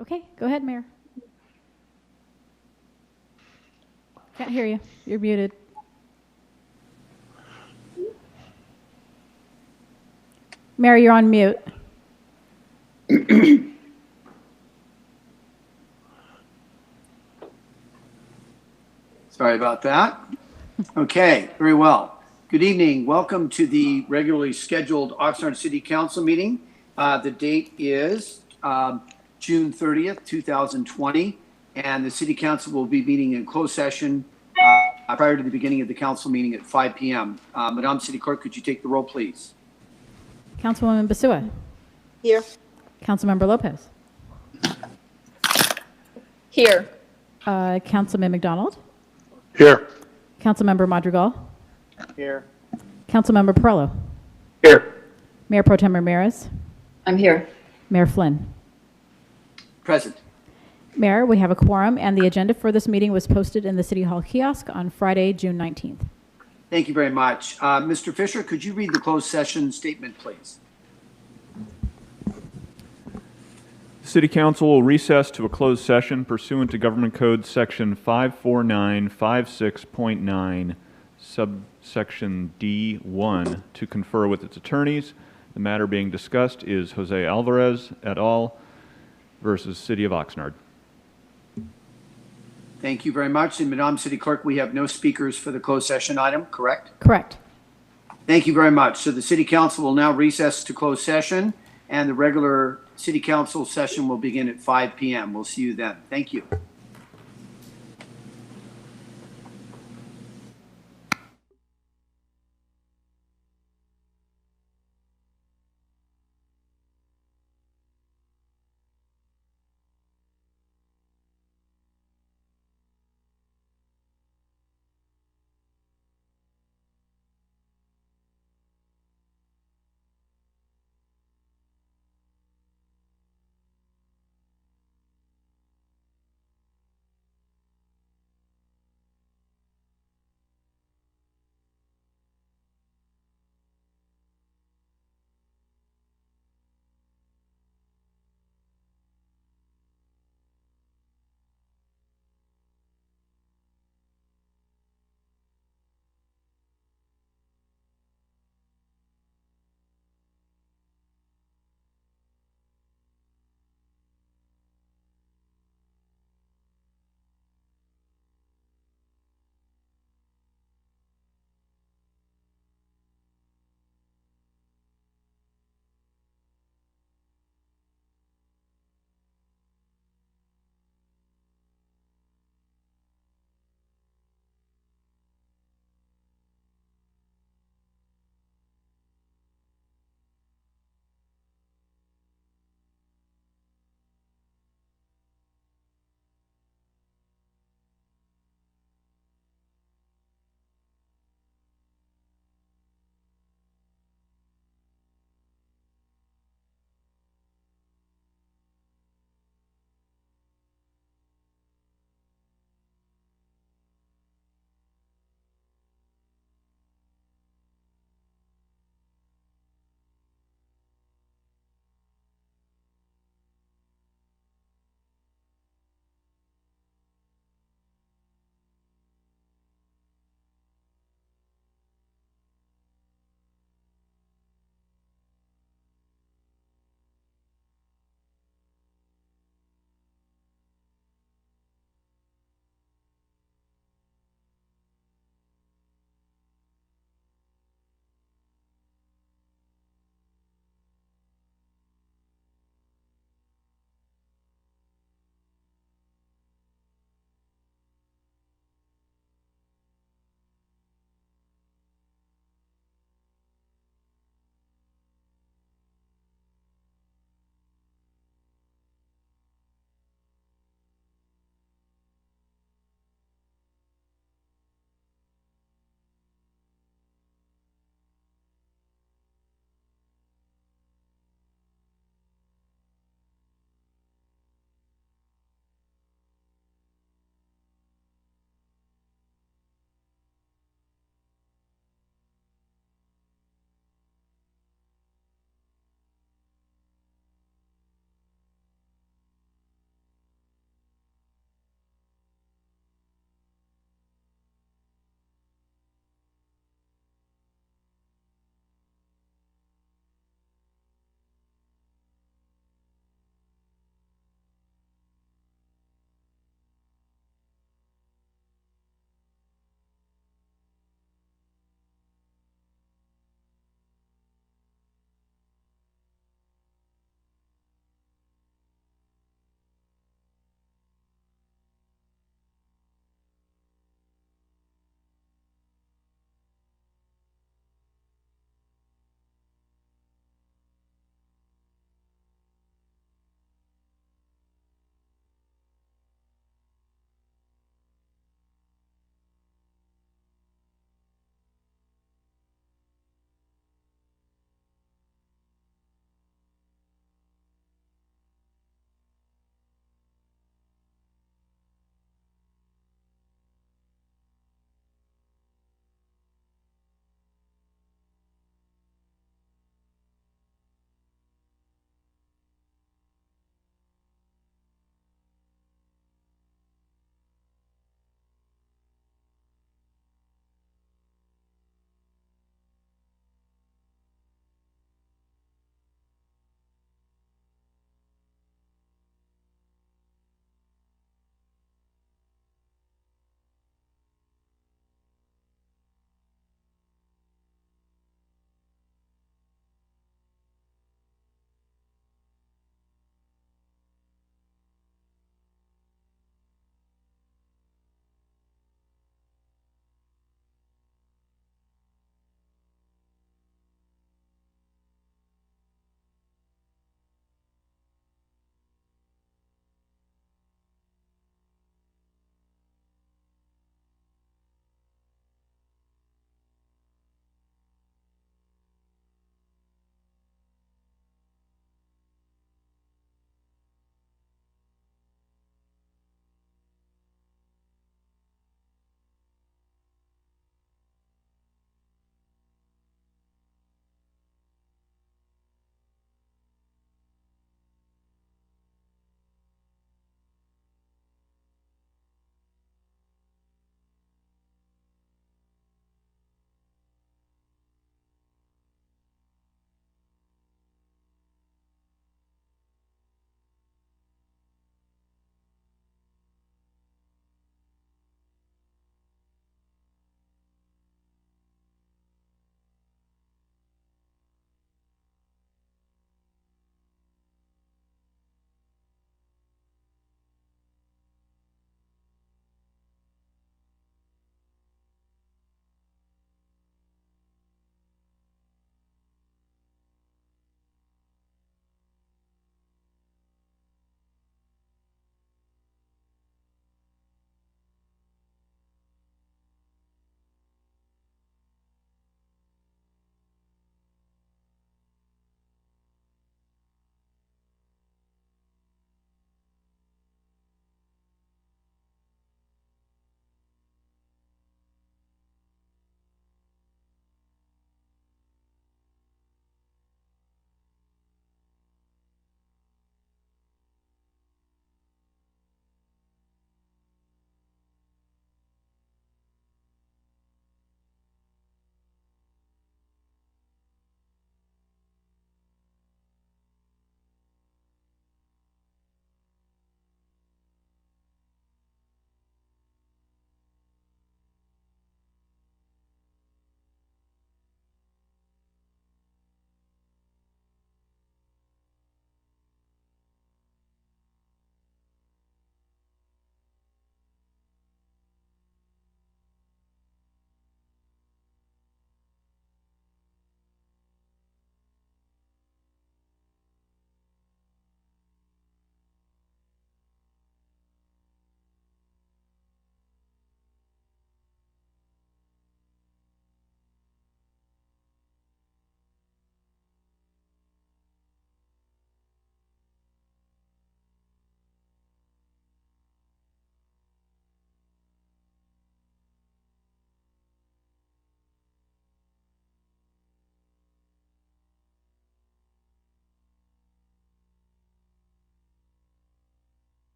Okay, go ahead, Mayor. Can't hear you. You're muted. Mayor, you're on mute. Sorry about that. Okay, very well. Good evening. Welcome to the regularly scheduled Oxnard City Council meeting. The date is June 30th, 2020, and the City Council will be meeting in closed session prior to the beginning of the council meeting at 5 p.m. Madam City Clerk, could you take the roll, please? Councilwoman Basua. Here. Councilmember Lopez. Here. Councilman McDonald. Here. Councilmember Madrigal. Here. Councilmember Perrello. Here. Mayor Pro Tem Ramirez. I'm here. Mayor Flynn. Present. Mayor, we have a quorum, and the agenda for this meeting was posted in the City Hall kiosk on Friday, June 19th. Thank you very much. Mr. Fisher, could you read the closed session statement, please? City Council will recess to a closed session pursuant to Government Code Section 54956.9, subsection D1, to confer with its attorneys. The matter being discussed is Jose Alvarez et al. Versus City of Oxnard. Thank you very much. And Madam City Clerk, we have no speakers for the closed session item, correct? Correct. Thank you very much. So the City Council will now recess to closed session, and the regular City Council session will begin at 5 p.m. We'll see you then. Thank you.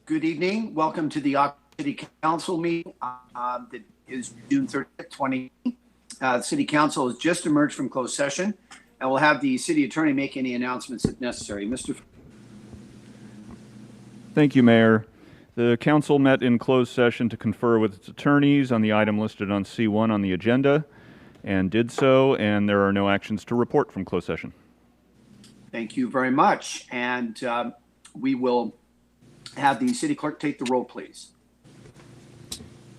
Good evening. Welcome to the Oxford City Council meeting that is June 30th, 2020. The City Council has just emerged from closed session, and we'll have the City Attorney make any announcements if necessary. Mr. Thank you, Mayor. The council met in closed session to confer with its attorneys on the item listed on C1 on the agenda, and did so, and there are no actions to report from closed session. Thank you very much. And we will have the City Clerk take the roll, please.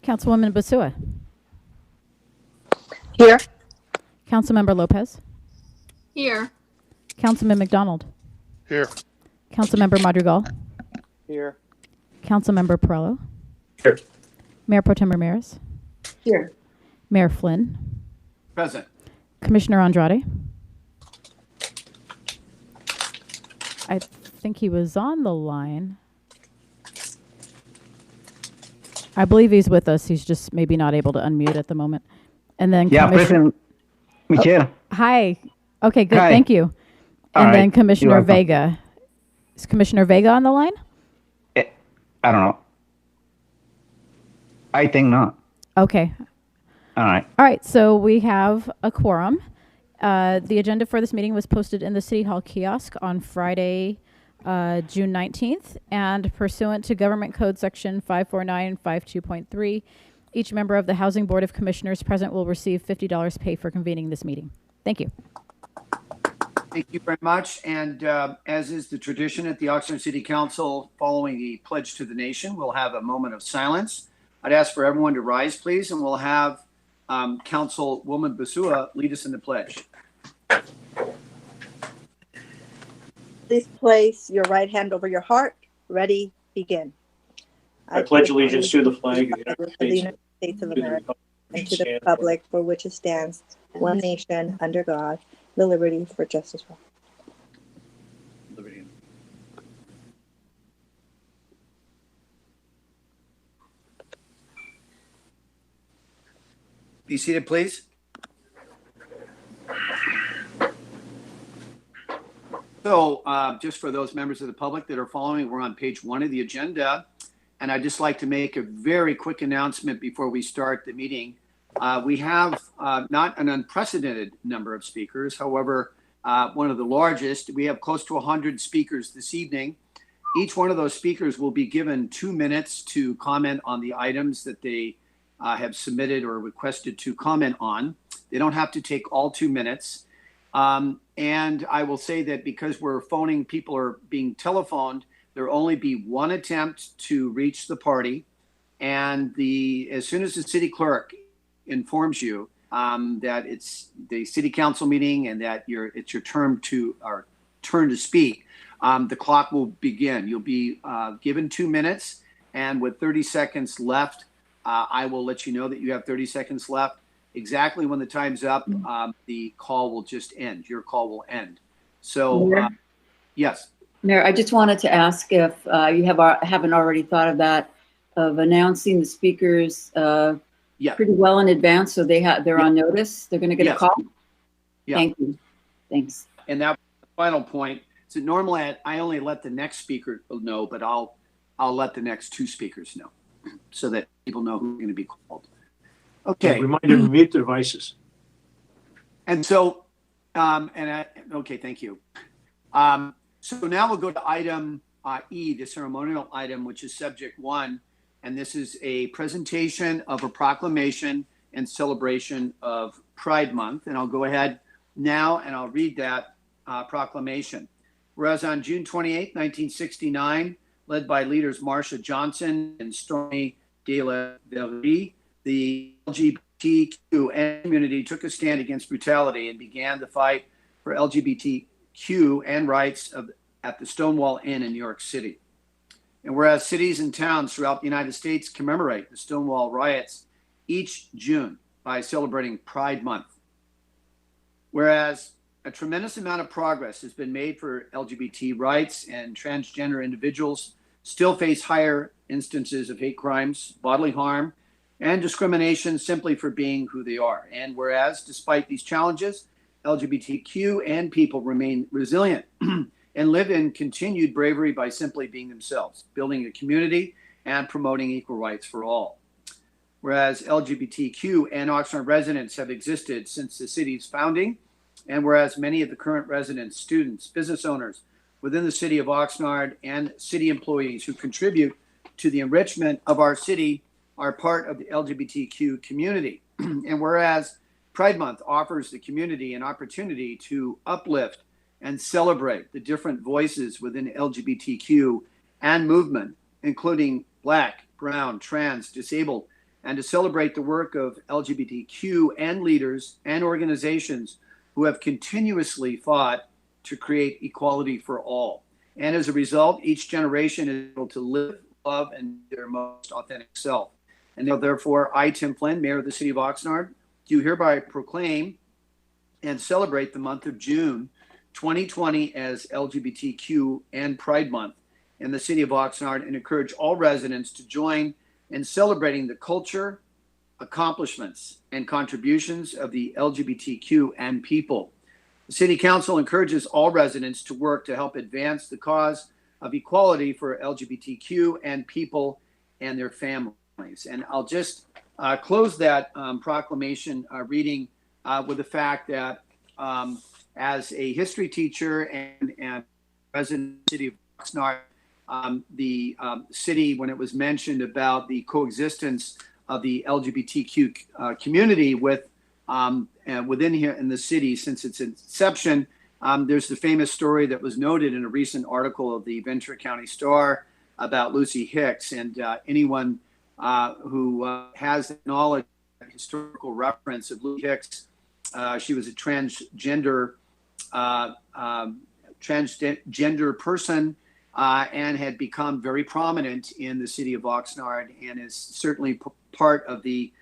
Councilwoman Basua. Here. Councilmember Lopez. Here. Councilman McDonald. Here. Councilmember Madrigal. Here. Councilmember Perello. Here. Mayor Pro Tem Ramirez. Here. Mayor Flynn. Present. Commissioner Andrade. I think he was on the line. I believe he's with us. He's just maybe not able to unmute at the moment. And then Yeah, President Michelle. Hi. Okay, good. Hi. Thank you. All And then right. Commissioner You're welcome. Vega. Is Commissioner Vega on the line? I don't know. I think not. Okay. All right. All right. So we have a quorum. The agenda for this meeting was posted in the City Hall kiosk on Friday, June 19th. And pursuant to Government Code Section 54952.3, each member of the Housing Board of Commissioners present will receive $50 pay for convening this meeting. Thank you. Thank you very much. And as is the tradition at the Oxnard City Council, following the Pledge to the Nation, we'll have a moment of silence. I'd ask for everyone to rise, please, and we'll have Councilwoman Basua lead us in the pledge. Please place your right hand over your heart. Ready, begin. I pledge allegiance to the flag of the United United States of to the America republic and to the republic for which it stands, one nation, under God, with liberty for justice for all. liberty. Be seated, please. So just for those members of the public that are following, we're on page 1 of the agenda. And I'd just like to make a very quick announcement before we start the meeting. We have not an unprecedented number of speakers. However, one of the largest. We have close to 100 speakers this evening. Each one of those speakers will be given 2 minutes to comment on the items that they have submitted or requested to comment on. They don't have to take all 2 minutes. And I will say that because we're phoning, people are being telephoned, there will only be one attempt to reach the party. And as soon as the city clerk informs you that it's the city council meeting and that it's your turn to speak, the clock will begin. You'll be given 2 minutes, and with 30 seconds left, I will let you know that you have 30 seconds left. Exactly when the time's up, the call will just end. Your call will end. So, yes. Mayor, I just wanted to ask if you haven't already thought of that, of announcing the speakers Yeah. pretty well in advance, so they're on notice. They're going to get Yes. a call. Yeah. Thank you. Thanks. And that final point. So normally I only let the next speaker know, but I'll let the next 2 speakers know so that people know who's going to be called. Okay. Reminder to mute devices. And so, okay, thank you. So now we'll go to item E, the ceremonial item, which is subject 1. And this is a presentation of a proclamation and celebration of Pride Month. And I'll go ahead now and I'll read that proclamation. Whereas on June 28, 1969, led by leaders Marsha Johnson and Stormy De La Verrie, the LGBTQ community took a stand against brutality and began the fight for LGBTQ and rights at the Stonewall Inn in New York City. And whereas cities and towns throughout the United States commemorate the Stonewall riots each June by celebrating Pride Month. Whereas a tremendous amount of progress has been made for LGBT rights, and transgender individuals still face higher instances of hate crimes, bodily harm, and discrimination simply for being who they are. And whereas, despite these challenges, LGBTQ and people remain resilient and live in continued bravery by simply being themselves, building a community and promoting equal rights for all. Whereas LGBTQ and Oxnard residents have existed since the city's founding, and whereas many of the current residents, students, business owners within the city of Oxnard and city employees who contribute to the enrichment of our city are part of the LGBTQ community. And whereas Pride Month offers the community an opportunity to uplift and celebrate the different voices within LGBTQ and movement, including Black, Brown, Trans, Disabled, and to celebrate the work of LGBTQ and leaders and organizations who have continuously fought to create equality for all. And as a result, each generation is able to live, love, and be their most authentic self. And now, therefore, I, Tim Flynn, Mayor of the City of Oxnard, do hereby proclaim and celebrate the month of June 2020 as LGBTQ and Pride Month in the City of Oxnard, and encourage all residents to join in celebrating the culture, accomplishments, and contributions of the LGBTQ and people. The City Council encourages all residents to work to help advance the cause of equality for LGBTQ and people and their families. And I'll just close that proclamation reading with the fact that as a history teacher and resident of the City of Oxnard, the city, when it was mentioned about the coexistence of the LGBTQ community with within here in the city since its inception, there's the famous story that was noted in a recent article of the Ventura County Star about Lucy Hicks. And anyone who has knowledge, historical reference of Lucy Hicks, she was a transgender person and had become very prominent in the city of Oxnard, and is certainly part of the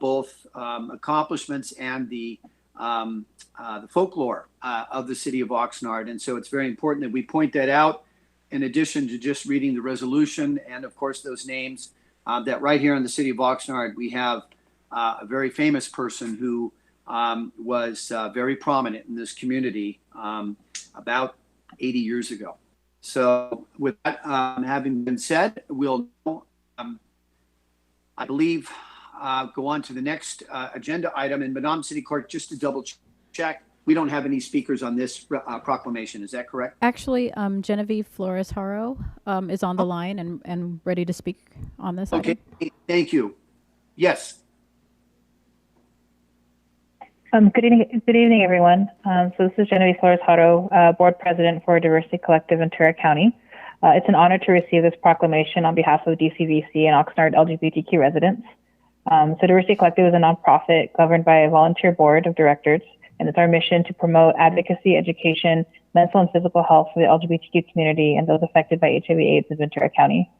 both accomplishments and the folklore of the city of Oxnard. And so it's very important that we point that out, in addition to just reading the resolution and, of course, those names, that right here in the city of Oxnard, we have a very famous person who was very prominent in this community about 80 years ago. So with that having been said, we'll, I believe, go on to the next agenda item. And Madam City Clerk, just to double check, we don't have any speakers on this proclamation. Is that correct? Actually, Genevieve Flores Haro is on the line and ready to speak on this Okay, item. thank you. Yes. Good evening, everyone. So this is Genevieve Flores Haro, Board President for Diversity Collective Ventura County. It's an honor to receive this proclamation on behalf of DCVC and Oxnard LGBTQ residents. So Diversity Collective is a nonprofit governed by a volunteer board of directors, and it's our mission to promote advocacy, education, mental and physical health for the LGBTQ community and those affected by HIV/AIDS in Ventura County.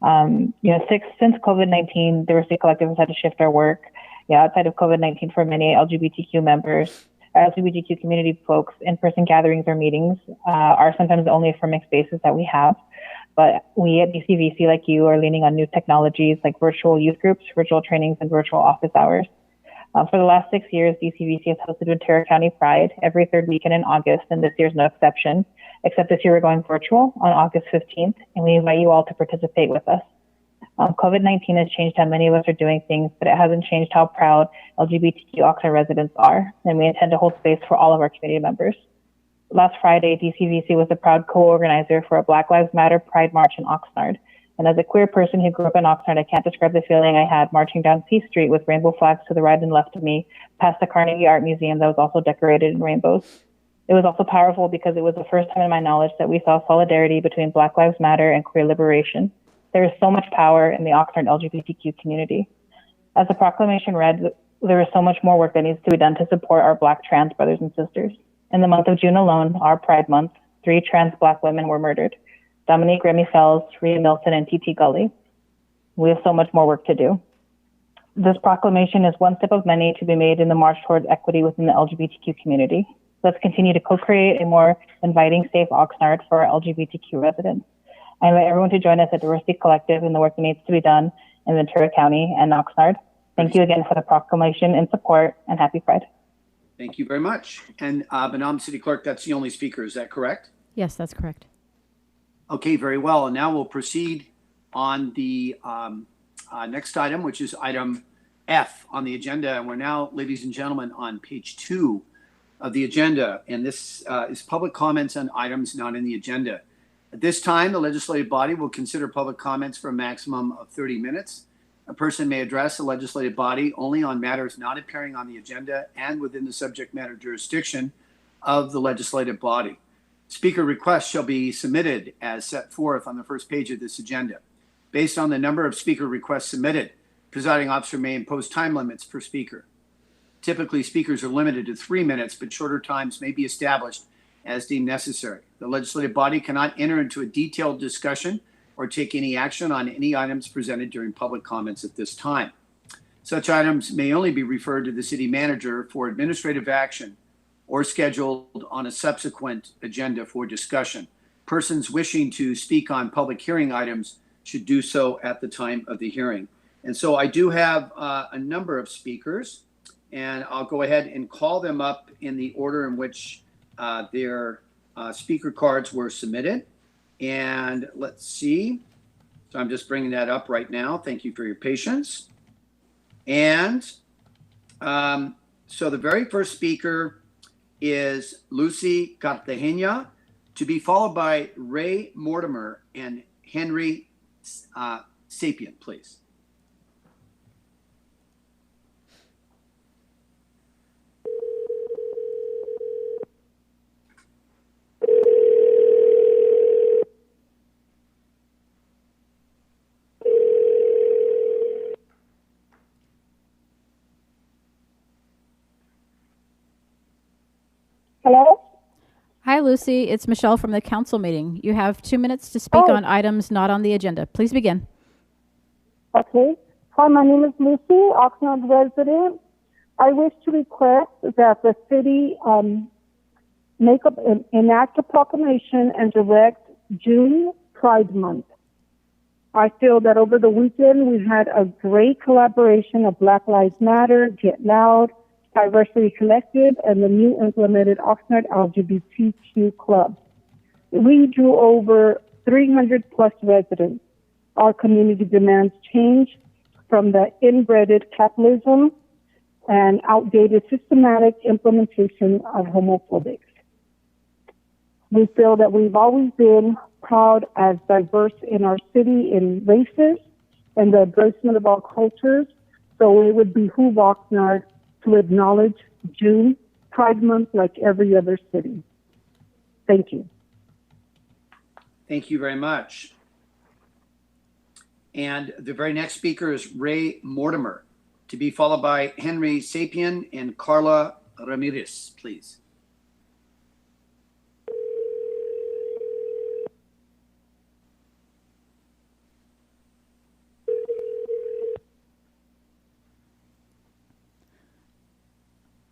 Since COVID-19, Diversity Collective has had to shift our work outside of COVID-19 for many LGBTQ members. LGBTQ community folks, in-person gatherings or meetings are sometimes the only affirming spaces that we have. But we at DCVC, like you, are leaning on new technologies like virtual youth groups, virtual trainings, and virtual office hours. For the last 6 years, DCVC has hosted Ventura County Pride every third weekend in August, and this year's no exception, except this year we're going virtual on August 15th, and we invite you all to participate with us. COVID-19 has changed how many of us are doing things, but it hasn't changed how proud LGBTQ Oxnard residents are, and we intend to hold space for all of our community members. Last Friday, DCVC was a proud co-organizer for a Black Lives Matter Pride March in Oxnard. And as a queer person who grew up in Oxnard, I can't describe the feeling I had marching down P Street with rainbow flags to the right and left of me, past the Carnegie Art Museum that was also decorated in rainbows. It was also powerful because it was the first time in my knowledge that we saw solidarity between Black Lives Matter and queer liberation. There is so much power in the Oxnard LGBTQ community. As the proclamation read, there is so much more work that needs to be done to support our Black trans brothers and sisters. In the month of June alone, our Pride Month, 3 trans Black women were murdered: Dominique Remy Fells, Rhea Milton, and TT Gully. We have so much more work to do. This proclamation is one step of many to be made in the march towards equity within the LGBTQ community. Let's continue to co-create a more inviting, safe Oxnard for our LGBTQ residents. I invite everyone to join us at Diversity Collective in the work that needs to be done in Ventura County and Oxnard. Thank you again for the proclamation and support, and happy Pride. Thank you very much. And Madam City Clerk, that's the only speaker. Is that correct? Yes, that's correct. Okay, very well. And now we'll proceed on the next item, which is item F on the agenda. And we're now, ladies and gentlemen, on page 2 of the agenda. And this is public comments on items not in the agenda. At this time, the legislative body will consider public comments for a maximum of 30 minutes. A person may address the legislative body only on matters not appearing on the agenda and within the subject matter jurisdiction of the legislative body. Speaker requests shall be submitted as set forth on the first page of this agenda. Based on the number of speaker requests submitted, presiding officer may impose time limits per speaker. Typically, speakers are limited to 3 minutes, but shorter times may be established as deemed necessary. The legislative body cannot enter into a detailed discussion or take any action on any items presented during public comments at this time. Such items may only be referred to the city manager for administrative action or scheduled on a subsequent agenda for discussion. Persons wishing to speak on public hearing items should do so at the time of the hearing. And so I do have a number of speakers, and I'll go ahead and call them up in the order in which their speaker cards were submitted. And let's see. So I'm just bringing that up right now. Thank you for your patience. And so the very first speaker is Lucy Cartagena, to be followed by Ray Mortimer and Henry Sapien, please. Hello? Hi, Lucy. It's Michelle from the council meeting. You have 2 minutes to speak on items not on the agenda. Please begin. Okay. Hi, my name is Lucy, Oxnard resident. I wish to request that the city enact a proclamation and direct June Pride Month. I feel that over the weekend we had a great collaboration of Black Lives Matter, Get Loud, Diversity Collective, and the new implemented Oxnard LGBTQ Club. We drew over 300 plus residents. Our community demands change from the inbred capitalism and outdated systematic implementation of homophobics. We feel that we've always been proud as diverse in our city in races and the embracement of all cultures, so it would behoove Oxnard to acknowledge June Pride Month like every other city. Thank you. Thank you very much. And the very next speaker is Ray Mortimer, to be followed by Henry Sapien and Carla Ramirez, please.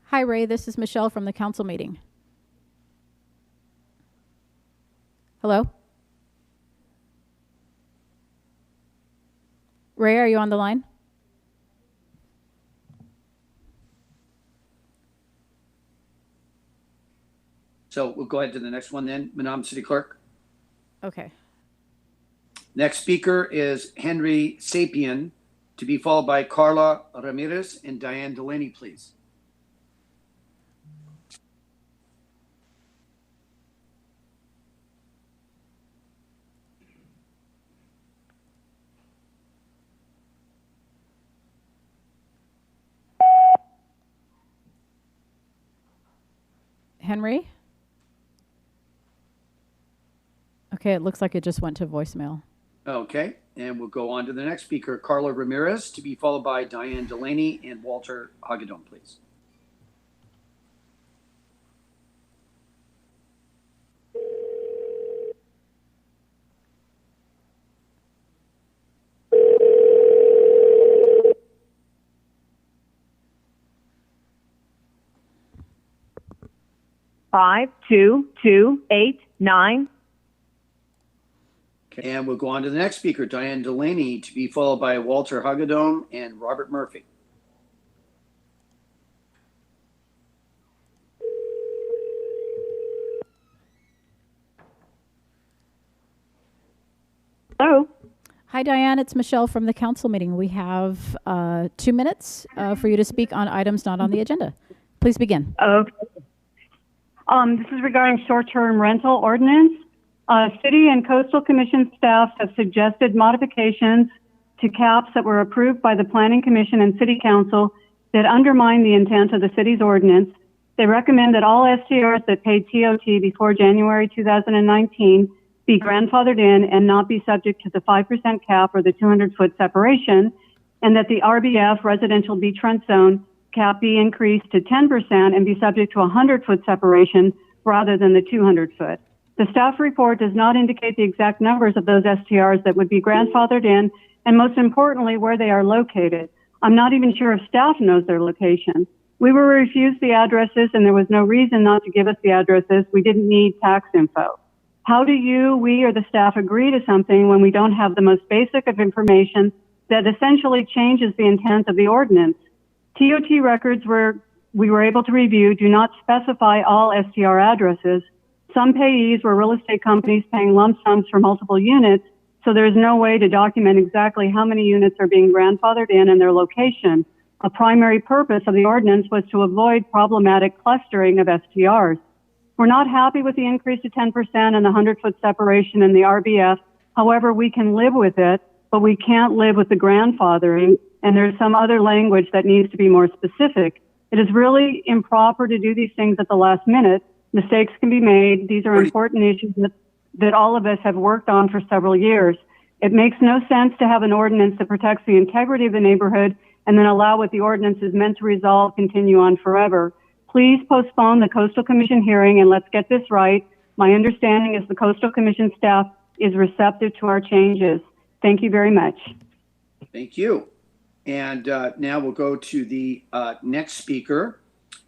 Hi, Ray. This is Michelle from the council meeting. Hello? Ray, are you on the line? So we'll go ahead to the next one then, Madam City Clerk. Okay. Next speaker is Henry Sapien, to be followed by Carla Ramirez and Diane Delaney, please. Henry? Okay, it looks like it just went to voicemail. Okay, and we'll go on to the next speaker, Carla Ramirez, to be followed by Diane Delaney and Walter Hagedorn, please. Five, 2, 2, 8, 9. Okay, and we'll go on to the next speaker, Diane Delaney, to be followed by Walter Hagedorn and Robert Murphy. Hi, Diane. It's Michelle from the council meeting. We have 2 minutes for you to speak on items not on the agenda. Please begin. Okay. This is regarding short-term rental ordinance. City and Coastal Commission staff have suggested modifications to caps that were approved by the Planning Commission and City Council that undermine the intent of the city's ordinance. They recommend that all STRs that paid TOT before January 2019 be grandfathered in and not be subject to the 5% cap or the 200-foot separation, and that the RBF, residential beachfront zone, cap be increased to 10% and be subject to a 100-foot separation rather than the 200-foot. The staff report does not indicate the exact numbers of those STRs that would be grandfathered in, and most importantly, where they are located. I'm not even sure if staff knows their location. We were refused the addresses, and there was no reason not to give us the addresses. We didn't need tax info. How do we, or the staff agree to something when we don't have the most basic of information that essentially changes the intent of the ordinance? TOT records we were able to review do not specify all STR addresses. Some payees were real estate companies paying lump sums for multiple units, so there is no way to document exactly how many units are being grandfathered in and their location. A primary purpose of the ordinance was to avoid problematic clustering of STRs. We're not happy with the increase to 10% and the 100-foot separation in the RBF. However, we can live with it, but we can't live with the grandfathering, and there's some other language that needs to be more specific. It is really improper to do these things at the last minute. Mistakes can be made. These are important issues that all of us have worked on for several years. It makes no sense to have an ordinance that protects the integrity of the neighborhood and then allow what the ordinance is meant to resolve continue on forever. Please postpone the Coastal Commission hearing and let's get this right. My understanding is the Coastal Commission staff is receptive to our changes. Thank you very much. Thank you. And now we'll go to the next speaker,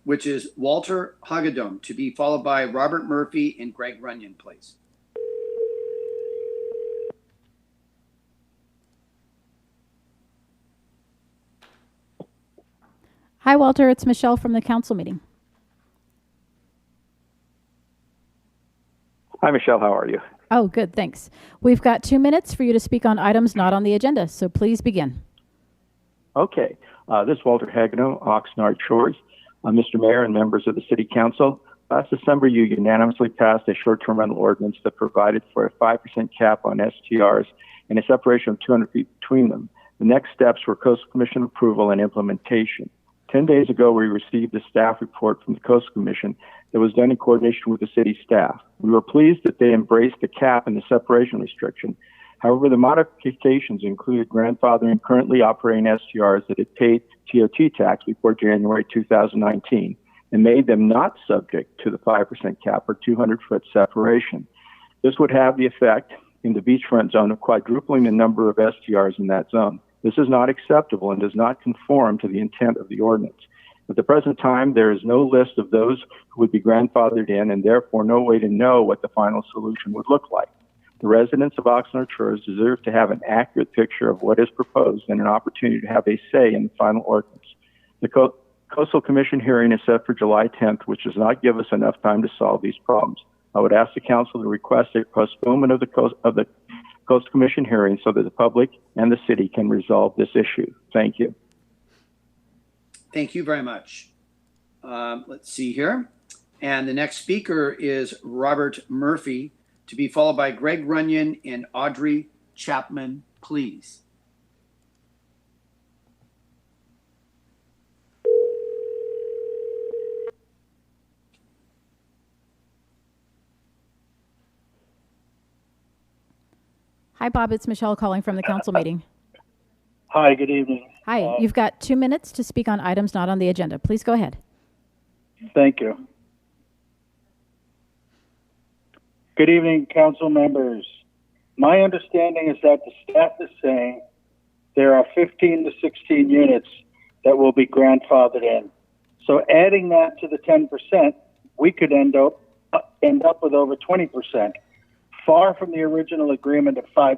which is Walter Hagedorn, to be followed by Robert Murphy and Greg Runyon, please. Hi, Walter. It's Michelle from the council meeting. Hi, Michelle. How are you? Oh, good. Thanks. We've got 2 minutes for you to speak on items not on the agenda, so please begin. Okay. This is Walter Hagedorn, Oxnard Shores. Mr. Mayor and members of the City Council, last December you unanimously passed a short-term rental ordinance that provided for a 5% cap on STRs and a separation of 200 feet between them. The next steps were Coastal Commission approval and implementation. 10 days ago, we received a staff report from the Coastal Commission that was done in coordination with the city staff. We were pleased that they embraced the cap and the separation restriction. However, the modifications included grandfathering currently operating STRs that had paid TOT tax before January 2019 and made them not subject to the 5% cap or 200-foot separation. This would have the effect in the beachfront zone of quadrupling the number of STRs in that zone. This is not acceptable and does not conform to the intent of the ordinance. At the present time, there is no list of those who would be grandfathered in and therefore no way to know what the final solution would look like. The residents of Oxnard Shores deserve to have an accurate picture of what is proposed and an opportunity to have a say in the final ordinance. The Coastal Commission hearing is set for July 10th, which does not give us enough time to solve these problems. I would ask the council to request a postponement of the Coastal Commission hearing so that the public and the city can resolve this issue. Thank you. Thank you very much. Let's see here. And the next speaker is Robert Murphy, to be followed by Greg Runyon and Audrey Chapman, please. Hi, Bob. It's Michelle calling from the council meeting. Hi, good evening. Hi. You've got 2 minutes to speak on items not on the agenda. Please go ahead. Thank you. Good evening, council members. My understanding is that the staff is saying there are 15 to 16 units that will be grandfathered in. So adding that to the 10%, we could end up with over 20%, far from the original agreement of 5%.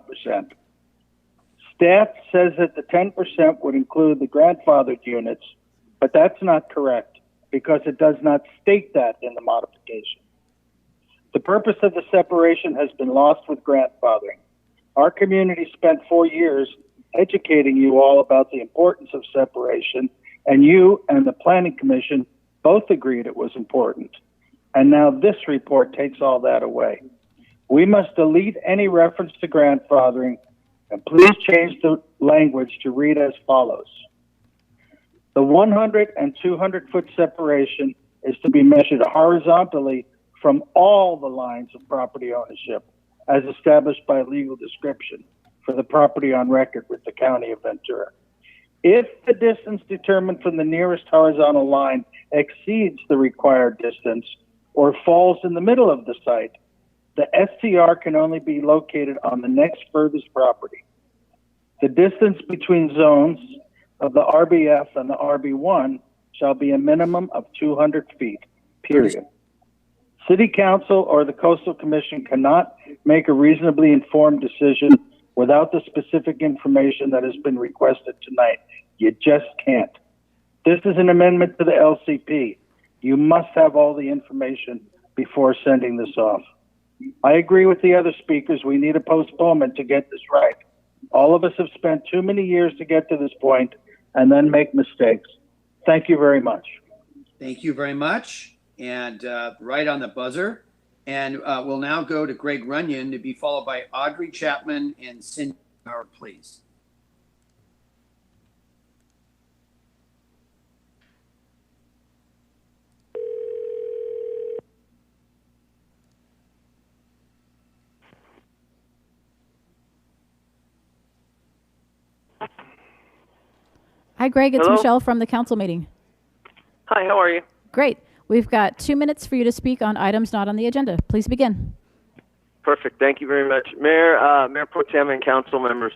Staff says that the 10% would include the grandfathered units, but that's not correct because it does not state that in the modification. The purpose of the separation has been lost with grandfathering. Our community spent 4 years educating you all about the importance of separation, and you and the Planning Commission both agreed it was important. And now this report takes all that away. We must delete any reference to grandfathering, and please change the language to read as follows. The 100 and 200 foot separation is to be measured horizontally from all the lines of property ownership as established by legal description for the property on record with the County of Ventura. If the distance determined from the nearest horizontal line exceeds the required distance or falls in the middle of the site, the STR can only be located on the next furthest property. The distance between zones of the RBF and the RB1 shall be a minimum of 200 feet, period. City Council or the Coastal Commission cannot make a reasonably informed decision without the specific information that has been requested tonight. You just can't. This is an amendment to the LCP. You must have all the information before sending this off. I agree with the other speakers. We need a postponement to get this right. All of us have spent too many years to get to this point and then make mistakes. Thank you very much. Thank you very much. And right on the buzzer. And we'll now go to Greg Runyon to be followed by Audrey Chapman and Cindy Maurer, please. Hi, Greg. It's Hello? Michelle from the council meeting. Hi, how are you? Great. We've got 2 minutes for you to speak on items not on the agenda. Please begin. Perfect. Thank you very much. Mayor Pro Tem and council members.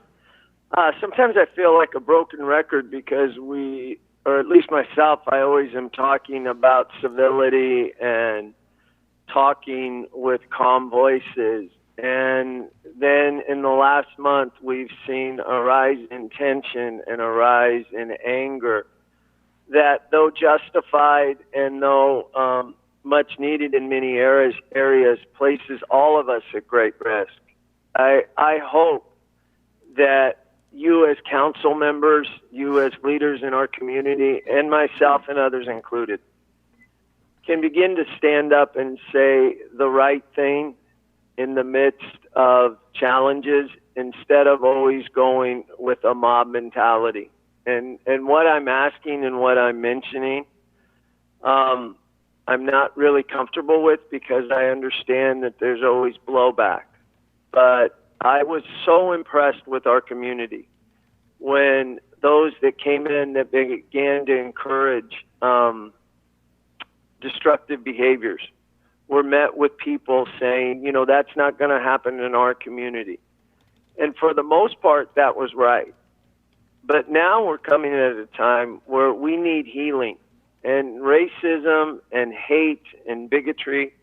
Sometimes I feel like a broken record because we, or at least myself, I always am talking about civility and talking with calm voices. And then in the last month, we've seen a rise in tension and a rise in anger that, though justified and though much needed in many areas, places all of us at great risk. I hope that you as council members, you as leaders in our community, and myself and others included, can begin to stand up and say the right thing in the midst of challenges instead of always going with a mob mentality. And what I'm asking and what I'm mentioning, I'm not really comfortable with because I understand that there's always blowback. But I was so impressed with our community when those that came in that began to encourage destructive behaviors were met with people saying, you know, that's not going to happen in our community. And for the most part, that was right. But now we're coming at a time where we need healing. And racism and hate and bigotry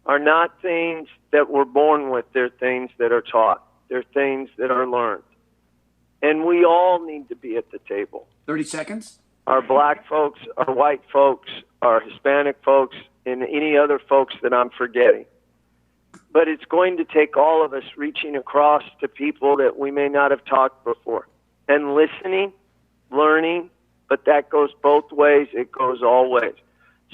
are not things that we're born with. They're things that are taught. They're things that are learned. And we all need to be at the table. 30 seconds. Our black folks, our white folks, our Hispanic folks, and any other folks that I'm forgetting. But it's going to take all of us reaching across to people that we may not have talked before and listening, learning, but that goes both ways. It goes all ways.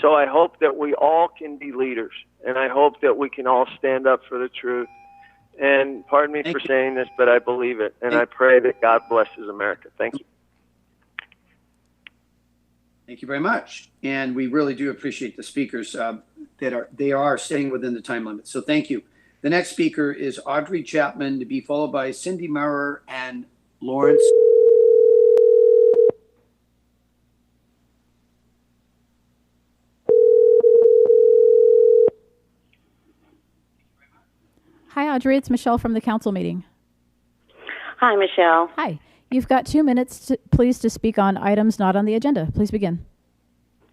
So I hope that we all can be leaders, and I hope that we can all stand up for the truth. And pardon me for saying this, but I believe it, and I pray that God blesses America. Thank you. Thank you very much. And we really do appreciate the speakers they are staying within the time limit. So thank you. The next speaker is Audrey Chapman, to be followed by Cindy Maurer and Lawrence. Hi, Audrey. It's Michelle from the council meeting. Hi, Michelle. Hi. You've got 2 minutes, please, to speak on items not on the agenda. Please begin.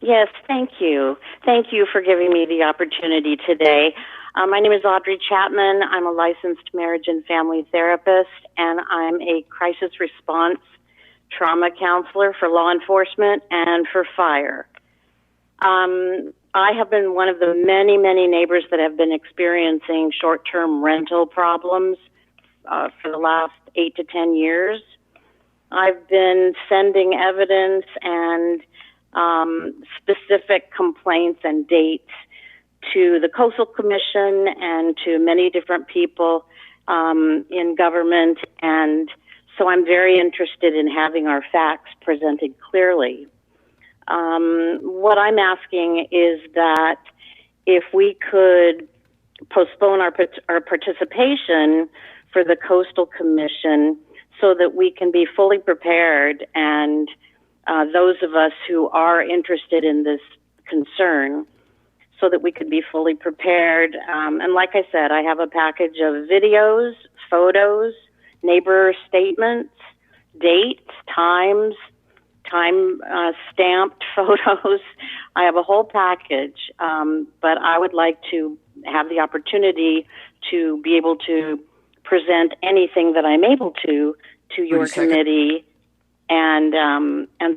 Yes, thank you. Thank you for giving me the opportunity today. My name is Audrey Chapman. I'm a licensed marriage and family therapist, and I'm a crisis response trauma counselor for law enforcement and for fire. I have been one of the many, many neighbors that have been experiencing short-term rental problems for the last 8 to 10 years. I've been sending evidence and specific complaints and dates to the Coastal Commission and to many different people in government, and so I'm very interested in having our facts presented clearly. What I'm asking is that if we could postpone our participation for the Coastal Commission so that we can be fully prepared, and those of us who are interested in this concern, so that we could be fully prepared. And like I said, I have a package of videos, photos, neighbor statements, dates, times, stamped photos. I have a whole package, but I would like to have the opportunity to be able to present anything that I'm able to your committee. And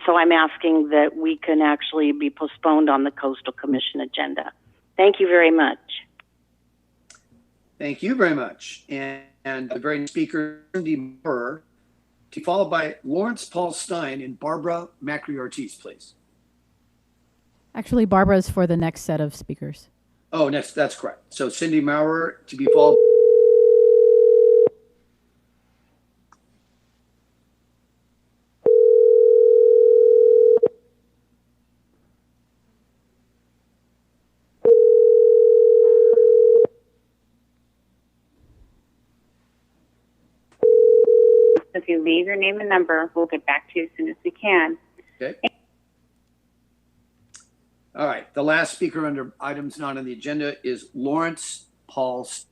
so I'm asking that we can actually be postponed on the Coastal Commission agenda. Thank you very much. Thank you very much. And the very next speaker, Cindy Maurer, followed by Lawrence Paul Stein and Barbara Macri-Ortiz, please. Actually, Barbara's for the next set of speakers. Oh, next, that's correct. So Cindy Maurer to be followed. If you leave your name and number, we'll get back to you as soon as we can. Okay. All right. The last speaker under items not on the agenda is Lawrence Paul Stein.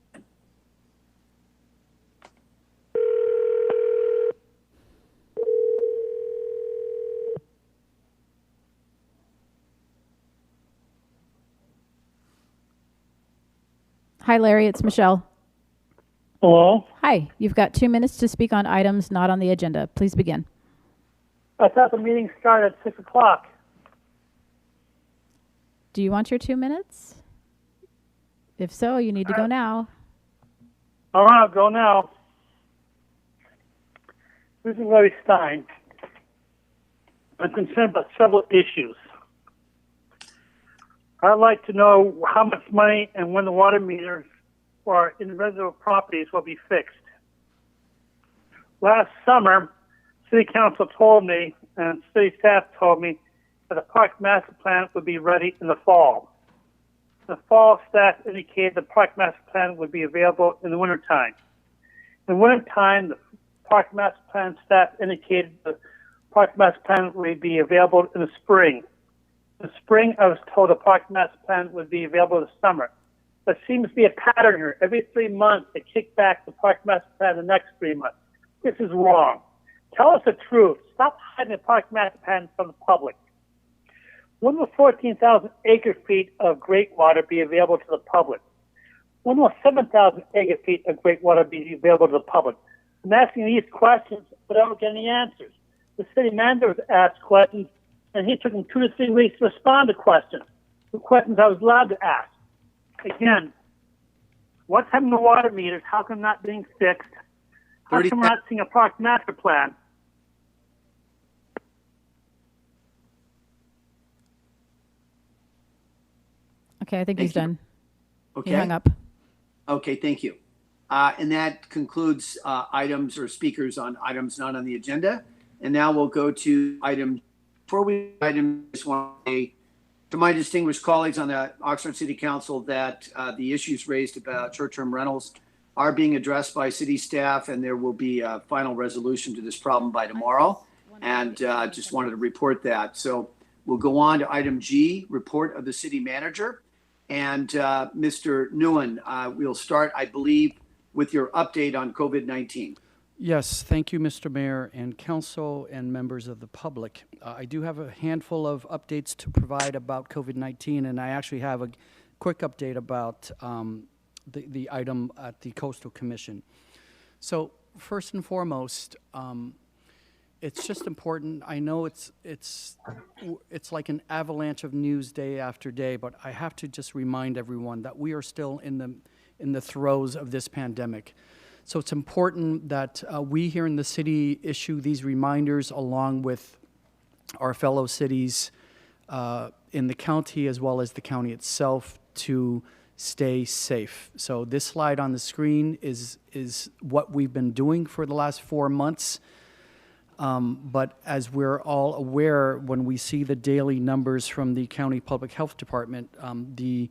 Hi, Larry. It's Michelle. Hello? Hi. You've got 2 minutes to speak on items not on the agenda. Please begin. I thought the meeting started at 6 o'clock. Do you want your 2 minutes? If so, you need to go now. All right, I'll go now. This is Larry Stein. I'm concerned about several issues. I'd like to know how much money and when the water meters for individual properties will be fixed. Last summer, City Council told me and City staff told me that the Park Master Plan would be ready in the fall. The fall staff indicated the Park Master Plan would be available in the wintertime. In the wintertime, the Park Master Plan staff indicated the Park Master Plan would be available in the spring. In the spring, I was told the Park Master Plan would be available in the summer. There seems to be a pattern here. Every 3 months, they kick back the Park Master Plan the next 3 months. This is wrong. Tell us the truth. Stop hiding the Park Master Plan from the public. When will 14,000 acre feet of Great Water be available to the public? When will 7,000 acre feet of Great Water be available to the public? I'm asking these questions without getting any answers. The city manager was asked questions, and he took him 2 to 3 weeks to respond to questions, the questions I was allowed to ask. Again, what's happening to water meters? How come not being fixed? How come we're not seeing a Park Master Plan? Okay, I think he's done. Okay. He hung up. Okay, thank you. And that concludes items or speakers on items not on the agenda. And now we'll go to item, before we just want to say to my distinguished colleagues on the Oxnard City Council that the issues raised about short-term rentals are being addressed by city staff, and there will be a final resolution to this problem by tomorrow. And just wanted to report that. So we'll go on to item G, report of the city manager. And Mr. Nguyen, we'll start, I believe, with your update on COVID-19. Yes, thank you, Mr. Mayor and council and members of the public. I do have a handful of updates to provide about COVID-19, and I actually have a quick update about the item at the Coastal Commission. So first and foremost, it's just important. I know it's like an avalanche of news day after day, but I have to just remind everyone that we are still in the throes of this pandemic. So it's important that we here in the city issue these reminders along with our fellow cities in the county as well as the county itself to stay safe. So this slide on the screen is what we've been doing for the last 4 months. But as we're all aware, when we see the daily numbers from the County Public Health Department, the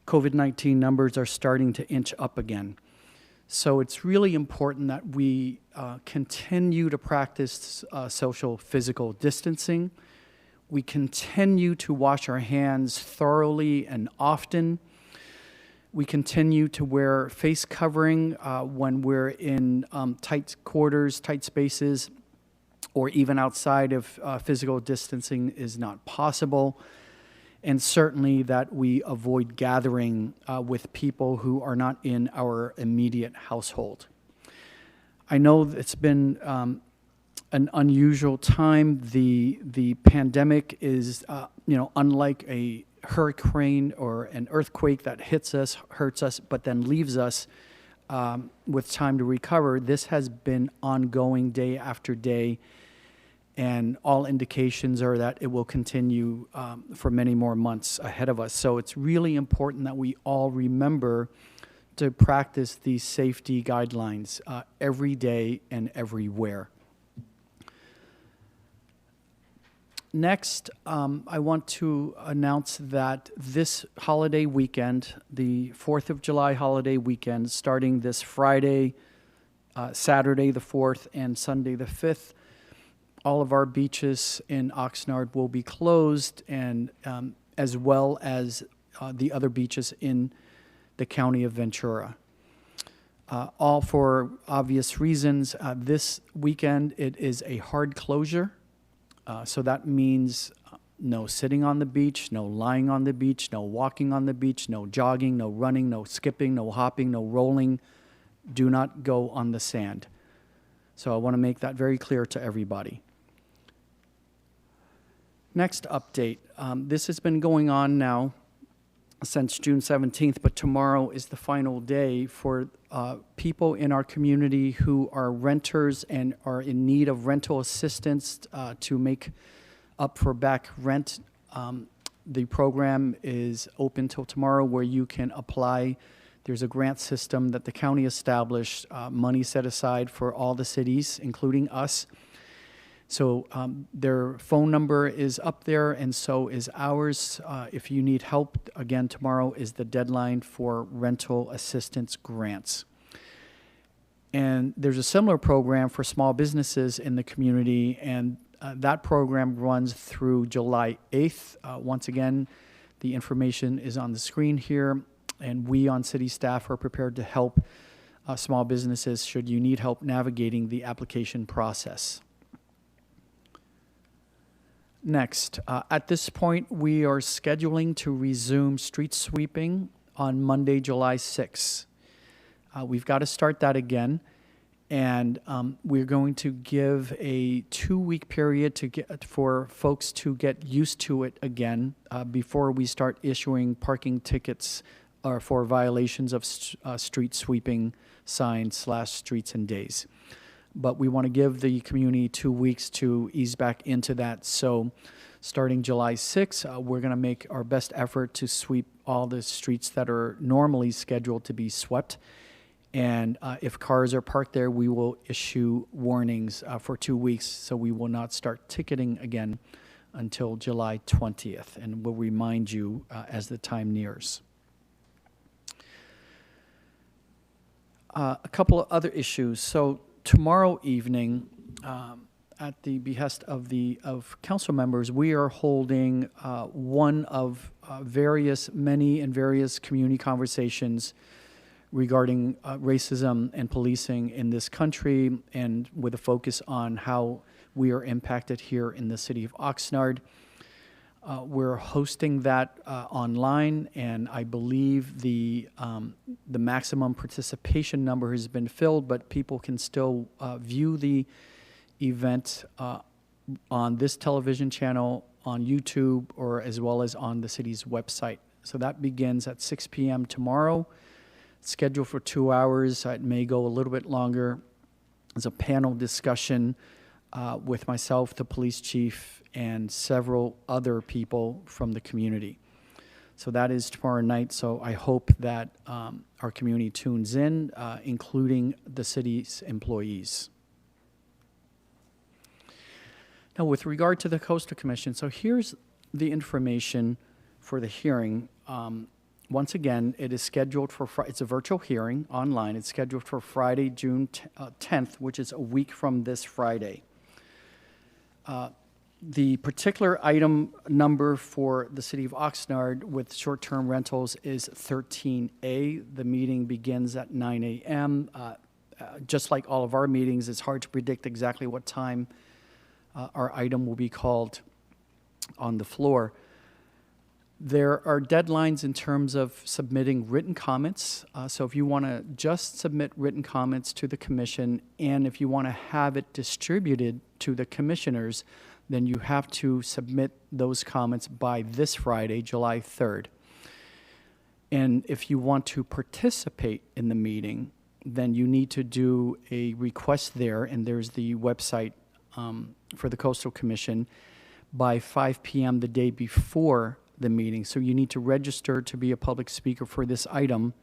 COVID-19 numbers are starting to inch up again. So it's really important that we continue to practice social physical distancing. We continue to wash our hands thoroughly and often. We continue to wear face covering when we're in tight quarters, tight spaces, or even outside if physical distancing is not possible. And certainly that we avoid gathering with people who are not in our immediate household. I know it's been an unusual time. The pandemic is, unlike a hurricane or an earthquake that hits us, hurts us, but then leaves us with time to recover. This has been ongoing day after day. And all indications are that it will continue for many more months ahead of us. So it's really important that we all remember to practice these safety guidelines every day and everywhere. Next, I want to announce that this holiday weekend, the 4th of July holiday weekend, starting this Friday, Saturday the 4th, and Sunday the 5th, all of our beaches in Oxnard will be closed, and as well as the other beaches in the county of Ventura. All for obvious reasons. This weekend, it is a hard closure. So that means no sitting on the beach, no lying on the beach, no walking on the beach, no jogging, no running, no skipping, no hopping, no rolling. Do not go on the sand. So I want to make that very clear to everybody. Next update. This has been going on now since June 17th, but tomorrow is the final day for people in our community who are renters and are in need of rental assistance to make up for back rent. The program is open till tomorrow where you can apply. There's a grant system that the county established, money set aside for all the cities, including us. So their phone number is up there, and so is ours. If you need help, again, tomorrow is the deadline for rental assistance grants. And there's a similar program for small businesses in the community, and that program runs through July 8th. Once again, the information is on the screen here, and we on city staff are prepared to help small businesses should you need help navigating the application process. Next, at this point, we are scheduling to resume street sweeping on Monday, July 6th. We've got to start that again, and we're going to give a 2-week period for folks to get used to it again before we start issuing parking tickets for violations of street sweeping signs / streets and days. But we want to give the community 2 weeks to ease back into that. So starting July 6th, we're going to make our best effort to sweep all the streets that are normally scheduled to be swept. And if cars are parked there, we will issue warnings for 2 weeks. So we will not start ticketing again until July 20th. And we'll remind you as the time nears. A couple of other issues. So tomorrow evening, at the behest of council members, we are holding one of many and various community conversations regarding racism and policing in this country, and with a focus on how we are impacted here in the city of Oxnard. We're hosting that online, and I believe the maximum participation number has been filled, but people can still view the event on this television channel, on YouTube, or as well as on the city's website. So that begins at 6 p.m. tomorrow. scheduled for 2 hours. It may go a little bit longer. It's a panel discussion with myself, the police chief, and several other people from the community. So that is tomorrow night. So I hope that our community tunes in, including the city's employees. Now, with regard to the Coastal Commission, so here's the information for the hearing. Once again, it is scheduled for, it's a virtual hearing online. It's scheduled for Friday, June 10th, which is a week from this Friday. The particular item number for the city of Oxnard with short-term rentals is 13A. The meeting begins at 9 a.m. Just like all of our meetings, it's hard to predict exactly what time our item will be called on the floor. There are deadlines in terms of submitting written comments. So if you want to just submit written comments to the commission, and if you want to have it distributed to the commissioners, then you have to submit those comments by this Friday, July 3rd. And if you want to participate in the meeting, then you need to do a request there, and there's the website for the Coastal Commission by 5 p.m. the day before the meeting. So you need to register to be a public speaker for this item,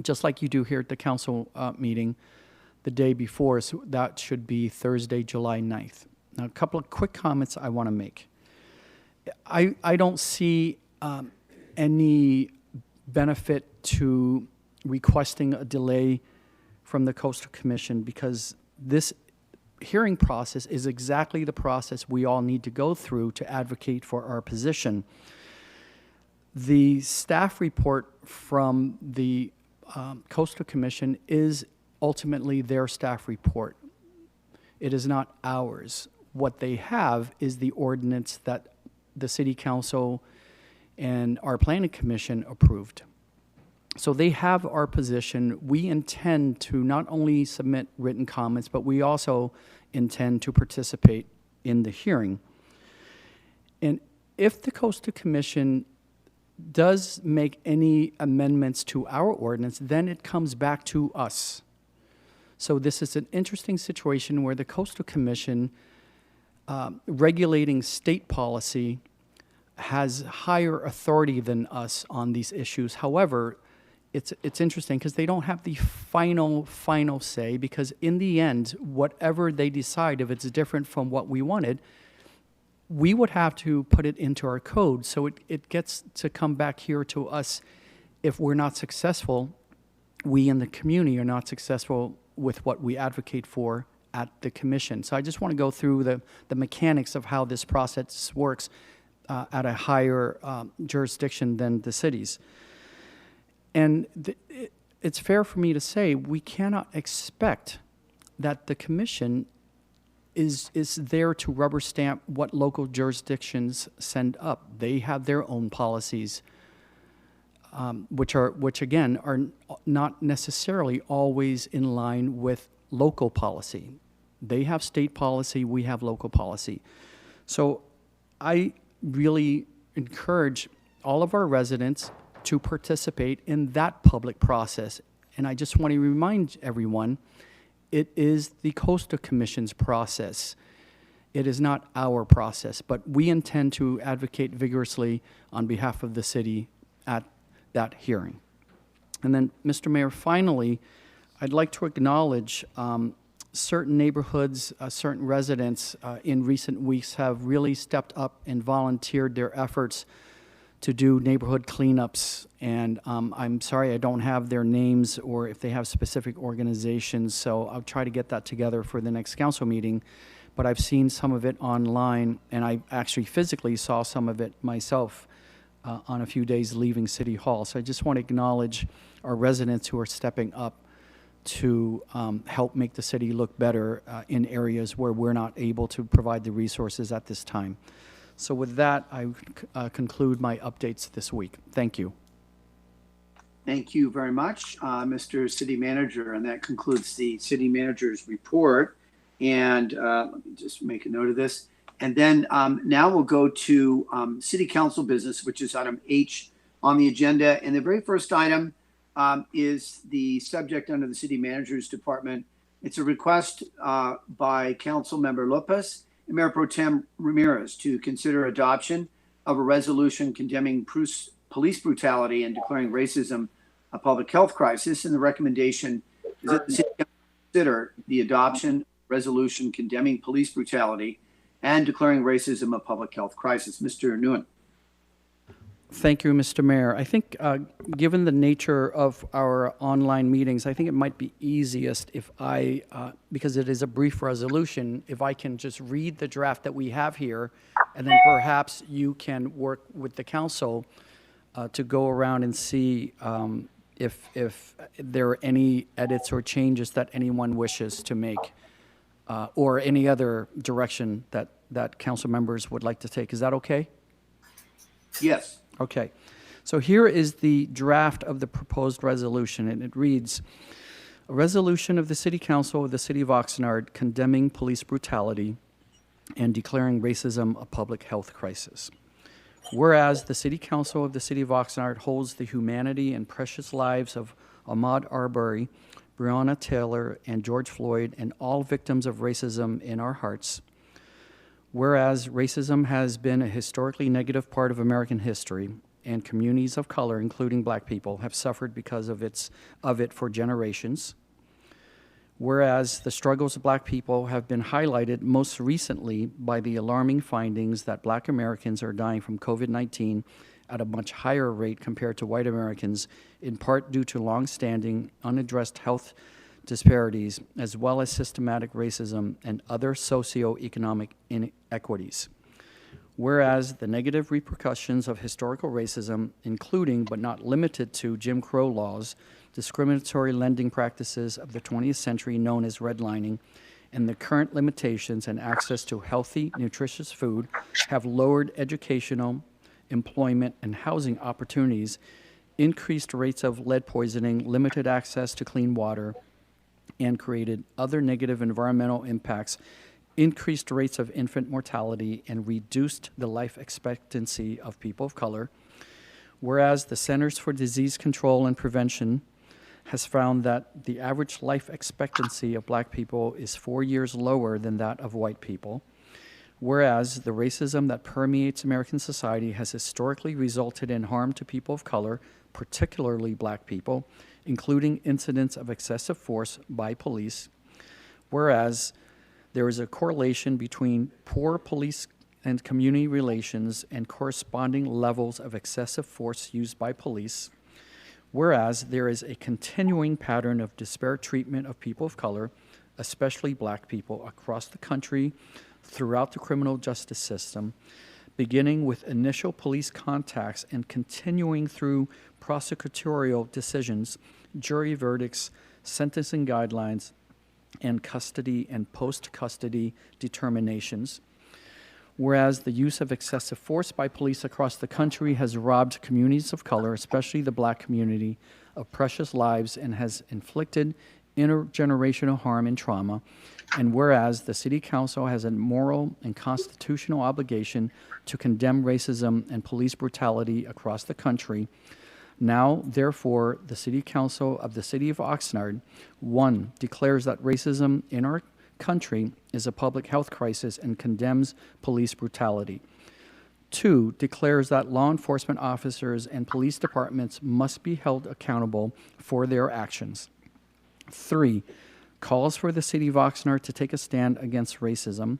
just like you do here at the council meeting the day before. So that should be Thursday, July 9th. Now, a couple of quick comments I want to make. I don't see any benefit to requesting a delay from the Coastal Commission, because this hearing process is exactly the process we all need to go through to advocate for our position. The staff report from the Coastal Commission is ultimately their staff report. It is not ours. What they have is the ordinance that the City Council and our Planning Commission approved. So they have our position. We intend to not only submit written comments, but we also intend to participate in the hearing. And if the Coastal Commission does make any amendments to our ordinance, then it comes back to us. So this is an interesting situation where the Coastal Commission, regulating state policy, has higher authority than us on these issues. However, it's interesting because they don't have the final say, because in the end, whatever they decide, if it's different from what we wanted, we would have to put it into our code. So it gets to come back here to us if we're not successful. We in the community are not successful with what we advocate for at the commission. So I just want to go through the mechanics of how this process works at a higher jurisdiction than the cities. And it's fair for me to say we cannot expect that the commission is there to rubber stamp what local jurisdictions send up. They have their own policies, which again are not necessarily always in line with local policy. They have state policy, we have local policy. So I really encourage all of our residents to participate in that public process. And I just want to remind everyone, it is the Coastal Commission's process. It is not our process, but we intend to advocate vigorously on behalf of the city at that hearing. And then, Mr. Mayor, finally, I'd like to acknowledge certain neighborhoods, certain residents in recent weeks have really stepped up and volunteered their efforts to do neighborhood cleanups. And I'm sorry I don't have their names or if they have specific organizations, so I'll try to get that together for the next council meeting. But I've seen some of it online, and I actually physically saw some of it myself on a few days leaving City Hall. So I just want to acknowledge our residents who are stepping up to help make the city look better in areas where we're not able to provide the resources at this time. So with that, I conclude my updates this week. Thank you. Thank you very much, Mr. City Manager. And that concludes the City Manager's report. And let me just make a note of this. And then now we'll go to City Council business, which is item H on the agenda. And the very first item is the subject under the city manager's department. It's a request by Council Member Lopez and Mayor Pro Tem Ramirez to consider adoption of a resolution condemning police brutality and declaring racism a public health crisis. And the recommendation is that the city consider the adoption of a resolution condemning police brutality and declaring racism a public health crisis. Mr. Nguyen. Thank you, Mr. Mayor. I think, given the nature of our online meetings, I think it might be easiest if I, because it is a brief resolution, if I can just read the draft that we have here, and then perhaps you can work with the council to go around and see if there are any edits or changes that anyone wishes to make, or any other direction that council members would like to take. Is that okay? Yes. Okay. So here is the draft of the proposed resolution, and it reads, a resolution of the City Council of the City of Oxnard condemning police brutality and declaring racism a public health crisis. Whereas the City Council of the City of Oxnard holds the humanity and precious lives of Ahmaud Arbery, Breonna Taylor, and George Floyd, and all victims of racism in our hearts. Whereas racism has been a historically negative part of American history, and communities of color, including Black people, have suffered because of it for generations. Whereas the struggles of Black people have been highlighted most recently by the alarming findings that Black Americans are dying from COVID-19 at a much higher rate compared to white Americans, in part due to long-standing unaddressed health disparities, as well as systematic racism and other socioeconomic inequities. Whereas the negative repercussions of historical racism, including but not limited to Jim Crow laws, discriminatory lending practices of the 20th century known as redlining, and the current limitations and access to healthy, nutritious food have lowered educational, employment, and housing opportunities, increased rates of lead poisoning, limited access to clean water, and created other negative environmental impacts, increased rates of infant mortality, and reduced the life expectancy of people of color. Whereas the Centers for Disease Control and Prevention has found that the average life expectancy of Black people is 4 years lower than that of white people. Whereas the racism that permeates American society has historically resulted in harm to people of color, particularly Black people, including incidents of excessive force by police. Whereas there is a correlation between poor police and community relations and corresponding levels of excessive force used by police. Whereas there is a continuing pattern of disparate treatment of people of color, especially Black people, across the country throughout the criminal justice system, beginning with initial police contacts and continuing through prosecutorial decisions, jury verdicts, sentencing guidelines, and custody and post-custody determinations. Whereas the use of excessive force by police across the country has robbed communities of color, especially the Black community, of precious lives and has inflicted intergenerational harm and trauma. And whereas the City Council has a moral and constitutional obligation to condemn racism and police brutality across the country, now, therefore, the City Council of the City of Oxnard, 1, declares that racism in our country is a public health crisis and condemns police brutality. 2, declares that law enforcement officers and police departments must be held accountable for their actions. 3, calls for the City of Oxnard to take a stand against racism.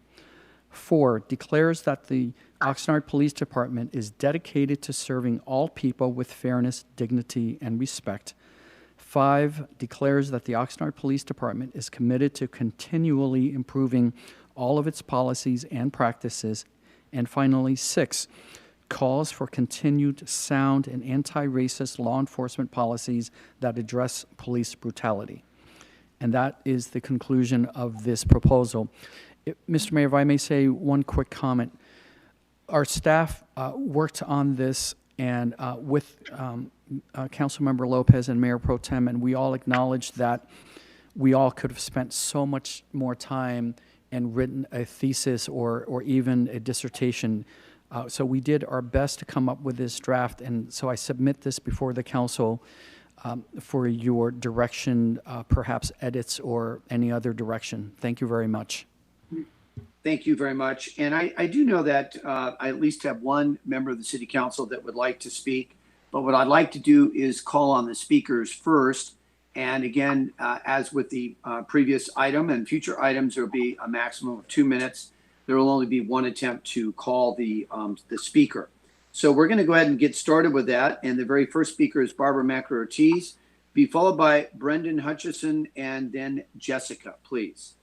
4, declares that the Oxnard Police Department is dedicated to serving all people with fairness, dignity, and respect. 5, declares that the Oxnard Police Department is committed to continually improving all of its policies and practices. And finally, 6, calls for continued sound and anti-racist law enforcement policies that address police brutality. And that is the conclusion of this proposal. Mr. Mayor, if I may say one quick comment. Our staff worked on this and with Councilmember Lopez and Mayor Pro Tem, and we all acknowledged that we all could have spent so much more time and written a thesis or even a dissertation. So we did our best to come up with this draft, and so I submit this before the council for your direction, perhaps edits or any other direction. Thank you very much. Thank you very much. And I do know that I at least have one member of the city council that would like to speak. But what I'd like to do is call on the speakers first. And again, as with the previous item and future items, there will be a maximum of 2 minutes. There will only be one attempt to call the speaker. So we're going to go ahead and get started with that. And the very first speaker is Barbara Macri Ortiz, be followed by Brendan Hutchison and then Jessica, please.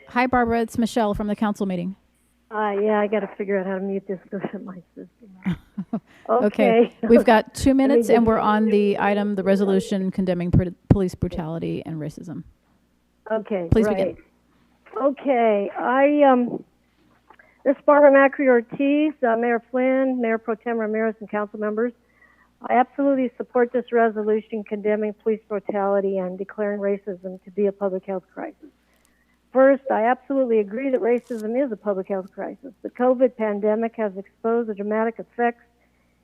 Hi, Barbara. It's Michelle from the council meeting. Yeah, I got to figure out how to mute this because of my system. Okay. We've got 2 minutes, and we're on the item, the resolution condemning police brutality and racism. Okay. Please right. begin. Okay. This is Barbara Macri Ortiz, Mayor Flynn, Mayor Pro Tem Ramirez, and council members. I absolutely support this resolution condemning police brutality and declaring racism to be a public health crisis. First, I absolutely agree that racism is a public health crisis. The COVID pandemic has exposed the dramatic effects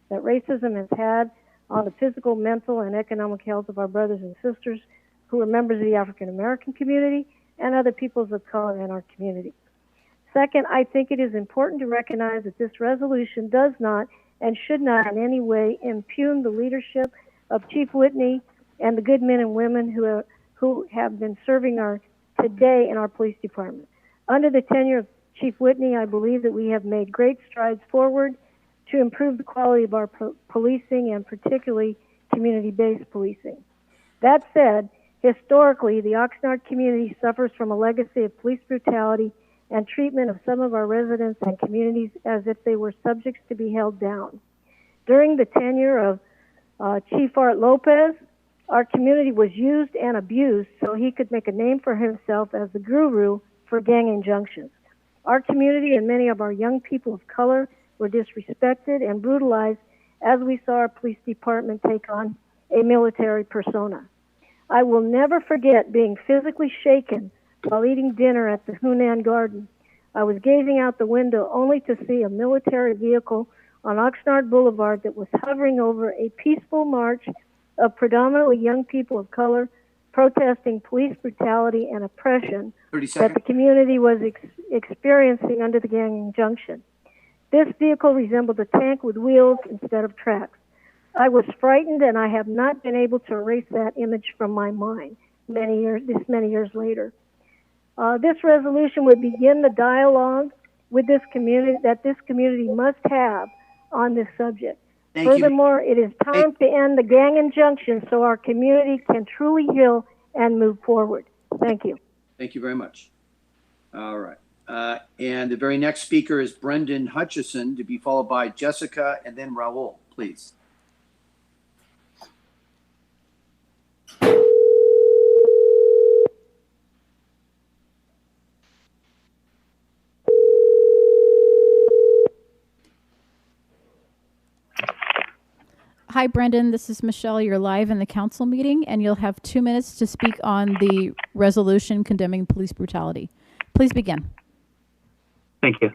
that racism has had on the physical, mental, and economic health of our brothers and sisters who are members of the African American community and other peoples of color in our community. Second, I think it is important to recognize that this resolution does not and should not in any way impugn the leadership of Chief Whitney and the good men and women who have been serving today in our police department. Under the tenure of Chief Whitney, I believe that we have made great strides forward to improve the quality of our policing and particularly community-based policing. That said, historically, the Oxnard community suffers from a legacy of police brutality and treatment of some of our residents and communities as if they were subjects to be held down. During the tenure of Chief Art Lopez, our community was used and abused so he could make a name for himself as the guru for gang injunctions. Our community and many of our young people of color were disrespected and brutalized as we saw our police department take on a military persona. I will never forget being physically shaken while eating dinner at the Hunan Garden. I was gazing out the window only to see a military vehicle on Oxnard Boulevard that was hovering over a peaceful march of predominantly young people of color protesting police brutality and oppression that the community was experiencing under the gang injunction. This vehicle resembled a tank with wheels instead of tracks. I was frightened, and I have not been able to erase that image from my mind many years later. This resolution would begin the dialogue with this community that this community must have on this subject. Furthermore, it is time to end the gang injunction so our community can truly heal and move forward. Thank you. Thank you very much. All right. And the very next speaker is Brendan Hutchison, to be followed by Jessica and then Raul, please. Hi, Brendan. This is Michelle. You're live in the council meeting, and you'll have 2 minutes to speak on the resolution condemning police brutality. Please begin. Thank you.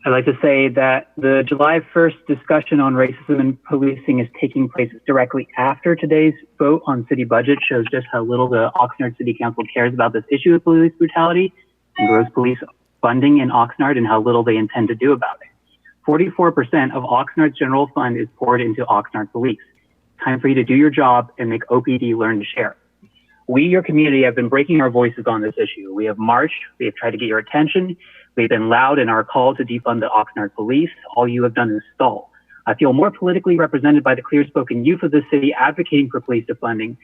I'd like to say that the July 1st discussion on racism and policing is taking place directly after today's vote on city budget shows just how little the Oxnard City Council cares about this issue of police brutality and gross police funding in Oxnard and how little they intend to do about it. 44% of Oxnard's general fund is poured into Oxnard Police. Time for you to do your job and make OPD learn to share. We, your community, have been breaking our voices on this issue. We have marched, we have tried to get your attention, we've been loud in our call to defund the Oxnard Police. All you have done is stall. I feel more politically represented by the clear-spoken youth of the city advocating for police defunding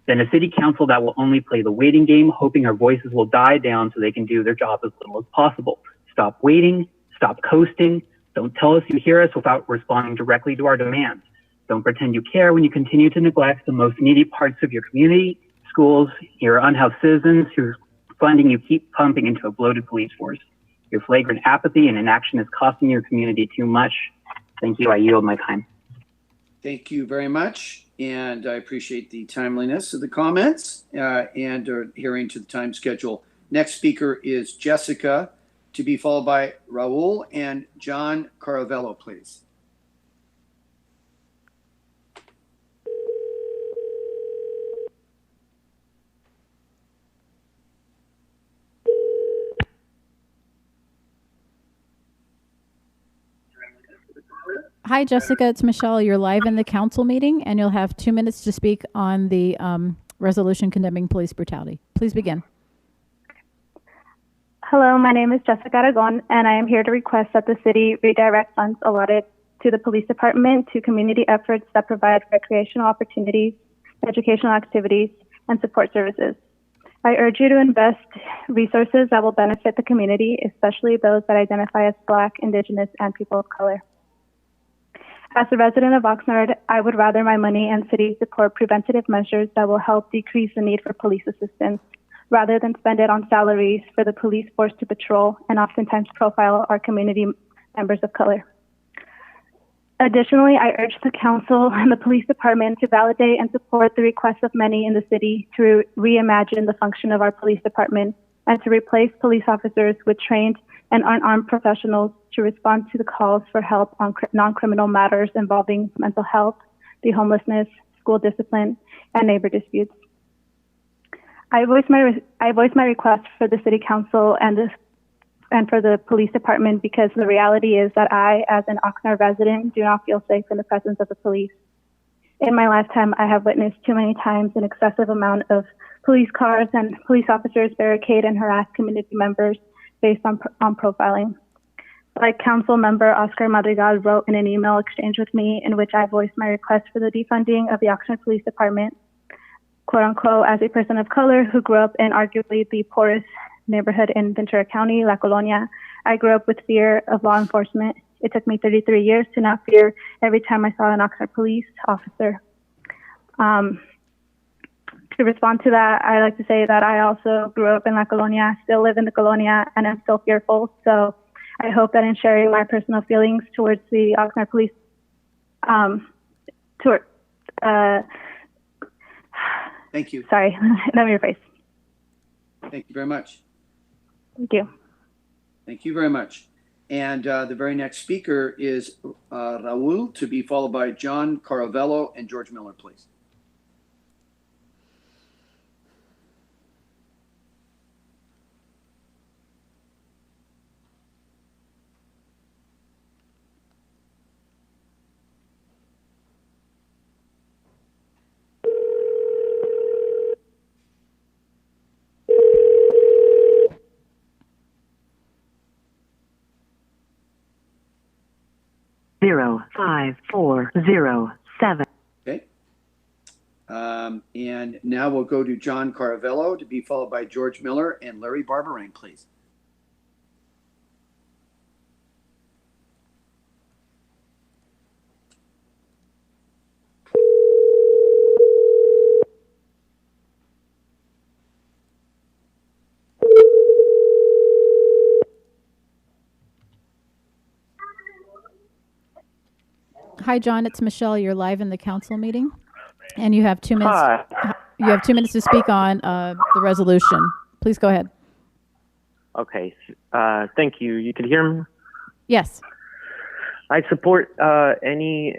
than a city council that will only play the waiting game, hoping our voices will die down so they can do their job as little as possible. Stop waiting, stop coasting. Don't tell us you hear us without responding directly to our demands. Don't pretend you care when you continue to neglect the most needy parts of your community, schools, your unhoused citizens whose funding you keep pumping into a bloated police force. Your flagrant apathy and inaction is costing your community too much. Thank you. I yield my time. Thank you very much. And I appreciate the timeliness of the comments and adhering to the time schedule. Next speaker is Jessica, to be followed by Raul and John Caravello, please. Hi, Jessica. It's Michelle. You're live in the council meeting, and you'll have 2 minutes to speak on the resolution condemning police brutality. Please begin. Hello, my name is Jessica Aragon, and I am here to request that the city redirect funds allotted to the police department to community efforts that provide recreational opportunities, educational activities, and support services. I urge you to invest resources that will benefit the community, especially those that identify as Black, Indigenous, and people of color. As a resident of Oxnard, I would rather my money and city support preventative measures that will help decrease the need for police assistance, rather than spend it on salaries for the police force to patrol and oftentimes profile our community members of color. Additionally, I urge the council and the police department to validate and support the requests of many in the city to reimagine the function of our police department and to replace police officers with trained and unarmed professionals to respond to the calls for help on non-criminal matters involving mental health, the homelessness, school discipline, and neighbor disputes. I voice my request for the city council and for the police department because the reality is that I, as an Oxnard resident, do not feel safe in the presence of the police. In my lifetime, I have witnessed too many times an excessive amount of police cars and police officers barricade and harass community members based on profiling. Like Council Member Oscar Madrigal wrote in an email exchange with me in which I voiced my request for the defunding of the Oxnard Police Department, quote unquote, as a person of color who grew up in arguably the poorest neighborhood in Ventura County, La Colonia, I grew up with fear of law enforcement. It took me 33 years to not fear every time I saw an Oxnard police officer. To respond to that, I like to say that I also grew up in La Colonia, still live in the Colonia, and I'm still fearful. So I hope that in sharing my personal feelings towards the Oxnard police, Thank you. Sorry, let me rephrase. Thank you very much. Thank you. Thank you very much. And the very next speaker is Raul, to be followed by John Caravello and George Miller, please. Zero 5 4 0 7. Okay. And now we'll go to John Caravello, to be followed by George Miller and Larry Barbarain, please. Hi, John. It's Michelle. You're live in the council meeting, and you have 2 minutes. Hi. You have 2 minutes to speak on the resolution. Please go ahead. Okay. Thank you. You can hear me? Yes. I support my name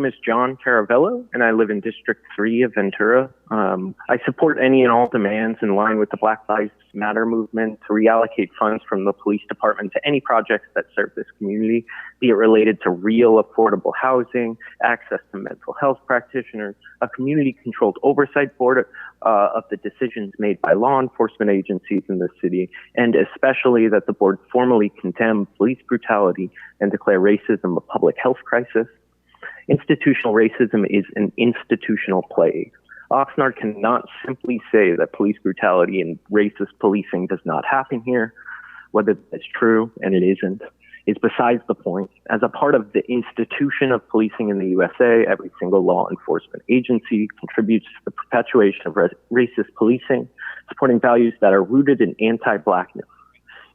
is John Caravello, and I live in District 3 of Ventura. I support any and all demands in line with the Black Lives Matter movement to reallocate funds from the police department to any projects that serve this community, be it related to real affordable housing, access to mental health practitioners, a community-controlled oversight board of the decisions made by law enforcement agencies in the city, and especially that the board formally condemn police brutality and declare racism a public health crisis. Institutional racism is an institutional plague. Oxnard cannot simply say that police brutality and racist policing does not happen here. Whether that's true, and it isn't, is besides the point. As a part of the institution of policing in the USA, every single law enforcement agency contributes to the perpetuation of racist policing, supporting values that are rooted in anti-Blackness.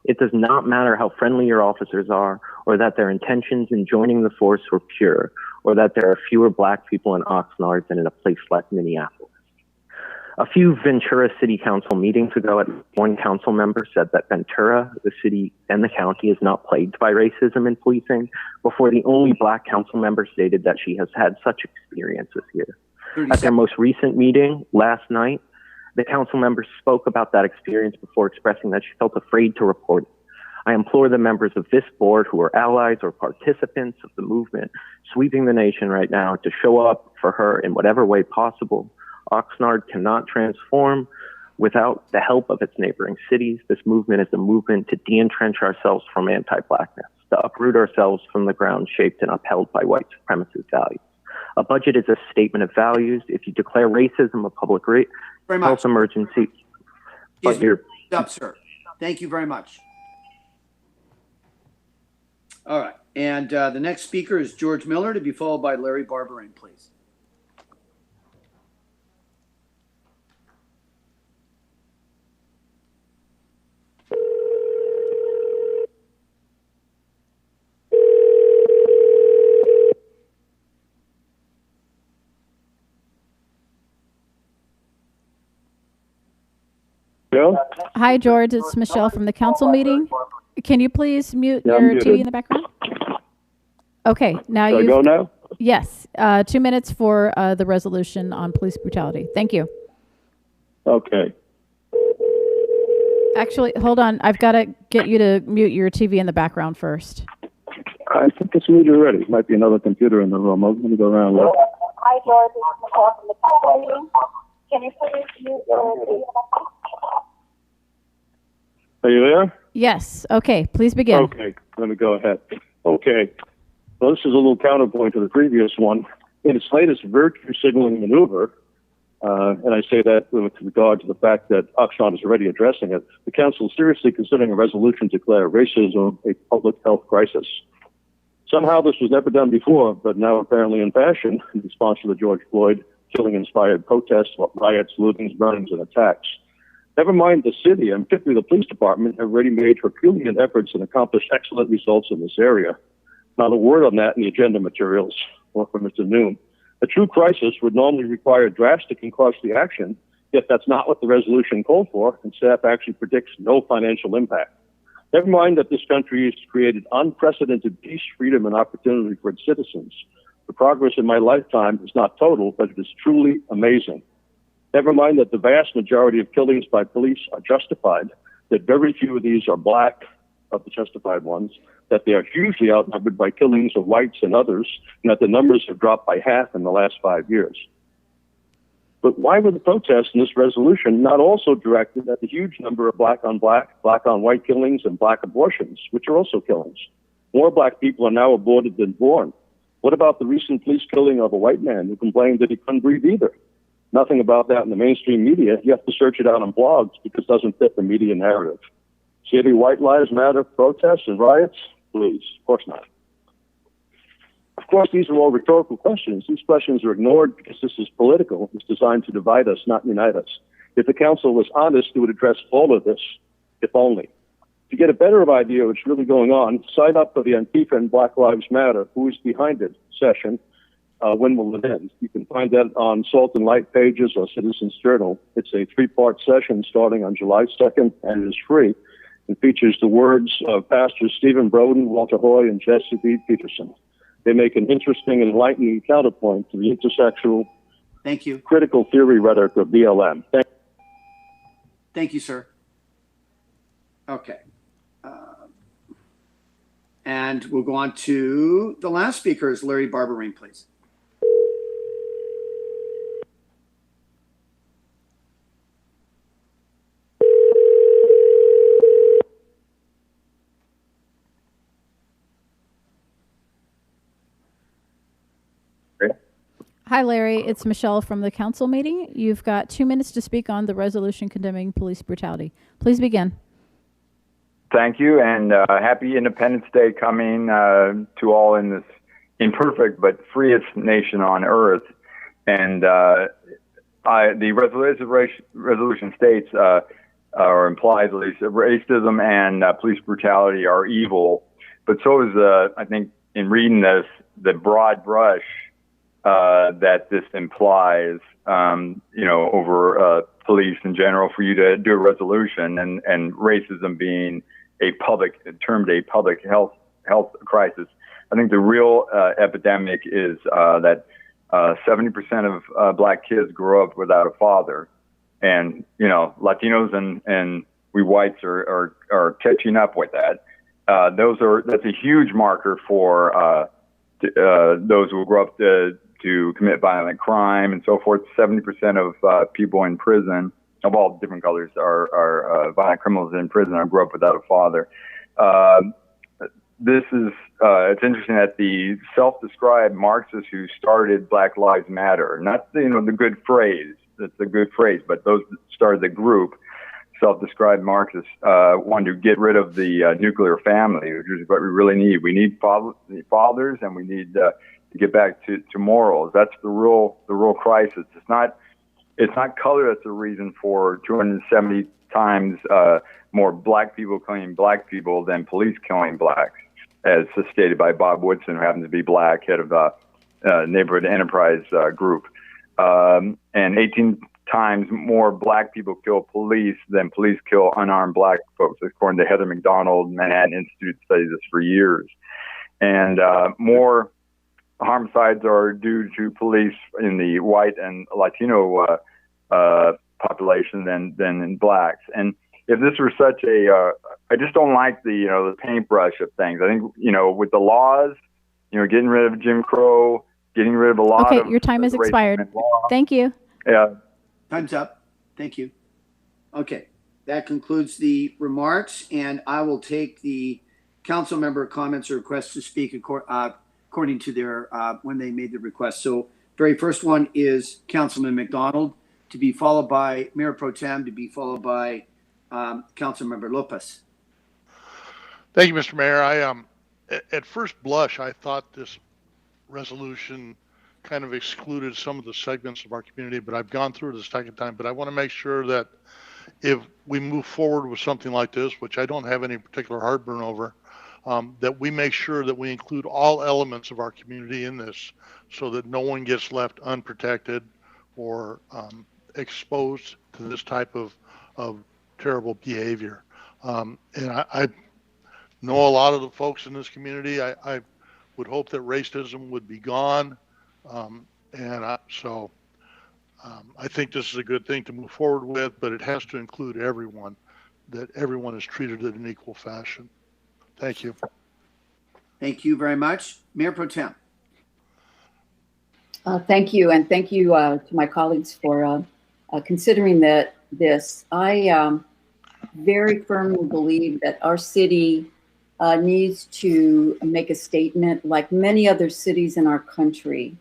It does not matter how friendly your officers are, or that their intentions in joining the force were pure, or that there are fewer black people in Oxnard than in a place like Minneapolis. A few Ventura City Council meetings ago, one council member said that Ventura, the city, and the county is not plagued by racism in policing, before the only black council member stated that she has had such experiences here. At their most recent meeting last night, the council member spoke about that experience before expressing that she felt afraid to report it. I implore the members of this board who are allies or participants of the movement sweeping the nation right now to show up for her in whatever way possible. Oxnard cannot transform without the help of its neighboring cities. This movement is a movement to de-entrench ourselves from anti-blackness, to uproot ourselves from the ground shaped and upheld by white supremacist values. A budget is a statement of values. If you declare racism a public health emergency, Up, sir. Thank you very much. All right, and the next speaker is George Miller, to be followed by Larry Barberin, please. Hi, George. It's Michelle from the council meeting. Can you please mute your TV in the background? Okay, now you go now? Yes, 2 minutes for the resolution on police brutality. Thank you. Okay. Actually, hold on. I've got to get you to mute your TV in the background first. I think it's muted already. Might be another computer in the room. I'm going to go around. Hi, George. It's Michelle from the council meeting. Can you please mute your TV? Are you there? Yes. Okay, please begin. Okay, let me go ahead. Okay. Well, this is a little counterpoint to the previous one. In its latest virtue signaling maneuver, and I say that with regard to the fact that Oxnard is already addressing it, the council is seriously considering a resolution to declare racism a public health crisis. Somehow this was never done before, but now apparently in fashion in response to the George Floyd killing-inspired protests, riots, lootings, burnings, and attacks. Never mind the city, and particularly the police department, have already made Herculean efforts and accomplished excellent results in this area. Not a word on that in the agenda materials or from Mr. Noon. A true crisis would normally require drastic and costly action, yet that's not what the resolution called for, and staff actually predicts no financial impact. Never mind that this country has created unprecedented peace, freedom, and opportunity for its citizens. The progress in my lifetime is not total, but it is truly amazing. Never mind that the vast majority of killings by police are justified, that very few of these are black, of the justified ones, that they are hugely outnumbered by killings of whites and others, and that the numbers have dropped by half in the last 5 years. But why were the protests in this resolution not also directed at the huge number of black on white killings and black abortions, which are also killings? More black people are now aborted than born. What about the recent police killing of a white man who complained that he couldn't breathe either? Nothing about that in the mainstream media. You have to search it out on blogs because it doesn't fit the media narrative. See any White Lives Matter protests and riots? Please, of course not. Of course, these are all rhetorical questions. These questions are ignored because this is political. It's designed to divide us, not unite us. If the council was honest, it would address all of this, if only. To get a better idea of what's really going on, sign up for the Antifa and Black Lives Matter, Who is Behind It session. When will it end? You can find that on Salt and Light pages or Citizens Journal. It's a 3-part session starting on July 2nd, and it is free. It features the words of Pastors Stephen Broden, Walter Hoy, and Jesse B. Peterson. They make an interesting and enlightening counterpoint to the intersectional, critical theory rhetoric of BLM. Thank you, sir. Okay. And we'll go on to the last speaker is Larry Barberin, please. Hi, Larry. It's Michelle from the council meeting. You've got 2 minutes to speak on the resolution condemning police brutality. Please begin. Thank you, and happy Independence Day coming to all in this imperfect but freest nation on earth. And the resolution states, or implies at least, racism and police brutality are evil. But so is, I think, in reading this, the broad brush that this implies, over police in general, for you to do a resolution, and racism being termed a public health crisis. I think the real epidemic is that 70% of black kids grow up without a father, and Latinos and we whites are catching up with that. That's a huge marker for those who grow up to commit violent crime and so forth. 70% of people in prison of all different colors are violent criminals in prison or grew up without a father. This is it's interesting that the self-described Marxists who started Black Lives Matter, not the good phrase, that's a good phrase, but those that started the group, self-described Marxists, wanted to get rid of the nuclear family, which is what we really need. We need fathers, and we need to get back to morals. That's the real crisis. It's not color that's the reason for 270 times more black people killing black people than police killing blacks, as stated by Bob Woodson, who happens to be black, head of the Neighborhood Enterprise Group. And 18 times more black people kill police than police kill unarmed black folks, according to Heather McDonald. Manhattan Institute studies this for years. And more homicides are due to police in the white and Latino population than in blacks. And if this were such I just don't like the paintbrush of things. I think, with the laws, getting rid of Jim Crow, getting rid of a lot of... Okay, your time has expired. Thank you. Yeah. Time's up. Thank you. Okay, that concludes the remarks, and I will take the council member comments or requests to speak according to their when they made the request. So, very first one is Councilman McDonald, to be followed by Mayor Pro Tem, to be followed by Councilmember Lopez. Thank you, Mr. Mayor. At first blush, I thought this resolution kind of excluded some of the segments of our community, but I've gone through it a second time. But I want to make sure that if we move forward with something like this, which I don't have any particular heartburn over, that we make sure that we include all elements of our community in this, so that no one gets left unprotected or exposed to this type of terrible behavior. And I know a lot of the folks in this community. I would hope that racism would be gone. So I think this is a good thing to move forward with, but it has to include everyone, that everyone is treated in an equal fashion. Thank you. Thank you very much. Mayor Pro Tem. Thank you, and thank you to my colleagues for considering this. I very firmly believe that our city needs to make a statement like many other cities in our country.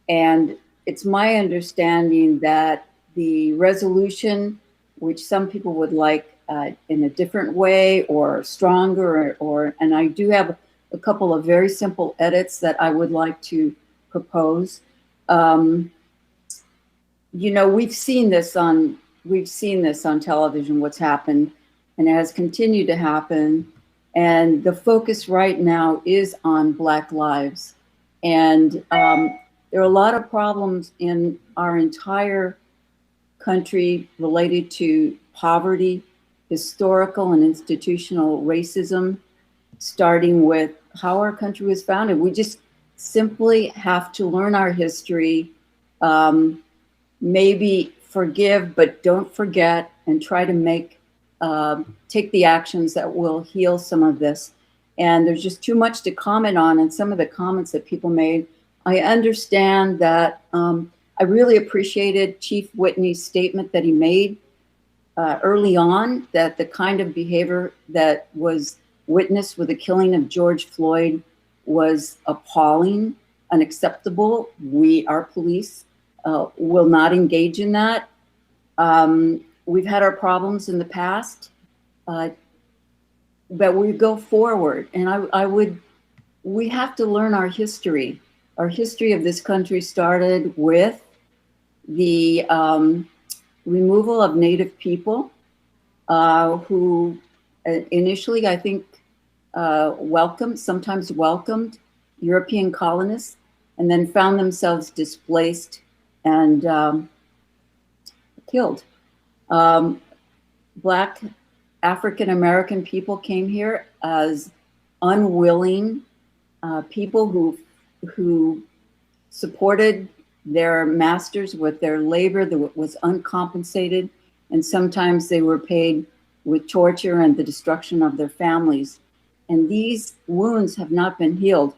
And it's my understanding that the resolution, which some people would like in a different way or stronger, and I do have a couple of very simple edits that I would like to propose. We've seen this on television, what's happened, and it has continued to happen. And the focus right now is on Black lives. And there are a lot of problems in our entire country related to poverty, historical and institutional racism, starting with how our country was founded. We just simply have to learn our history, maybe forgive, but don't forget, and try to take the actions that will heal some of this. And there's just too much to comment on, and some of the comments that people made. I understand that I really appreciated Chief Whitney's statement that he made early on, that the kind of behavior that was witnessed with the killing of George Floyd was appalling, unacceptable. Our police will not engage in that. We've had our problems in the past, but we go forward. And we have to learn our history. Our history of this country started with the removal of Native people. who initially, I think, sometimes welcomed European colonists, and then found themselves displaced and killed. Black African American people came here as unwilling people who supported their masters with their labor that was uncompensated, and sometimes they were paid with torture and the destruction of their families. And these wounds have not been healed.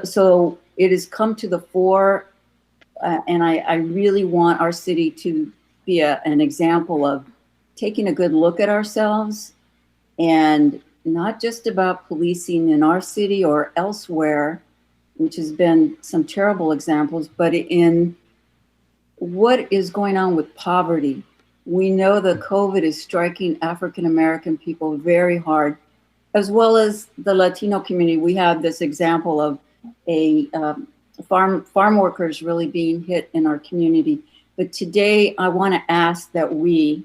So it has come to the fore, and I really want our city to be an example of taking a good look at ourselves, and not just about policing in our city or elsewhere, which has been some terrible examples, but in what is going on with poverty. We know that COVID is striking African American people very hard, as well as the Latino community. We have this example of a farm workers really being hit in our community. But today I want to ask that we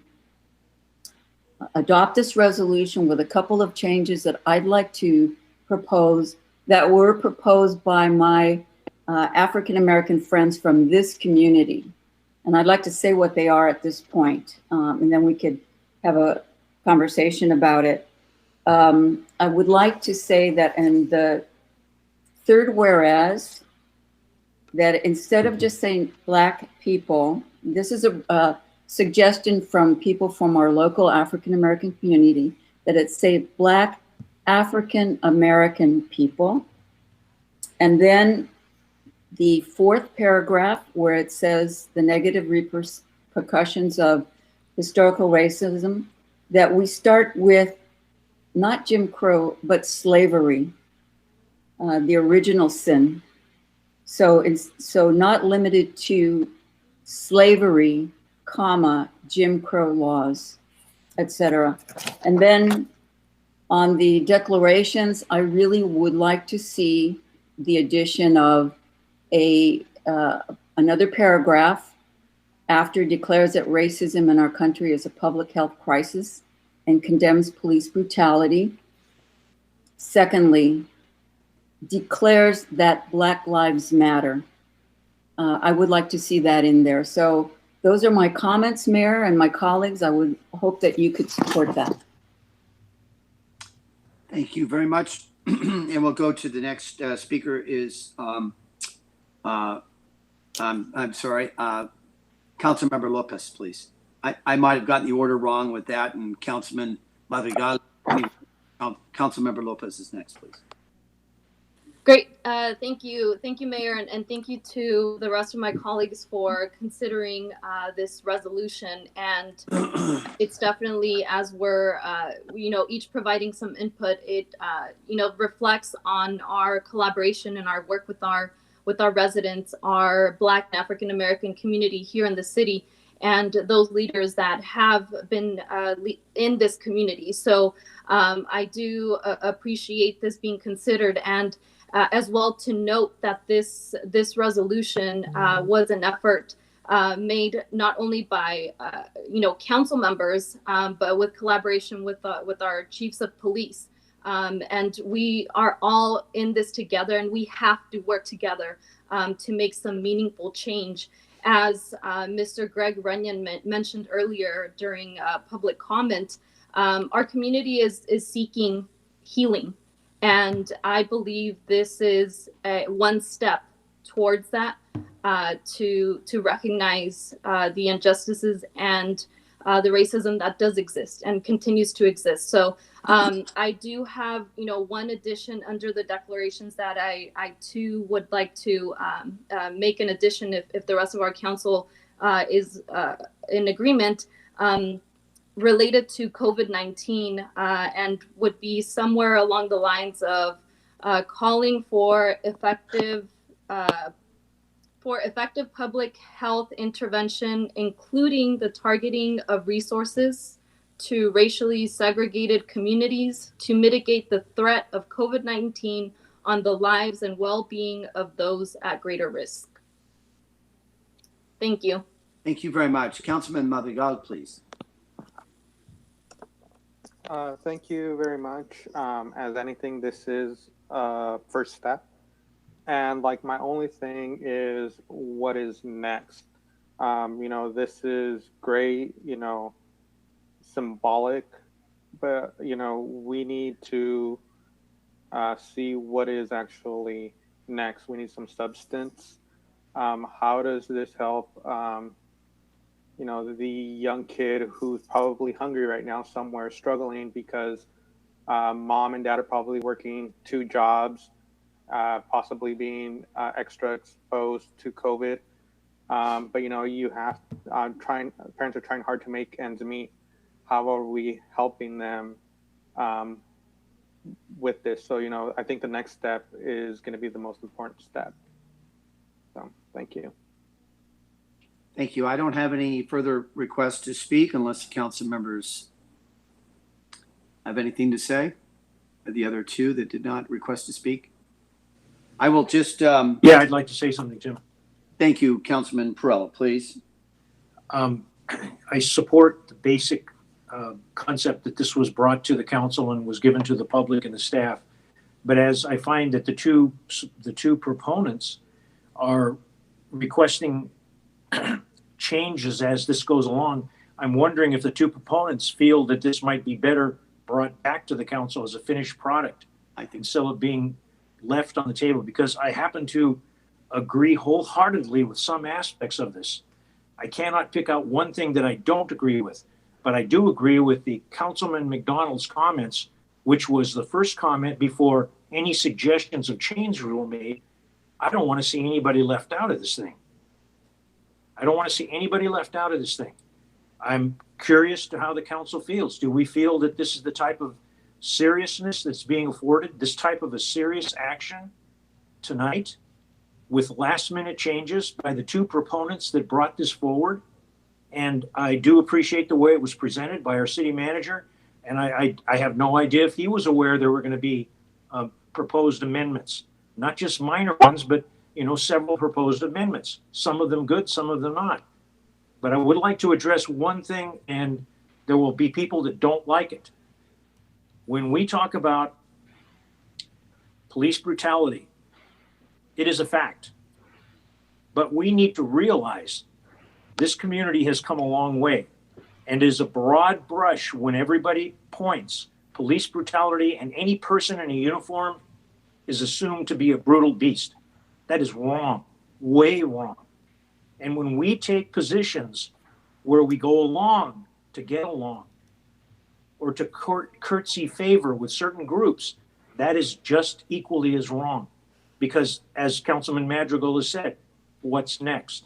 adopt this resolution with a couple of changes that I'd like to propose that were proposed by my African American friends from this community. And I'd like to say what they are at this point, and then we could have a conversation about it. I would like to say that in the third whereas, that instead of just saying Black people, this is a suggestion from people from our local African American community, that it say Black African American people. And then the fourth paragraph where it says the negative repercussions of historical racism, that we start with not Jim Crow, but slavery, the original sin. So not limited to slavery, comma, Jim Crow laws, etc. And then on the declarations, I really would like to see the addition of another paragraph after declares that racism in our country is a public health crisis and condemns police brutality. Secondly, declares that Black Lives Matter. I would like to see that in there. So those are my comments, Mayor, and my colleagues. I would hope that you could support that. Thank you very much. And we'll go to the next speaker is, I'm sorry, Councilmember Lopez, please. I might have gotten the order wrong with that, and Councilman Madrigal. Councilmember Lopez is next, please. Great. Thank you, Mayor, and thank you to the rest of my colleagues for considering this resolution. And it's definitely, as we're, each providing some input, it, reflects on our collaboration and our work with our residents, our Black and African American community here in the city, and those leaders that have been in this community. So I do appreciate this being considered, and as well to note that this resolution was an effort made not only by council members, but with collaboration with our chiefs of police. And we are all in this together, and we have to work together to make some meaningful change. As Mr. Greg Runyon mentioned earlier during public comment, our community is seeking healing. And I believe this is one step towards that, to recognize the injustices and the racism that does exist and continues to exist. So I do have, one addition under the declarations that I too would like to make an addition if the rest of our council is in agreement. Related to COVID-19, and would be somewhere along the lines of calling for effective public health intervention, including the targeting of resources to racially segregated communities to mitigate the threat of COVID-19 on the lives and well-being of those at greater risk. Thank you. Thank you very much. Councilman Madrigal, please. Thank you very much. As anything, this is first step. And like my only thing is what is next? This is great, symbolic, but, we need to see what is actually next. We need some substance. How does this help, the young kid who's probably hungry right now somewhere, struggling because mom and dad are probably working 2 jobs, possibly being extra exposed to COVID. But you have parents are trying hard to make ends meet. How are we helping them with this? So I think the next step is going to be the most important step. So thank you. Thank you. I don't have any further requests to speak unless the council members have anything to say. The other 2 that did not request to speak. I will just. Yeah, I'd like to say something, Jim. Thank you, Councilman Perrella, please. I support the basic concept that this was brought to the council and was given to the public and the staff. But as I find that the two proponents are requesting changes as this goes along, I'm wondering if the 2 proponents feel that this might be better brought back to the council as a finished product, instead of being left on the table, because I happen to agree wholeheartedly with some aspects of this. I cannot pick out one thing that I don't agree with, but I do agree with the Councilman McDonald's comments, which was the first comment before any suggestions of change were made. I don't want to see anybody left out of this thing. I don't want to see anybody left out of this thing. I'm curious to how the council feels. Do we feel that this is the type of seriousness that's being afforded, this type of a serious action tonight with last minute changes by the 2 proponents that brought this forward? And I do appreciate the way it was presented by our city manager. And I have no idea if he was aware there were going to be proposed amendments, not just minor ones, but several proposed amendments, some of them good, some of them not. But I would like to address one thing, and there will be people that don't like it. When we talk about police brutality, it is a fact. But we need to realize this community has come a long way, and is a broad brush when everybody points. Police brutality and any person in a uniform is assumed to be a brutal beast. That is wrong, way wrong. And when we take positions where we go along to get along or to curtsy favor with certain groups, that is just equally as wrong. Because as Councilman Madrigal has said, what's next?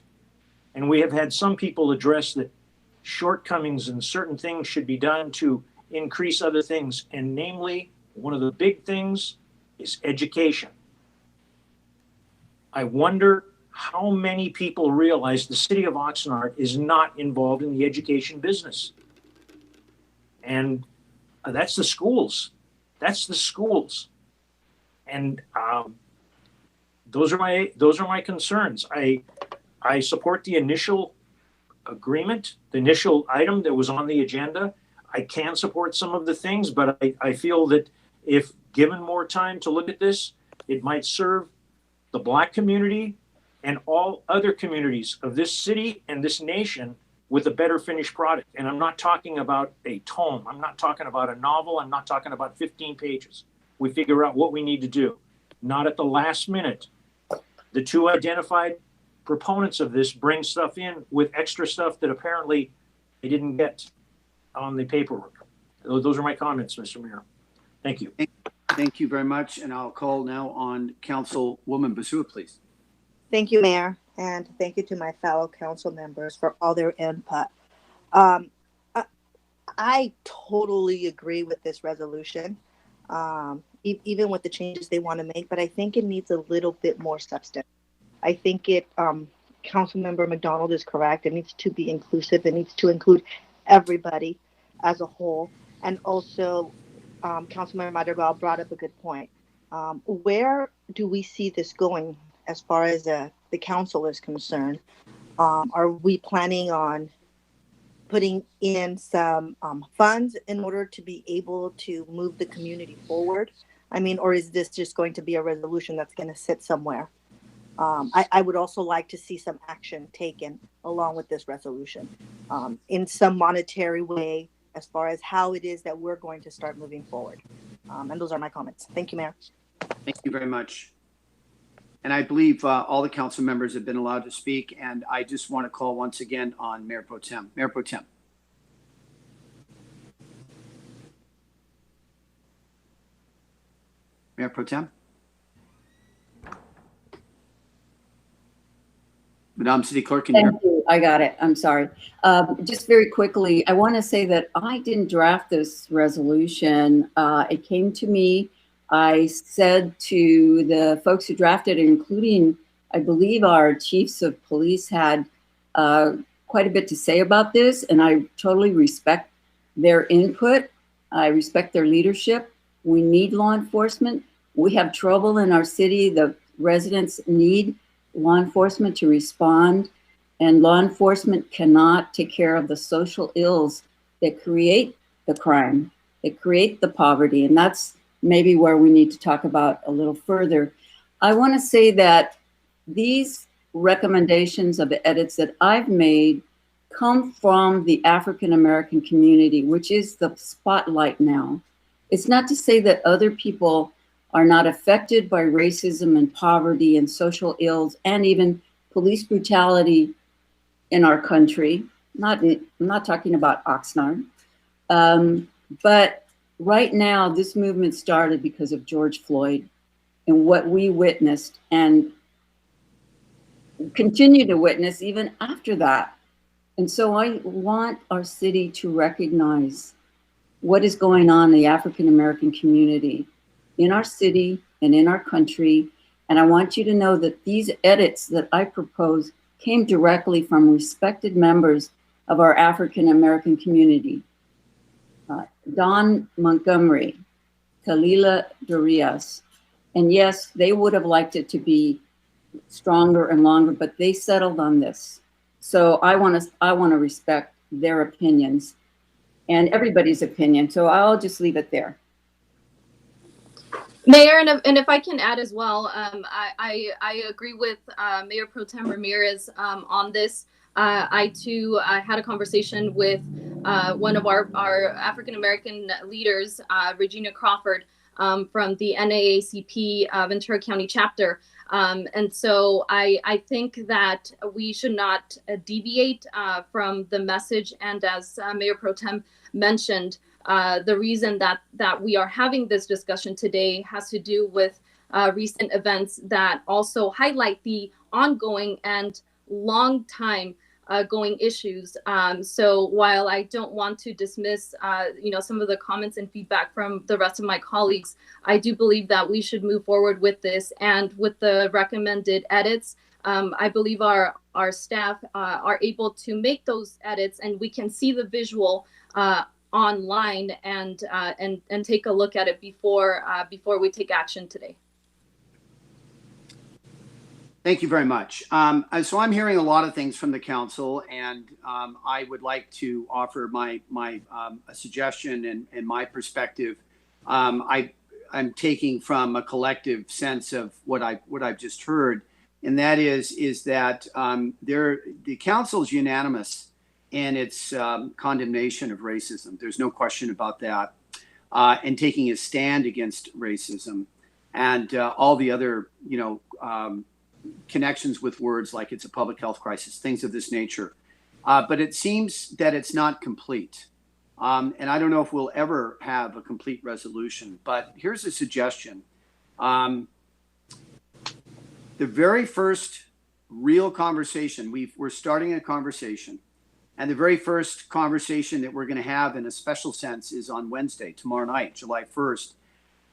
And we have had some people address that shortcomings in certain things should be done to increase other things. And namely, one of the big things is education. I wonder how many people realize the city of Oxnard is not involved in the education business. And that's the schools. That's the schools. And those are my concerns. I support the initial agreement, the initial item that was on the agenda. I can support some of the things, but I feel that if given more time to look at this, it might serve the Black community and all other communities of this city and this nation with a better finished product. And I'm not talking about a tome. I'm not talking about a novel. I'm not talking about 15 pages. We figure out what we need to do, not at the last minute. The 2 identified proponents of this bring stuff in with extra stuff that apparently they didn't get on the paperwork. Those are my comments, Mr. Mayor. Thank you. Thank you very much. And I'll call now on Councilwoman Basua, please. Thank you, Mayor, and thank you to my fellow council members for all their input. I totally agree with this resolution, even with the changes they want to make, but I think it needs a little bit more substance. I think Councilmember McDonald is correct. It needs to be inclusive. It needs to include everybody as a whole. And also, Councilmember Madrigal brought up a good point. Where do we see this going as far as the council is concerned? Are we planning on putting in some funds in order to be able to move the community forward? I mean, or is this just going to be a resolution that's going to sit somewhere? I would also like to see some action taken along with this resolution in some monetary way as far as how it is that we're going to start moving forward. And those are my comments. Thank you, Mayor. Thank you very much. And I believe all the council members have been allowed to speak, and I just want to call once again on Mayor Pro Tem. Mayor Pro Tem. Mayor Pro Tem. Madam City Clerk, can you hear me? Thank you. I got it. I'm sorry. Just very quickly, I want to say that I didn't draft this resolution. It came to me. I said to the folks who drafted it, including, I believe, our chiefs of police had quite a bit to say about this, and I totally respect their input. I respect their leadership. We need law enforcement. We have trouble in our city. The residents need law enforcement to respond, and law enforcement cannot take care of the social ills that create the crime, that create the poverty, and that's maybe where we need to talk about a little further. I want to say that these recommendations of the edits that I've made come from the African American community, which is the spotlight now. It's not to say that other people are not affected by racism and poverty and social ills and even police brutality in our country. I'm not talking about Oxnard. But right now, this movement started because of George Floyd and what we witnessed and continue to witness even after that. And so I want our city to recognize what is going on in the African American community in our city and in our country. And I want you to know that these edits that I propose came directly from respected members of our African American community. Don Montgomery, Kalila Dorias. And yes, they would have liked it to be stronger and longer, but they settled on this. So I want to respect their opinions and everybody's opinion. So I'll just leave it there. Mayor, and if I can add as well, I agree with Mayor Pro Tem Ramirez on this. I too had a conversation with one of our African American leaders, Regina Crawford, from the NAACP Ventura County chapter. And so I think that we should not deviate from the message. And as Mayor Pro Tem mentioned, the reason that we are having this discussion today has to do with recent events that also highlight the ongoing and long time going issues. So while I don't want to dismiss, some of the comments and feedback from the rest of my colleagues, I do believe that we should move forward with this. And with the recommended edits, I believe our staff are able to make those edits, and we can see the visual online and take a look at it before we take action today. Thank you very much. So I'm hearing a lot of things from the council, and I would like to offer my a suggestion and my perspective. I'm taking from a collective sense of what I've just heard, and that is that the council is unanimous in its condemnation of racism. There's no question about that, and taking a stand against racism and all the other connections with words like it's a public health crisis, things of this nature. But it seems that it's not complete. And I don't know if we'll ever have a complete resolution, but here's a suggestion. The very first real conversation, we're starting a conversation, and the very first conversation that we're going to have in a special sense is on Wednesday, tomorrow night, July 1st.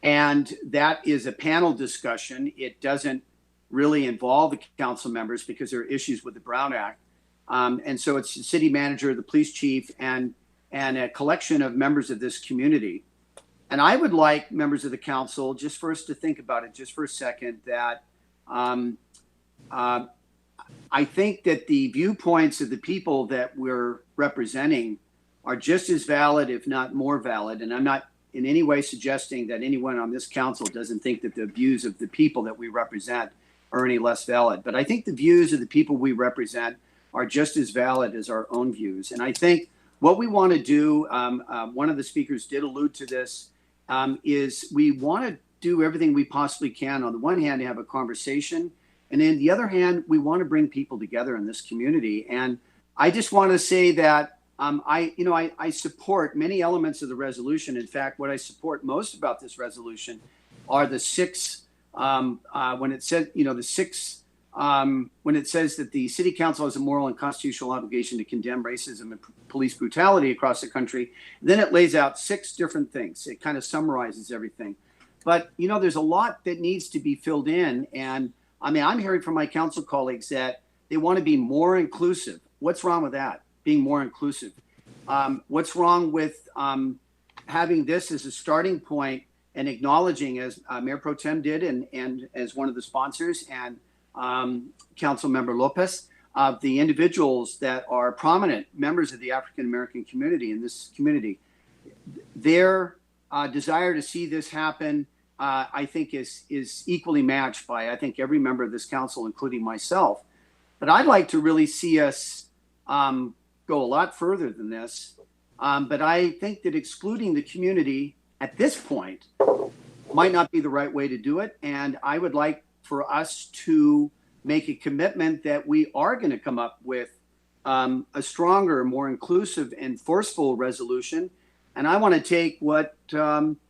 And that is a panel discussion. It doesn't really involve the council members because there are issues with the Brown Act. And so it's the city manager, the police chief, and a collection of members of this community. And I would like members of the council, just for us to think about it just for a second, that I think that the viewpoints of the people that we're representing are just as valid, if not more valid. And I'm not in any way suggesting that anyone on this council doesn't think that the views of the people that we represent are any less valid. But I think the views of the people we represent are just as valid as our own views. And I think what we want to do, one of the speakers did allude to this, is we want to do everything we possibly can. On the one hand, to have a conversation, and on the other hand, we want to bring people together in this community. And I just want to say that I support many elements of the resolution. In fact, what I support most about this resolution are the six. When it says, when it says that the city council has a moral and constitutional obligation to condemn racism and police brutality across the country, then it lays out 6 different things. It kind of summarizes everything. But, there's a lot that needs to be filled in. And I mean, I'm hearing from my council colleagues that they want to be more inclusive. What's wrong with that? Being more inclusive. What's wrong with having this as a starting point and acknowledging, as Mayor Pro Tem did and as one of the sponsors, and Council Member Lopez, the individuals that are prominent members of the African American community in this community, their desire to see this happen, I think is equally matched by, I think, every member of this council, including myself. But I'd like to really see us go a lot further than this. But I think that excluding the community at this point might not be the right way to do it. And I would like for us to make a commitment that we are going to come up with a stronger, more inclusive and forceful resolution. And I want to take what Councilwoman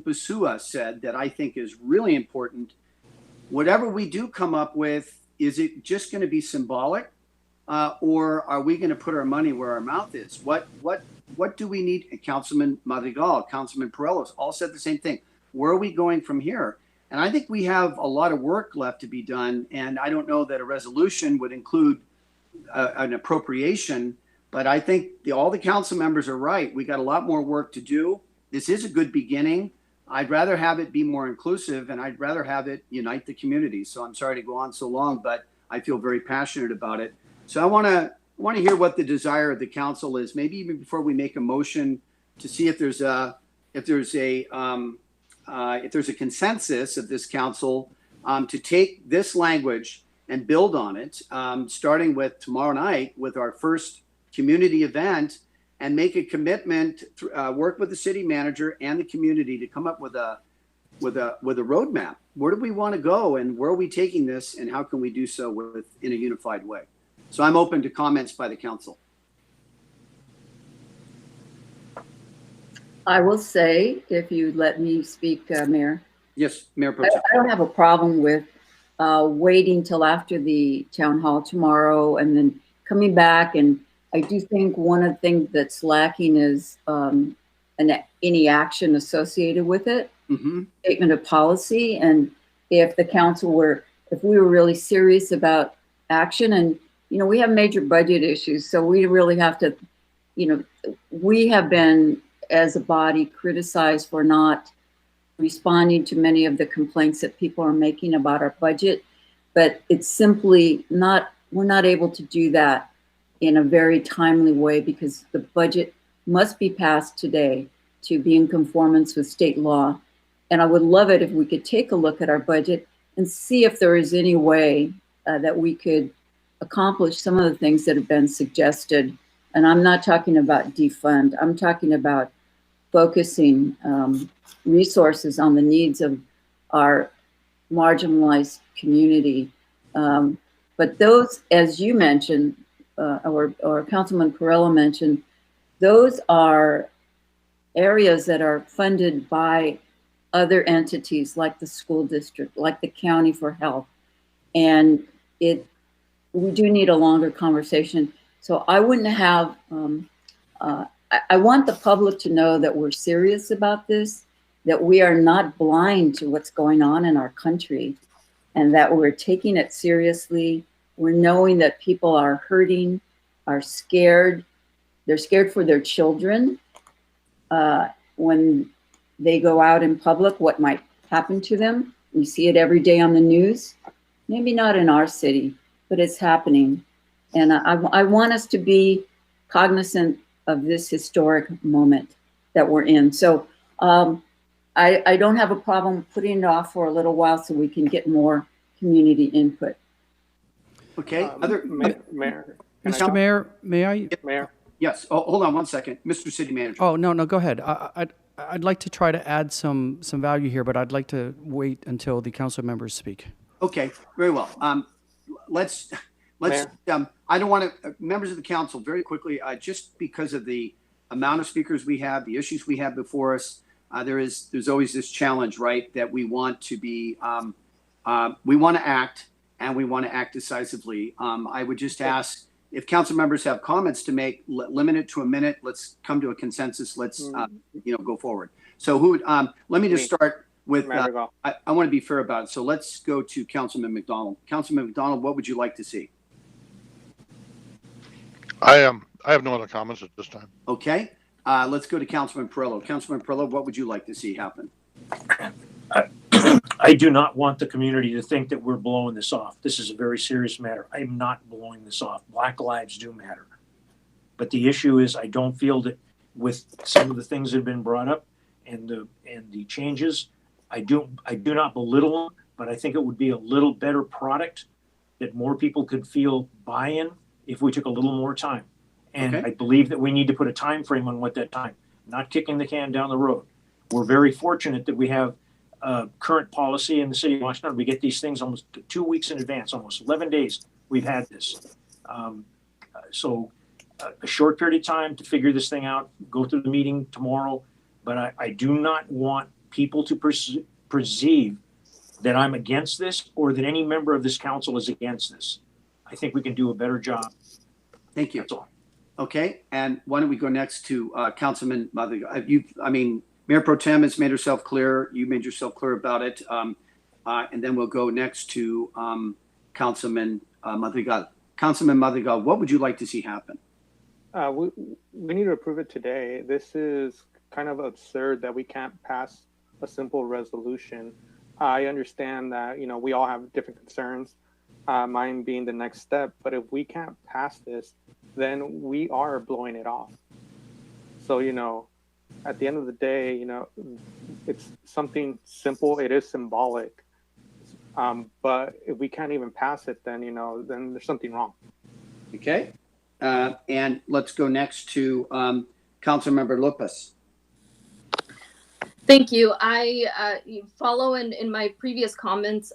Busua said that I think is really important. Whatever we do come up with, is it just going to be symbolic? Or are we going to put our money where our mouth is? What do we need? Councilman Madrigal, Councilman Perelos all said the same thing. Where are we going from here? And I think we have a lot of work left to be done. And I don't know that a resolution would include an appropriation, but I think all the council members are right. We got a lot more work to do. This is a good beginning. I'd rather have it be more inclusive, and I'd rather have it unite the community. So I'm sorry to go on so long, but I feel very passionate about it. So I want to hear what the desire of the council is, maybe even before we make a motion, to see if there's a consensus of this council to take this language and build on it, starting with tomorrow night with our first community event, and make a commitment, work with the city manager and the community to come up with a roadmap. Where do we want to go, and where are we taking this, and how can we do so in a unified way? So I'm open to comments by the council. I will say, if you let me speak, Mayor. Yes, Mayor Pro Tem. I don't have a problem with waiting till after the town hall tomorrow and then coming back. And I do think one of the things that's lacking is any action associated with it, statement of policy. And if the council if we were really serious about action, and we have major budget issues, so we really have to, we have been as a body criticized for not responding to many of the complaints that people are making about our budget, but it's simply we're not able to do that in a very timely way because the budget must be passed today to be in conformance with state law. And I would love it if we could take a look at our budget and see if there is any way that we could accomplish some of the things that have been suggested. And I'm not talking about defund. I'm talking about focusing resources on the needs of our marginalized community. But those, as you mentioned, or Councilman Perrella mentioned, those are areas that are funded by other entities like the school district, like the county for health. And we do need a longer conversation. So I wouldn't have, I want the public to know that we're serious about this, that we are not blind to what's going on in our country, and that we're taking it seriously. We're knowing that people are hurting, are scared. They're scared for their children when they go out in public, what might happen to them. We see it every day on the news. Maybe not in our city, but it's happening. And I want us to be cognizant of this historic moment that we're in. So I don't have a problem putting it off for a little while so we can get more community input. Okay. Mayor. Mr. Mayor, may I? Mayor. Yes. Oh, hold on one second. Mr. City Manager. Oh, no, go ahead. I'd like to try to add some value here, but I'd like to wait until the council members speak. Okay, very well. Let's. I don't want to, members of the council, very quickly, just because of the amount of speakers we have, the issues we have before us, there's always this challenge, right? That we want to be, we want to act, and we want to act decisively. I would just ask if council members have comments to make, limit it to a minute. Let's come to a consensus. Let's go forward. So who? Let me just start with. I want to be fair about it. So let's go to Councilman McDonald. Councilman McDonald, what would you like to see? I have no other comments at this time. Okay. Let's go to Councilman Perillo. Councilman Perillo, what would you like to see happen? I do not want the community to think that we're blowing this off. This is a very serious matter. I am not blowing this off. Black lives do matter. But the issue is I don't feel that with some of the things that have been brought up and the changes, I do not belittle them, but I think it would be a little better product that more people could feel buy-in if we took a little more time. And Okay. I believe that we need to put a time frame on what that time, not kicking the can down the road. We're very fortunate that we have current policy in the city of Washington. We get these things almost 2 weeks in advance, almost 11 days we've had this. So a short period of time to figure this thing out, go through the meeting tomorrow. But I do not want people to perceive that I'm against this or that any member of this council is against this. I think we can do a better job. Thank you. That's all. Okay, and why don't we go next to Councilman Madrigal? Mayor Pro Tem has made herself clear. You made yourself clear about it. And then we'll go next to Councilman Madrigal. Councilman Madrigal, what would you like to see happen? We need to approve it today. This is kind of absurd that we can't pass a simple resolution. I understand that, we all have different concerns, mine being the next step, but if we can't pass this, then we are blowing it off. So, at the end of the day, it's something simple. It is symbolic. But if we can't even pass it, then, then there's something wrong. Okay, and let's go next to Councilmember Lopez. Thank you. I follow in my previous comments.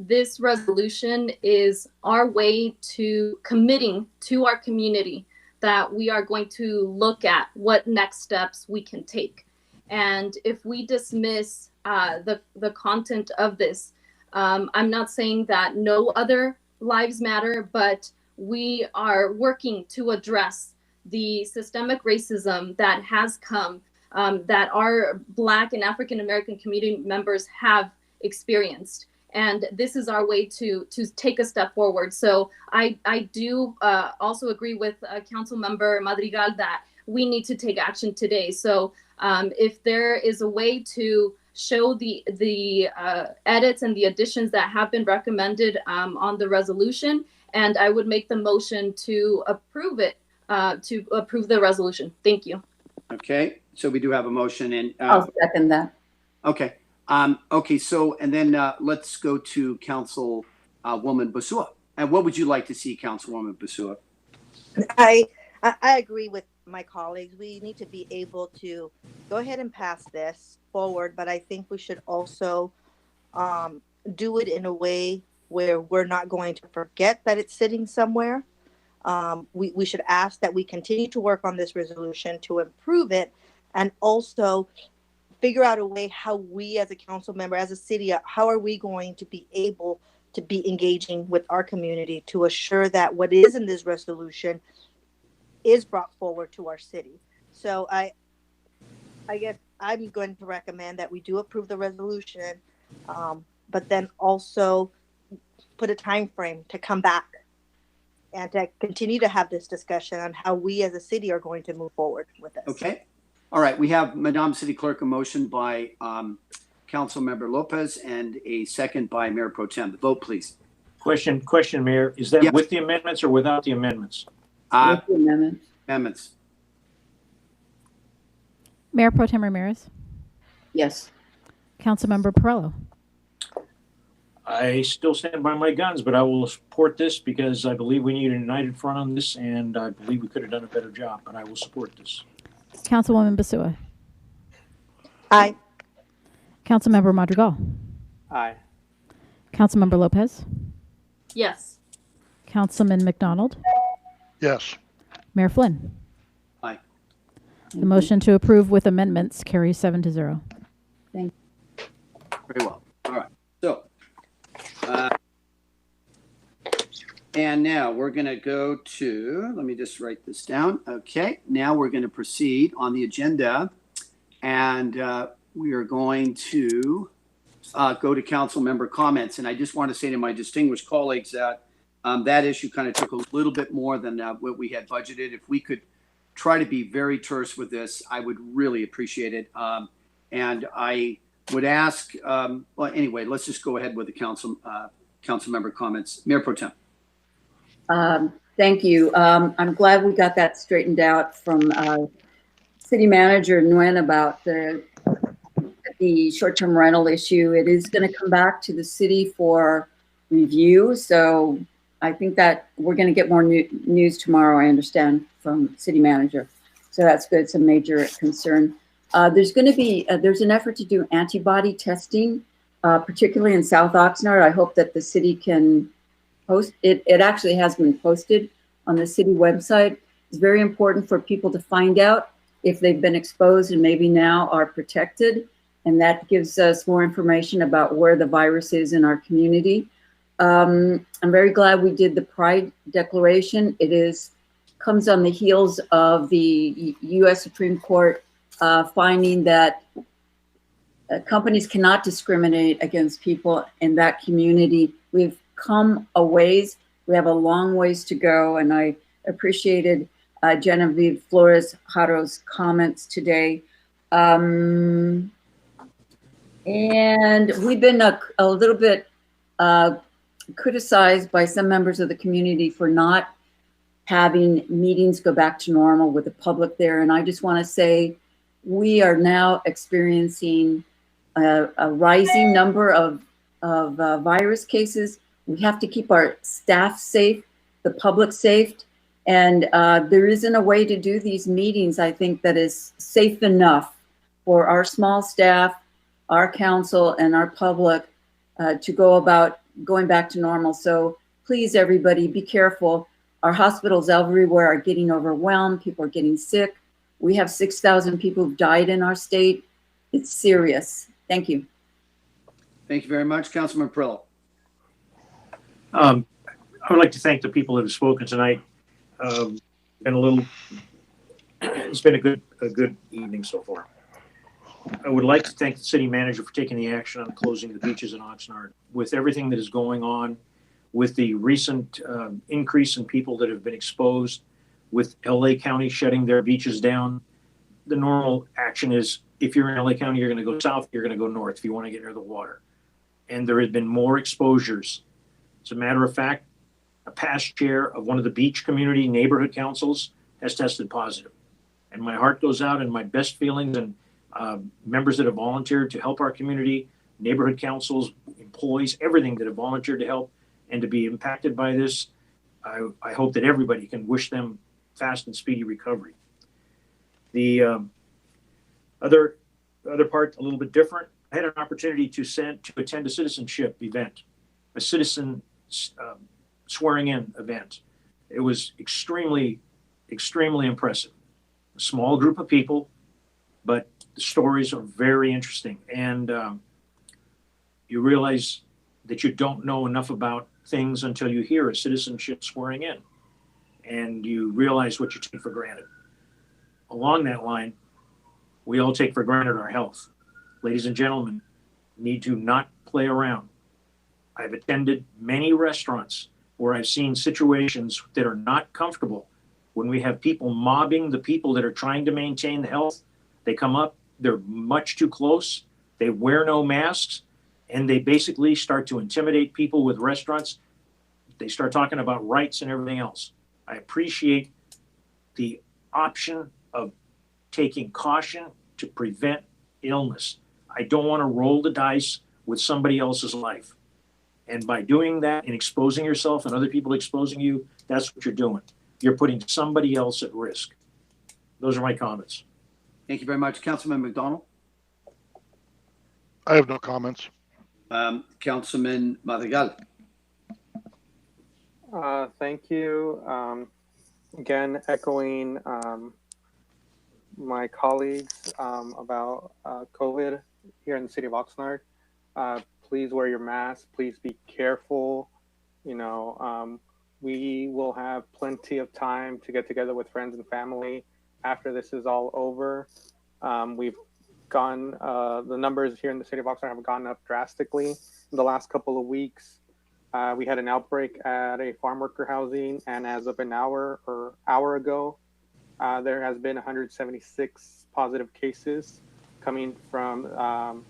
This resolution is our way to committing to our community that we are going to look at what next steps we can take. And if we dismiss the content of this, I'm not saying that no other lives matter, but we are working to address the systemic racism that has come, that our Black and African American community members have experienced. And this is our way to take a step forward. So I do also agree with Councilmember Madrigal that we need to take action today. So if there is a way to show the edits and the additions that have been recommended on the resolution, and I would make the motion to approve it, to approve the resolution. Thank you. Okay, so we do have a motion, and I'll second that. Okay. So, and then let's go to Councilwoman Basua. And what would you like to see, Councilwoman Basua? I agree with my colleagues. We need to be able to go ahead and pass this forward, but I think we should also do it in a way where we're not going to forget that it's sitting somewhere. We should ask that we continue to work on this resolution to improve it, and also figure out a way how we as a council member, as a city, how are we going to be able to be engaging with our community to assure that what is in this resolution is brought forward to our city. So I guess I'm going to recommend that we do approve the resolution, but then also put a time frame to come back and to continue to have this discussion on how we as a city are going to move forward with this. Okay. All right. We have, Madam City Clerk, a motion by Councilmember Lopez and a second by Mayor Pro Tem. The vote, please. Question, Mayor. Is that with the amendments or without the amendments? With the amendments. Amendments. Mayor Pro Tem Ramirez, Yes. Councilmember Perrello, I still stand by my guns, but I will support this because I believe we need a united front on this, and I believe we could have done a better job, but I will support this. Councilwoman Basua, Aye. Councilmember Madrigal, Aye. Councilmember Lopez, Yes. Councilman McDonald, Yes. Mayor Flynn. Aye. The motion to approve with amendments carries 7-0. Thank Very well. All right. So, and now we're going to go to, let me just write this down. Okay. Now we're going to proceed on the agenda, and we are going to go to council member comments. And I just want to say to my distinguished colleagues that that issue kind of took a little bit more than what we had budgeted. If we could try to be very terse with this, I would really appreciate it. And I would ask, well, anyway, let's just go ahead with the council member comments. Mayor Pro Tem. Thank you. I'm glad we got that straightened out from City Manager Nguyen about the short-term rental issue. It is going to come back to the city for review. So I think that we're going to get more news tomorrow, I understand, from City Manager. So that's good. It's a major concern. There's going to be, there's an effort to do antibody testing, particularly in South Oxnard. I hope that the city can post it. It actually has been posted on the city website. It's very important for people to find out if they've been exposed and maybe now are protected. And that gives us more information about where the virus is in our community. I'm very glad we did the Pride Declaration. It comes on the heels of the U.S. Supreme Court finding that companies cannot discriminate against people in that community. We've come a ways. We have a long ways to go, and I appreciated Genevieve Flores-Haro's comments today. And we've been a little bit criticized by some members of the community for not having meetings go back to normal with the public there. And I just want to say we are now experiencing a rising number of virus cases. We have to keep our staff safe, the public safe. And there isn't a way to do these meetings, I think, that is safe enough for our small staff, our council, and our public to go about going back to normal. So please, everybody, be careful. Our hospitals everywhere are getting overwhelmed. People are getting sick. We have 6,000 people who've died in our state. It's serious. Thank you. Thank you very much. Councilman Perrello. I would like to thank the people that have spoken tonight. It's been a good evening so far. I would like to thank the city manager for taking the action on closing the beaches in Oxnard. With everything that is going on, with the recent increase in people that have been exposed, with LA County shutting their beaches down, the normal action is if you're in LA County, you're going to go south, you're going to go north if you want to get near the water. And there has been more exposures. As a matter of fact, a past chair of one of the beach community neighborhood councils has tested positive. And my heart goes out and my best feelings and members that have volunteered to help our community, neighborhood councils, employees, everything that have volunteered to help and to be impacted by this. I hope that everybody can wish them fast and speedy recovery. The other part, a little bit different. I had an opportunity to attend a citizenship event, a citizen swearing-in event. It was extremely, extremely impressive. A small group of people, but the stories are very interesting. And you realize that you don't know enough about things until you hear a citizenship swearing in. And you realize what you take for granted. Along that line, we all take for granted our health. Ladies and gentlemen, need to not play around. I've attended many restaurants where I've seen situations that are not comfortable. When we have people mobbing the people that are trying to maintain the health, they come up, they're much too close, they wear no masks, and they basically start to intimidate people with restaurants. They start talking about rights and everything else. I appreciate the option of taking caution to prevent illness. I don't want to roll the dice with somebody else's life. And by doing that and exposing yourself and other people exposing you, that's what you're doing. You're putting somebody else at risk. Those are my comments. Thank you very much. Councilman McDonald? I have no comments. Councilman Madrigal? Thank you. Again, echoing my colleagues about COVID here in the city of Oxnard. Please wear your mask. Please be careful. You know, we will have plenty of time to get together with friends and family after this is all over. We've gone, the numbers here in the city of Oxnard have gone up drastically in the last couple of weeks. We had an outbreak at a farm worker housing, and as of an hour ago, there has been 176 positive cases coming from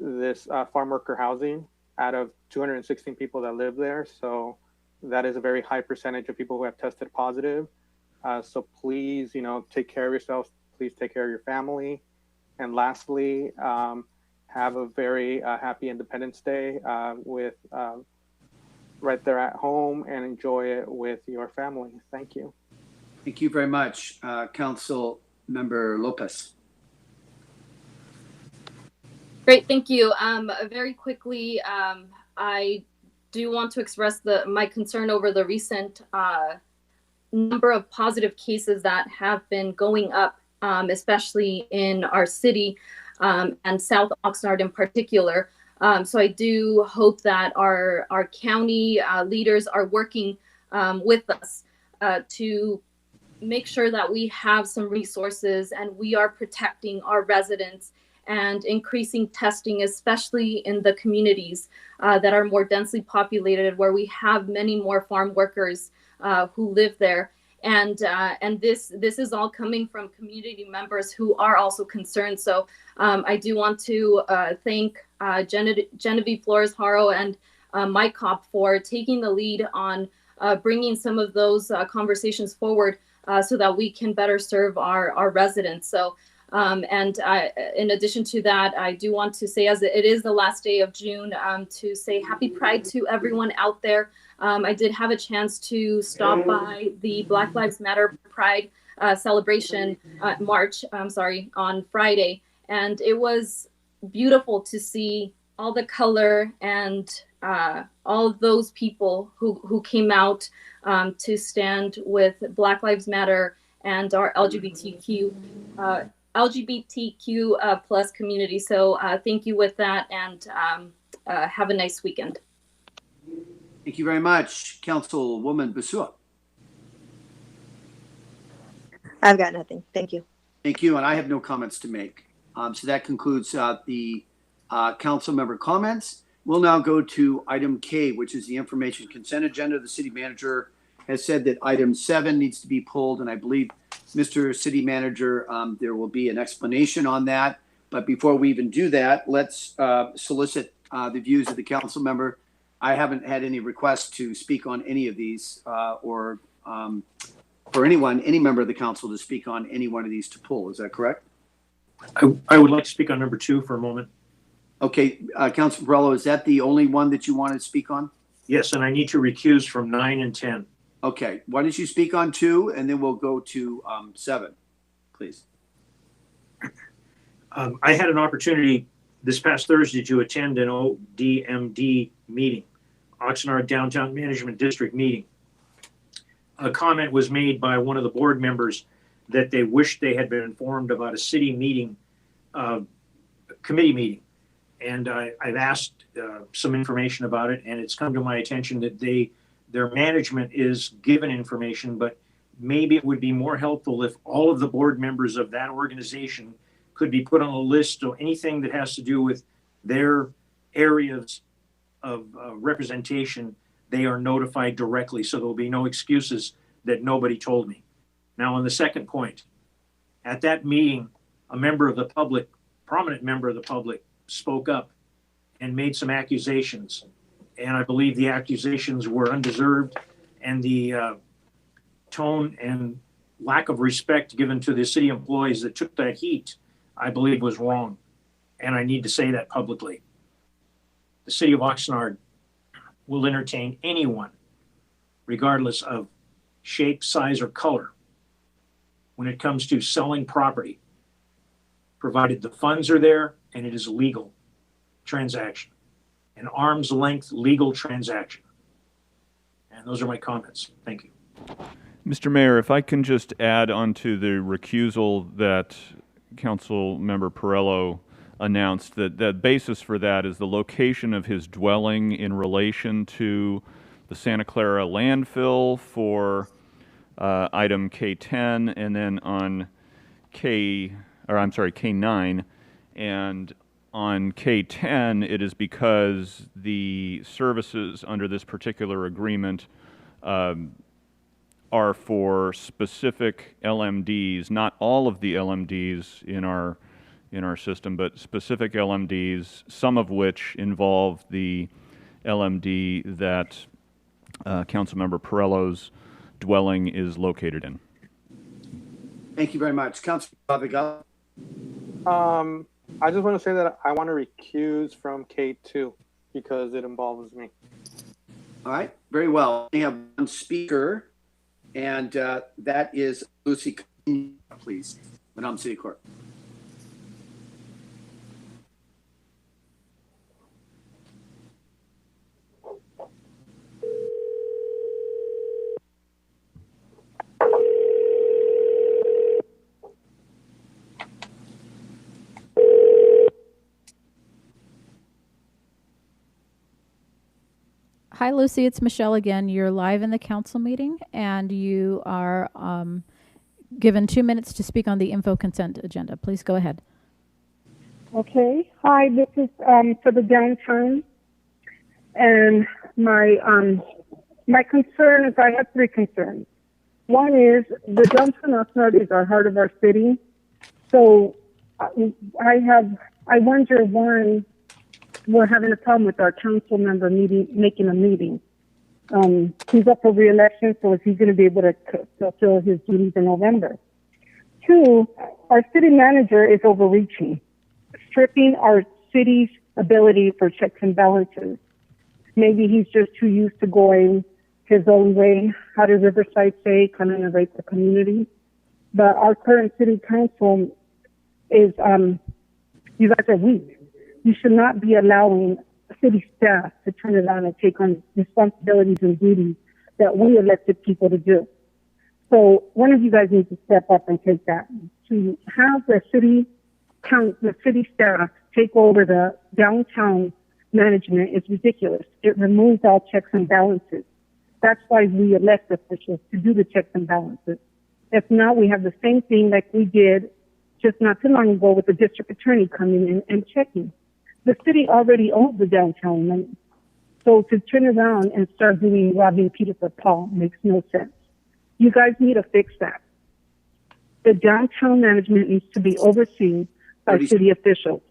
this farm worker housing out of 216 people that live there. So that is a very high percentage of people who have tested positive. So please, you know, take care of yourselves. Please take care of your family. And lastly, have a very happy Independence Day with right there at home, and enjoy it with your family. Thank you. Thank you very much. Council Member Lopez. Great, thank you. Very quickly, I do want to express my concern over the recent number of positive cases that have been going up, especially in our city and South Oxnard in particular. So I do hope that our county leaders are working with us to make sure that we have some resources and we are protecting our residents and increasing testing, especially in the communities that are more densely populated, where we have many more farm workers who live there. And this is all coming from community members who are also concerned. So I do want to thank Genevieve Flores Haro and Mike Kopp for taking the lead on bringing some of those conversations forward so that we can better serve our residents. So in addition to that, I do want to say, as it is the last day of June, to say happy Pride to everyone out there. I did have a chance to stop by the Black Lives Matter Pride celebration march, on Friday. And it was beautiful to see all the color and all of those people who came out to stand with Black Lives Matter and our LGBTQ plus community. So thank you with that, and have a nice weekend. Thank you very much. Councilwoman Basua. I've got nothing. Thank you. Thank you, and I have no comments to make. So that concludes the council member comments. We'll now go to item K, which is the information consent agenda. The city manager has said that item 7 needs to be pulled, and I believe, Mr. City Manager, there will be an explanation on that. But before we even do that, let's solicit the views of the council member. I haven't had any requests to speak on any of these or for any member of the council to speak on any one of these to pull. Is that correct? I would like to speak on number 2 for a moment. Okay, Councilor Perrello, is that the only one that you want to speak on? Yes, and I need to recuse from 9 and 10. Okay, why don't you speak on 2, and then we'll go to 7, please. I had an opportunity this past Thursday to attend an ODMD meeting, Oxnard Downtown Management District meeting. A comment was made by one of the board members that they wished they had been informed about a city meeting, committee meeting. And I've asked some information about it, and it's come to my attention that their management is given information, but maybe it would be more helpful if all of the board members of that organization could be put on a list, or anything that has to do with their areas of representation, they are notified directly, so there will be no excuses that nobody told me. Now, on the second point, at that meeting, a member of the public, prominent member of the public, spoke up and made some accusations. And I believe the accusations were undeserved, and the tone and lack of respect given to the city employees that took that heat, I believe was wrong. And I need to say that publicly. The city of Oxnard will entertain anyone, regardless of shape, size, or color, when it comes to selling property, provided the funds are there and it is a legal transaction, an arm's length legal transaction. And those are my comments. Thank you. Mr. Mayor, if I can just add on to the recusal that Council Member Perello announced, that the basis for that is the location of his dwelling in relation to the Santa Clara landfill for item K10, and then on K9, and on K10 it is because the services under this particular agreement are for specific LMDs, not all of the LMDs in our system, but specific LMDs, some of which involve the LMD that Councilmember Perello's dwelling is located in. Thank you very much. Councilor Abigail. I just want to say that I want to recuse from K2 because it involves me. All right, very well. We have one speaker, and that is Lucy, please, Madam City Clerk. Hi, Lucy. It's Michelle again. You're live in the council meeting, and you are given 2 minutes to speak on the info consent agenda. Please go ahead. Okay. Hi, this is for the downtown, and my concern is I have three concerns. One is the downtown Oxnard is our heart of our city, so I wonder, one, we're having a problem with our council member making a meeting. He's up for re-election, so is he going to be able to fulfill his duties in November? Two, our city manager is overreaching, stripping our city's ability for checks and balances. Maybe he's just too used to going his own way. How does Riverside say? Come and innovate the community. But our current city council is, you guys are weak. You should not be allowing city staff to turn around and take on responsibilities and duties that we elected people to do. So one of you guys needs to step up and take that. To have the city staff take over the downtown management is ridiculous. It removes all checks and balances. That's why we elect officials to do the checks and balances. If not, we have the same thing like we did just not too long ago with the district attorney coming in and checking. The city already owns the downtown money. So to turn around and start doing robbing Peter for Paul makes no sense. You guys need to fix that. The downtown management needs to be overseen by city officials,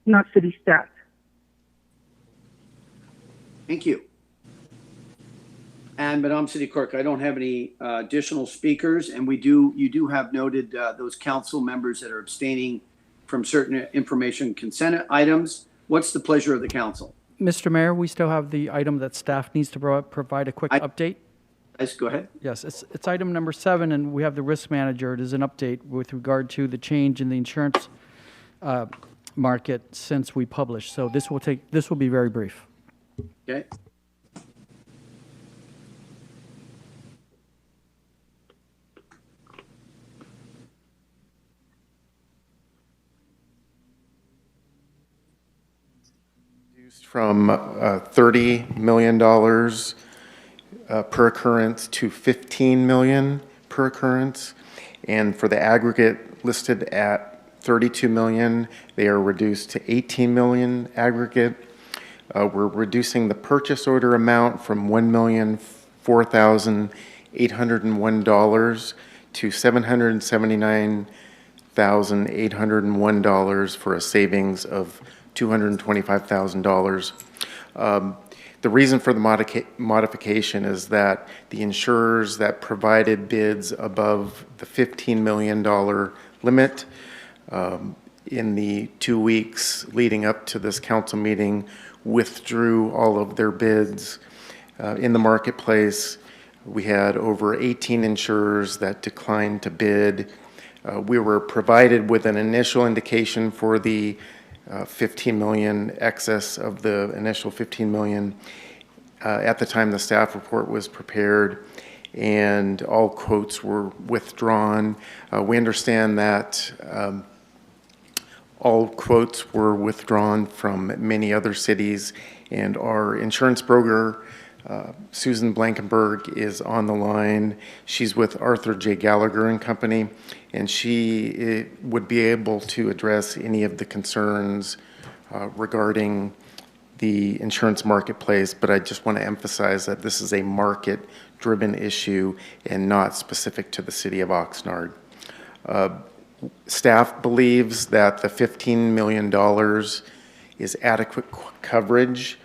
not city staff. Thank you. And Madam City Clerk, I don't have any additional speakers, and you do have noted those council members that are abstaining from certain information consent items. What's the pleasure of the council? Mr. Mayor, we still have the item that staff needs to provide a quick update. Yes, go ahead. Yes, it's item number 7, and we have the risk manager. It is an update with regard to the change in the insurance market since we published. So this will be very brief. Okay. From $30 million per occurrence to $15 million per occurrence. And for the aggregate listed at $32 million, they are reduced to $18 million aggregate. We're reducing the purchase order amount from $1,004,801 to $779,801 for a savings of $225,000. The reason for the modification is that the insurers that provided bids above the $15 million limit in the 2 weeks leading up to this council meeting withdrew all of their bids in the marketplace. We had over 18 insurers that declined to bid. We were provided with an initial indication for the 15 million excess of the initial 15 million at the time the staff report was prepared, and all quotes were withdrawn. We understand that all quotes were withdrawn from many other cities, and our insurance broker, Susan Blankenberg, is on the line. She's with Arthur J. Gallagher and Company, and she would be able to address any of the concerns regarding the insurance marketplace, but I just want to emphasize that this is a market-driven issue and not specific to the city of Oxnard. Staff believes that the $15 million is adequate coverage.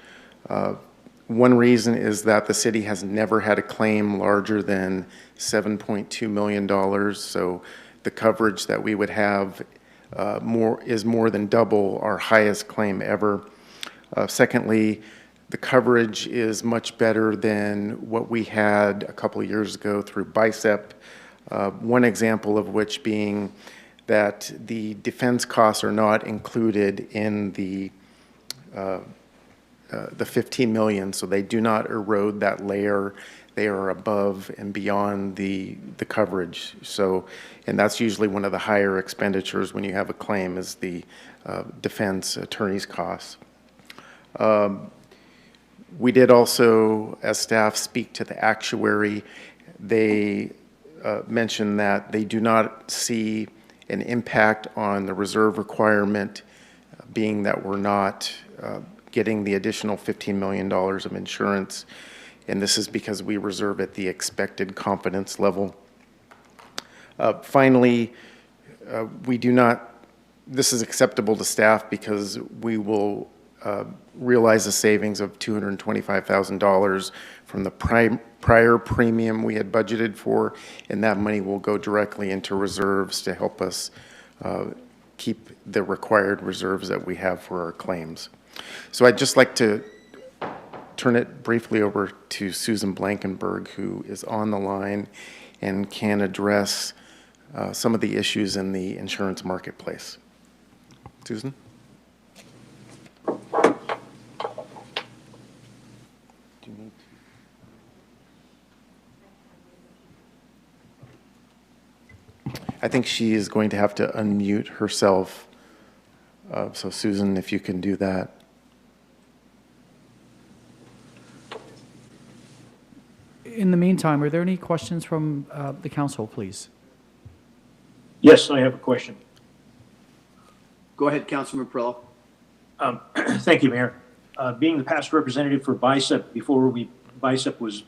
One reason is that the city has never had a claim larger than $7.2 million, so the coverage that we would have is more than double our highest claim ever. Secondly, the coverage is much better than what we had a couple of years ago through BICEP, one example of which being that the defense costs are not included in the 15 million, so they do not erode that layer. They are above and beyond the coverage. So, and that's usually one of the higher expenditures when you have a claim is the defense attorney's costs. We did also, as staff, speak to the actuary. They mentioned that they do not see an impact on the reserve requirement, being that we're not getting the additional $15 million of insurance, and this is because we reserve at the expected confidence level. Finally, we do not, this is acceptable to staff because we will realize a savings of $225,000 from the prior premium we had budgeted for, and that money will go directly into reserves to help us keep the required reserves that we have for our claims. So I'd just like to turn it briefly over to Susan Blankenberg, who is on the line and can address some of the issues in the insurance marketplace. Susan? I think she is going to have to unmute herself. So Susan, if you can do that. In the meantime, are there any questions from the council, please? Yes, I have a question. Go ahead, Councilman Perillo. Thank you, Mayor. Being the past representative for BICEP before BICEP was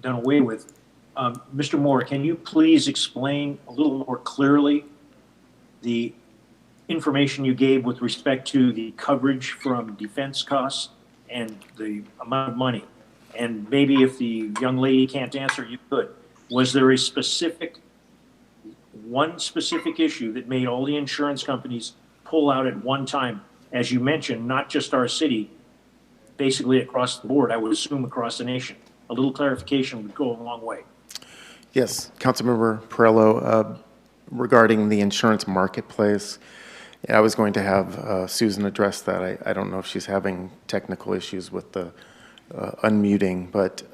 done away with, Mr. Moore, can you please explain a little more clearly the information you gave with respect to the coverage from defense costs and the amount of money? And maybe if the young lady can't answer, you could. Was there one specific issue that made all the insurance companies pull out at one time? As you mentioned, not just our city, basically across the board, I would assume across the nation. A little clarification would go a long way. Yes, Councilmember Perillo, regarding the insurance marketplace, I was going to have Susan address that. I don't know if she's having technical issues with the unmuting, but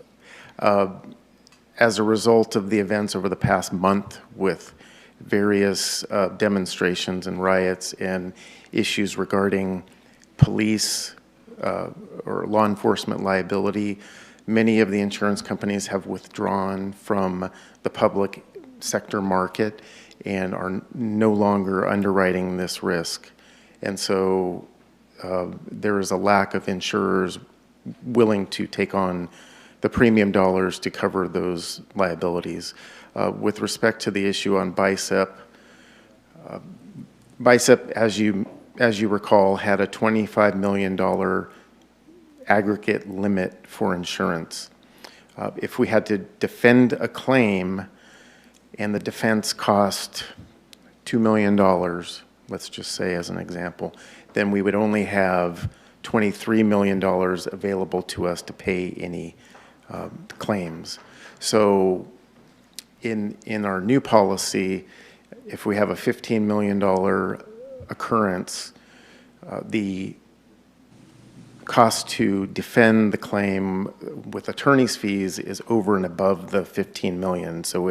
as a result of the events over the past month with various demonstrations and riots and issues regarding police or law enforcement liability, many of the insurance companies have withdrawn from the public sector market and are no longer underwriting this risk. And so there is a lack of insurers willing to take on the premium dollars to cover those liabilities. With respect to the issue on BICEP, BICEP, as you recall, had a $25 million aggregate limit for insurance. If we had to defend a claim and the defense cost $2 million, let's just say as an example, then we would only have $23 million available to us to pay any claims. So in our new policy, if we have a $15 million occurrence, the cost to defend the claim with attorney's fees is over and above the 15 million. So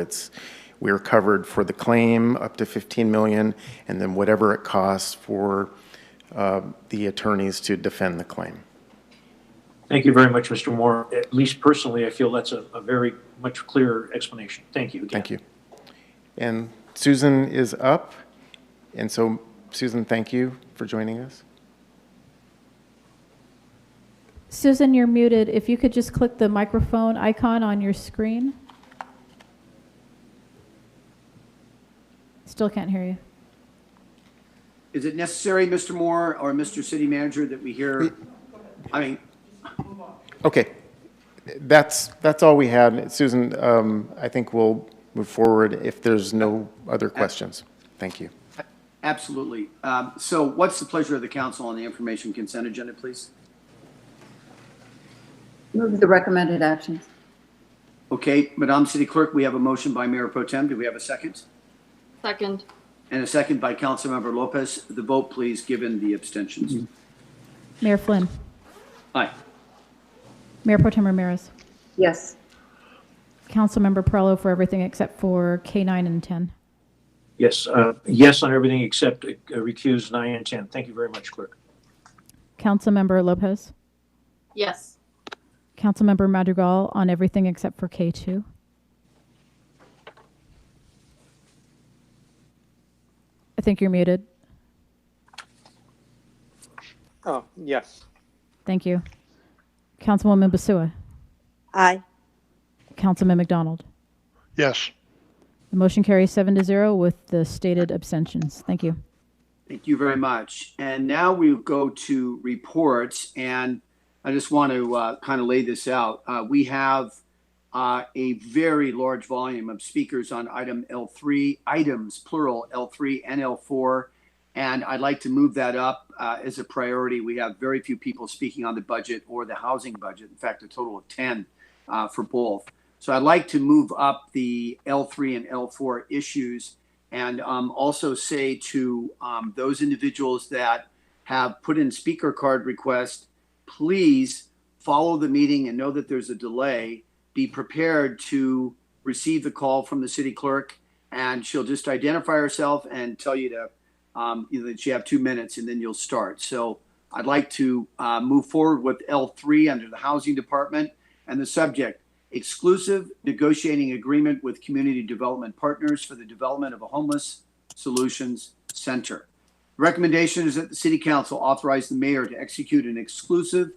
we're covered for the claim up to 15 million, and then whatever it costs for the attorneys to defend the claim. Thank you very much, Mr. Moore. At least personally, I feel that's a very much clearer explanation. Thank you again. Thank you. And Susan is up. And so, Susan, thank you for joining us. Susan, you're muted. If you could just click the microphone icon on your screen. Still can't hear you. Is it necessary, Mr. Moore or Mr. City Manager, that we hear? I mean, okay, that's all we had. Susan, I think we'll move forward if there's no other questions. Thank you. absolutely. So what's the pleasure of the council on the information consent agenda, please? Move the recommended actions. Okay, Madam City Clerk, we have a motion by Mayor Pro Tem. Do we have a second? Second. And a second by Councilmember Lopez. The vote, please, given the abstentions. Mayor Flynn. Aye. Mayor Pro Tem Ramirez. Yes. Councilmember Perello for everything except for K9 and 10. Yes, yes on everything except recuse 9 and 10. Thank you very much, Clerk. Councilmember Lopez. Yes. Councilmember Madrigal on everything except for K2. I think you're muted. Oh, yes. Thank you. Councilwoman Basua. Aye. Councilman McDonald. Yes. The motion carries 7-0 with the stated abstentions. Thank you. Thank you very much. And now we go to reports, and I just want to kind of lay this out. We have a very large volume of speakers on item L3, items plural, L3 and L4, and I'd like to move that up as a priority. We have very few people speaking on the budget or the housing budget. In fact, a total of 10 for both. So I'd like to move up the L3 and L4 issues and also say to those individuals that have put in speaker card requests, please follow the meeting and know that there's a delay. Be prepared to receive the call from the city clerk, and she'll just identify herself and tell you to that you have 2 minutes, and then you'll start. So I'd like to move forward with L3 under the Housing Department, and the subject: exclusive negotiating agreement with community development partners for the development of a homeless solutions center. The recommendation is that the City Council authorize the mayor to execute an exclusive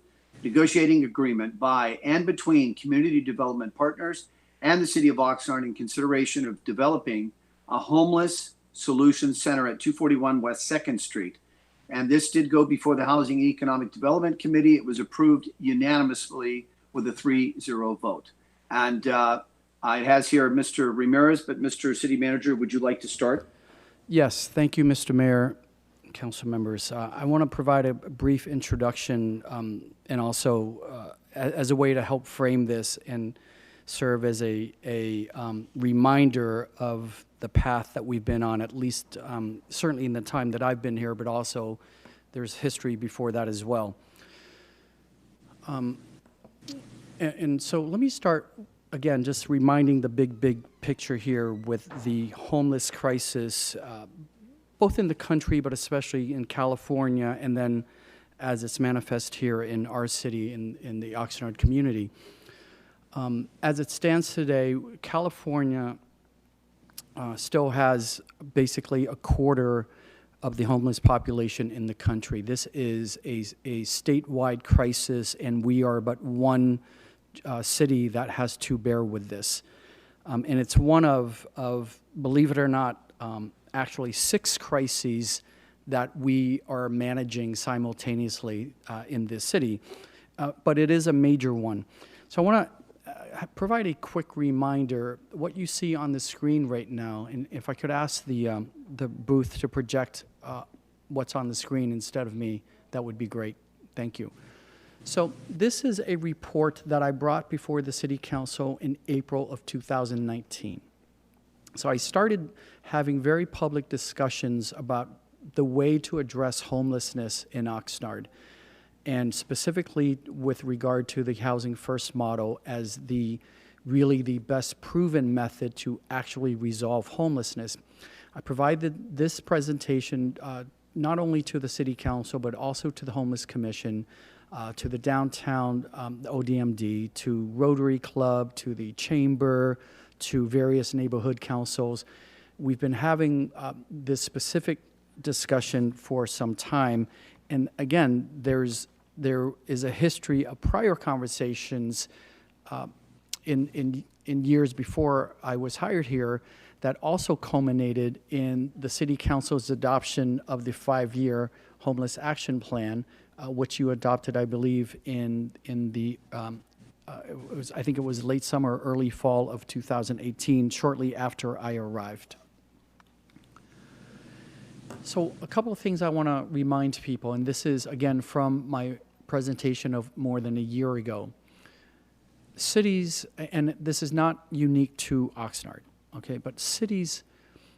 negotiating agreement by and between community development partners and the City of Oxnard in consideration of developing a homeless solutions center at 241 West 2nd Street. And this did go before the Housing and Economic Development Committee. It was approved unanimously with a 3-0 vote. And it has here Mr. Ramirez, but Mr. City Manager, would you like to start? Yes, thank you, Mr. Mayor, council members. I want to provide a brief introduction and also as a way to help frame this and serve as a reminder of the path that we've been on, at least certainly in the time that I've been here, but also there's history before that as well. And so let me start, again, just reminding the big picture here with the homeless crisis, both in the country, but especially in California, and then as it's manifest here in our city, in the Oxnard community. As it stands today, California still has basically a quarter of the homeless population in the country. This is a statewide crisis, and we are but one city that has to bear with this. And it's one of, believe it or not, actually 6 crises that we are managing simultaneously in this city. but it is a major one. So I want to provide a quick reminder. What you see on the screen right now, and if I could ask the booth to project what's on the screen instead of me, that would be great. Thank you. So this is a report that I brought before the City Council in April of 2019. So I started having very public discussions about the way to address homelessness in Oxnard, and specifically with regard to the Housing First model as really the best proven method to actually resolve homelessness. I provided this presentation not only to the City Council, but also to the Homeless Commission, to the downtown ODMD, to Rotary Club, to the Chamber, to various neighborhood councils. We've been having this specific discussion for some time. And again, there is a history of prior conversations in years before I was hired here that also culminated in the City Council's adoption of the 5-year Homeless Action Plan, which you adopted, I believe, in the I think it was late summer, early fall of 2018, shortly after I arrived. So a couple of things I want to remind people, and this is, again, from my presentation of more than a year ago. Cities, and this is not unique to Oxnard, okay, but cities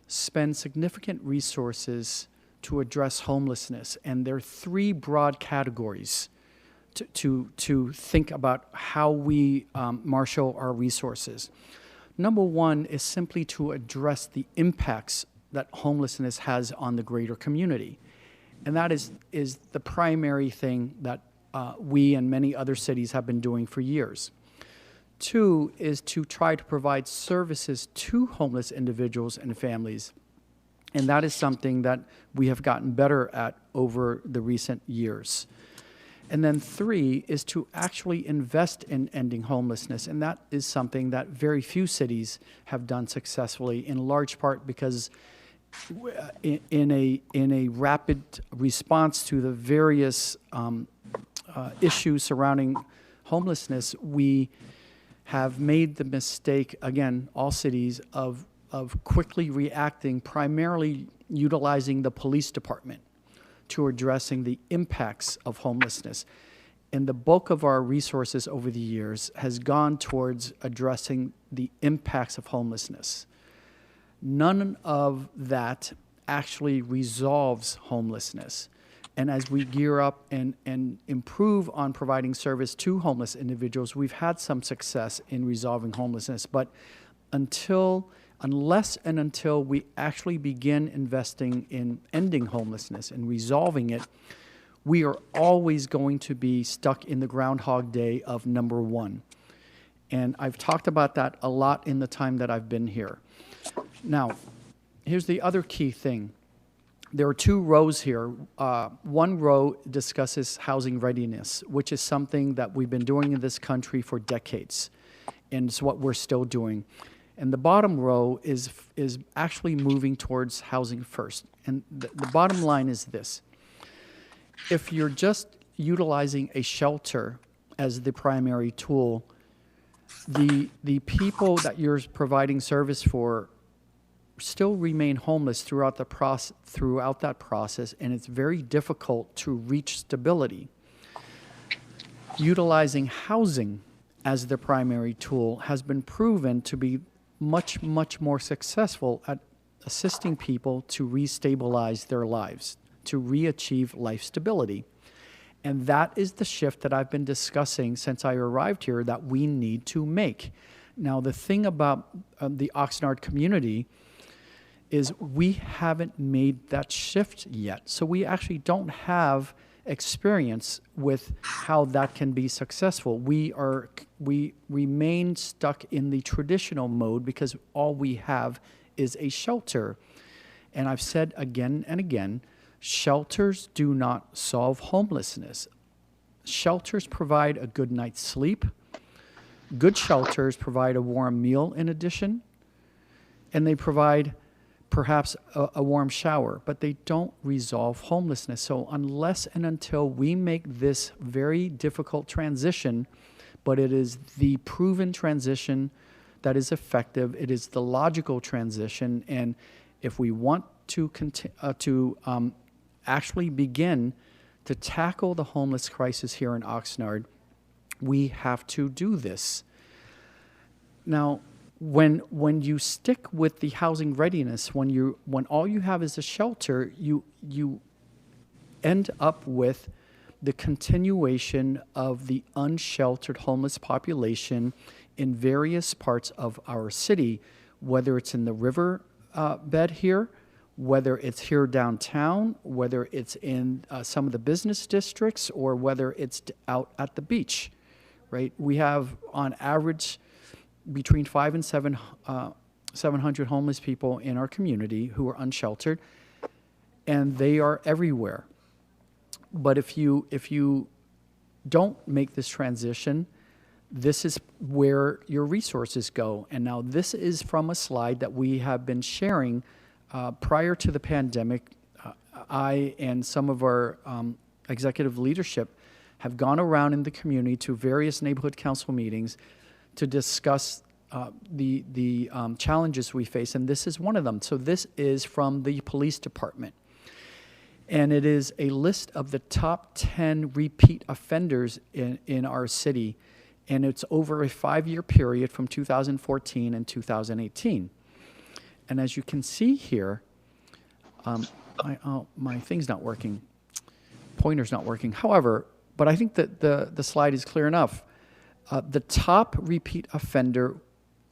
spend significant resources to address homelessness, and there are 3 broad categories to think about how we marshal our resources. Number 1 is simply to address the impacts that homelessness has on the greater community. And that is the primary thing that we and many other cities have been doing for years. 2 is to try to provide services to homeless individuals and families. And that is something that we have gotten better at over the recent years. And then 3 is to actually invest in ending homelessness. And that is something that very few cities have done successfully, in large part because in a rapid response to the various issues surrounding homelessness, we have made the mistake, again, all cities, of quickly reacting, primarily utilizing the police department to addressing the impacts of homelessness. And the bulk of our resources over the years has gone towards addressing the impacts of homelessness. None of that actually resolves homelessness. And as we gear up and improve on providing service to homeless individuals, we've had some success in resolving homelessness. But unless and until we actually begin investing in ending homelessness and resolving it, we are always going to be stuck in the Groundhog Day of number 1. And I've talked about that a lot in the time that I've been here. Now, here's the other key thing. There are 2 rows here. One row discusses housing readiness, which is something that we've been doing in this country for decades, and it's what we're still doing. And the bottom row is actually moving towards housing first. And the bottom line is this. If you're just utilizing a shelter as the primary tool, the people that you're providing service for still remain homeless throughout that process, and it's very difficult to reach stability. Utilizing housing as the primary tool has been proven to be much, much more successful at assisting people to restabilize their lives, to re-achieve life stability. And that is the shift that I've been discussing since I arrived here that we need to make. Now, the thing about the Oxnard community is we haven't made that shift yet. So we actually don't have experience with how that can be successful. We remain stuck in the traditional mode because all we have is a shelter. And I've said again and again, shelters do not solve homelessness. Shelters provide a good night's sleep. Good shelters provide a warm meal in addition, and they provide perhaps a warm shower, but they don't resolve homelessness. So unless and until we make this very difficult transition, but it is the proven transition that is effective, it is the logical transition, and if we want to actually begin to tackle the homeless crisis here in Oxnard, we have to do this. Now, when you stick with the housing readiness, when all you have is a shelter, you end up with the continuation of the unsheltered homeless population in various parts of our city, whether it's in the river bed here, whether it's here downtown, whether it's in some of the business districts, or whether it's out at the beach, right? We have, on average, between 500 and 700 homeless people in our community who are unsheltered, and they are everywhere. But if you don't make this transition, this is where your resources go. And now this is from a slide that we have been sharing prior to the pandemic. I and some of our executive leadership have gone around in the community to various neighborhood council meetings to discuss the challenges we face, and this is one of them. So this is from the police department, and it is a list of the top 10 repeat offenders in our city, and it's over a 5-year period from 2014 and 2018. And as you can see here, my thing's not working, pointer's not working. However, but I think that the slide is clear enough. The top repeat offender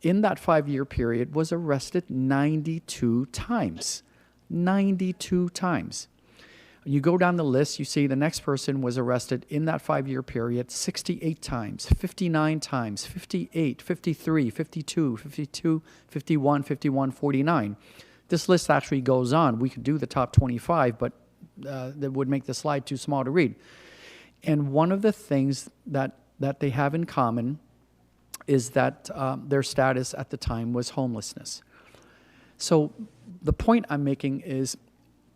in that 5-year period was arrested 92 times. 92 times. You go down the list, you see the next person was arrested in that 5-year period 68 times, 59 times, 58, 53, 52, 52, 51, 51, 49. This list actually goes on. We could do the top 25, but that would make the slide too small to read. And one of the things that they have in common is that their status at the time was homelessness. So the point I'm making is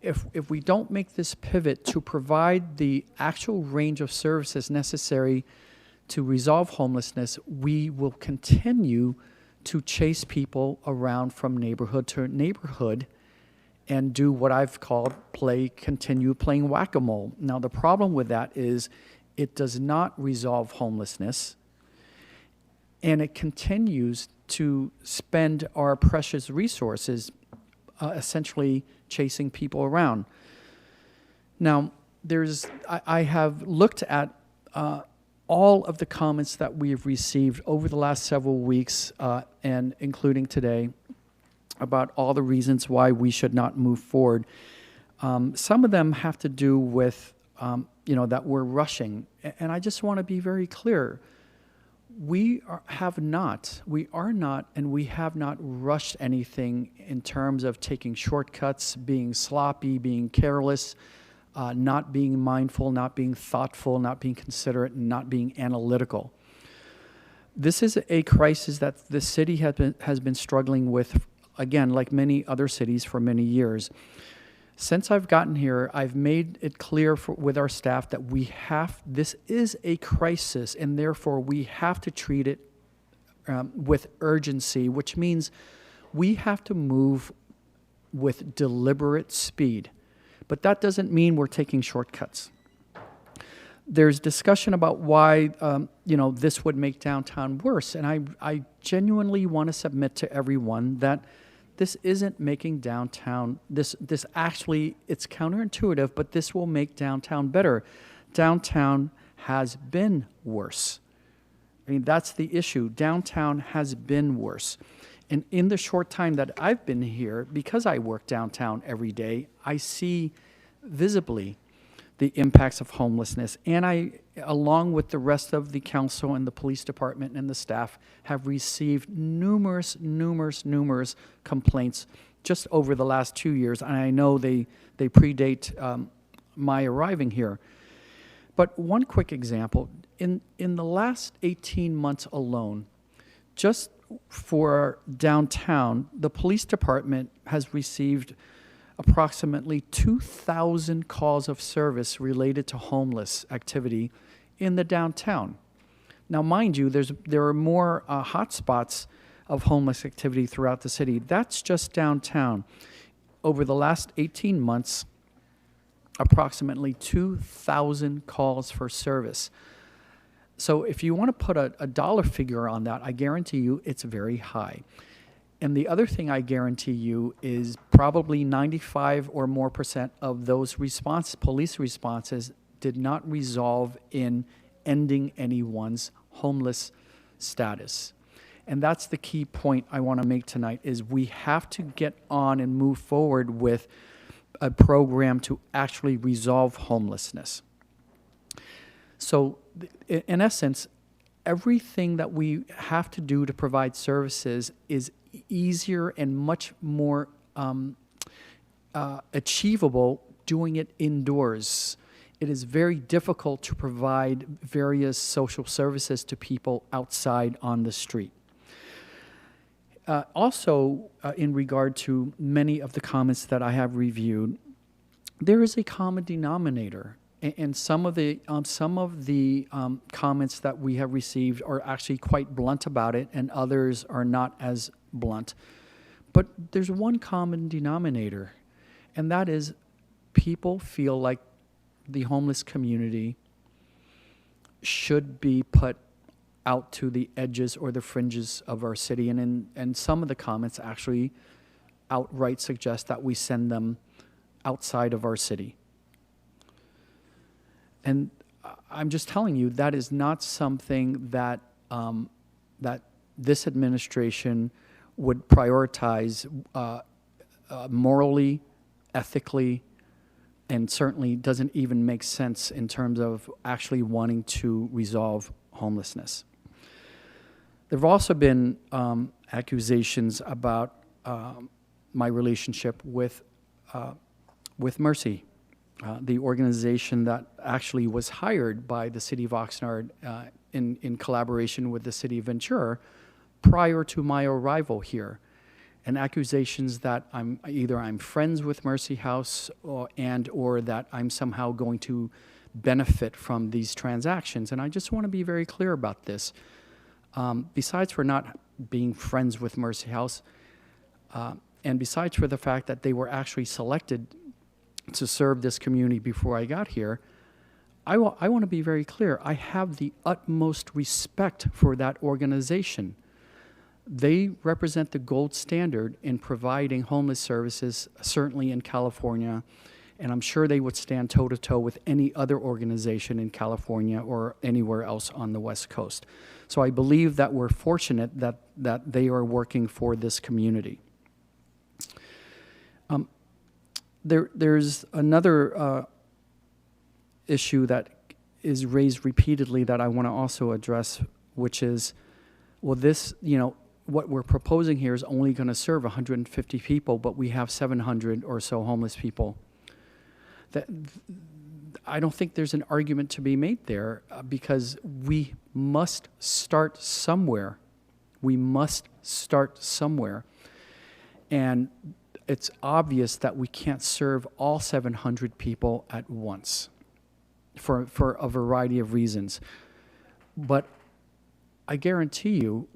if we don't make this pivot to provide the actual range of services necessary to resolve homelessness, we will continue to chase people around from neighborhood to neighborhood and do what I've called continue playing whack-a-mole. Now, the problem with that is it does not resolve homelessness, and it continues to spend our precious resources essentially chasing people around. Now, I have looked at all of the comments that we've received over the last several weeks, and including today, about all the reasons why we should not move forward. Some of them have to do with, that we're rushing. And I just want to be very clear. We are not, and we have not rushed anything in terms of taking shortcuts, being sloppy, being careless, not being mindful, not being thoughtful, not being considerate, and not being analytical. This is a crisis that the city has been struggling with, again, like many other cities, for many years. Since I've gotten here, I've made it clear with our staff that this is a crisis, and therefore we have to treat it with urgency, which means we have to move with deliberate speed. But that doesn't mean we're taking shortcuts. There's discussion about why this would make downtown worse, and I genuinely want to submit to everyone that this isn't making downtown, this actually, it's counterintuitive, but this will make downtown better. Downtown has been worse. I mean, that's the issue. Downtown has been worse. And in the short time that I've been here, because I work downtown every day, I see visibly the impacts of homelessness. And I, along with the rest of the council and the police department and the staff, have received numerous complaints just over the last 2 years. And I know they predate my arriving here. But one quick example, in the last 18 months alone, just for downtown, the police department has received approximately 2,000 calls of service related to homeless activity in the downtown. Now, mind you, there are more hotspots of homeless activity throughout the city. That's just downtown. Over the last 18 months, approximately 2,000 calls for service. So if you want to put a dollar figure on that, I guarantee you it's very high. And the other thing I guarantee you is probably 95 or more % of those police responses did not resolve in ending anyone's homeless status. And that's the key point I want to make tonight, is we have to get on and move forward with a program to actually resolve homelessness. So in essence, everything that we have to do to provide services is easier and much more achievable doing it indoors. It is very difficult to provide various social services to people outside on the street. Also, in regard to many of the comments that I have reviewed, there is a common denominator, and some of the comments that we have received are actually quite blunt about it, and others are not as blunt. But there's one common denominator, and that is people feel like the homeless community should be put out to the edges or the fringes of our city. And some of the comments actually outright suggest that we send them outside of our city. And I'm just telling you, that is not something that, that this administration would prioritize morally, ethically, and certainly doesn't even make sense in terms of actually wanting to resolve homelessness. There have also been accusations about my relationship with Mercy, the organization that actually was hired by the city of Oxnard in collaboration with the city of Ventura prior to my arrival here, and accusations that I'm friends with Mercy House or that I'm somehow going to benefit from these transactions. And I just want to be very clear about this. Besides for not being friends with Mercy House, and besides for the fact that they were actually selected to serve this community before I got here, I want to be very clear. I have the utmost respect for that organization. They represent the gold standard in providing homeless services, certainly in California, and I'm sure they would stand toe-to-toe with any other organization in California or anywhere else on the West Coast. So I believe that we're fortunate that they are working for this community. There's another issue that is raised repeatedly that I want to also address, which is, well, this, what we're proposing here is only going to serve 150 people, but we have 700 or so homeless people. I don't think there's an argument to be made there because we must start somewhere. We must start somewhere. And it's obvious that we can't serve all 700 people at once for a variety of reasons. But I guarantee you,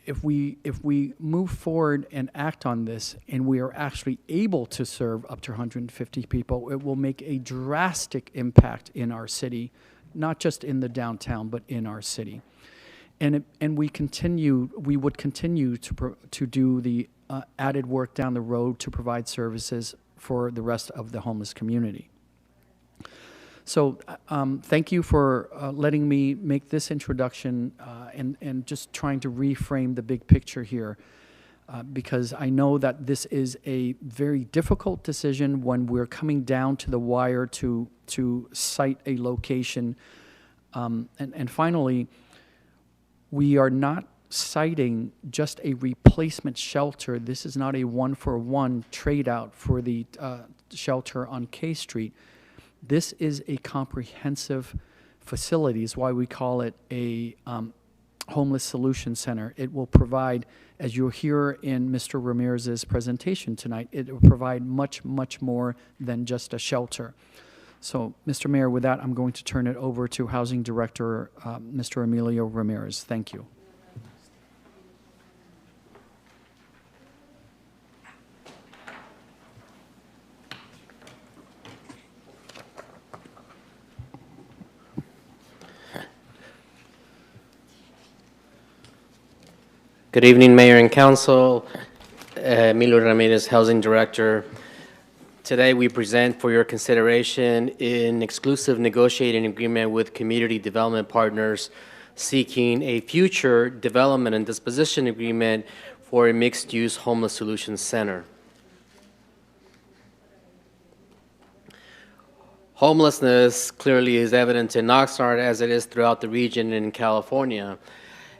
if we move forward and act on this and we are actually able to serve up to 150 people, it will make a drastic impact in our city, not just in the downtown, but in our city. And we would continue to do the added work down the road to provide services for the rest of the homeless community. So thank you for letting me make this introduction and just trying to reframe the big picture here, because I know that this is a very difficult decision when we're coming down to the wire to cite a location. And finally, we are not citing just a replacement shelter. This is not a one-for-one trade-out for the shelter on K Street. This is a comprehensive facility, is why we call it a Homeless Solution Center. It will provide, as you'll hear in Mr. Ramirez's presentation tonight, it will provide much, much more than just a shelter. So, Mr. Mayor, with that, I'm going to turn it over to Housing Director, Mr. Emilio Ramirez. Thank you. Good evening, Mayor and Council. Emilio Ramirez, Housing Director. Today we present for your consideration an exclusive negotiating agreement with community development partners seeking a future development and disposition agreement for a mixed-use homeless solutions center. Homelessness clearly is evident in Oxnard as it is throughout the region and in California.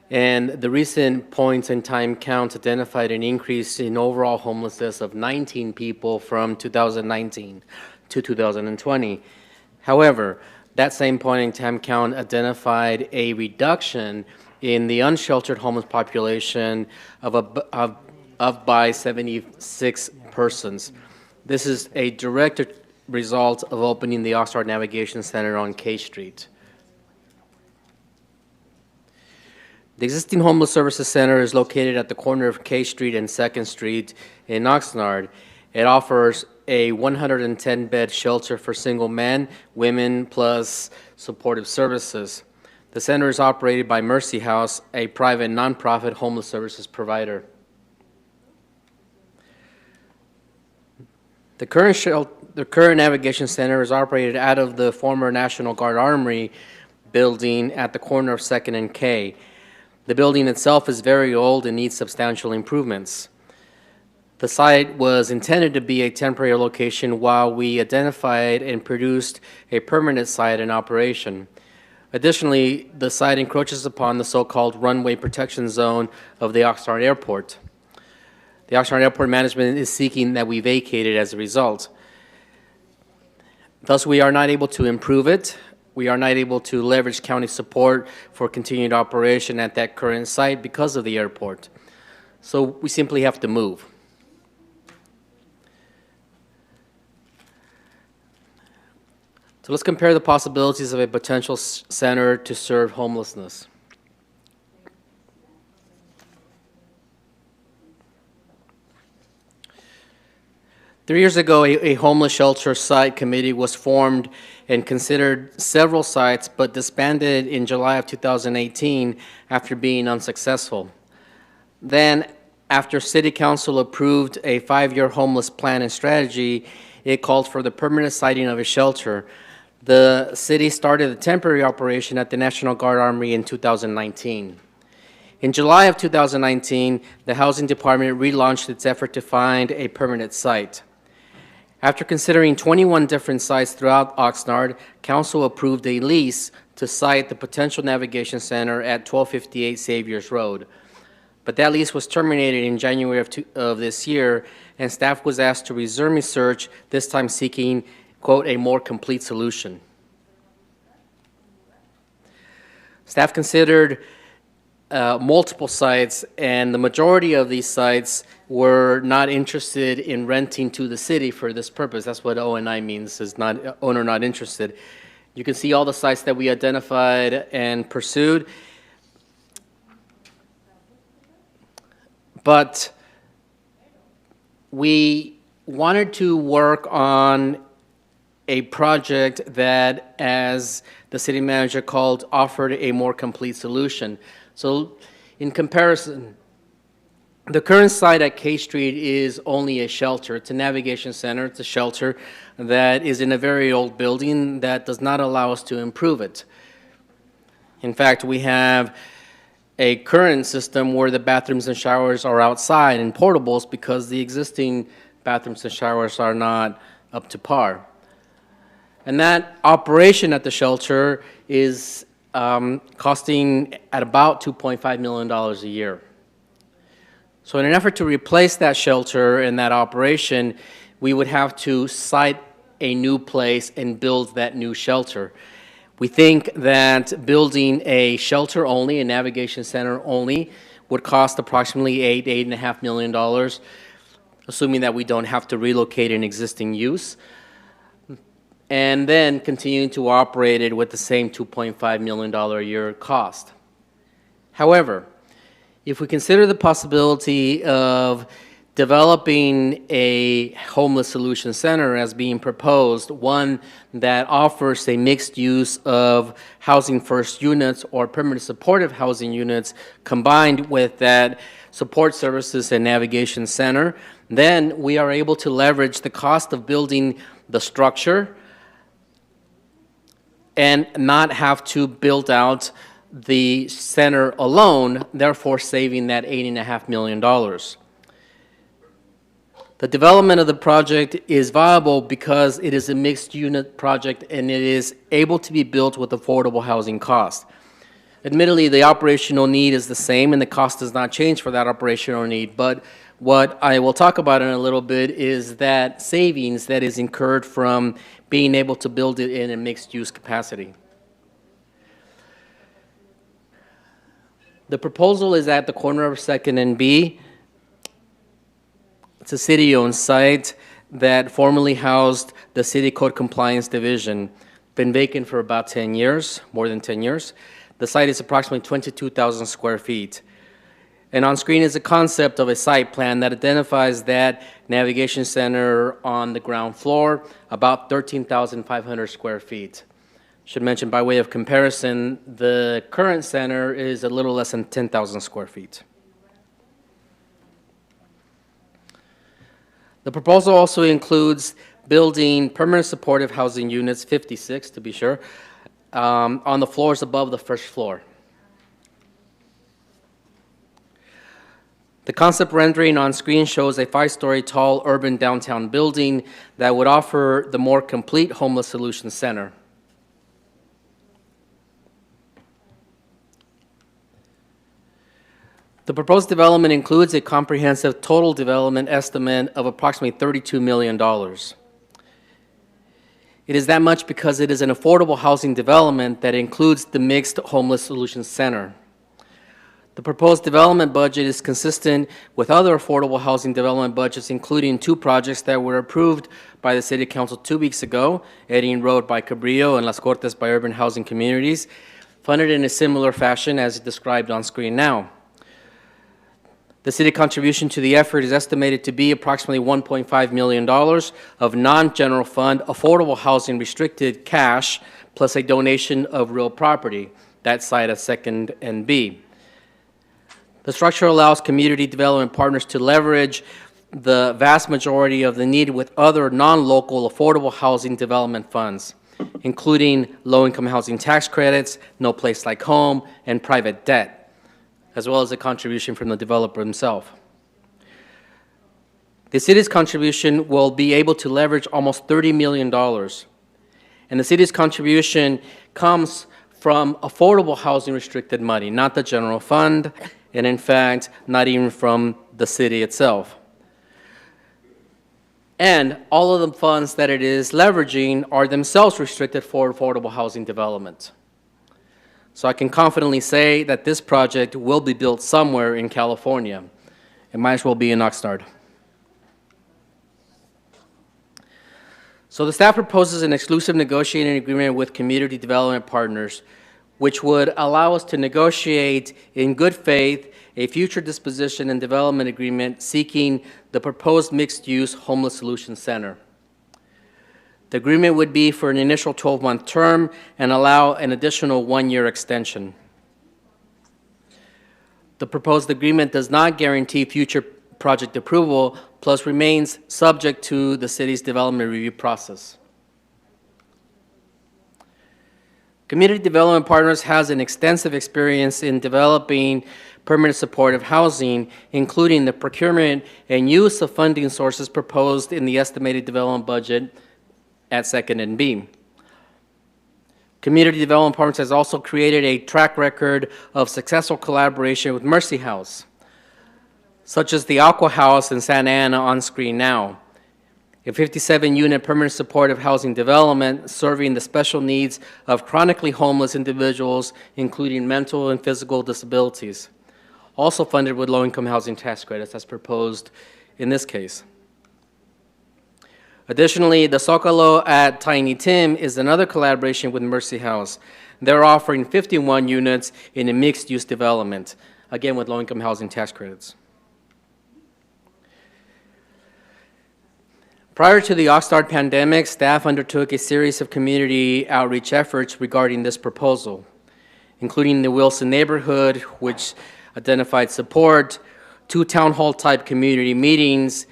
And the recent points in time counts identified an increase in overall homelessness of 19 people from 2019 to 2020. However, that same point in time count identified a reduction in the unsheltered homeless population of by 76 persons. This is a direct result of opening the Oxnard Navigation Center on K Street. The existing Homeless Services Center is located at the corner of K Street and 2nd Street in Oxnard. It offers a 110-bed shelter for single men, women, plus supportive services. The center is operated by Mercy House, a private nonprofit homeless services provider. The current Navigation Center is operated out of the former National Guard Armory building at the corner of 2nd and K. The building itself is very old and needs substantial improvements. The site was intended to be a temporary location while we identified and produced a permanent site in operation. Additionally, the site encroaches upon the so-called runway protection zone of the Oxnard Airport. The Oxnard Airport management is seeking that we vacate it as a result. Thus, we are not able to improve it. We are not able to leverage county support for continued operation at that current site because of the airport. So we simply have to move. So let's compare the possibilities of a potential center to serve homelessness. Three years ago, a homeless shelter site committee was formed and considered several sites, but disbanded in July of 2018 after being unsuccessful. Then, after City Council approved a 5-year homeless plan and strategy, it called for the permanent siting of a shelter. The city started a temporary operation at the National Guard Armory in 2019. In July of 2019, the Housing Department relaunched its effort to find a permanent site. After considering 21 different sites throughout Oxnard, Council approved a lease to site the potential Navigation Center at 1258 Saviors Road. But that lease was terminated in January of this year, and staff was asked to resume a search, this time seeking, quote, a more complete solution. Staff considered multiple sites, and the majority of these sites were not interested in renting to the city for this purpose. That's what O&I means, is not owner not interested. You can see all the sites that we identified and pursued. But we wanted to work on a project that, as the city manager called, offered a more complete solution. So in comparison, the current site at K Street is only a shelter. It's a navigation center. It's a shelter that is in a very old building that does not allow us to improve it. In fact, we have a current system where the bathrooms and showers are outside and portables because the existing bathrooms and showers are not up to par. And that operation at the shelter is costing at about $2.5 million a year. So in an effort to replace that shelter and that operation, we would have to site a new place and build that new shelter. We think that building a shelter only, a navigation center only, would cost approximately $8.5 million, assuming that we don't have to relocate an existing use, and then continuing to operate it with the same $2.5 million a year cost. However, if we consider the possibility of developing a homeless solution center as being proposed, one that offers a mixed use of housing first units or permanent supportive housing units combined with that support services and navigation center, then we are able to leverage the cost of building the structure and not have to build out the center alone, therefore saving that $8.5 million. The development of the project is viable because it is a mixed unit project and it is able to be built with affordable housing cost. Admittedly, the operational need is the same and the cost does not change for that operational need, but what I will talk about in a little bit is that savings that is incurred from being able to build it in a mixed use capacity. The proposal is at the corner of 2nd and B. It's a city-owned site that formerly housed the City Code Compliance Division. Been vacant for about 10 years, more than 10 years. The site is approximately 22,000 square feet. And on screen is a concept of a site plan that identifies that navigation center on the ground floor, about 13,500 square feet. Should mention, by way of comparison, the current center is a little less than 10,000 square feet. The proposal also includes building permanent supportive housing units, 56 to be sure, on the floors above the first floor. The concept rendering on screen shows a 5-story tall urban downtown building that would offer the more complete homeless solution center. The proposed development includes a comprehensive total development estimate of approximately $32 million. It is that much because it is an affordable housing development that includes the mixed homeless solution center. The proposed development budget is consistent with other affordable housing development budgets, including 2 projects that were approved by the City Council 2 weeks ago, Erin Road by Cabrillo and Las Cortes by Urban Housing Communities, funded in a similar fashion as described on screen now. The city contribution to the effort is estimated to be approximately $1.5 million of non-general fund affordable housing restricted cash plus a donation of real property, that site at 2nd and B. The structure allows community development partners to leverage the vast majority of the need with other non-local affordable housing development funds, including low-income housing tax credits, No Place Like Home, and private debt, as well as a contribution from the developer himself. The city's contribution will be able to leverage almost $30 million. And the city's contribution comes from affordable housing restricted money, not the general fund, and in fact, not even from the city itself. And all of the funds that it is leveraging are themselves restricted for affordable housing development. So I can confidently say that this project will be built somewhere in California. It might as well be in Oxnard. So the staff proposes an exclusive negotiating agreement with community development partners, which would allow us to negotiate in good faith a future disposition and development agreement seeking the proposed mixed-use homeless solution center. The agreement would be for an initial 12-month term and allow an additional 1-year extension. The proposed agreement does not guarantee future project approval, plus remains subject to the city's development review process. Community Development Partners has an extensive experience in developing permanent supportive housing, including the procurement and use of funding sources proposed in the estimated development budget at 2nd and B. Community Development Partners has also created a track record of successful collaboration with Mercy House, such as the Aqua House in Santa Ana on screen now. a 57-unit permanent supportive housing development serving the special needs of chronically homeless individuals, including mental and physical disabilities, also funded with low-income housing tax credits as proposed in this case. Additionally, the Zocalo at Tiny Tim is another collaboration with Mercy House. They're offering 51 units in a mixed-use development, again with low-income housing tax credits. Prior to the Oxnard pandemic, staff undertook a series of community outreach efforts regarding this proposal, including the Wilson neighborhood, which identified support, 2 town hall-type community meetings,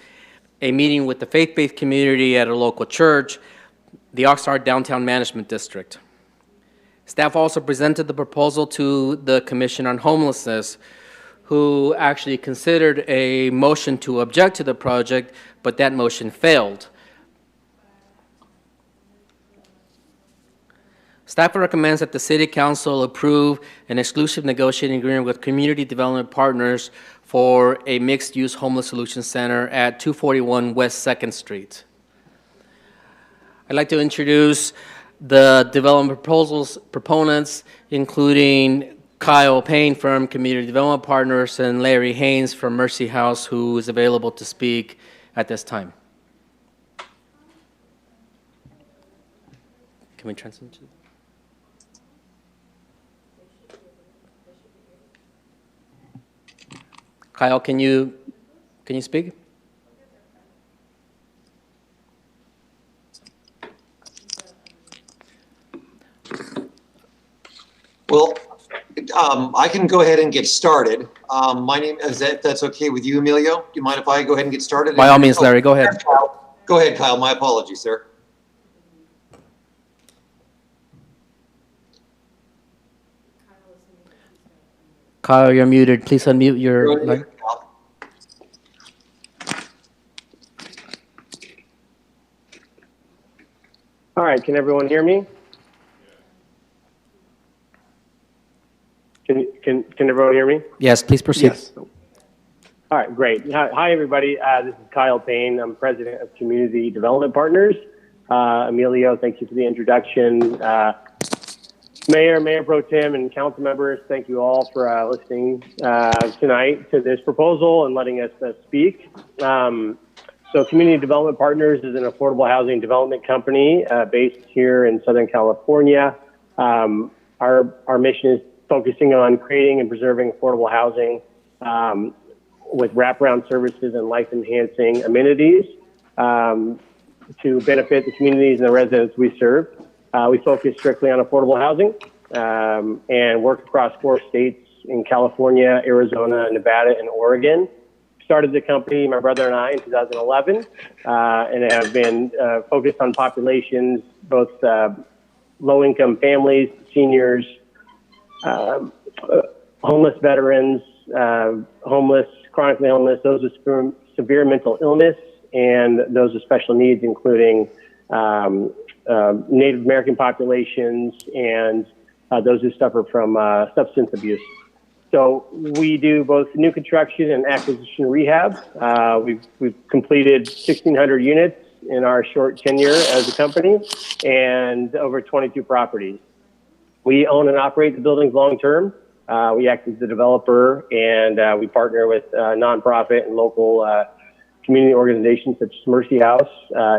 a meeting with the faith-based community at a local church, the Oxnard Downtown Management District. Staff also presented the proposal to the Commission on Homelessness, who actually considered a motion to object to the project, but that motion failed. Staff recommends that the City Council approve an exclusive negotiating agreement with Community Development Partners for a mixed-use homeless solution center at 241 West 2nd Street. I'd like to introduce the development proponents, including Kyle Payne from Community Development Partners and Larry Haynes from Mercy House, who is available to speak at this time. Can we transition to? Kyle, can you speak? Well, I can go ahead and get started. My name is, if that's okay with you, Emilio? Do you mind if I go ahead and get started? By all means, Larry, go ahead. Go ahead, Kyle. My apologies, sir. Kyle, you're muted. Please unmute your mic. All right, can everyone hear me? Can everyone hear me? Yes, please proceed. Yes. All right, great. Hi, everybody. This is Kyle Payne. I'm president of Community Development Partners. Emilio, thank you for the introduction. Mayor Pro Tem, and council members, thank you all for listening tonight to this proposal and letting us speak. So Community Development Partners is an affordable housing development company based here in Southern California. Our mission is focusing on creating and preserving affordable housing with wraparound services and life-enhancing amenities to benefit the communities and the residents we serve. We focus strictly on affordable housing and work across 4 states in California, Arizona, Nevada, and Oregon. Started the company, my brother and I, in 2011, and have been focused on populations, both low-income families, seniors, homeless veterans, chronically homeless, those with severe mental illness, and those with special needs, including Native American populations and those who suffer from substance abuse. So we do both new construction and acquisition rehab. We've completed 1,600 units in our short tenure as a company and over 22 properties. We own and operate the buildings long term. We act as the developer, and we partner with nonprofit and local community organizations such as Mercy House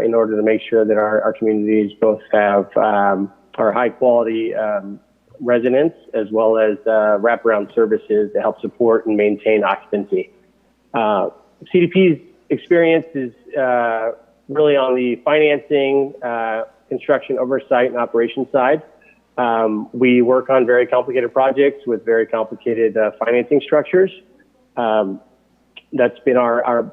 in order to make sure that our communities both have our high quality residents as well as wraparound services to help support and maintain occupancy. CDP's experience is really on the financing, construction oversight, and operations side. We work on very complicated projects with very complicated financing structures. That's been our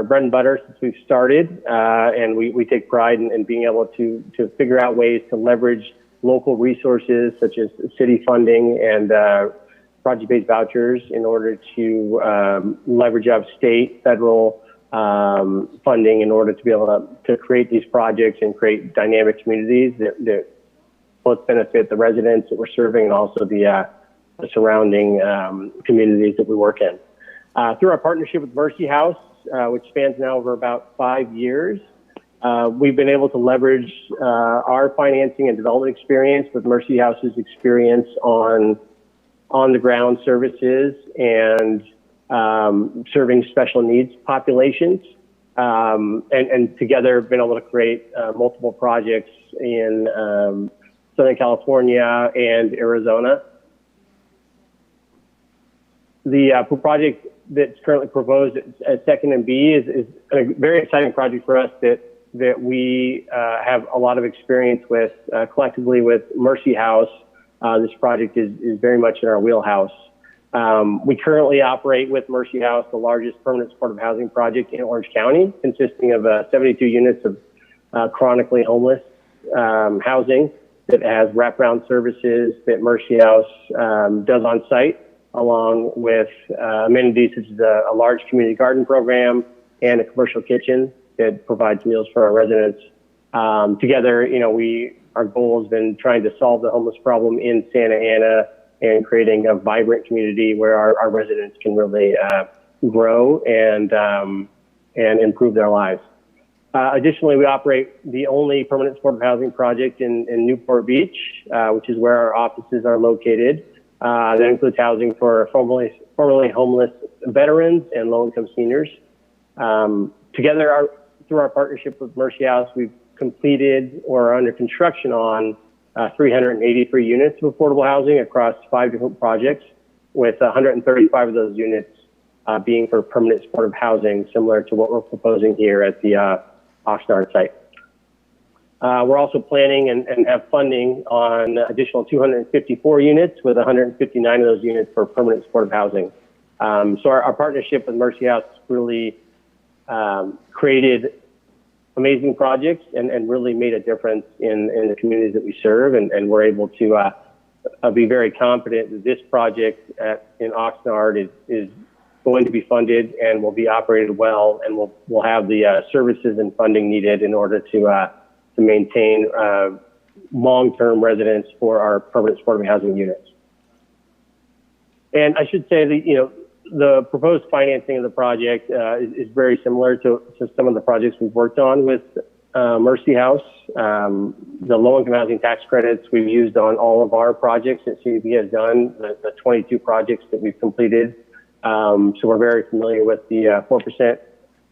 bread and butter since we've started, and we take pride in being able to figure out ways to leverage local resources such as city funding and project-based vouchers in order to leverage out state, federal funding in order to be able to create these projects and create dynamic communities that both benefit the residents that we're serving and also the surrounding communities that we work in. Through our partnership with Mercy House, which spans now over about 5 years, We've been able to leverage our financing and development experience with Mercy House's experience on the ground services and serving special needs populations. And together been able to create multiple projects in Southern California and Arizona. The project that's currently proposed at Second and B is a very exciting project for us that we have a lot of experience with collectively with Mercy House. This project is very much in our wheelhouse. We currently operate with Mercy House, the largest permanent supportive housing project in Orange County, consisting of 72 units of chronically homeless housing that has wraparound services that Mercy House does on site, along with amenities such as a large community garden program and a commercial kitchen that provides meals for our residents. Together, our goal has been trying to solve the homeless problem in Santa Ana and creating a vibrant community where our residents can really grow and improve their lives. Additionally, we operate the only permanent supportive housing project in Newport Beach, which is where our offices are located. That includes housing for formerly homeless veterans and low-income seniors. Together, through our partnership with Mercy House, we've completed or are under construction on 383 units of affordable housing across 5 different projects, with 135 of those units being for permanent supportive housing, similar to what we're proposing here at the Oxnard site. We're also planning and have funding on additional 254 units, with 159 of those units for permanent supportive housing. So our partnership with Mercy House really created amazing projects and really made a difference in the communities that we serve. And we're able to be very confident that this project in Oxnard is going to be funded and will be operated well, and we'll have the services and funding needed in order to maintain long-term residents for our permanent supportive housing units. And I should say that, the proposed financing of the project is very similar to some of the projects we've worked on with Mercy House. The low-income housing tax credits we've used on all of our projects that CDP has done, the 22 projects that we've completed. So we're very familiar with the 4%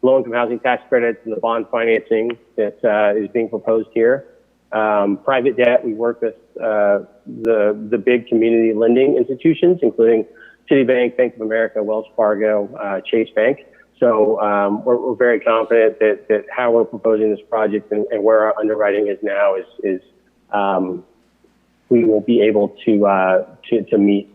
low-income housing tax credits and the bond financing that is being proposed here. Private debt, we work with the big community lending institutions, including Citibank, Bank of America, Wells Fargo, Chase Bank. So we're very confident that how we're proposing this project and where our underwriting is now is we will be able to meet.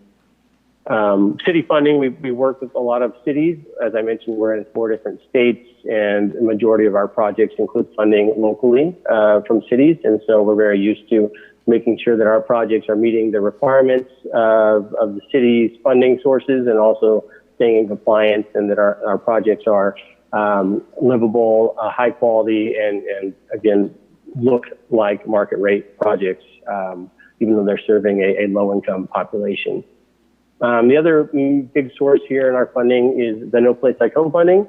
City funding, we work with a lot of cities. As I mentioned, we're in 4 different states, and the majority of our projects include funding locally from cities. And so we're very used to making sure that our projects are meeting the requirements of the city's funding sources, and also staying in compliance, and that our projects are livable, high quality, and again, look like market rate projects, even though they're serving a low income population. The other big source here in our funding is the No Place Like Home funding.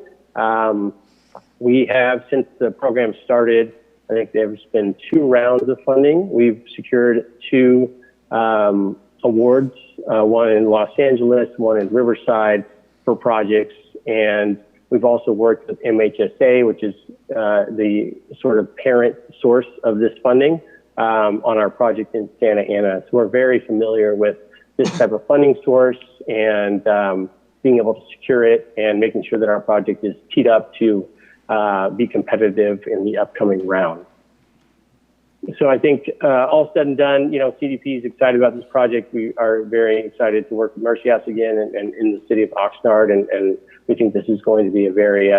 We have, since the program started, I think there's been 2 rounds of funding. We've secured 2 awards, one in Los Angeles, one in Riverside, for projects. And we've also worked with MHSA, which is the sort of parent source of this funding, on our project in Santa Ana. So we're very familiar with this type of funding source, and being able to secure it and making sure that our project is teed up to be competitive in the upcoming round. So I think all said and done, CDP is excited about this project. We are very excited to work with Mercy House again and in the city of Oxnard, and we think this is going to be a very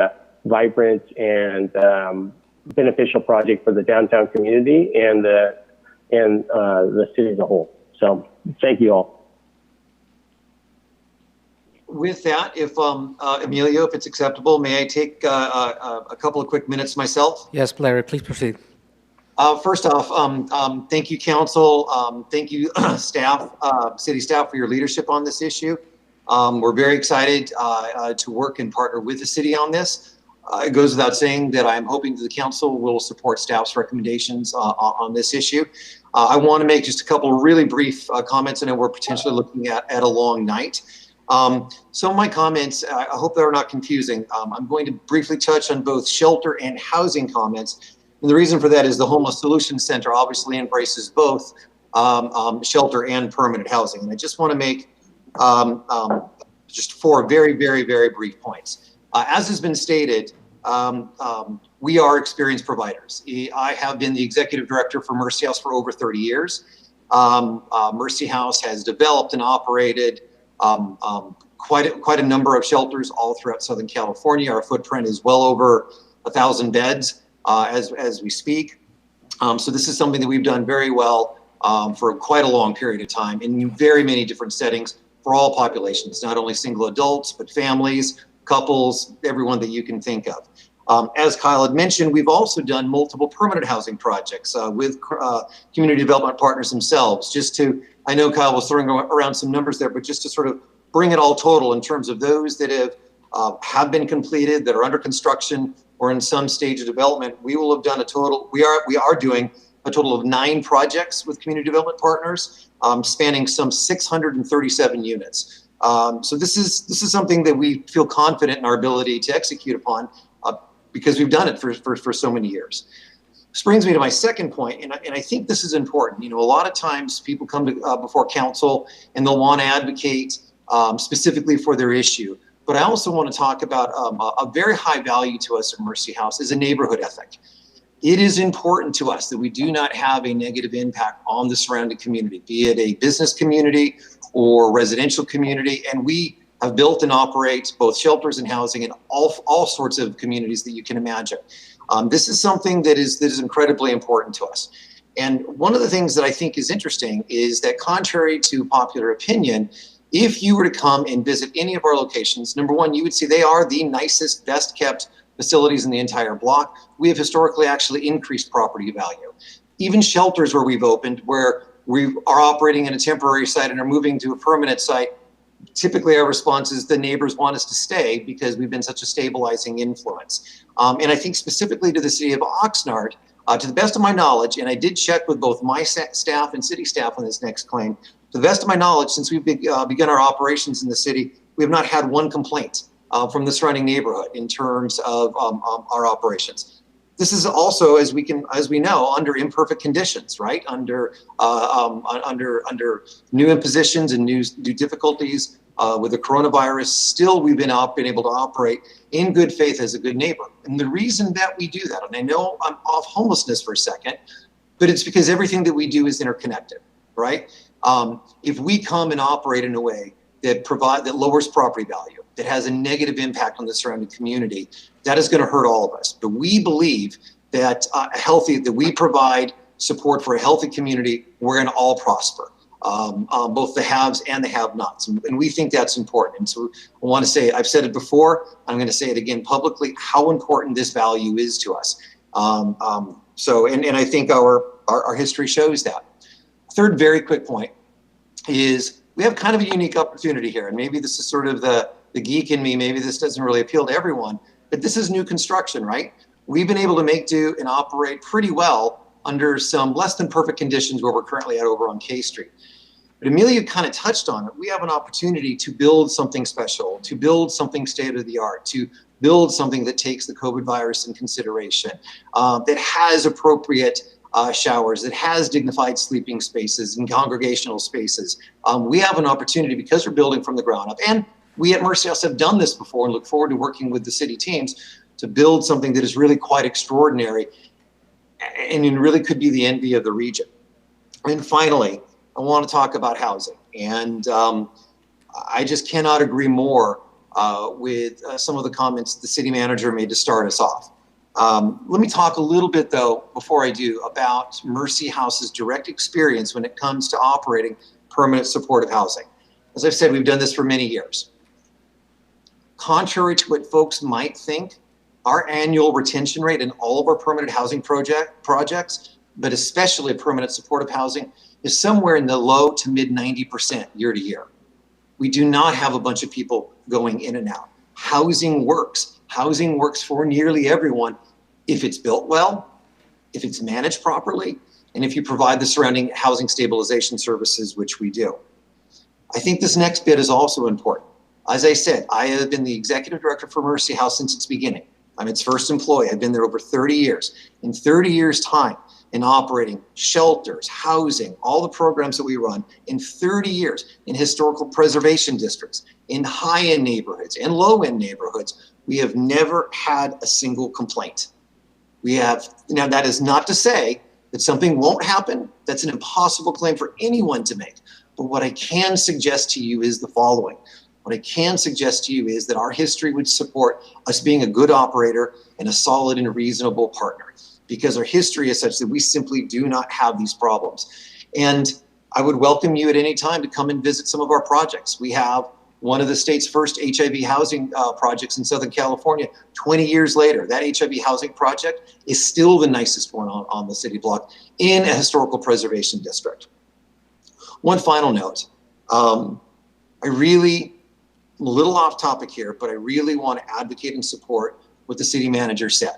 vibrant and beneficial project for the downtown community and the city as a whole. So thank you all. With that, if Emilio, if it's acceptable, may I take a couple of quick minutes myself? Yes, Larry, please proceed. First off, thank you, council. Thank you, staff, city staff, for your leadership on this issue. We're very excited to work and partner with the city on this. it goes without saying that I'm hoping that the council will support staff's recommendations on this issue. I want to make just a couple of really brief comments, and then we're potentially looking at a long night. Some of my comments, I hope they're not confusing. I'm going to briefly touch on both shelter and housing comments. And the reason for that is the Homeless Solutions Center obviously embraces both shelter and permanent housing. And I just want to make just 4 very, very, very brief points. As has been stated, we are experienced providers. I have been the executive director for Mercy House for over 30 years. Mercy House has developed and operated quite a number of shelters all throughout Southern California. Our footprint is well over 1,000 beds as we speak. So this is something that we've done very well for quite a long period of time in very many different settings for all populations, not only single adults, but families, couples, everyone that you can think of. As Kyle had mentioned, we've also done multiple permanent housing projects with community development partners themselves. Just to, I know Kyle was throwing around some numbers there, but just to sort of bring it all total in terms of those that have been completed, that are under construction, or in some stage of development, we will have done a total. We are doing a total of 9 projects with community development partners, spanning some 637 units. So this is something that we feel confident in our ability to execute upon because we've done it for so many years. This brings me to my second point, and I think this is important. You know, a lot of times people come to before council and they'll want to advocate specifically for their issue. But I also want to talk about a very high value to us at Mercy House is a neighborhood ethic. It is important to us that we do not have a negative impact on the surrounding community, be it a business community or residential community. And we have built and operate both shelters and housing in all sorts of communities that you can imagine. This is something that is incredibly important to us. And one of the things that I think is interesting is that contrary to popular opinion, if you were to come and visit any of our locations, number one, you would see they are the nicest, best kept facilities in the entire block. We have historically actually increased property value. Even shelters where we've opened, where we are operating in a temporary site and are moving to a permanent site, typically our response is the neighbors want us to stay because we've been such a stabilizing influence. And I think specifically to the city of Oxnard, to the best of my knowledge, and I did check with both my staff and city staff on this next claim, to the best of my knowledge, since we've begun our operations in the city, we have not had one complaint from the surrounding neighborhood in terms of our operations. This is also, as we know, under imperfect conditions, right? Under new impositions and new difficulties with the coronavirus. Still, we've been able to operate in good faith as a good neighbor. And the reason that we do that, and I know I'm off homelessness for a second, but it's because everything that we do is interconnected, right? If we come and operate in a way that lowers property value, that has a negative impact on the surrounding community, that is going to hurt all of us. But we believe that that we provide support for a healthy community, we're going to all prosper, both the haves and the have-nots. And we think that's important. And so I want to say, I've said it before, I'm going to say it again publicly, how important this value is to us. And I think our history shows that. Third very quick point is we have kind of a unique opportunity here. And maybe this is sort of the geek in me, maybe this doesn't really appeal to everyone, but this is new construction, right? We've been able to make do and operate pretty well under some less than perfect conditions where we're currently at over on K Street. But Amelia kind of touched on it. We have an opportunity to build something special, to build something state of the art, to build something that takes the COVID virus in consideration, that has appropriate showers, that has dignified sleeping spaces and congregational spaces. We have an opportunity because we're building from the ground up. And we at Mercy House have done this before and look forward to working with the city teams to build something that is really quite extraordinary and really could be the envy of the region. And finally, I want to talk about housing. And I just cannot agree more with some of the comments the city manager made to start us off. Let me talk a little bit, though, before I do, about Mercy House's direct experience when it comes to operating permanent supportive housing. As I've said, we've done this for many years. Contrary to what folks might think, our annual retention rate in all of our permanent housing projects, but especially permanent supportive housing, is somewhere in the low to mid 90% year to year. We do not have a bunch of people going in and out. Housing works. Housing works for nearly everyone if it's built well, if it's managed properly, and if you provide the surrounding housing stabilization services, which we do. I think this next bit is also important. As I said, I have been the executive director for Mercy House since its beginning. I'm its first employee. I've been there over 30 years. In 30 years' time, in operating shelters, housing, all the programs that we run, in 30 years, in historical preservation districts, in high-end neighborhoods, in low-end neighborhoods, we have never had a single complaint. We have, now that is not to say that something won't happen. That's an impossible claim for anyone to make. But what I can suggest to you is the following. What I can suggest to you is that our history would support us being a good operator and a solid and reasonable partner, because our history is such that we simply do not have these problems. And I would welcome you at any time to come and visit some of our projects. We have one of the state's first HIV housing projects in Southern California. 20 years later, that HIV housing project is still the nicest one on the city block in a historical preservation district. One final note. I'm a little off topic here, but I really want to advocate and support what the city manager said.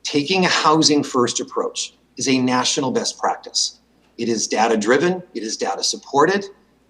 Taking a housing first approach is a national best practice. It is data driven, it is data supported.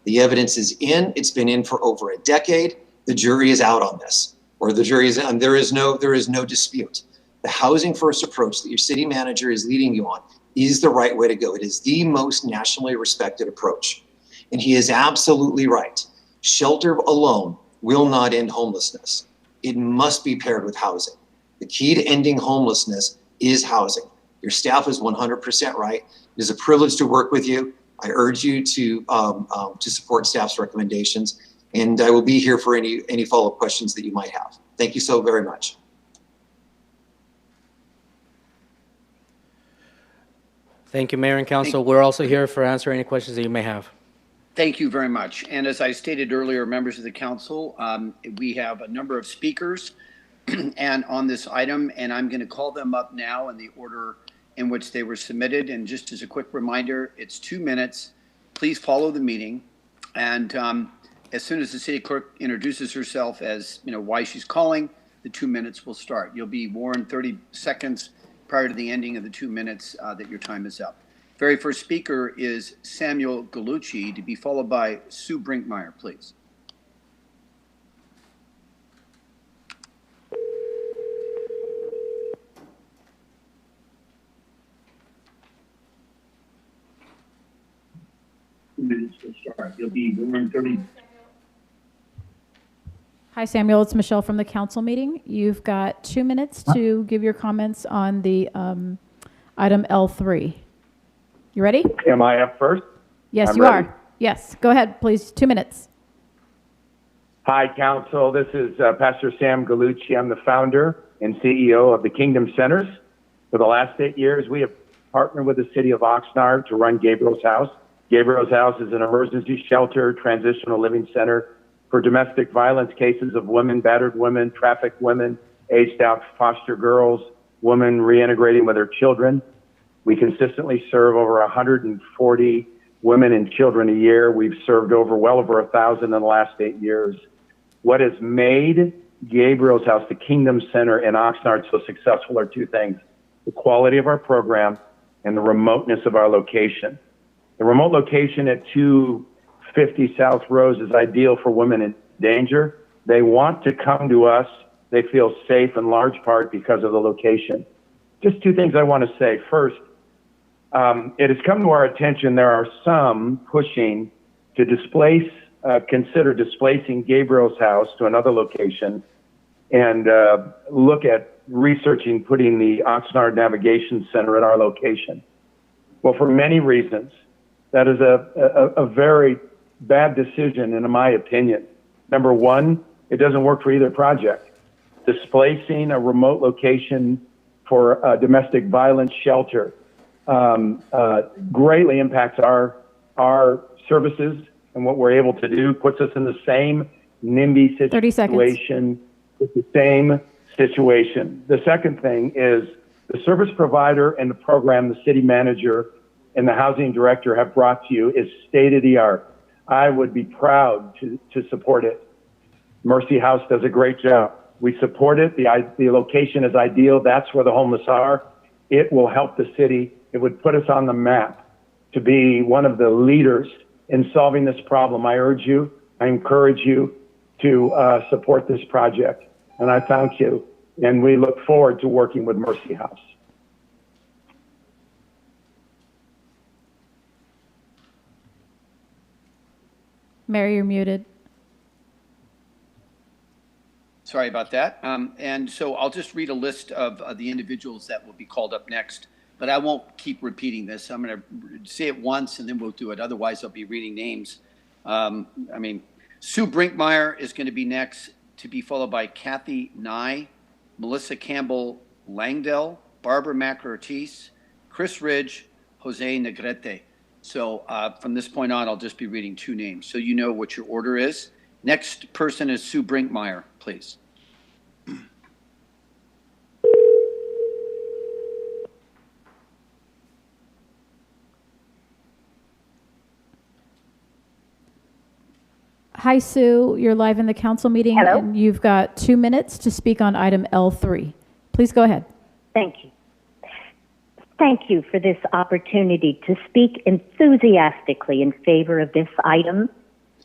The evidence is in, it's been in for over a decade. The jury is out on this, or the jury is in, there is no dispute. The housing first approach that your city manager is leading you on is the right way to go. It is the most nationally respected approach. And he is absolutely right. Shelter alone will not end homelessness. It must be paired with housing. The key to ending homelessness is housing. Your staff is 100% right. It is a privilege to work with you. I urge you to support staff's recommendations, and I will be here for any follow-up questions that you might have. Thank you so very much. Thank you, Mayor and Council. We're also here for answer any questions that you may have. Thank you very much. And as I stated earlier, members of the council, we have a number of speakers and on this item, and I'm going to call them up now in the order in which they were submitted. And just as a quick reminder, it's 2 minutes. Please follow the meeting. And as soon as the city clerk introduces herself as, why she's calling, the 2 minutes will start. You'll be warned 30 seconds prior to the ending of the 2 minutes that your time is up. Very first speaker is Samuel Gallucci, to be followed by Sue Brinkmeyer, please. Minutes will start. You'll be warned 30. Hi, Samuel. It's Michelle from the council meeting. You've got 2 minutes to give your comments on the item L3. You ready? Am I up first? Yes, I'm you ready. are. Yes, go ahead, please. 2 minutes. Hi, Council. This is Pastor Sam Gallucci. I'm the founder and CEO of the Kingdom Centers. For the last 8 years, we have partnered with the city of Oxnard to run Gabriel's House. Gabriel's House is an emergency shelter, transitional living center for domestic violence cases of women, battered women, trafficked women, aged out foster girls, women reintegrating with their children. We consistently serve over 140 women and children a year. We've served well over 1,000 in the last 8 years. What has made Gabriel's House, the Kingdom Center in Oxnard, so successful are two things: the quality of our program and the remoteness of our location. The remote location at 250 South Rose is ideal for women in danger. They want to come to us. They feel safe in large part because of the location. Just two things I want to say. First, it has come to our attention there are some pushing to consider displacing Gabriel's House to another location and look at researching putting the Oxnard Navigation Center at our location. Well, for many reasons, that is a very bad decision, in my opinion. Number one, it doesn't work for either project. Displacing a remote location for a domestic violence shelter greatly impacts our services and what we're able to do, puts us in the same NIMBY situation, with the same situation. The second thing is the service provider and the program the city manager and the housing director have brought to you is state-of-the-art. I would be proud to support it. Mercy House does a great job. We support it. The location is ideal. That's where the homeless are. It will help the city. It would put us on the map to be one of the leaders in solving this problem. I encourage you to support this project. And I thank you. And we look forward to working with Mercy House. Mary, you're muted. Sorry about that. And so I'll just read a list of the individuals that will be called up next, but I won't keep repeating this. I'm going to say it once and then we'll do it. Otherwise, I'll be reading names. Sue Brinkmeyer is going to be next, to be followed by Kathy Nye, Melissa Campbell Langdell, Barbara Macker-Ortiz, Chris Ridge, Jose Negrete. So from this point on, I'll just be reading 2 names, so you know what your order is. Next person is Sue Brinkmeyer, please. Hi, Sue. You're live in the council meeting. Hello. And you've got 2 minutes to speak on item L3. Please go ahead. Thank you. Thank you for this opportunity to speak enthusiastically in favor of this item,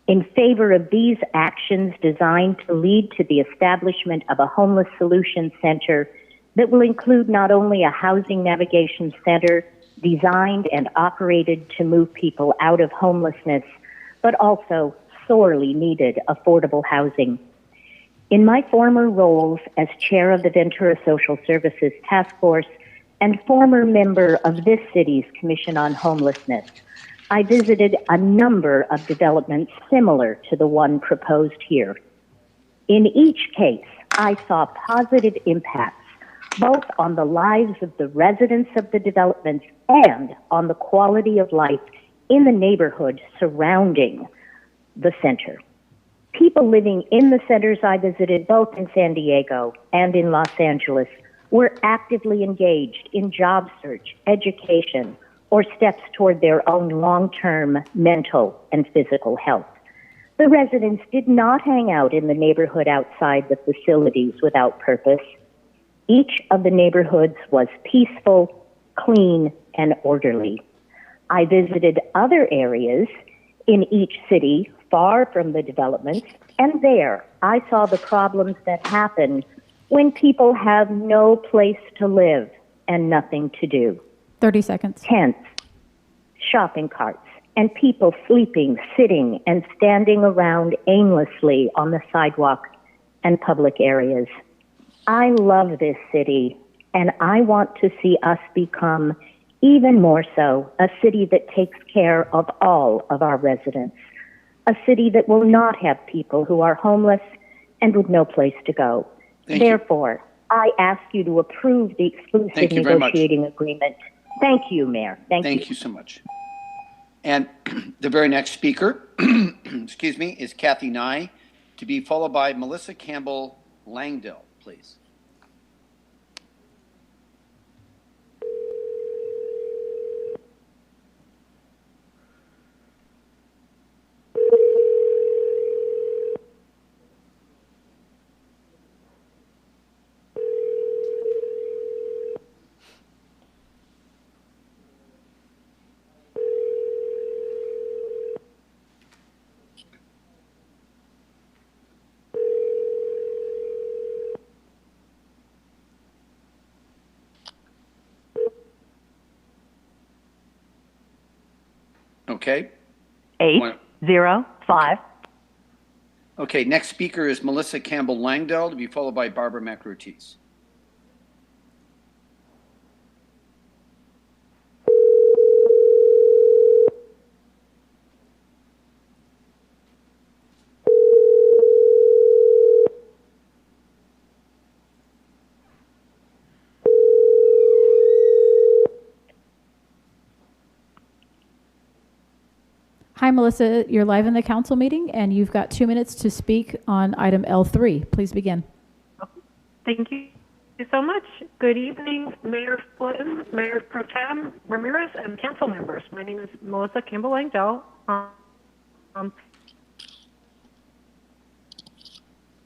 in favor of these actions designed to lead to the establishment of a homeless solution center that will include not only a housing navigation center designed and operated to move people out of homelessness, but also sorely needed affordable housing. In my former roles as chair of the Ventura Social Services Task Force and former member of this city's Commission on Homelessness, I visited a number of developments similar to the one proposed here. In each case, I saw positive impacts both on the lives of the residents of the developments and on the quality of life in the neighborhood surrounding the center. People living in the centers I visited, both in San Diego and in Los Angeles, were actively engaged in job search, education, or steps toward their own long-term mental and physical health. The residents did not hang out in the neighborhood outside the facilities without purpose. Each of the neighborhoods was peaceful, clean, and orderly. I visited other areas in each city far from the developments, and there I saw the problems that happen when people have no place to live and nothing to do. 30 seconds. Tents, shopping carts, and people sleeping, sitting, and standing around aimlessly on the sidewalk and public areas. I love this city, and I want to see us become even more so a city that takes care of all of our residents, a city that will not have people who are homeless and with no place to go. Therefore, I ask you to approve the exclusive negotiating agreement. Thank you, Mayor. Thank you so much. And the very next speaker, excuse me, is Kathy Nye, to be followed by Melissa Campbell Langdell, please. Okay. 805. Okay, next speaker is Melissa Campbell Langdell, to be followed by Barbara Macker-Ortiz. Hi, Melissa. You're live in the council meeting, and you've got 2 minutes to speak on item L3. Please begin. Thank you so much. Good evening, Mayor Flynn, Mayor Pro Tem Ramirez, and council members. My name is Melissa Campbell Langdell.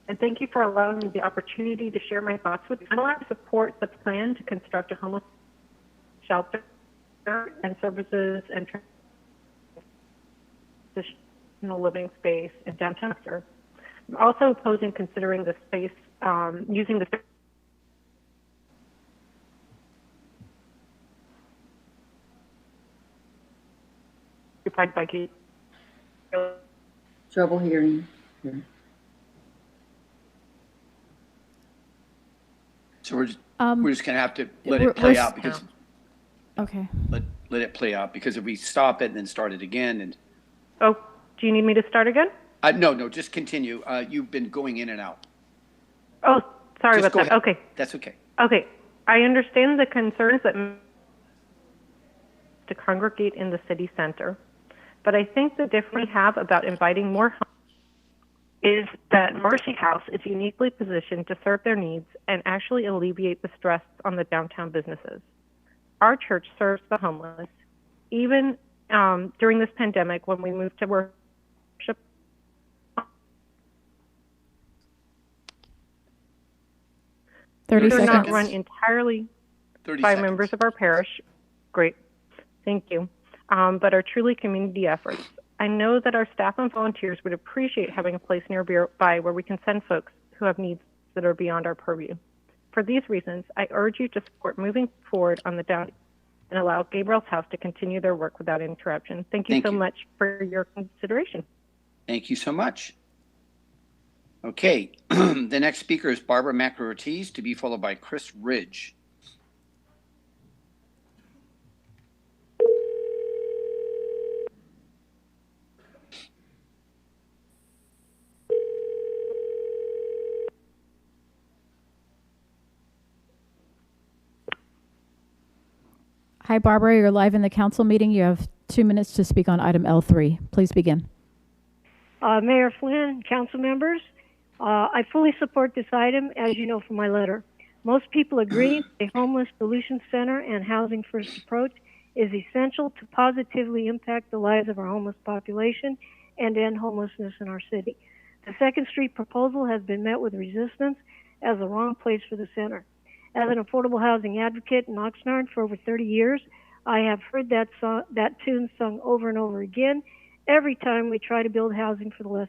and thank you for allowing me the opportunity to share my thoughts with you. I support the plan to construct a homeless shelter and services and transitional living space in downtown. I'm also opposing considering the space, using the occupied by Trouble hearing. So we're just going to have to let it play out because Okay. let it play out because if we stop it and then start it again and Oh, do you need me to start again? no, just continue. You've been going in and out. Oh, sorry Just about go that. ahead. Okay. That's okay. Okay. I understand the concerns that to congregate in the city center, but I think the difference we have about inviting more is that Mercy House is uniquely positioned to serve their needs and actually alleviate the stress on the downtown businesses. Our church serves the homeless, even during this pandemic when we moved to worship. 30 They're not seconds. run entirely 30 by seconds. members of our parish. Great. Thank you. But are truly community efforts. I know that our staff and volunteers would appreciate having a place nearby where we can send folks who have needs that are beyond our purview. For these reasons, I urge you to support moving forward on the down and allow Gabriel's House to continue their work without interruption. Thank you Thank so you. much for your consideration. Thank you so much. Okay, the next speaker is Barbara Macro-Ortiz, to be followed by Chris Ridge. Hi, Barbara. You're live in the council meeting. You have 2 minutes to speak on item L3. Please begin. Mayor Flynn, council members, I fully support this item, as you know from my letter. Most people agree a homeless solution center and housing first approach is essential to positively impact the lives of our homeless population and end homelessness in our city. The Second Street proposal has been met with resistance as the wrong place for the center. As an affordable housing advocate in Oxnard for over 30 years, I have heard that tune sung over and over again every time we try to build housing for the less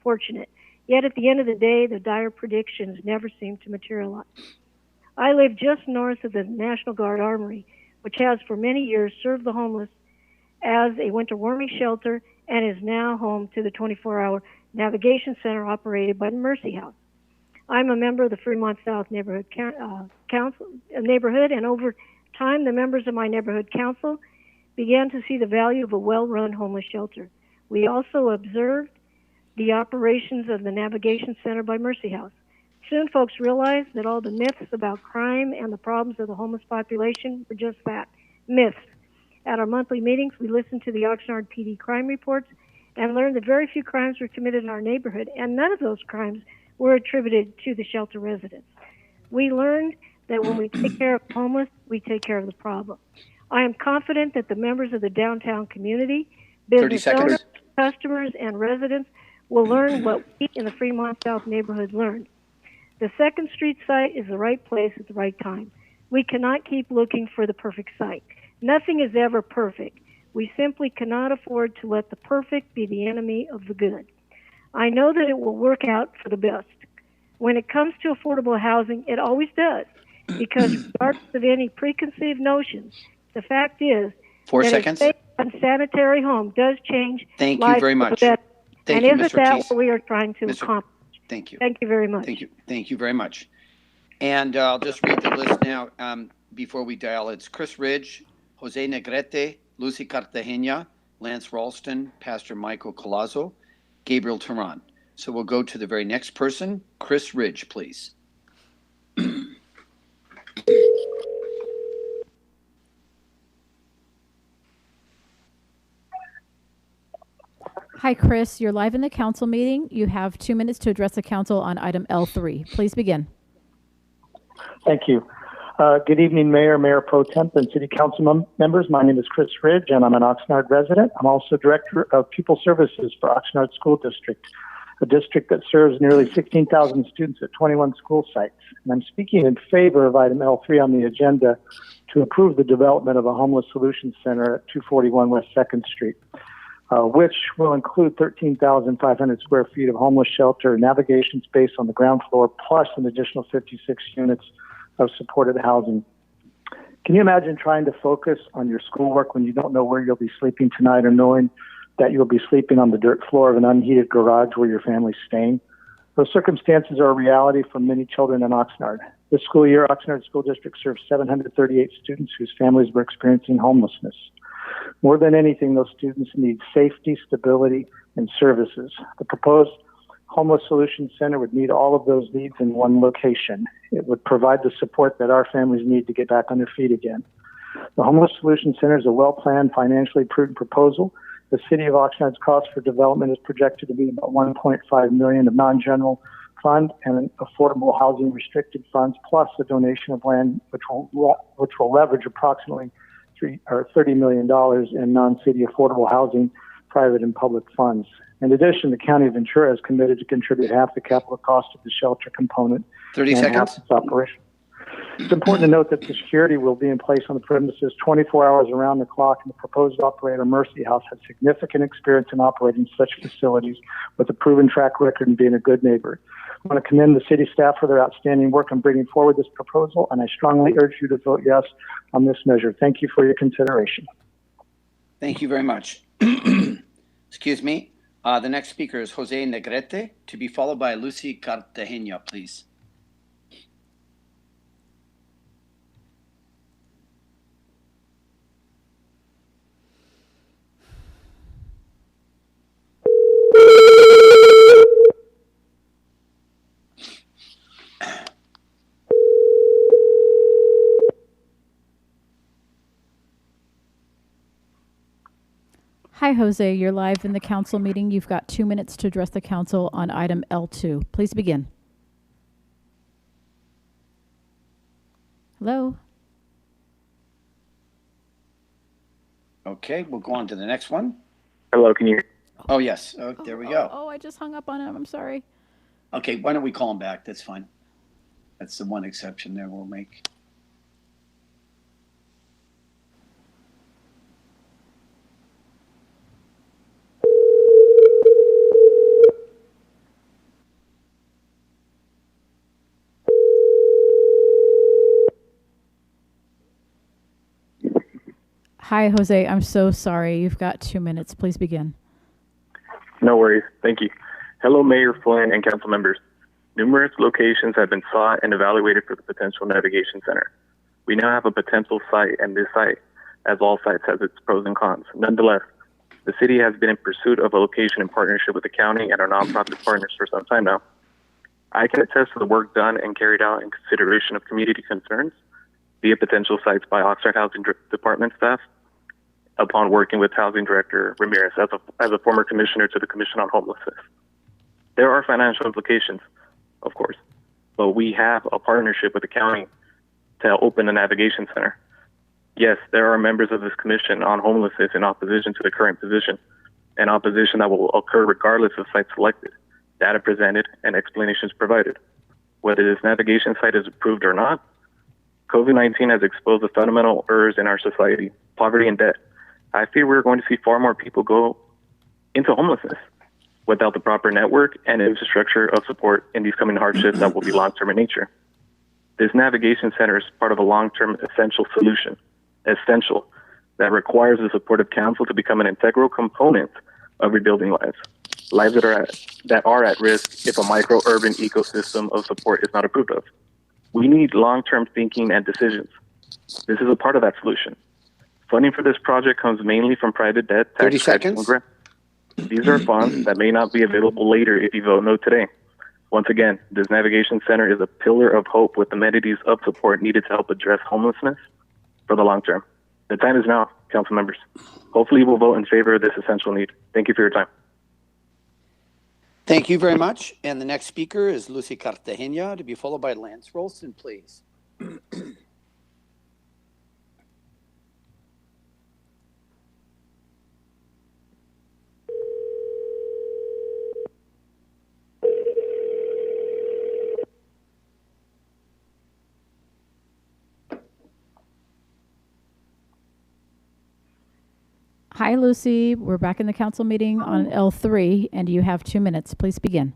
fortunate. Yet at the end of the day, the dire predictions never seem to materialize. I live just north of the National Guard Armory, which has for many years served the homeless as a winter warming shelter and is now home to the 24-hour navigation center operated by the Mercy House. I'm a member of the Fremont South Neighborhood Council, and over time, the members of my neighborhood council began to see the value of a well-run homeless shelter. We also observed the operations of the Navigation Center by Mercy House. Soon, folks realized that all the myths about crime and the problems of the homeless population were just that, myths. At our monthly meetings, we listened to the Oxnard PD crime reports and learned that very few crimes were committed in our neighborhood, and none of those crimes were attributed to the shelter residents. We learned that when we take care of the homeless, we take care of the problem. I am confident that the members of the downtown community, business owners, customers, and residents will learn what we in the Fremont South neighborhood learned. The Second Street site is the right place at the right time. We cannot keep looking for the perfect site. Nothing is ever perfect. We simply cannot afford to let the perfect be the enemy of the good. I know that it will work out for the best. When it comes to affordable housing, it always does, because regardless of any preconceived notions, the fact is 4 that seconds. a safe and sanitary home does change Thank you lives very for the much. better. Thank And you, isn't Ms. that Ortiz. what we are trying to Mr. accomplish? Thank you. Thank you very much. Thank you. Thank you very much. And I'll just read the list now before we dial. It's Chris Ridge, Jose Negrete, Lucy Cartagena, Lance Ralston, Pastor Michael Collazo, Gabriel Turan. So we'll go to the very next person. Chris Ridge, please. Hi, Chris. You're live in the council meeting. You have 2 minutes to address the council on item L3. Please begin. Thank you. Good evening, Mayor, Mayor Pro Temp, and City Council members. My name is Chris Ridge, and I'm an Oxnard resident. I'm also Director of Pupil Services for Oxnard School District. a district that serves nearly 16,000 students at 21 school sites. And I'm speaking in favor of item L3 on the agenda to approve the development of a homeless solutions center at 241 West 2nd Street, which will include 13,500 square feet of homeless shelter, navigation space on the ground floor, plus an additional 56 units of supported housing. Can you imagine trying to focus on your schoolwork when you don't know where you'll be sleeping tonight, or knowing that you'll be sleeping on the dirt floor of an unheated garage where your family's staying? Those circumstances are a reality for many children in Oxnard. This school year, Oxnard School District served 738 students whose families were experiencing homelessness. More than anything, those students need safety, stability, and services. The proposed Homeless Solutions Center would meet all of those needs in one location. It would provide the support that our families need to get back on their feet again. The Homeless Solutions Center is a well-planned, financially prudent proposal. The City of Oxnard's cost for development is projected to be about $1.5 million of non-general fund and affordable housing restricted funds, plus a donation of land, which will leverage approximately $30 million in non-city affordable housing, private and public funds. In addition, the County of Ventura has committed to contribute half the capital cost of the shelter component 30 and seconds. half its operation. It's important to note that the security will be in place on the premises 24 hours around the clock, and the proposed operator, Mercy House, has significant experience in operating such facilities with a proven track record and being a good neighbor. I want to commend the city staff for their outstanding work on bringing forward this proposal, and I strongly urge you to vote yes on this measure. Thank you for your consideration. Thank you very much. Excuse me. The next speaker is Jose Negrete, to be followed by Lucy Cartagena, please. Hi, Jose. You're live in the council meeting. You've got 2 minutes to address the council on item L2. Please begin. Hello? Okay, we'll go on to the next one. Hello, can you hear? Oh, yes. Oh, there we go. Oh, I just hung up on him. I'm sorry. Okay, why don't we call him back? That's fine. That's the one exception there we'll make. Hi, Jose. I'm so sorry. You've got 2 minutes. Please begin. No worries. Thank you. Hello, Mayor Flynn and council members. Numerous locations have been sought and evaluated for the potential navigation center. We now have a potential site, and this site, as all sites, has its pros and cons. Nonetheless, the city has been in pursuit of a location in partnership with the county and our nonprofit partners for some time now. I can attest to the work done and carried out in consideration of community concerns via potential sites by Oxnard Housing Department staff upon working with Housing Director Ramirez as a former commissioner to the Commission on Homelessness. There are financial implications, of course, but we have a partnership with the county to open a navigation center. Yes, there are members of this Commission on Homelessness in opposition to the current position, an opposition that will occur regardless of site selected, data presented, and explanations provided. Whether this navigation site is approved or not, COVID-19 has exposed the fundamental errors in our society, poverty and debt. I fear we're going to see far more people go into homelessness without the proper network and infrastructure of support in these coming hardships that will be long-term in nature. This navigation center is part of a long-term essential solution, that requires the support of council to become an integral component of rebuilding lives that are at risk if a micro-urban ecosystem of support is not approved of. We need long-term thinking and decisions. This is a part of that solution. Funding for this project comes mainly from private debt, 30 seconds. These are funds that may not be available later if you vote no today. Once again, this navigation center is a pillar of hope with amenities of support needed to help address homelessness for the long term. The time is now, council members. Hopefully you will vote in favor of this essential need. Thank you for your time. Thank you very much. And the next speaker is Lucy Cartagena, to be followed by Lance Rolston, please. Hi, Lucy. We're back in the council meeting on L3, and you have 2 minutes. Please begin.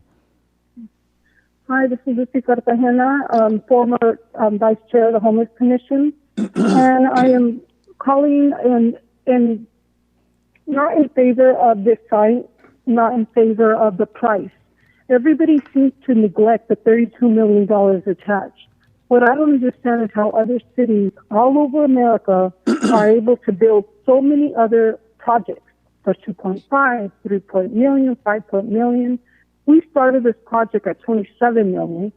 Hi, this is Lucy Cartagena, former Vice Chair of the Homeless Commission. And I am calling in not in favor of this site, not in favor of the price. Everybody seems to neglect the $32 million attached. What I don't understand is how other cities all over America are able to build so many other projects for 2.5, 3 million, 5 million. We started this project at 27 million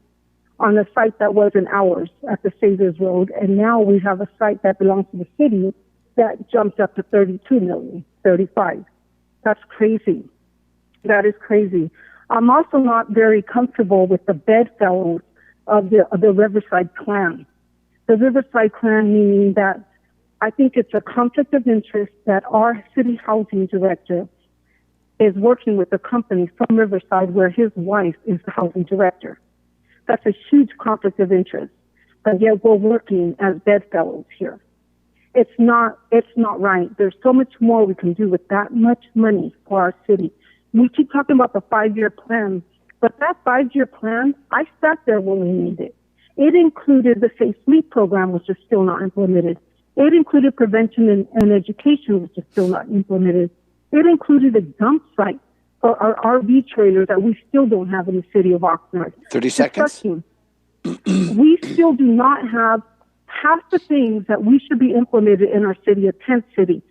on a site that wasn't ours at the Savers Road, and now we have a site that belongs to the city that jumps up to 32 million, 35. That's crazy. That is crazy. I'm also not very comfortable with the bedfellows of the Riverside Clan. The Riverside Clan meaning that I think it's a conflict of interest that our city housing director is working with a company from Riverside where his wife is the housing director. That's a huge conflict of interest, but yet we're working as bedfellows here. It's not right. There's so much more we can do with that much money for our city. We keep talking about the 5-year plan, but that 5-year plan, I sat there when we made it. It included the Safe Sleep program, which is still not implemented. It included prevention and education, which is still not implemented. It included a dump site for our RV trailers that we still don't have in the city of Oxnard. 30 seconds. We still do not have half the things that we should be implemented in our city, a tent city,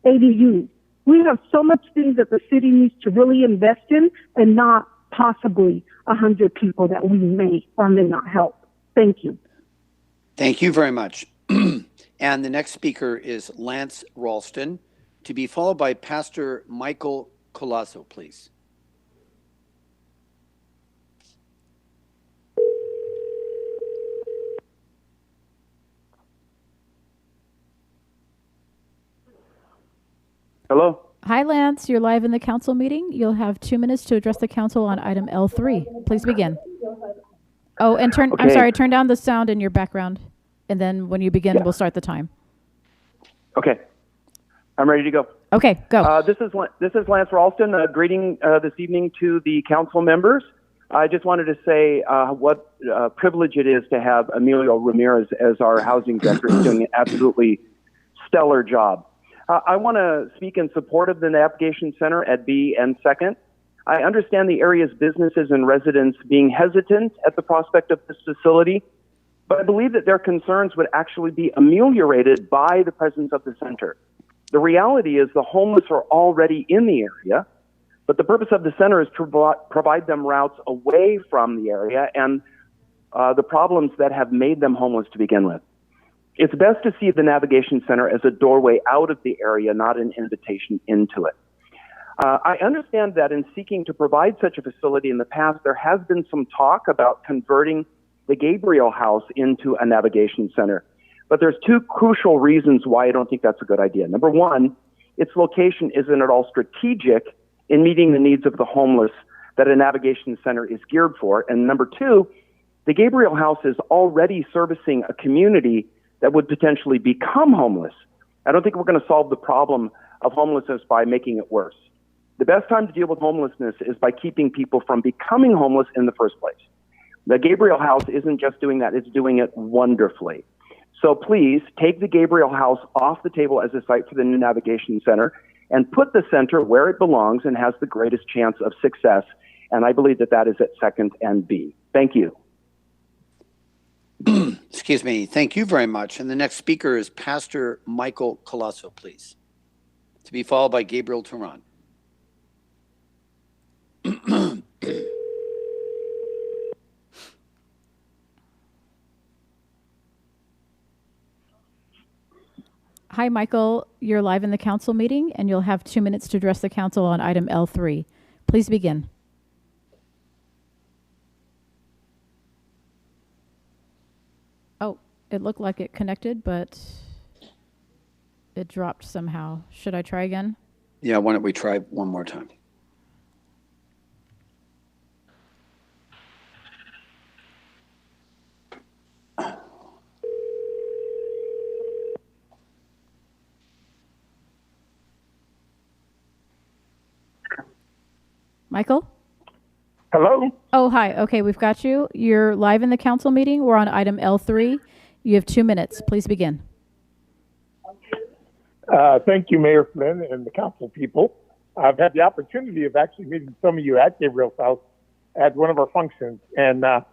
ADUs. We have so much things that the city needs to really invest in and not possibly 100 people that we may or may not help. Thank you. Thank you very much. And the next speaker is Lance Ralston, to be followed by Pastor Michael Colasso, please. Hello. Hi, Lance. You're live in the council meeting. You'll have 2 minutes to address the council on item L3. Please begin. Oh, and turn down the sound in your background. And then when you begin, we'll start the time. Okay. I'm ready to go. Okay, go. This is Lance Ralston. Greeting this evening to the council members. I just wanted to say what a privilege it is to have Emilio Ramirez as our housing director. He's doing an absolutely stellar job. I want to speak in support of the Navigation Center at B and Second. I understand the area's businesses and residents being hesitant at the prospect of this facility, but I believe that their concerns would actually be ameliorated by the presence of the center. The reality is the homeless are already in the area, but the purpose of the center is to provide them routes away from the area and the problems that have made them homeless to begin with. It's best to see the Navigation Center as a doorway out of the area, not an invitation into it. I understand that in seeking to provide such a facility in the past, there has been some talk about converting the Gabriel House into a Navigation Center. But there's two crucial reasons why I don't think that's a good idea. Number one, its location isn't at all strategic in meeting the needs of the homeless that a Navigation Center is geared for. And number two, the Gabriel House is already servicing a community that would potentially become homeless. I don't think we're going to solve the problem of homelessness by making it worse. The best time to deal with homelessness is by keeping people from becoming homeless in the first place. The Gabriel House isn't just doing that, it's doing it wonderfully. So please take the Gabriel House off the table as a site for the new Navigation Center and put the center where it belongs and has the greatest chance of success. And I believe that that is at Second and B. Thank you. Excuse me. Thank you very much. And the next speaker is Pastor Michael Colasso, please, to be followed by Gabriel Turan. Hi, Michael. You're live in the council meeting, and you'll have 2 minutes to address the council on item L3. Please begin. Oh, it looked like it connected, but it dropped somehow. Should I try again? Yeah, why don't we try one more time? Michael? Hello? Oh, hi. Okay, we've got you. You're live in the council meeting. We're on item L3. You have 2 minutes. Please begin. Thank you, Mayor Flynn and the council people. I've had the opportunity of actually meeting some of you at Gabriel's house at one of our functions. And I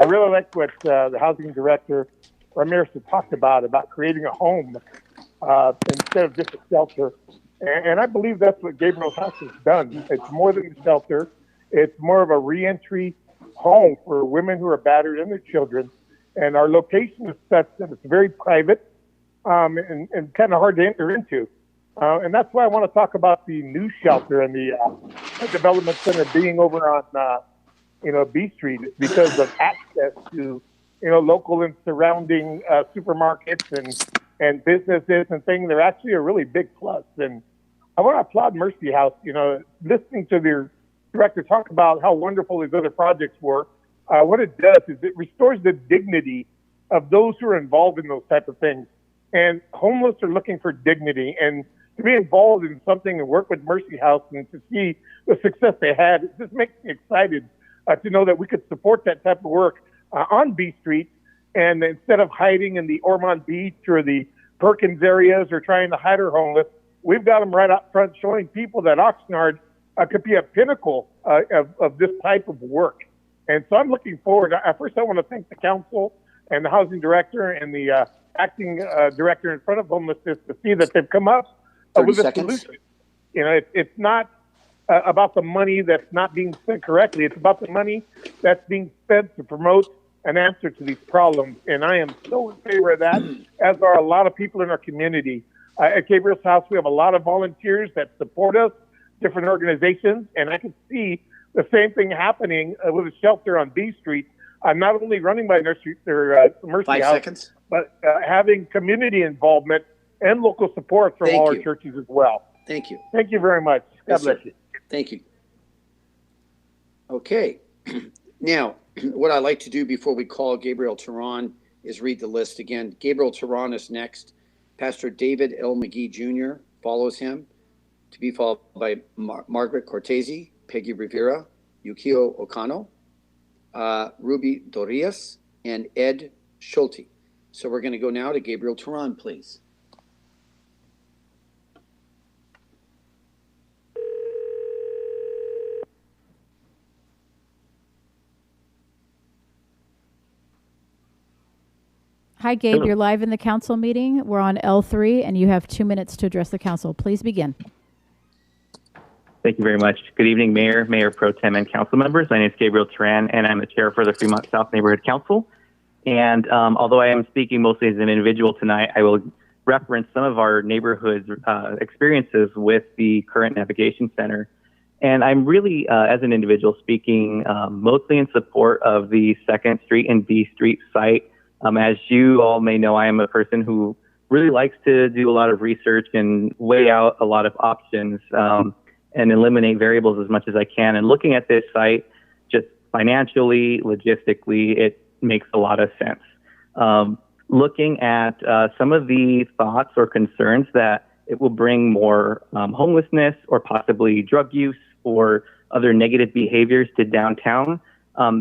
really like what the housing director, Ramirez, had talked about creating a home instead of just a shelter. And I believe that's what Gabriel's house has done. It's more than a shelter. It's more of a reentry home for women who are battered and their children. And our location is such that it's very private and kind of hard to enter into. And that's why I want to talk about the new shelter and the development center being over on, B Street, because of access to, local and surrounding supermarkets and businesses and things. They're actually a really big plus. And I want to applaud Mercy House. Listening to their director talk about how wonderful these other projects were, what it does is it restores the dignity of those who are involved in those type of things. And homeless are looking for dignity. And to be involved in something and work with Mercy House and to see the success they had, it just makes me excited to know that we could support that type of work on B Street. And instead of hiding in the Ormond Beach or the Perkins areas or trying to hide our homeless, we've got them right up front showing people that Oxnard could be a pinnacle of this type of work. And so I'm looking forward. First, I want to thank the council and the housing director and the acting director in front of homelessness to see that they've come up with a solution. It's not about the money that's not being spent correctly. It's about the money that's being spent to promote an answer to these problems. And I am so in favor of that, as are a lot of people in our community. At Gabriel's house, we have a lot of volunteers that support us, different organizations, and I can see the same thing happening with a shelter on B Street. I'm not only running by Mercy House, but having community involvement and local support from all our churches as well. Thank you. Thank you very much. God bless you. Thank you. Okay. Now, what I like to do before we call Gabriel Teran is read the list again. Gabriel Teran is next. Pastor David L. McGee Jr. follows him, to be followed by Margaret Cortese, Peggy Rivera, Yukio Okano, Ruby Dorias, and Ed Schulte. So we're going to go now to Gabriel Teran, please. Hi, Gabe. Hello. You're live in the council meeting. We're on L3, and you have 2 minutes to address the council. Please begin. Thank you very much. Good evening, Mayor, Mayor Pro Tem, and council members. My name is Gabriel Teran, and I'm the chair for the Fremont South Neighborhood Council. And although I am speaking mostly as an individual tonight, I will reference some of our neighborhood's experiences with the current navigation center. And I'm really, as an individual, speaking mostly in support of the 2nd Street and B Street site. As you all may know, I am a person who really likes to do a lot of research and weigh out a lot of options and eliminate variables as much as I can. And looking at this site, just financially, logistically, it makes a lot of sense. Looking at some of the thoughts or concerns that it will bring more homelessness or possibly drug use or other negative behaviors to downtown,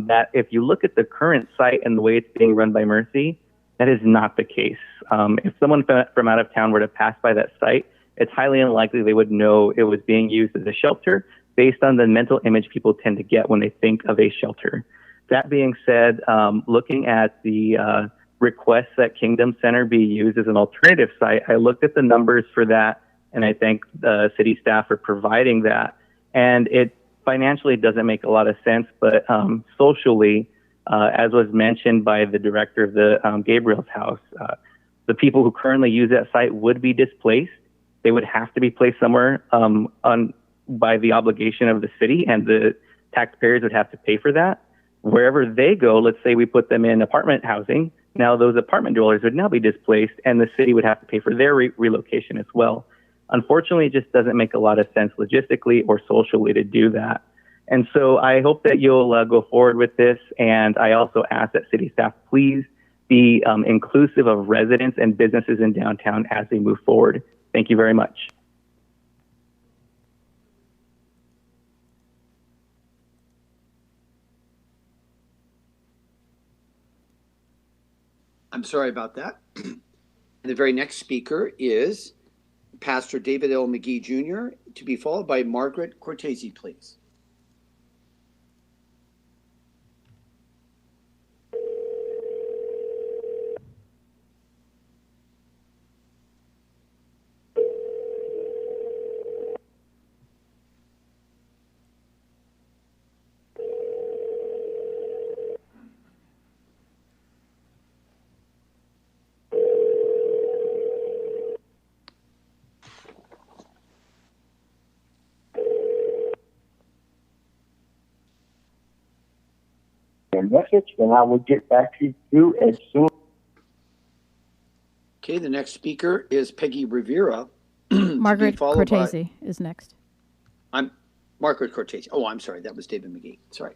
that if you look at the current site and the way it's being run by Mercy, that is not the case. If someone from out of town were to pass by that site, it's highly unlikely they would know it was being used as a shelter based on the mental image people tend to get when they think of a shelter. That being said, looking at the request that Kingdom Center be used as an alternative site, I looked at the numbers for that, and I thank the city staff for providing that. And it financially doesn't make a lot of sense, but socially, as was mentioned by the director of the Gabriel's house, the people who currently use that site would be displaced. They would have to be placed somewhere by the obligation of the city, and the taxpayers would have to pay for that. Wherever they go, let's say we put them in apartment housing, now those apartment dwellers would now be displaced, and the city would have to pay for their relocation as well. Unfortunately, it just doesn't make a lot of sense logistically or socially to do that. And so I hope that you'll go forward with this. And I also ask that city staff please be inclusive of residents and businesses in downtown as they move forward. Thank you very much. I'm sorry about that. And the very next speaker is Pastor David L. McGee Jr., to be followed by Margaret Cortese, please. Message, and I will get back to you as soon. Okay, the next speaker is Peggy Rivera. Margaret Cortese is next. I'm Margaret Cortese. Oh, I'm sorry. That was David McGee. Sorry.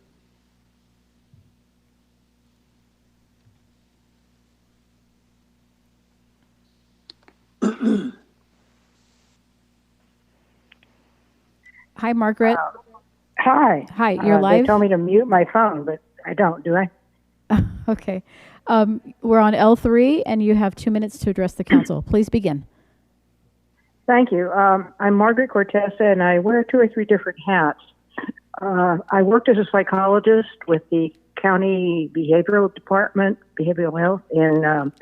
Hi, Margaret. Hi. Hi, you're live. They told me to mute my phone, but I don't, do I? Okay. We're on L3, and you have 2 minutes to address the council. Please begin. Thank you. I'm Margaret Cortese, and I wear 2 or 3 different hats. I worked as a psychologist with the county behavioral department, behavioral health in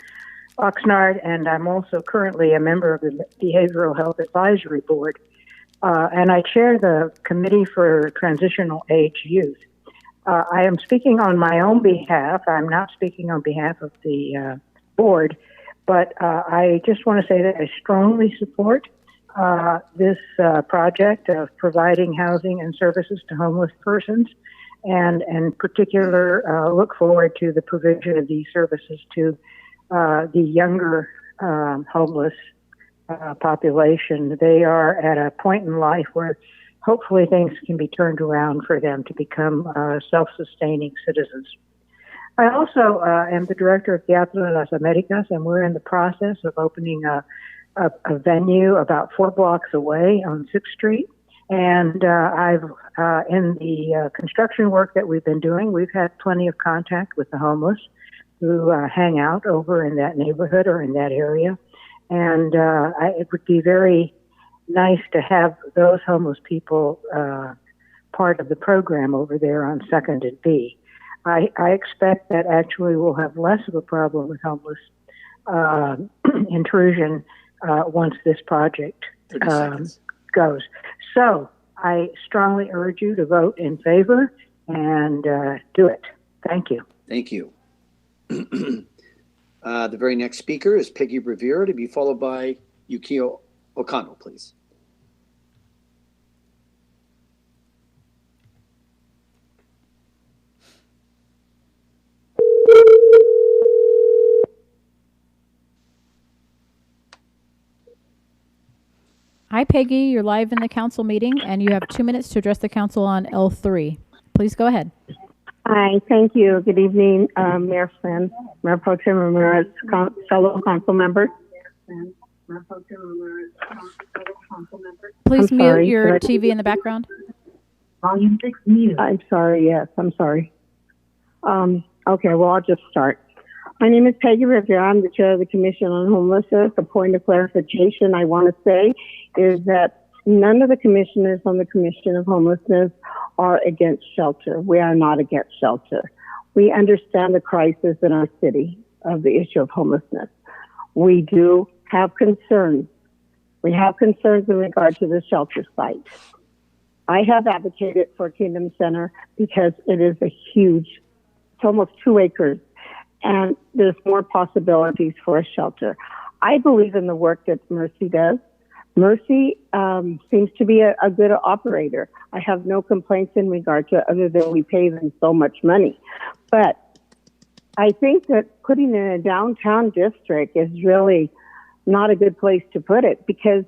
Oxnard, and I'm also currently a member of the Behavioral Health Advisory Board. And I chair the Committee for Transitional Age Youth. I am speaking on my own behalf. I'm not speaking on behalf of the board, but I just want to say that I strongly support this project of providing housing and services to homeless persons, and in particular look forward to the provision of these services to the younger homeless population. They are at a point in life where hopefully things can be turned around for them to become self-sustaining citizens. I also am the director of Teatro de las Americas, and we're in the process of opening a venue about 4 blocks away on 6th Street. And I've in the construction work that we've been doing, we've had plenty of contact with the homeless who hang out over in that neighborhood or in that area. And it would be very nice to have those homeless people part of the program over there on 2nd and B. I expect that actually we'll have less of a problem with homeless intrusion once this project goes. So I strongly urge you to vote in favor and do it. Thank you. Thank you. The very next speaker is Peggy Rivera, to be followed by Yukio Okano, please. Hi, Peggy. You're live in the council meeting, and you have 2 minutes to address the council on L3. Please go ahead. Hi, thank you. Good evening, Mayor Flynn, Mayor Pro Tem Ramirez, fellow council members. Please I'm mute sorry, your could I- TV in the background. Volume 6 mute. I'm sorry, yes, I'm sorry. Okay, well, I'll just start. My name is Peggy Rivera. I'm the chair of the Commission on Homelessness. A point of clarification I want to say is that none of the commissioners on the Commission of Homelessness are against shelter. We are not against shelter. We understand the crisis in our city of the issue of homelessness. We do have concerns. We have concerns in regard to the shelter site. I have advocated for Kingdom Center because it is a huge, it's almost 2 acres, and there's more possibilities for a shelter. I believe in the work that Mercy does. Mercy seems to be a good operator. I have no complaints in regard to it other than we pay them so much money. But I think that putting in a downtown district is really not a good place to put it, because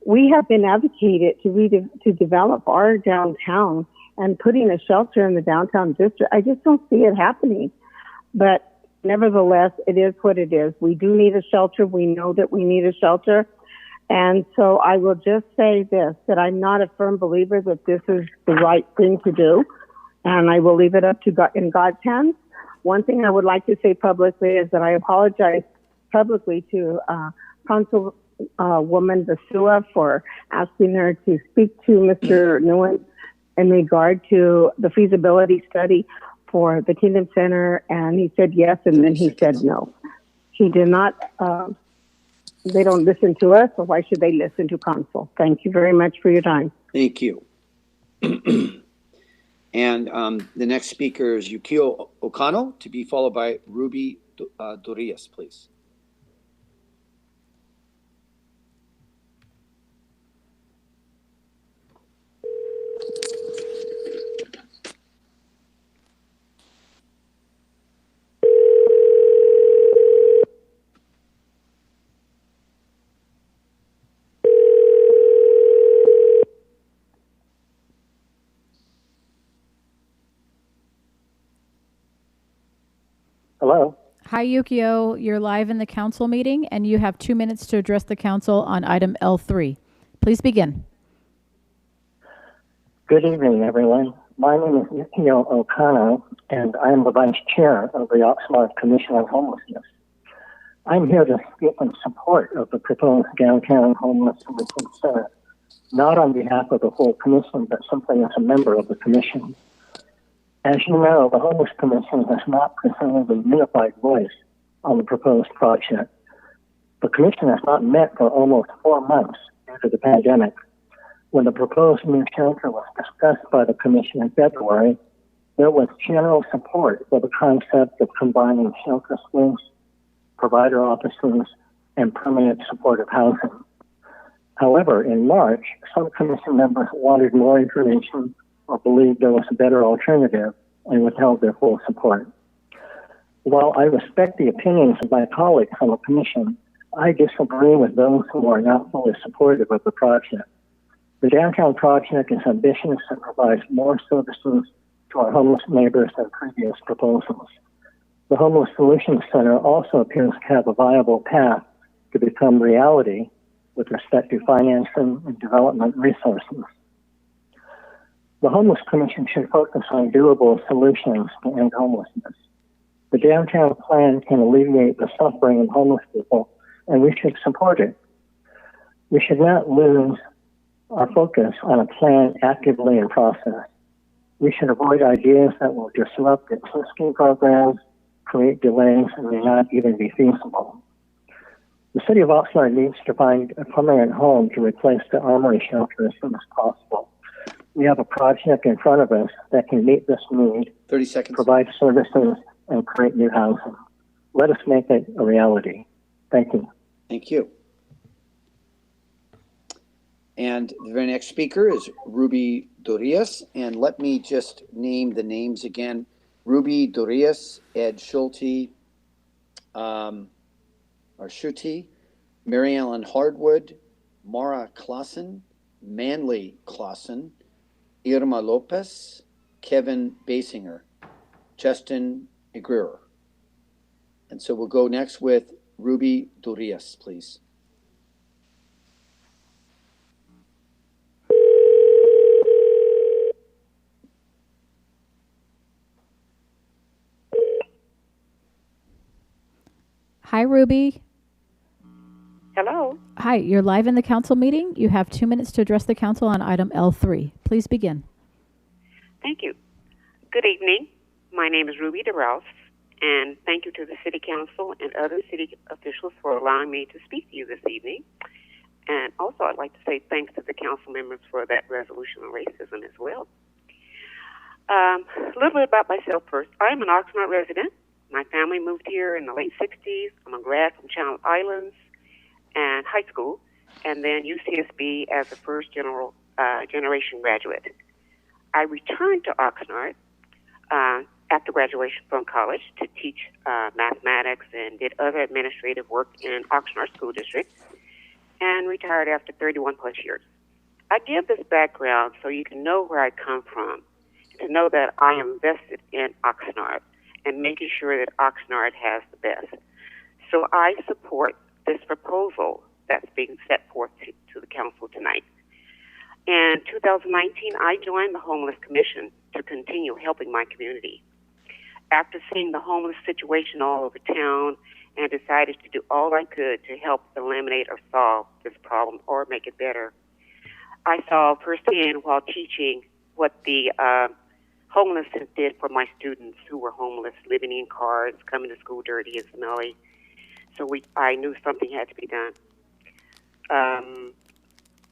we have been advocated to develop our downtown, and putting a shelter in the downtown district, I just don't see it happening. But nevertheless, it is what it is. We do need a shelter. We know that we need a shelter. And so I will just say this, that I'm not a firm believer that this is the right thing to do. And I will leave it up to God, in God's hands. One thing I would like to say publicly is that I apologize publicly to Councilwoman Basua for asking her to speak to Mr. Nguyen in regard to the feasibility study for the Kingdom Center, and he said yes, and then he said no. He did not, they don't listen to us, so why should they listen to council? Thank you very much for your time. Thank you. And the next speaker is Yukio Okano, to be followed by Ruby Dorias, please. Hello. Hi, Yukio. You're live in the council meeting, and you have 2 minutes to address the council on item L3. Please begin. Good evening, everyone. My name is Yukio Okano, and I am the Vice Chair of the Oxnard Commission on Homelessness. I'm here to speak in support of the proposed downtown homeless solution center, not on behalf of the whole commission, but simply as a member of the commission. As you know, the Homeless Commission has not presented a unified voice on the proposed project. The commission has not met for almost 4 months due to the pandemic. When the proposed new shelter was discussed by the commission in February, there was general support for the concept of combining shelter space, provider offices, and permanent supportive housing. However, in March, some commission members wanted more information or believed there was a better alternative and withheld their full support. While I respect the opinions of my colleagues on the commission, I disagree with those who are not fully supportive of the project. The downtown project is ambitious and provides more services to our homeless neighbors than previous proposals. The Homeless Solutions Center also appears to have a viable path to become reality with respect to financing and development resources. The Homeless Commission should focus on doable solutions to end homelessness. The downtown plan can alleviate the suffering of homeless people, and we should support it. We should not lose our focus on a plan actively in process. We should avoid ideas that will disrupt existing programs, create delays, and may not even be feasible. The city of Oxnard needs to find a permanent home to replace the Armory shelter as soon as possible. We have a project in front of us that can meet this need, 30 seconds. Provide services, and create new housing. Let us make it a reality. Thank you. Thank you. And the very next speaker is Ruby Dorias. And let me just name the names again. Ruby Dorias, Ed Schulte, Mary Ellen Hardwood, Mara Clausen, Manley Clausen, Irma Lopez, Kevin Basinger, Justin Egrier. And so we'll go next with Ruby Dorias, please. Hi, Ruby. Hello. Hi, you're live in the council meeting. You have 2 minutes to address the council on item L3. Please begin. Thank you. Good evening. My name is Ruby DeRouse, and thank you to the City Council and other city officials for allowing me to speak to you this evening. And also, I'd like to say thanks to the council members for that resolution on racism as well. A little bit about myself first. I'm an Oxnard resident. My family moved here in the late 60s. I'm a grad from Channel Islands and high school, and then UCSB as a first generation graduate. I returned to Oxnard after graduation from college to teach mathematics and did other administrative work in Oxnard School District, and retired after 31 plus years. I give this background so you can know where I come from, to know that I am vested in Oxnard and making sure that Oxnard has the best. So I support this proposal that's being set forth to the council tonight. In 2019, I joined the Homeless Commission to continue helping my community. After seeing the homeless situation all over town, and decided to do all I could to help eliminate or solve this problem or make it better. I saw firsthand while teaching what the homelessness did for my students who were homeless, living in cars, coming to school dirty and smelly. So I knew something had to be done.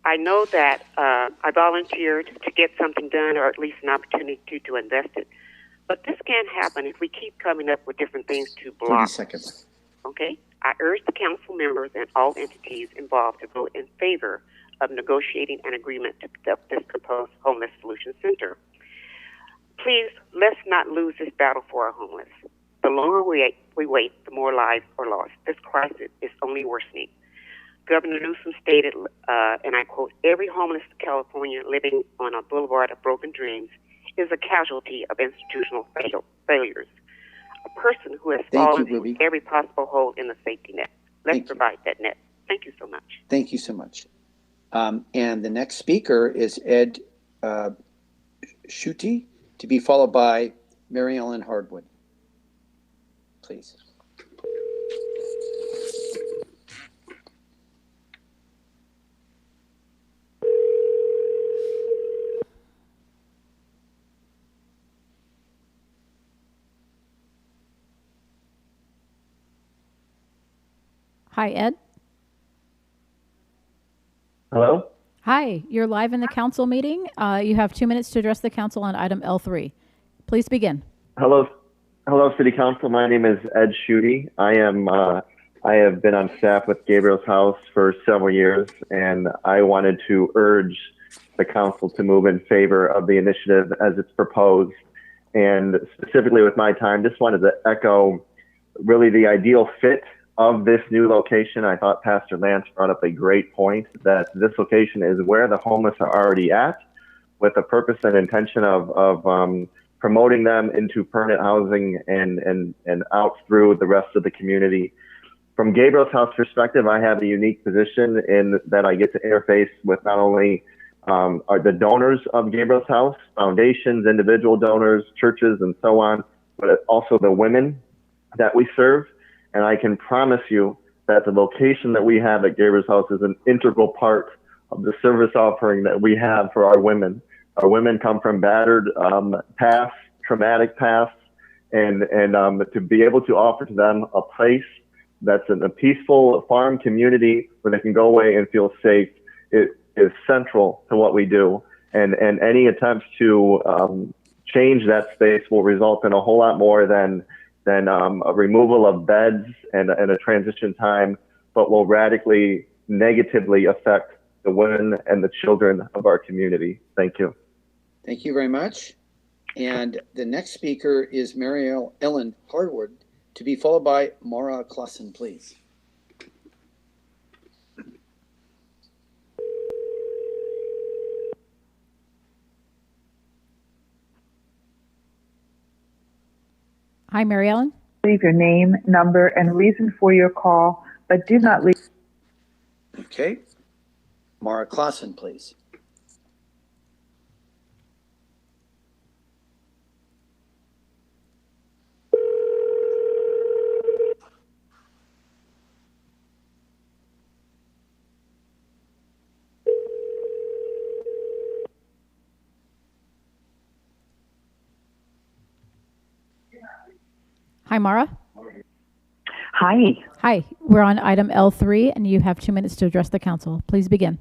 I know that I volunteered to get something done, or at least an opportunity to invest it. But this can't happen if we keep coming up with different things to 30 block. seconds. Okay? I urge the council members and all entities involved to vote in favor of negotiating an agreement to conduct this proposed Homeless Solution Center. Please, let's not lose this battle for our homeless. The longer we wait, the more lives are lost. This crisis is only worsening. Governor Newsom stated, and I quote, "Every homeless Californian living on a boulevard of broken dreams is a casualty of institutional failures. A person who has fallen through every possible hole in the safety net. Let's provide that net." Thank you so much. Thank you so much. And the next speaker is Ed Schutte, to be followed by Mary Ellen Hardwood. Please. Hi, Ed. Hello? Hi, you're live in the council meeting. You have 2 minutes to address the council on item L3. Please begin. Hello, City Council. My name is Ed Schutte. I have been on staff with Gabriel's House for several years, and I wanted to urge the council to move in favor of the initiative as it's proposed. And specifically with my time, just wanted to echo really the ideal fit of this new location. I thought Pastor Lance brought up a great point that this location is where the homeless are already at, with the purpose and intention of promoting them into permanent housing and out through the rest of the community. From Gabriel's House perspective, I have a unique position in that I get to interface with not only are the donors of Gabriel's House, foundations, individual donors, churches, and so on, but also the women that we serve. And I can promise you that the location that we have at Gabriel's House is an integral part of the service offering that we have for our women. Our women come from battered pasts, traumatic pasts, and to be able to offer to them a place that's in a peaceful farm community where they can go away and feel safe, it is central to what we do. And any attempts to change that space will result in a whole lot more than a removal of beds and a transition time, but will radically negatively affect the women and the children of our community. Thank you. Thank you very much. And the next speaker is Mary Ellen Hardwood, to be followed by Mara Klassen, please. Hi, Mary Ellen. Leave your name, number, and reason for your call, but do not leave. Okay. Mara Klassen, please. Hi, Mara. Hi. Hi. We're on item L3, and you have 2 minutes to address the council. Please begin.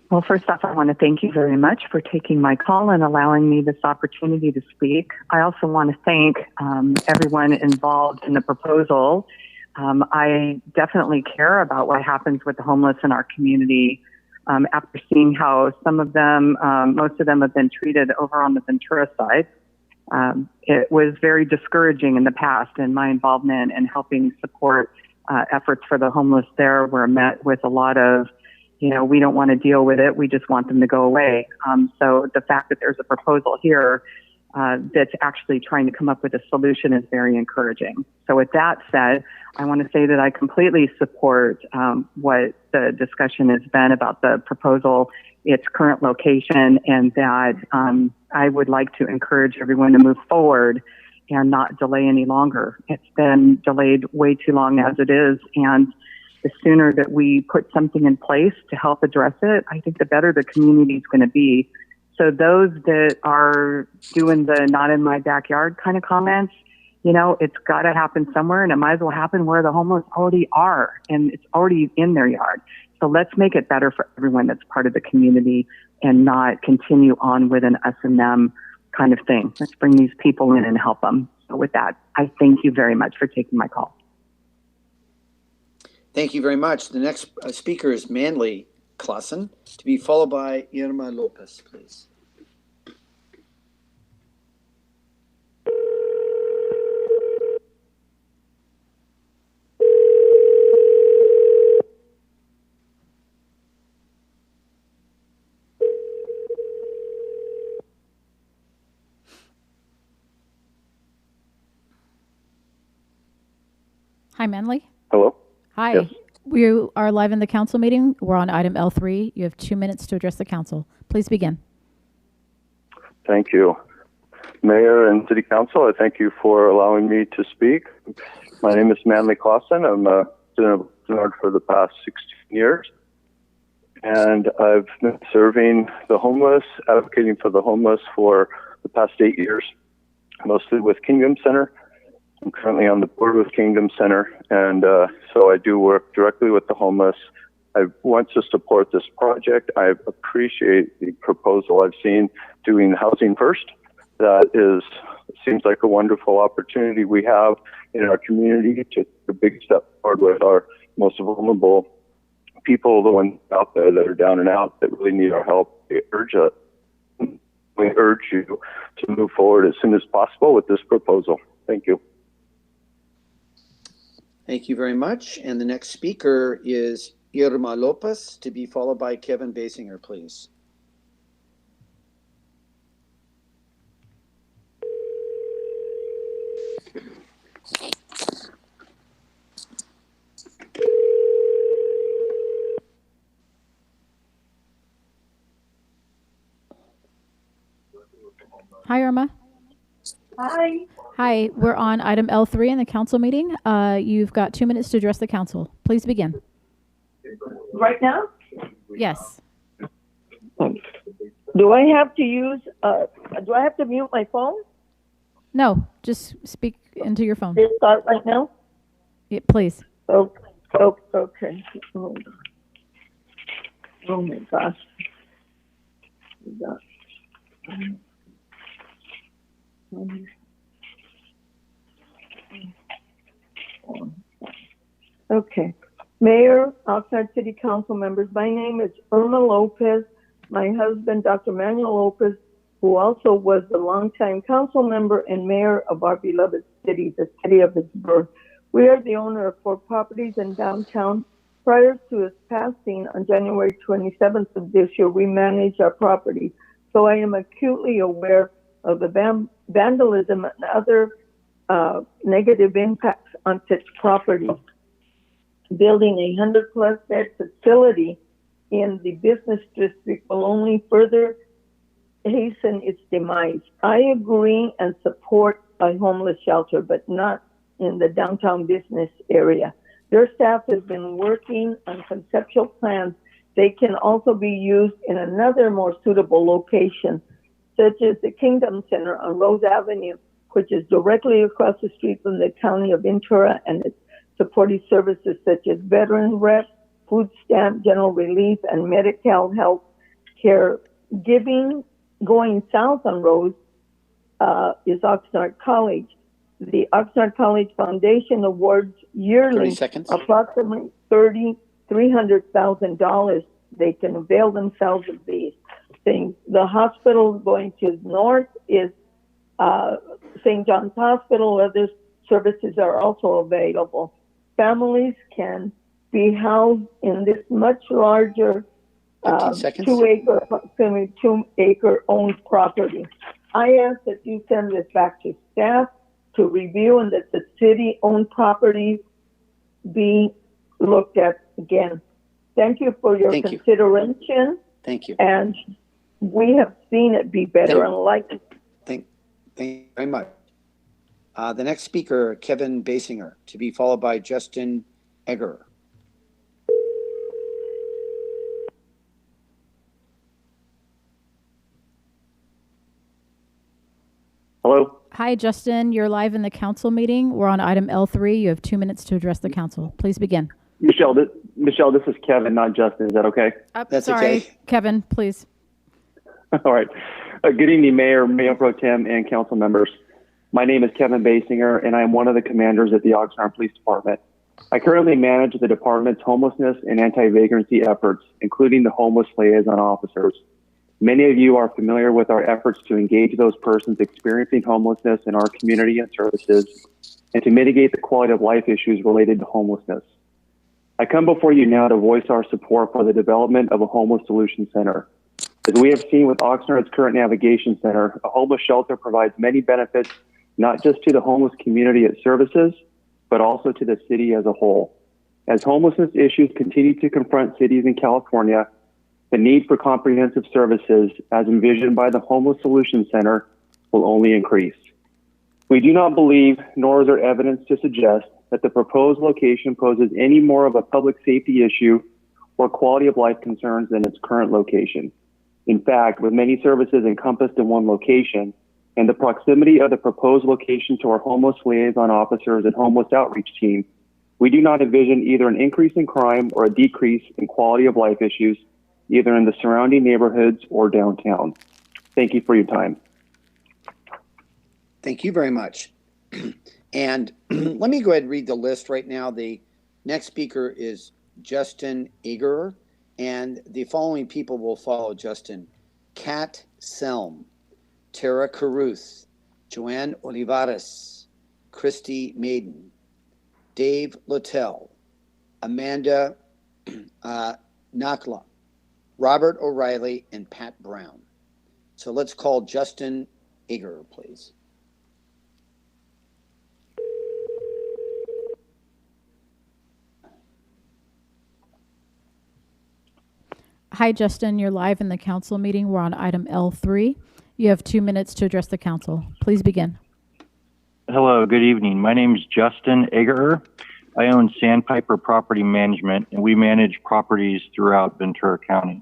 Well, first off, I want to thank you very much for taking my call and allowing me this opportunity to speak. I also want to thank everyone involved in the proposal. I definitely care about what happens with the homeless in our community. After seeing how some of them, most of them have been treated over on the Ventura side. It was very discouraging in the past, and my involvement in helping support efforts for the homeless there were met with a lot of, we don't want to deal with it. We just want them to go away. So the fact that there's a proposal here that's actually trying to come up with a solution is very encouraging. So with that said, I want to say that I completely support what the discussion has been about the proposal its current location, and that I would like to encourage everyone to move forward and not delay any longer. It's been delayed way too long as it is, and the sooner that we put something in place to help address it, I think the better the community is going to be. So those that are doing the not in my backyard kind of comments, you know, it's got to happen somewhere, and it might as well happen where the homeless already are, and it's already in their yard. So let's make it better for everyone that's part of the community and not continue on with an us and them kind of thing. Let's bring these people in and help them. So with that, I thank you very much for taking my call. Thank you very much. The next speaker is Manley Clausen, to be followed by Irma Lopez, please. Hi, Manley. Hello? Hi. Yes. We are live in the council meeting. We're on item L3. You have 2 minutes to address the council. Please begin. Thank you. Mayor and City Council, I thank you for allowing me to speak. My name is Manley Clausen. I'm a resident of Oxnard for the past 16 years. And I've been serving the homeless, advocating for the homeless for the past 8 years, mostly with Kingdom Center. I'm currently on the board with Kingdom Center, and so I do work directly with the homeless. I want to support this project. I appreciate the proposal I've seen doing Housing First. That seems like a wonderful opportunity we have in our community to take a big step forward with our most vulnerable people, the ones out there that are down and out that really need our help. We urge you to move forward as soon as possible with this proposal. Thank you. Thank you very much. And the next speaker is Irma Lopez, to be followed by Kevin Basinger, please. Hi, Irma. Hi. Hi, we're on item L3 in the council meeting. You've got 2 minutes to address the council. Please begin. Right now? Yes. Do I have to use, do I have to mute my phone? No, just speak into your phone. Just start right now? Yeah, please. Okay. Okay. Oh my gosh. Okay. Mayor, Oxnard City Council members, my name is Irma Lopez. My husband, Dr. Manuel Lopez, who also was the longtime council member and mayor of our beloved city, the city of his birth. We are the owner of 4 properties in downtown. Prior to his passing on January 27th of this year, we managed our property. So I am acutely aware of the vandalism and other negative impacts on such property. Building a 100+ bed facility in the business district will only further hasten its demise. I agree and support a homeless shelter, but not in the downtown business area. Their staff has been working on conceptual plans. They can also be used in another more suitable location, such as the Kingdom Center on Rose Avenue, which is directly across the street from the County of Ventura, and its supporting services such as veteran rep, food stamp, general relief, and medical health care. Going south on Rose is Oxnard College. The Oxnard College Foundation awards yearly approximately $300,000. They can avail themselves of these things. The hospital going to the north is St. John's Hospital. Other services are also available. Families can be housed in this much larger 2-acre owned property. I ask that you send this back to staff to review and that the city-owned properties be looked at again. Thank you for your consideration Thank you. And we have seen it be better. Thank you very much. The next speaker, Kevin Basinger, to be followed by Justin Egger. Hello. Hi, Justin. You're live in the council meeting. We're on item L3. You have 2 minutes to address the council. Please begin. Michelle, this is Kevin, not Justin. Is that okay? That's Sorry, okay. Kevin, please. All right. Good evening, Mayor, Mayor Pro Tem, and council members. My name is Kevin Basinger, and I am one of the commanders at the Oxnard Police Department. I currently manage the department's homelessness and anti-vagrancy efforts, including the homeless liaison officers. Many of you are familiar with our efforts to engage those persons experiencing homelessness in our community and services, and to mitigate the quality of life issues related to homelessness. I come before you now to voice our support for the development of a homeless solution center. As we have seen with Oxnard's current navigation center, a homeless shelter provides many benefits, not just to the homeless community it services, but also to the city as a whole. As homelessness issues continue to confront cities in California, the need for comprehensive services, as envisioned by the Homeless Solution Center, will only increase. We do not believe, nor is there evidence to suggest, that the proposed location poses any more of a public safety issue or quality of life concerns than its current location. In fact, with many services encompassed in one location, and the proximity of the proposed location to our homeless liaison officers and homeless outreach team, we do not envision either an increase in crime or a decrease in quality of life issues, either in the surrounding neighborhoods or downtown. Thank you for your time. Thank you very much. And let me go ahead and read the list right now. The next speaker is Justin Eger, and the following people will follow Justin: Kat Selm, Tara Caruth, Joanne Olivares, Christy Maiden, Dave Littell, Amanda Nakla, Robert O'Reilly, and Pat Brown. So let's call Justin Eger, please. Hi, Justin. You're live in the council meeting. We're on item L3. You have 2 minutes to address the council. Please begin. Hello, good evening. My name is Justin Egerer. I own Sandpiper Property Management, and we manage properties throughout Ventura County.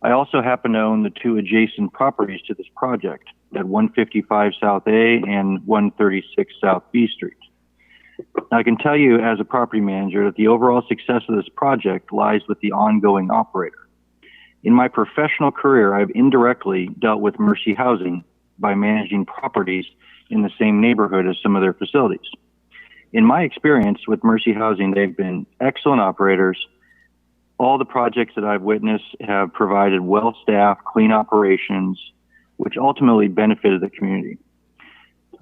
I also happen to own the two adjacent properties to this project at 155 South A and 136 South B Street. Now, I can tell you as a property manager that the overall success of this project lies with the ongoing operator. In my professional career, I've indirectly dealt with Mercy Housing by managing properties in the same neighborhood as some of their facilities. In my experience with Mercy Housing, they've been excellent operators. All the projects that I've witnessed have provided well-staffed, clean operations, which ultimately benefited the community.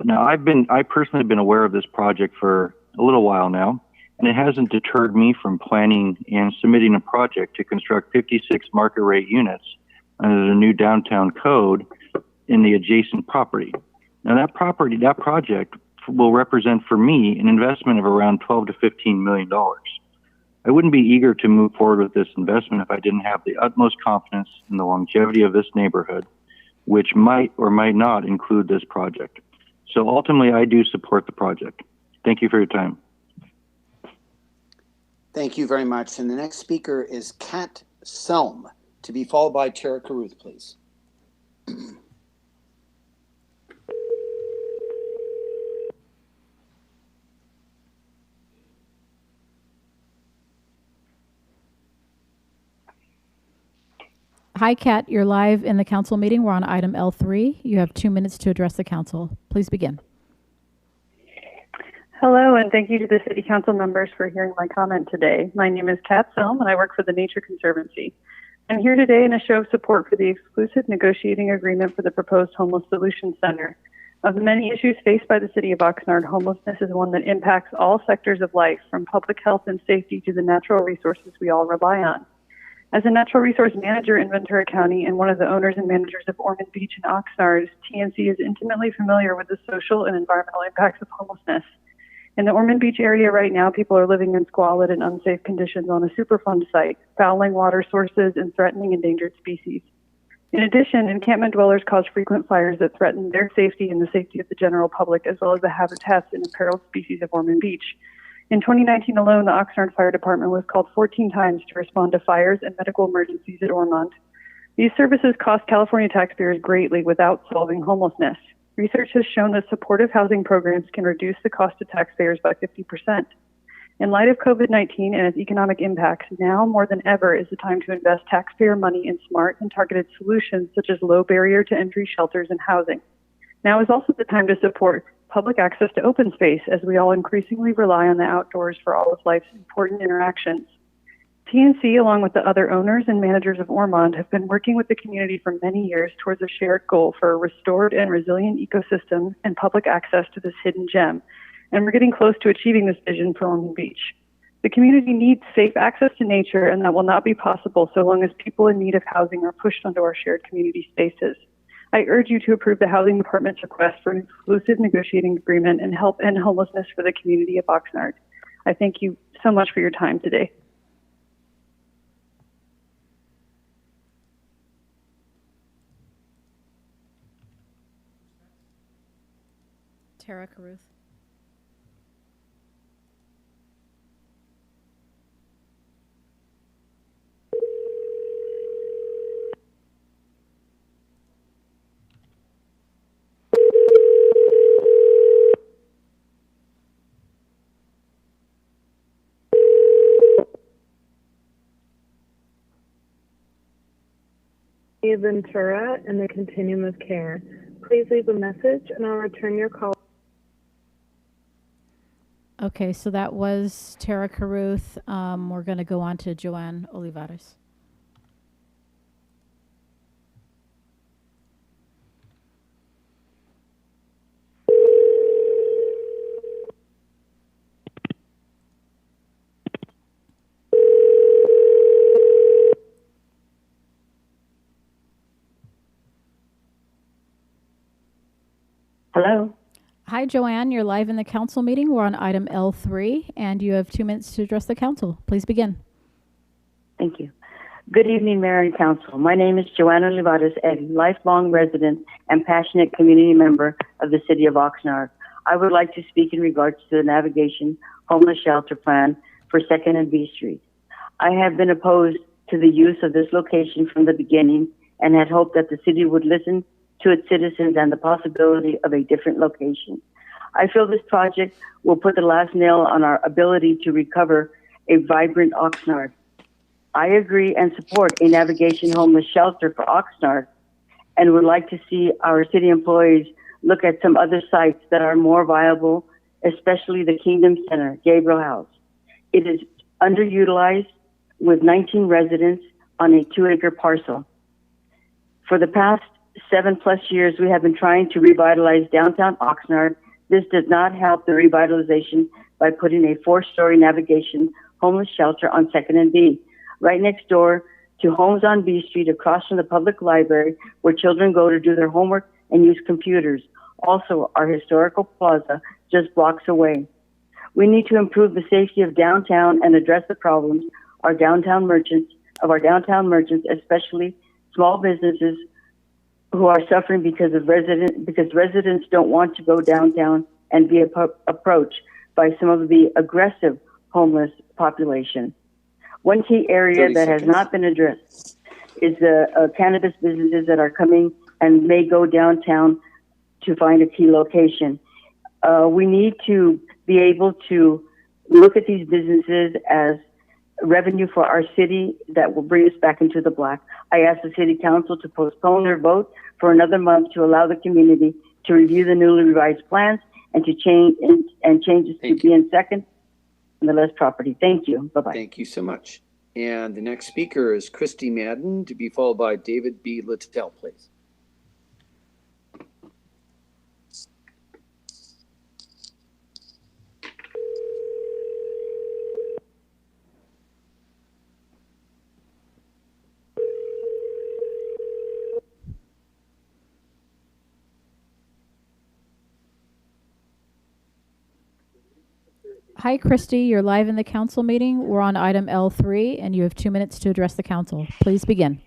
Now, I personally have been aware of this project for a little while now, and it hasn't deterred me from planning and submitting a project to construct 56 market rate units under the new downtown code in the adjacent property. Now, that project will represent for me an investment of around $12 to $15 million. I wouldn't be eager to move forward with this investment if I didn't have the utmost confidence in the longevity of this neighborhood, which might or might not include this project. So ultimately, I do support the project. Thank you for your time. Thank you very much. And the next speaker is Kat Selm, to be followed by Tara Caruth, please. Hi, Kat. You're live in the council meeting. We're on item L3. You have 2 minutes to address the council. Please begin. Hello, and thank you to the City Council members for hearing my comment today. My name is Kat Selm, and I work for the Nature Conservancy. I'm here today in a show of support for the exclusive negotiating agreement for the proposed Homeless Solution Center. Of the many issues faced by the City of Oxnard, homelessness is one that impacts all sectors of life, from public health and safety to the natural resources we all rely on. As a natural resource manager in Ventura County and one of the owners and managers of Ormond Beach and Oxnard, TNC is intimately familiar with the social and environmental impacts of homelessness. In the Ormond Beach area right now, people are living in squalid and unsafe conditions on a Superfund site, fouling water sources and threatening endangered species. In addition, encampment dwellers cause frequent fires that threaten their safety and the safety of the general public, as well as the habitats and imperiled species of Ormond Beach. In 2019 alone, the Oxnard Fire Department was called 14 times to respond to fires and medical emergencies at Ormond. These services cost California taxpayers greatly without solving homelessness. Research has shown that supportive housing programs can reduce the cost to taxpayers by 50%. In light of COVID-19 and its economic impacts, now more than ever is the time to invest taxpayer money in smart and targeted solutions such as low barrier to entry shelters and housing. Now is also the time to support public access to open space as we all increasingly rely on the outdoors for all of life's important interactions. TNC, along with the other owners and managers of Ormond, have been working with the community for many years towards a shared goal for a restored and resilient ecosystem and public access to this hidden gem. And we're getting close to achieving this vision for Ormond Beach. The community needs safe access to nature, and that will not be possible so long as people in need of housing are pushed onto our shared community spaces. I urge you to approve the Housing Department's request for an exclusive negotiating agreement and help end homelessness for the community of Oxnard. I thank you so much for your time today. Tara Caruth. Ventura and the Continuum of Care. Please leave a message and I'll return your call. Okay, so that was Tara Caruth. We're going to go on to Joanne Olivares. Hello. Hi, Joanne. You're live in the council meeting. We're on item L3, and you have 2 minutes to address the council. Please begin. Thank you. Good evening, Mayor and Council. My name is Joanna Olivares, a lifelong resident and passionate community member of the City of Oxnard. I would like to speak in regards to the Navigation Homeless Shelter Plan for 2nd and B Street. I have been opposed to the use of this location from the beginning and had hoped that the city would listen to its citizens and the possibility of a different location. I feel this project will put the last nail on our ability to recover a vibrant Oxnard. I agree and support a navigation homeless shelter for Oxnard and would like to see our city employees look at some other sites that are more viable, especially the Kingdom Center, Gabriel House. It is underutilized with 19 residents on a 2-acre parcel. For the past 7+ years, we have been trying to revitalize downtown Oxnard. This does not help the revitalization by putting a 4-story navigation homeless shelter on 2nd and B, right next door to Homes on B Street, across from the public library, where children go to do their homework and use computers. Also, our historical plaza just blocks away. We need to improve the safety of downtown and address the problems of our downtown merchants, especially small businesses who are suffering because residents don't want to go downtown and be approached by some of the aggressive homeless population. One key area that has not been addressed is the cannabis businesses that are coming and may go downtown to find a key location. We need to be able to look at these businesses as revenue for our city that will bring us back into the black. I asked the city council to postpone their vote for another month to allow the community to review the newly revised plans and to changes to be in second on the list property. Thank you. Bye-bye. Thank you so much. And the next speaker is Christy Madden, to be followed by David B. Littell, please. Hi, Christy. You're live in the council meeting. We're on item L3, and you have 2 minutes to address the council. Please begin.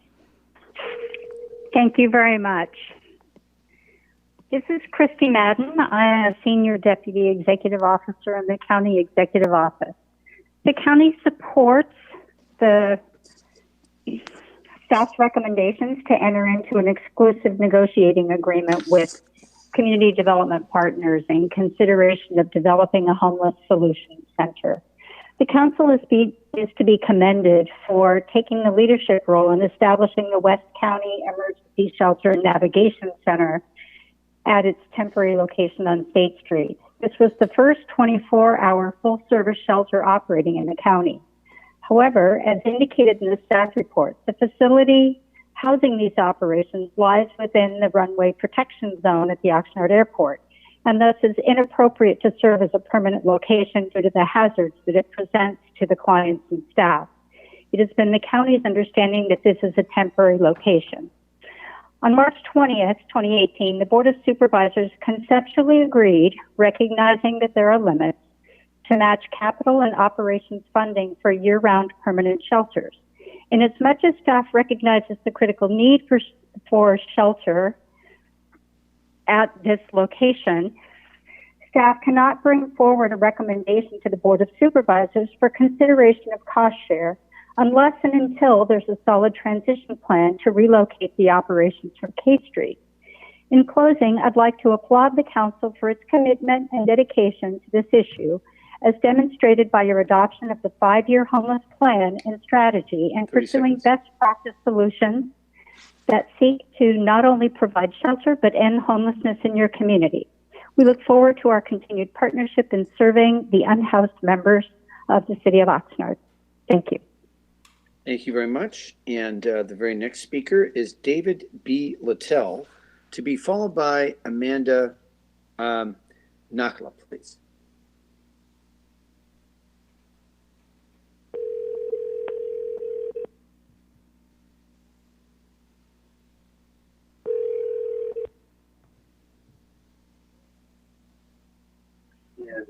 Thank you very much. This is Christy Madden. I am a Senior Deputy Executive Officer in the County Executive Office. The county supports the staff's recommendations to enter into an exclusive negotiating agreement with community development partners in consideration of developing a homeless solutions center. The council is to be commended for taking the leadership role in establishing the West County Emergency Shelter and Navigation Center at its temporary location on State Street. This was the first 24-hour full-service shelter operating in the county. However, as indicated in the staff report, the facility housing these operations lies within the runway protection zone at the Oxnard Airport, and thus is inappropriate to serve as a permanent location due to the hazards that it presents to the clients and staff. It has been the county's understanding that this is a temporary location. On March 20th, 2018, the Board of Supervisors conceptually agreed, recognizing that there are limits, to match capital and operations funding for year-round permanent shelters. Inasmuch as staff recognizes the critical need for shelter at this location, staff cannot bring forward a recommendation to the Board of Supervisors for consideration of cost share unless and until there's a solid transition plan to relocate the operations from K Street. In closing, I'd like to applaud the council for its commitment and dedication to this issue, as demonstrated by your adoption of the 5-year homeless plan and strategy and pursuing best practice solutions that seek to not only provide shelter but end homelessness in your community. We look forward to our continued partnership in serving the unhoused members of the City of Oxnard. Thank you. Thank you very much. And the very next speaker is David B. Littell, to be followed by Amanda Nakla, please.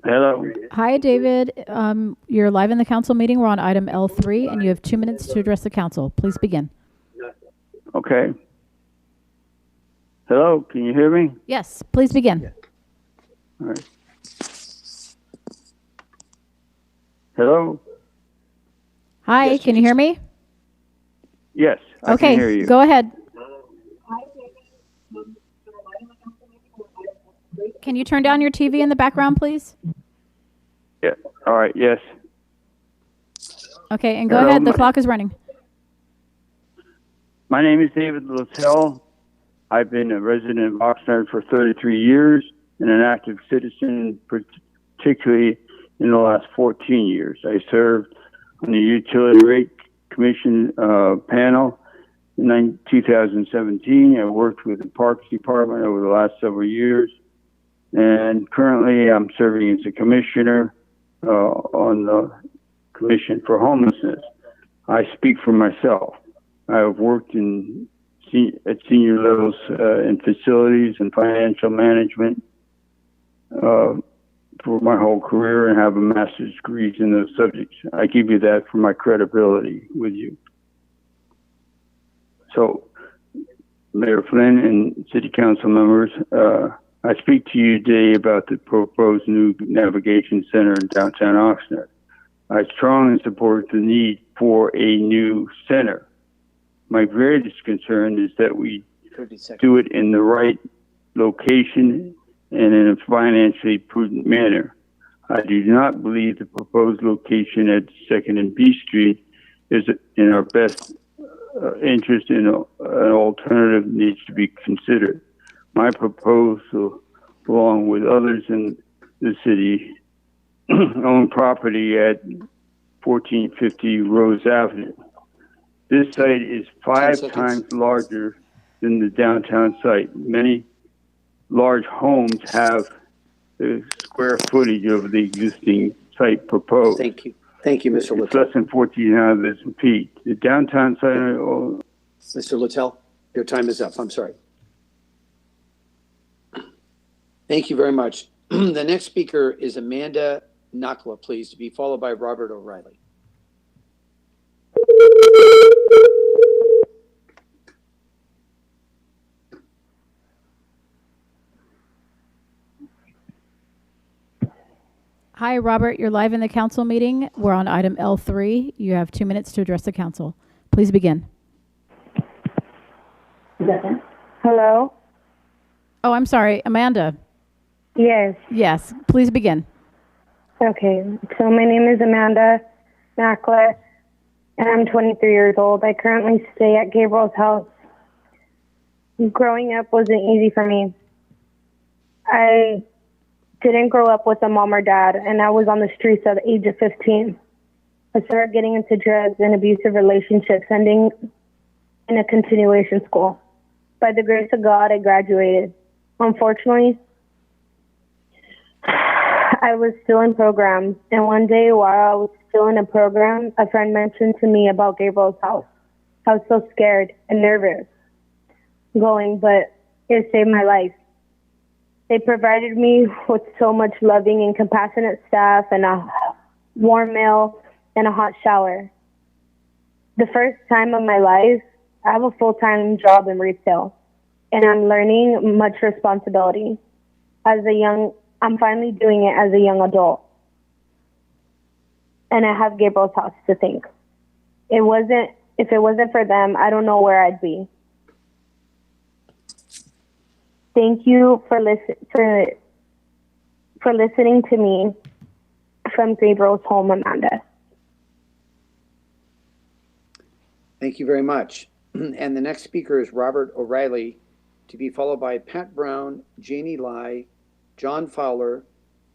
Hello. Hi, David. You're live in the council meeting. We're on item L3, and you have 2 minutes to address the council. Please begin. Okay. Hello, can you hear me? Yes, please begin. All right. Hello? Hi, can you hear me? Yes, I Okay, can hear you. go ahead. Can you turn down your TV in the background, please? Yeah. All right, yes. Okay, and go Hello, ahead. The clock is running. My name is David Littell. I've been a resident of Oxnard for 33 years and an active citizen, particularly in the last 14 years. I served on the Utility Rate Commission panel in 2017. I worked with the Parks Department over the last several years. And currently I'm serving as a commissioner on the Commission for Homelessness. I speak for myself. I have worked at senior levels in facilities and financial management for my whole career and have a master's degree in those subjects. I give you that for my credibility with you. So, Mayor Flynn and City Council members, I speak to you today about the proposed new navigation center in downtown Oxnard. I strongly support the need for a new center. My greatest concern is that we do it in the right location and in a financially prudent manner. I do not believe the proposed location at 2nd and B Street is in our best interest, and an alternative needs to be considered. My proposal, along with others in the city, own property at 1450 Rose Avenue. This site is 5 times larger than the downtown site. Many large homes have the square footage of the existing site proposed. Thank you. Thank you, Mr. Littell. It's less than 1,400 feet. The downtown site... Mr. Littell, your time is up. I'm sorry. Thank you very much. The next speaker is Amanda Nakla, please, to be followed by Robert O'Reilly. Hi, Robert. You're live in the council meeting. We're on item L3. You have 2 minutes to address the council. Please begin. Hello? Oh, I'm sorry. Amanda. Yes. Yes. Please begin. Okay. So my name is Amanda Nakla, and I'm 23 years old. I currently stay at Gabriel's house. Growing up wasn't easy for me. I didn't grow up with a mom or dad, and I was on the streets at the age of 15. I started getting into drugs and abusive relationships, ending in a continuation school. By the grace of God, I graduated. Unfortunately, I was still in program, and one day while I was still in a program, a friend mentioned to me about Gabriel's house. I was so scared and nervous going, but it saved my life. They provided me with so much loving and compassionate staff and a warm meal and a hot shower. The first time of my life, I have a full-time job in retail, and I'm learning much responsibility. I'm finally doing it as a young adult. And I have Gabriel's house to thank. If it wasn't for them, I don't know where I'd be. Thank you for listening to me from Gabriel's home, Amanda. Thank you very much. And the next speaker is Robert O'Reilly, to be followed by Pat Brown, Janie Lai, John Fowler,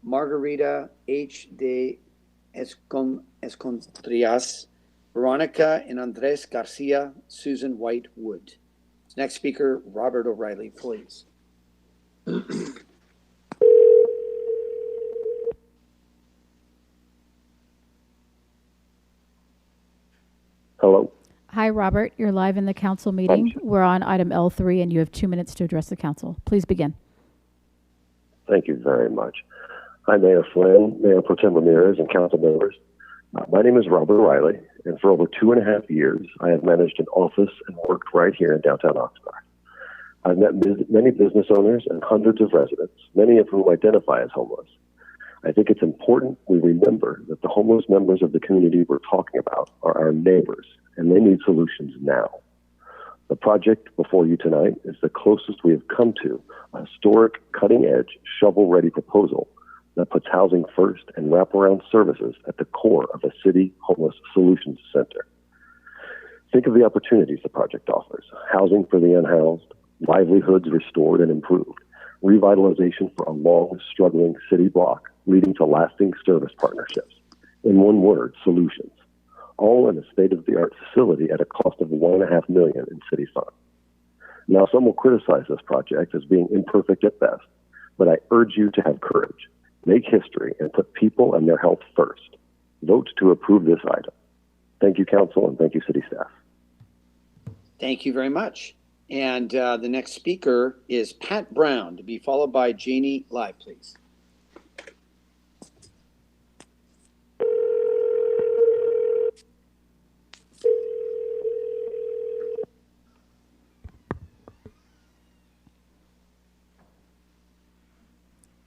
Margarita H. de Escontrias, Veronica and Andres Garcia, Susan White Wood. Next speaker, Robert O'Reilly, please. Hello. Hi, Robert. You're live in the council meeting. We're on item L3, and you have 2 minutes to address the council. Please begin. Thank you very much. Hi, Mayor Flynn, Mayor Pro Tem Ramirez, and council members. My name is Robert O'Reilly, and for over 2.5 years, I have managed an office and worked right here in downtown Oxnard. I've met many business owners and hundreds of residents, many of whom identify as homeless. I think it's important we remember that the homeless members of the community we're talking about are our neighbors, and they need solutions now. The project before you tonight is the closest we have come to a historic, cutting-edge, shovel-ready proposal that puts housing first and wraparound services at the core of a city homeless solutions center. Think of the opportunities the project offers: housing for the unhoused, livelihoods restored and improved, revitalization for a long, struggling city block leading to lasting service partnerships. In one word, solutions. All in a state-of-the-art facility at a cost of $1.5 million in city funds. Now, some will criticize this project as being imperfect at best, but I urge you to have courage, make history, and put people and their health first. Vote to approve this item. Thank you, council, and thank you, city staff. Thank you very much. And the next speaker is Pat Brown, to be followed by Janie Lai, please.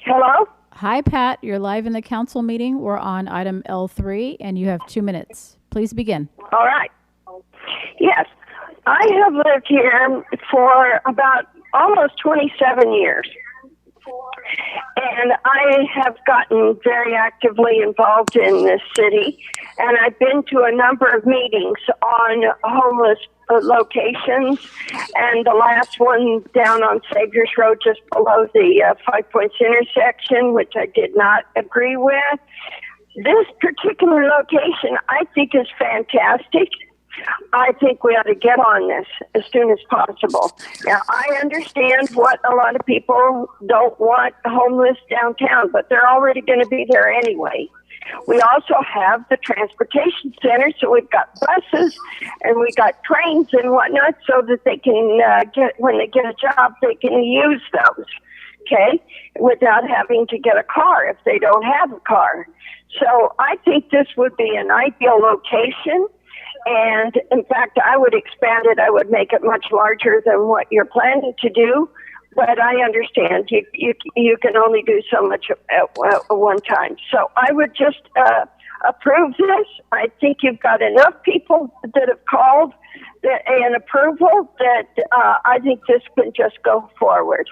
Hello? Hi, Pat. You're live in the council meeting. We're on item L3, and you have 2 minutes. Please begin. All right. Yes. I have lived here for about almost 27 years. And I have gotten very actively involved in this city. And I've been to a number of meetings on homeless locations. And the last one down on Saviors Road, just below the 5 Points intersection, which I did not agree with. This particular location, I think, is fantastic. I think we ought to get on this as soon as possible. Now, I understand what a lot of people don't want homeless downtown, but they're already going to be there anyway. We also have the transportation center, so we've got buses and we got trains and whatnot, so that they can when they get a job, they can use those. okay, without having to get a car if they don't have a car. So I think this would be an ideal location. And in fact, I would expand it. I would make it much larger than what you're planning to do. But I understand you can only do so much at one time. So I would just approve this. I think you've got enough people that have called an approval that I think this can just go forward.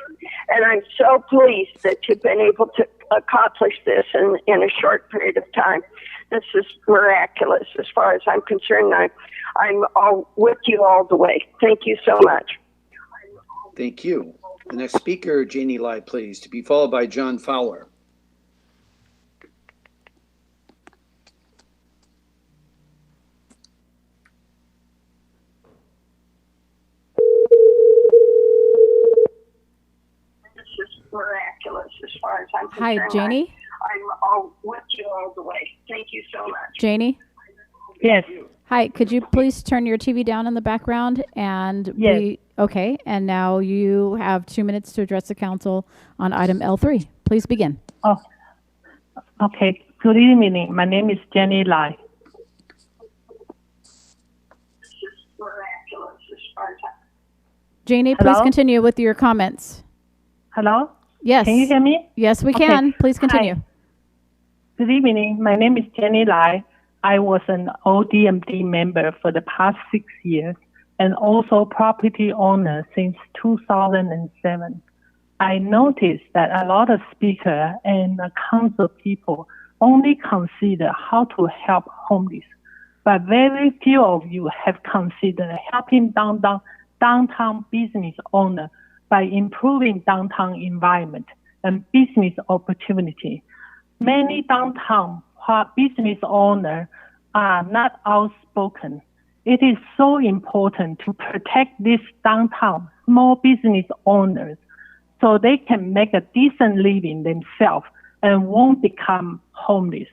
And I'm so pleased that you've been able to accomplish this in a short period of time. This is miraculous as far as I'm concerned. I'm all with you all the way. Thank you so much. Thank you. The next speaker, Janie Lai, please, to be followed by John Fowler. This is miraculous as far as I'm concerned. Hi, Janie. I'm all with you all the way. Thank you so much. Janie? Yes. Hi, could you please turn your TV down in the background? And Yes. okay, and now you have 2 minutes to address the council on item L3. Please begin. Oh, okay. Good evening. My name is Jenny Lai. This is miraculous as far as Janie, Hello? please continue with your comments. Hello? Yes. Can you hear me? Yes, we Okay. can. Please continue. Hi. Good evening. My name is Jenny Lai. I was an ODMD member for the past 6 years and also property owner since 2007. I noticed that a lot of speakers and council people only consider how to help homeless, but very few of you have considered helping downtown business owners by improving downtown environment and business opportunity. Many downtown business owners are not outspoken. It is so important to protect these downtown small business owners so they can make a decent living themselves and won't become homeless.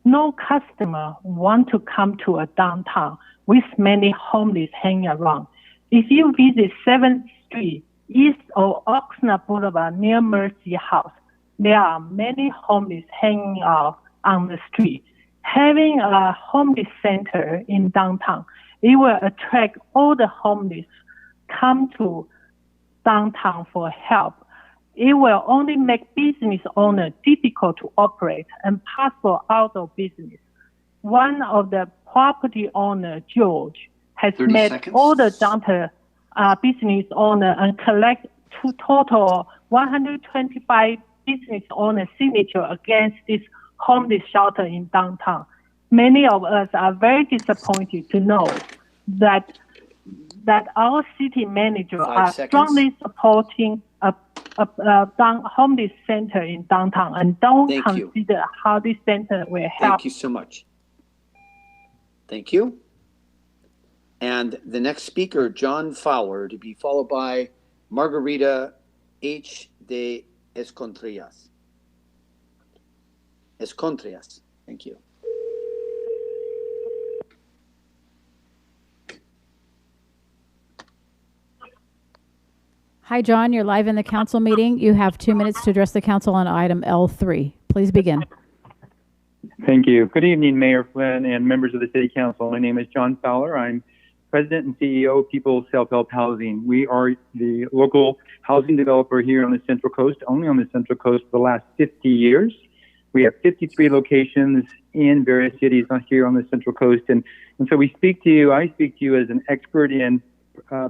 No customer want to come to a downtown with many homeless hanging around. If you visit 7th Street, east of Oxnard Boulevard near Mercy House, there are many homeless hanging out on the street. Having a homeless center in downtown, it will attract all the homeless come to downtown for help. It will only make business owners difficult to operate and possible out of business. One of the property owner, George, has 30 met seconds. all the downtown business owner and collect to total 125 business owner signature against this homeless shelter in downtown. Many of us are very disappointed to know that our city manager 5 are seconds. strongly supporting a homeless center in downtown and don't Thank you. consider how this center will help. Thank you so much. Thank you. And the next speaker, John Fowler, to be followed by Margarita H. de Escontrias. Escontrias. Thank you. Hi, John. You're live in the council meeting. You have 2 minutes to address the council on item L3. Please begin. Thank you. Good evening, Mayor Flynn and members of the City Council. My name is John Fowler. I'm President and CEO of People's Self-Help Housing. We are the local housing developer here on the Central Coast, only on the Central Coast for the last 50 years. We have 53 locations in various cities here on the Central Coast. And so I speak to you as an expert in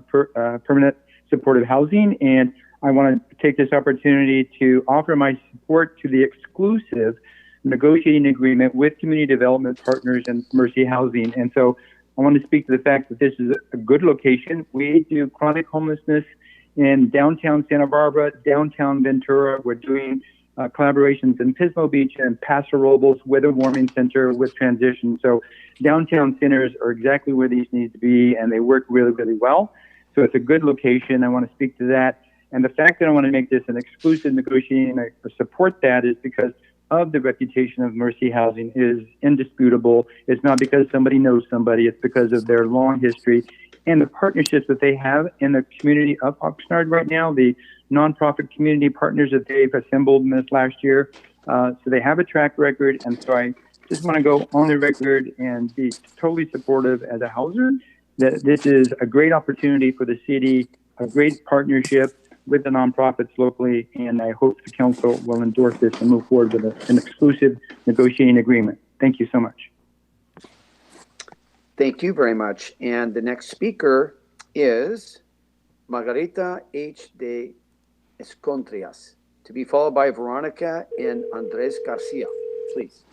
permanent supportive housing. And I want to take this opportunity to offer my support to the exclusive negotiating agreement with community development partners and Mercy Housing. And so I want to speak to the fact that this is a good location. We do chronic homelessness in downtown Santa Barbara, downtown Ventura. We're doing collaborations in Pismo Beach and Paso Robles with a warming center with transition. So downtown centers are exactly where these need to be, and they work really, really well. So it's a good location. I want to speak to that. And the fact that I want to make this an exclusive negotiating, I support that, is because of the reputation of Mercy Housing is indisputable. It's not because somebody knows somebody. It's because of their long history and the partnerships that they have in the community of Oxnard right now, the nonprofit community partners that they've assembled in this last year. So they have a track record, and so I just want to go on the record and be totally supportive as a houser that this is a great opportunity for the city, a great partnership with the nonprofits locally, and I hope the council will endorse this and move forward with an exclusive negotiating agreement. Thank you so much. Thank you very much. And the next speaker is Margarita H. de Escontrias, to be followed by Veronica and Andres Garcia. Please.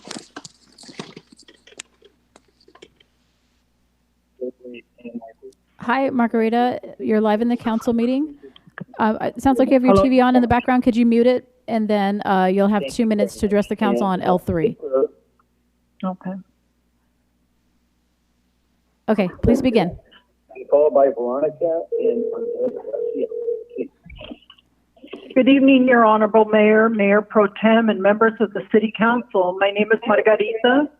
Hi, Margarita. You're live in the council meeting. It sounds like you have your TV on in the background. Could you mute it? And then you'll have 2 minutes to address the council on L3. Okay. Okay, please begin. Followed by Veronica and Andres Garcia. Good evening, Your Honorable Mayor, Mayor Pro Tem, and members of the City Council. My name is Margarita.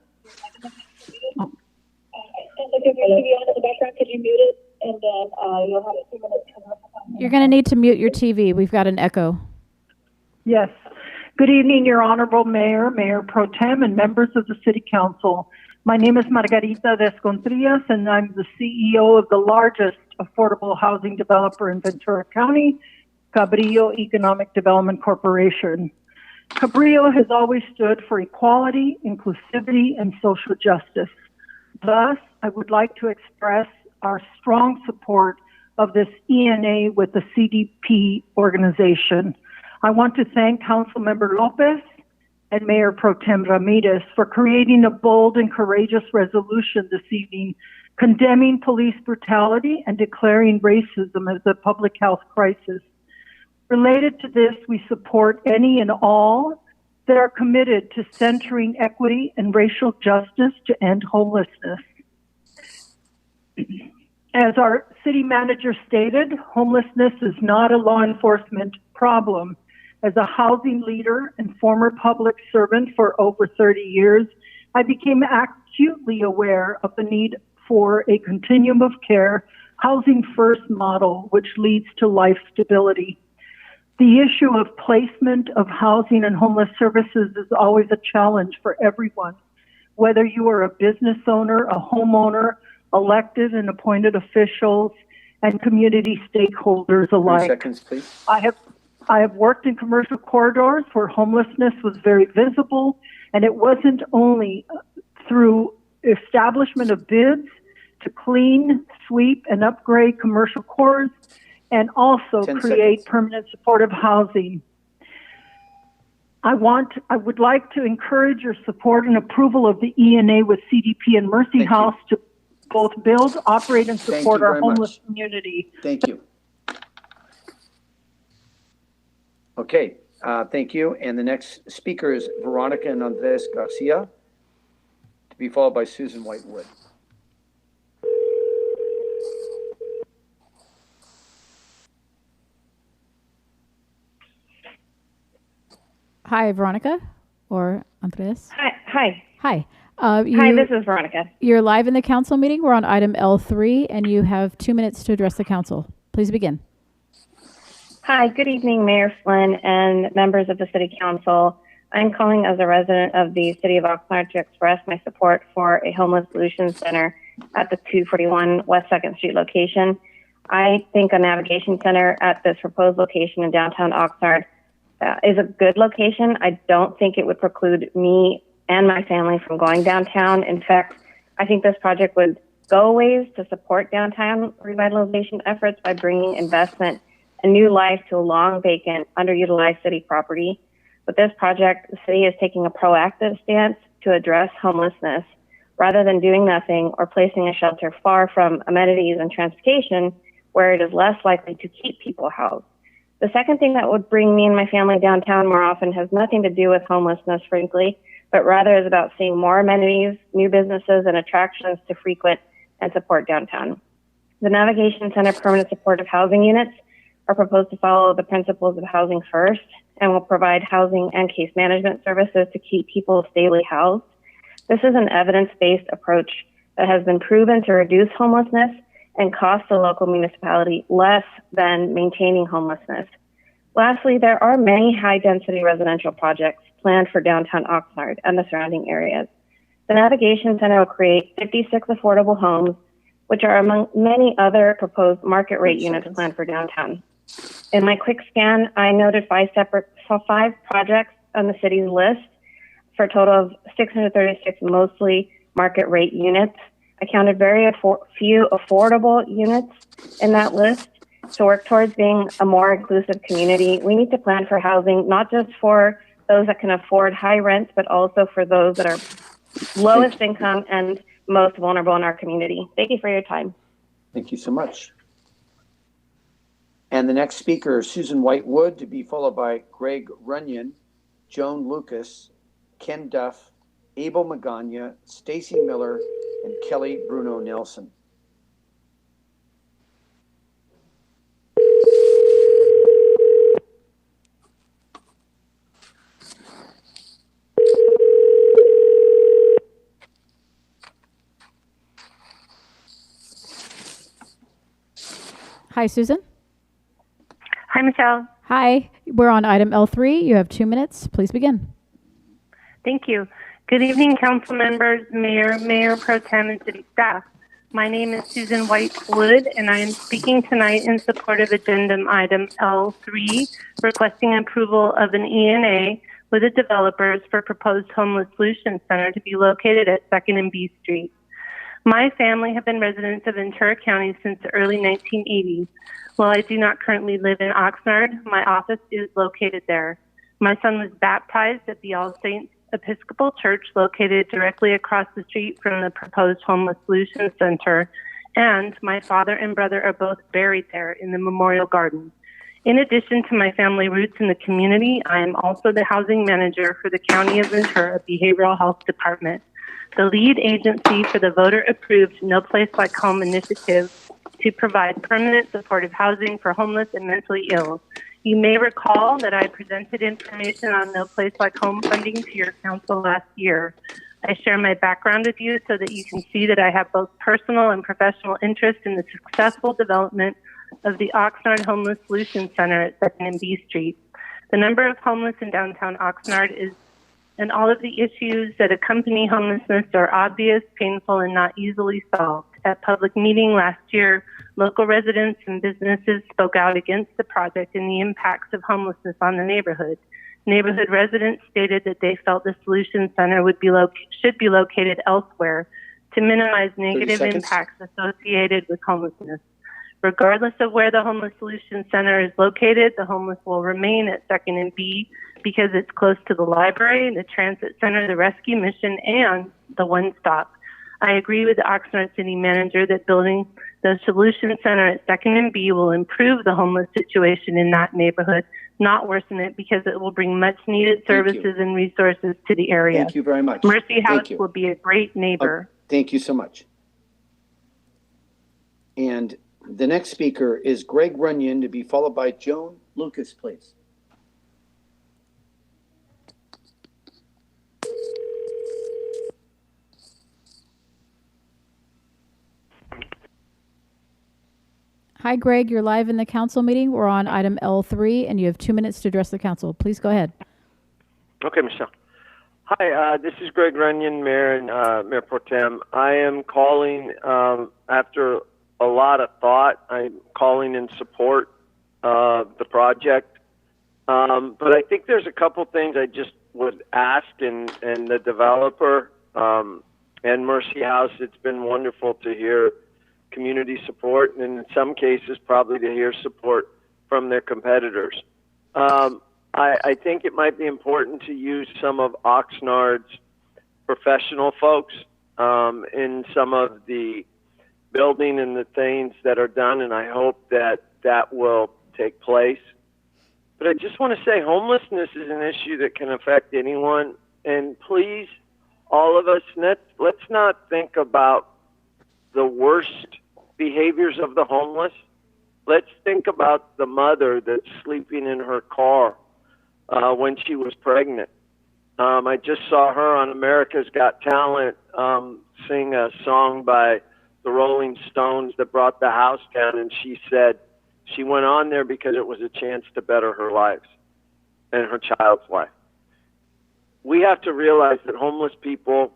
You're going to need to mute your TV. We've got an echo. Yes. Good evening, Your Honorable Mayor, Mayor Pro Tem, and members of the City Council. My name is Margarita de Escontrias, and I'm the CEO of the largest affordable housing developer in Ventura County, Cabrillo Economic Development Corporation. Cabrillo has always stood for equality, inclusivity, and social justice. Thus, I would like to express our strong support of this ENA with the CDP organization. I want to thank Councilmember Lopez and Mayor Pro Tem Ramirez for creating a bold and courageous resolution this evening condemning police brutality and declaring racism as a public health crisis. Related to this, we support any and all that are committed to centering equity and racial justice to end homelessness. As our city manager stated, homelessness is not a law enforcement problem. As a housing leader and former public servant for over 30 years, I became acutely aware of the need for a continuum of care, housing first model, which leads to life stability. The issue of placement of housing and homeless services is always a challenge for everyone, whether you are a business owner, a homeowner, elected and appointed officials, and community stakeholders alike. 30 seconds, please. I have worked in commercial corridors where homelessness was very visible, and it wasn't only through establishment of bids to clean, sweep, and upgrade commercial cores, and also create permanent supportive housing. I would like to encourage your support and approval of the ENA with CDP and Mercy House to both build, operate, and support our homeless community. Thank you. Okay, thank you. And the next speaker is Veronica and Andres Garcia, to be followed by Susan Whitewood. Hi, Veronica or Andres. Hi. Hi. Hi, this is Veronica. You're live in the council meeting. We're on item L3, and you have 2 minutes to address the council. Please begin. Hi, good evening, Mayor Flynn and members of the City Council. I'm calling as a resident of the City of Oxnard to express my support for a homeless solutions center at the 241 West 2nd Street location. I think a navigation center at this proposed location in downtown Oxnard is a good location. I don't think it would preclude me and my family from going downtown. In fact, I think this project would go a ways to support downtown revitalization efforts by bringing investment and new life to a long vacant, underutilized city property. With this project, the city is taking a proactive stance to address homelessness rather than doing nothing or placing a shelter far from amenities and transportation where it is less likely to keep people housed. The second thing that would bring me and my family downtown more often has nothing to do with homelessness, frankly, but rather is about seeing more amenities, new businesses, and attractions to frequent and support downtown. The Navigation Center permanent supportive housing units are proposed to follow the principles of housing first and will provide housing and case management services to keep people stably housed. This is an evidence-based approach that has been proven to reduce homelessness and cost the local municipality less than maintaining homelessness. Lastly, there are many high-density residential projects planned for downtown Oxnard and the surrounding areas. The Navigation Center will create 56 affordable homes, which are among many other proposed market rate units planned for downtown. In my quick scan, I noted five projects on the city's list for a total of 636 mostly market rate units. I counted very few affordable units in that list. To work towards being a more inclusive community, we need to plan for housing, not just for those that can afford high rent, but also for those that are lowest income and most vulnerable in our community. Thank you for your time. Thank you so much. And the next speaker is Susan Whitewood, to be followed by Greg Runyon, Joan Lucas, Ken Duff, Abel Magana, Stacy Miller, and Kelly Bruno Nelson. Hi, Susan. Hi, Michelle. Hi. We're on item L3. You have 2 minutes. Please begin. Thank you. Good evening, council members, mayor pro tem, and city staff. My name is Susan Whitewood, and I am speaking tonight in support of agenda item L3, requesting approval of an ENA with the developers for proposed homeless solutions center to be located at 2nd and B Street. My family have been residents of Ventura County since the early 1980s. While I do not currently live in Oxnard, my office is located there. My son was baptized at the All Saints Episcopal Church located directly across the street from the proposed Homeless Solutions Center, and my father and brother are both buried there in the Memorial Garden. In addition to my family roots in the community, I am also the housing manager for the County of Ventura Behavioral Health Department, the lead agency for the voter-approved No Place Like Home initiative to provide permanent supportive housing for homeless and mentally ill. You may recall that I presented information on No Place Like Home funding to your council last year. I share my background with you so that you can see that I have both personal and professional interest in the successful development of the Oxnard Homeless Solutions Center at 2nd and B Street. The number of homeless in downtown Oxnard and all of the issues that accompany homelessness are obvious, painful, and not easily solved. At public meeting last year, local residents and businesses spoke out against the project and the impacts of homelessness on the neighborhood. Neighborhood residents stated that they felt the Solution Center should be located elsewhere to minimize negative impacts associated with homelessness. Regardless of where the Homeless Solution Center is located, the homeless will remain at 2nd and B because it's close to the library, the transit center, the rescue mission, and the One Stop. I agree with the Oxnard City Manager that building the Solution Center at 2nd and B will improve the homeless situation in that neighborhood, not worsen it, because it will bring much needed services and resources to the area. Thank you very much. Mercy House will be a great neighbor. Thank you so much. And the next speaker is Greg Runyon, to be followed by Joan Lucas, please. Hi, Greg. You're live in the council meeting. We're on item L3, and you have 2 minutes to address the council. Please go ahead. Okay, Michelle. Hi, this is Greg Runyon, Mayor and Mayor Pro Tem. I am calling after a lot of thought. I'm calling in support of the project. But I think there's a couple things I just would ask, and the developer and Mercy House, it's been wonderful to hear community support, and in some cases probably to hear support from their competitors. I think it might be important to use some of Oxnard's professional folks in some of the building and the things that are done, and I hope that that will take place. But I just want to say homelessness is an issue that can affect anyone, and please, all of us, let's not think about the worst behaviors of the homeless. Let's think about the mother that's sleeping in her car when she was pregnant. I just saw her on America's Got Talent sing a song by the Rolling Stones that brought the house down, and she said she went on there because it was a chance to better her lives and her child's life. We have to realize that homeless people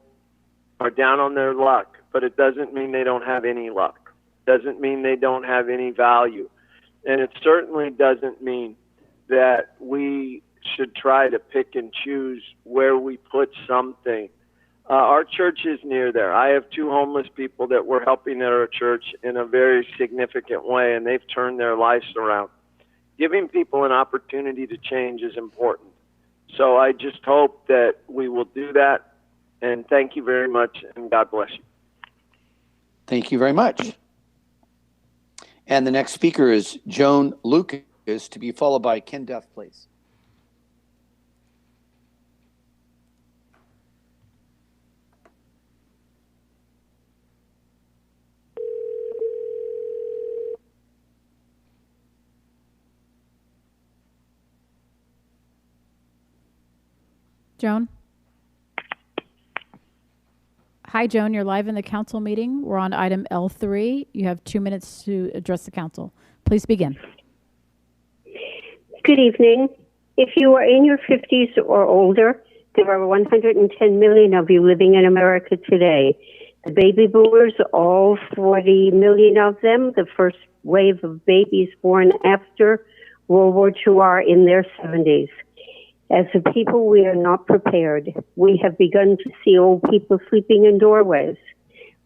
are down on their luck, but it doesn't mean they don't have any luck. Doesn't mean they don't have any value. And it certainly doesn't mean that we should try to pick and choose where we put something. Our church is near there. I have 2 homeless people that we're helping at our church in a very significant way, and they've turned their lives around. Giving people an opportunity to change is important. So I just hope that we will do that. And thank you very much, and God bless you. Thank you very much. And the next speaker is Joan Lucas, to be followed by Ken Duff, please. Joan? Hi, Joan. You're live in the council meeting. We're on item L3. You have 2 minutes to address the council. Please begin. Good evening. If you are in your 50s or older, there are 110 million of you living in America today. The baby boomers, all 40 million of them, the first wave of babies born after World War II, are in their 70s. As a people, we are not prepared. We have begun to see old people sleeping in doorways.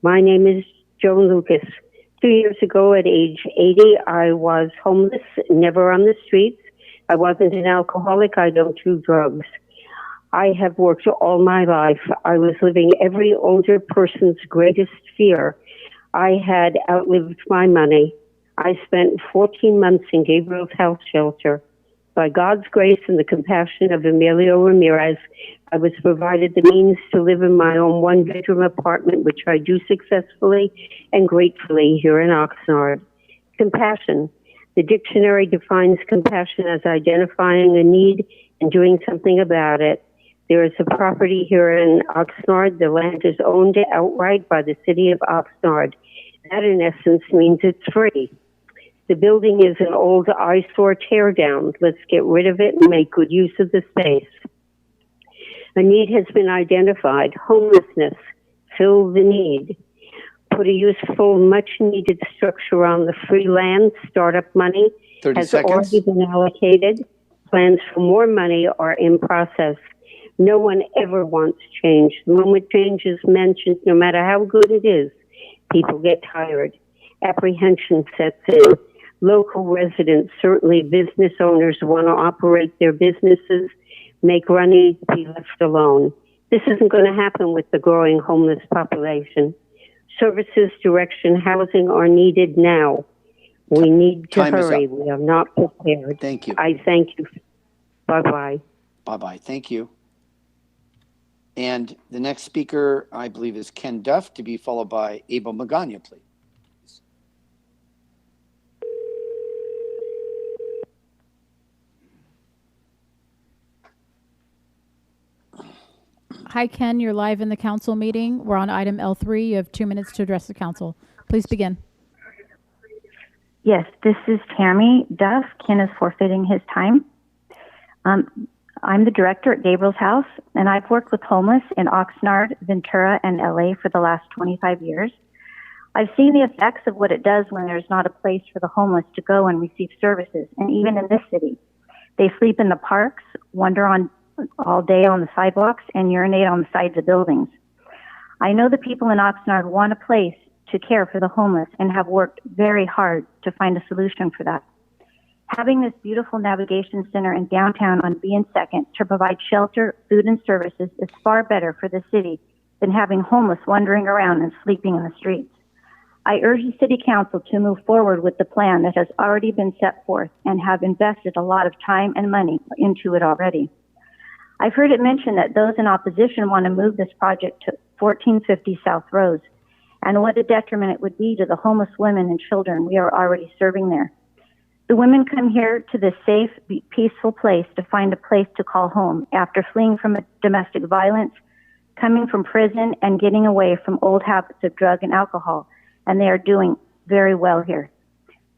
My name is Joan Lucas. 2 years ago, at age 80, I was homeless, never on the streets. I wasn't an alcoholic. I don't do drugs. I have worked all my life. I was living every older person's greatest fear. I had outlived my money. I spent 14 months in Gabriel's Health Shelter. By God's grace and the compassion of Emilio Ramirez, I was provided the means to live in my own one-bedroom apartment, which I do successfully and gratefully here in Oxnard. Compassion. The dictionary defines compassion as identifying a need and doing something about it. There is a property here in Oxnard. The land is owned outright by the city of Oxnard. That, in essence, means it's free. The building is an old eyesore teardown. Let's get rid of it and make good use of the space. A need has been identified. Homelessness. Fill the need. Put a useful, much-needed structure on the free land. Startup money 30 has seconds. already been allocated. Plans for more money are in process. No one ever wants change. The moment change is mentioned, no matter how good it is, people get tired. Apprehension sets in. Local residents, certainly business owners, want to operate their businesses, make money, be left alone. This isn't going to happen with the growing homeless population. Services, direction, housing are needed now. We need to Time is hurry. up. We are not prepared. Thank you. I thank you. Bye-bye. Bye-bye. Thank you. And the next speaker, I believe, is Ken Duff, to be followed by Abel Magana, please. Hi, Ken. You're live in the council meeting. We're on item L3. You have 2 minutes to address the council. Please begin. Yes, this is Tammy Duff. Ken is forfeiting his time. I'm the director at Gabriel's House, and I've worked with homeless in Oxnard, Ventura, and LA for the last 25 years. I've seen the effects of what it does when there's not a place for the homeless to go and receive services, and even in this city. They sleep in the parks, wander on all day on the sidewalks, and urinate on the sides of buildings. I know the people in Oxnard want a place to care for the homeless and have worked very hard to find a solution for that. Having this beautiful navigation center in downtown on B and 2nd to provide shelter, food, and services is far better for the city than having homeless wandering around and sleeping in the streets. I urge the City Council to move forward with the plan that has already been set forth and have invested a lot of time and money into it already. I've heard it mentioned that those in opposition want to move this project to 1450 South Rose, and what a detriment it would be to the homeless women and children we are already serving there. The women come here to this safe, peaceful place to find a place to call home after fleeing from domestic violence, coming from prison, and getting away from old habits of drug and alcohol. and they are doing very well here.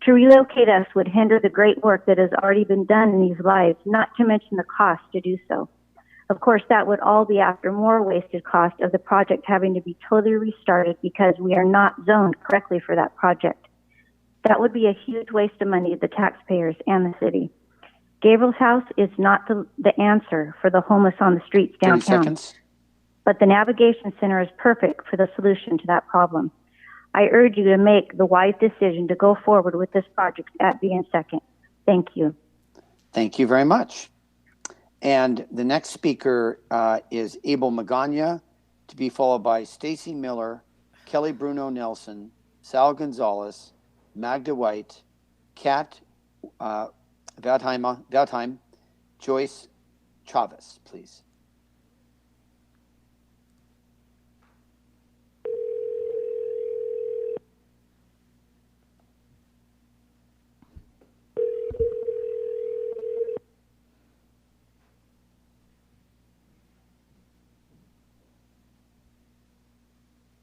To relocate us would hinder the great work that has already been done in these lives, not to mention the cost to do so. Of course, that would all be after more wasted cost of the project having to be totally restarted because we are not zoned correctly for that project. That would be a huge waste of money to the taxpayers and the city. Gabriel's House is not the answer for the homeless on the streets 30 downtown, seconds. but the Navigation Center is perfect for the solution to that problem. I urge you to make the wise decision to go forward with this project at being second. Thank you. Thank you very much. And the next speaker is Abel Magana, to be followed by Stacy Miller, Kelly Bruno Nelson, Sal Gonzalez, Magda White, Kat Valdheim, Joyce Chavez, please.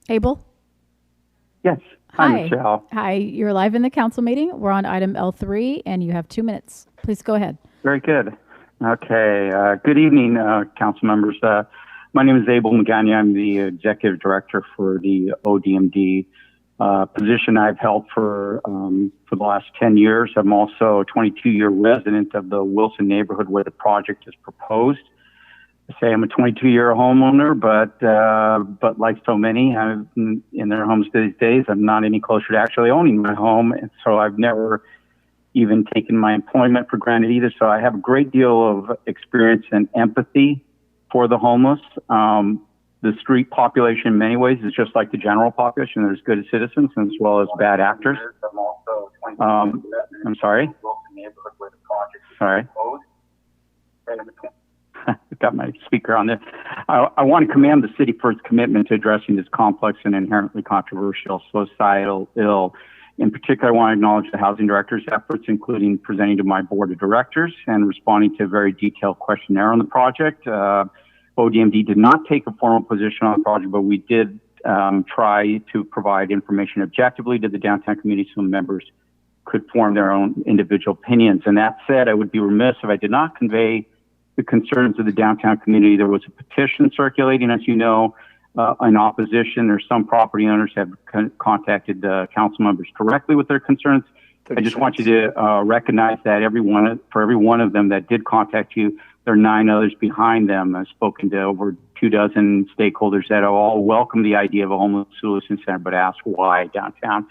Abel? Yes. Hi, Michelle. Hi, you're live in the council meeting. We're on item L3, and you have 2 minutes. Please go ahead. Very good. Okay. Good evening, council members. My name is Abel Magana. I'm the executive director for the ODMD position I've held for the last 10 years. I'm also a 22-year resident of the Wilson neighborhood where the project is proposed. I say I'm a 22-year homeowner, but like so many in their homes these days, I'm not any closer to actually owning my home, and so I've never even taken my employment for granted either. So I have a great deal of experience and empathy for the homeless. The street population in many ways is just like the general population. There's good citizens as well as bad actors. I'm sorry. Sorry. I've got my speaker on there. I want to commend the city for its commitment to addressing this complex and inherently controversial societal ill. In particular, I want to acknowledge the housing director's efforts, including presenting to my board of directors and responding to a very detailed questionnaire on the project. ODMD did not take a formal position on the project, but we did try to provide information objectively to the downtown community so members could form their own individual opinions. And that said, I would be remiss if I did not convey the concerns of the downtown community. There was a petition circulating, as you know, in opposition. There's some property owners have contacted council members directly with their concerns. I just want you to recognize that for every one of them that did contact you, there are 9 others behind them. I've spoken to over 24 stakeholders that all welcome the idea of a homeless solution center, but ask why downtown.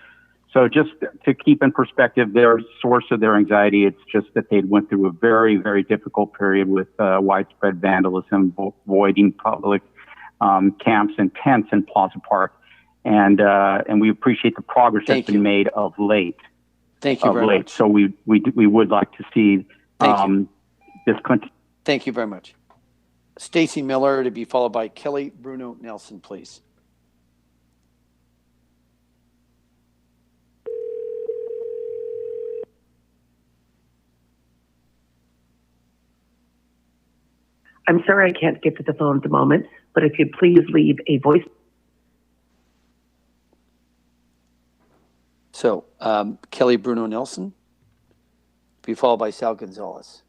So just to keep in perspective, their source of their anxiety, it's just that they went through a very, very difficult period with widespread vandalism, voiding public camps and tents in Plaza Park. And we appreciate the progress that's been made of late. Thank you very much. So we would like to see this continue. Thank you very much. Stacy Miller, to be followed by Kelly Bruno Nelson, please. I'm sorry I can't get to the phone at the moment, but if you'd please leave a voice. So, Kelly Bruno Nelson, to be followed by Sal Gonzalez.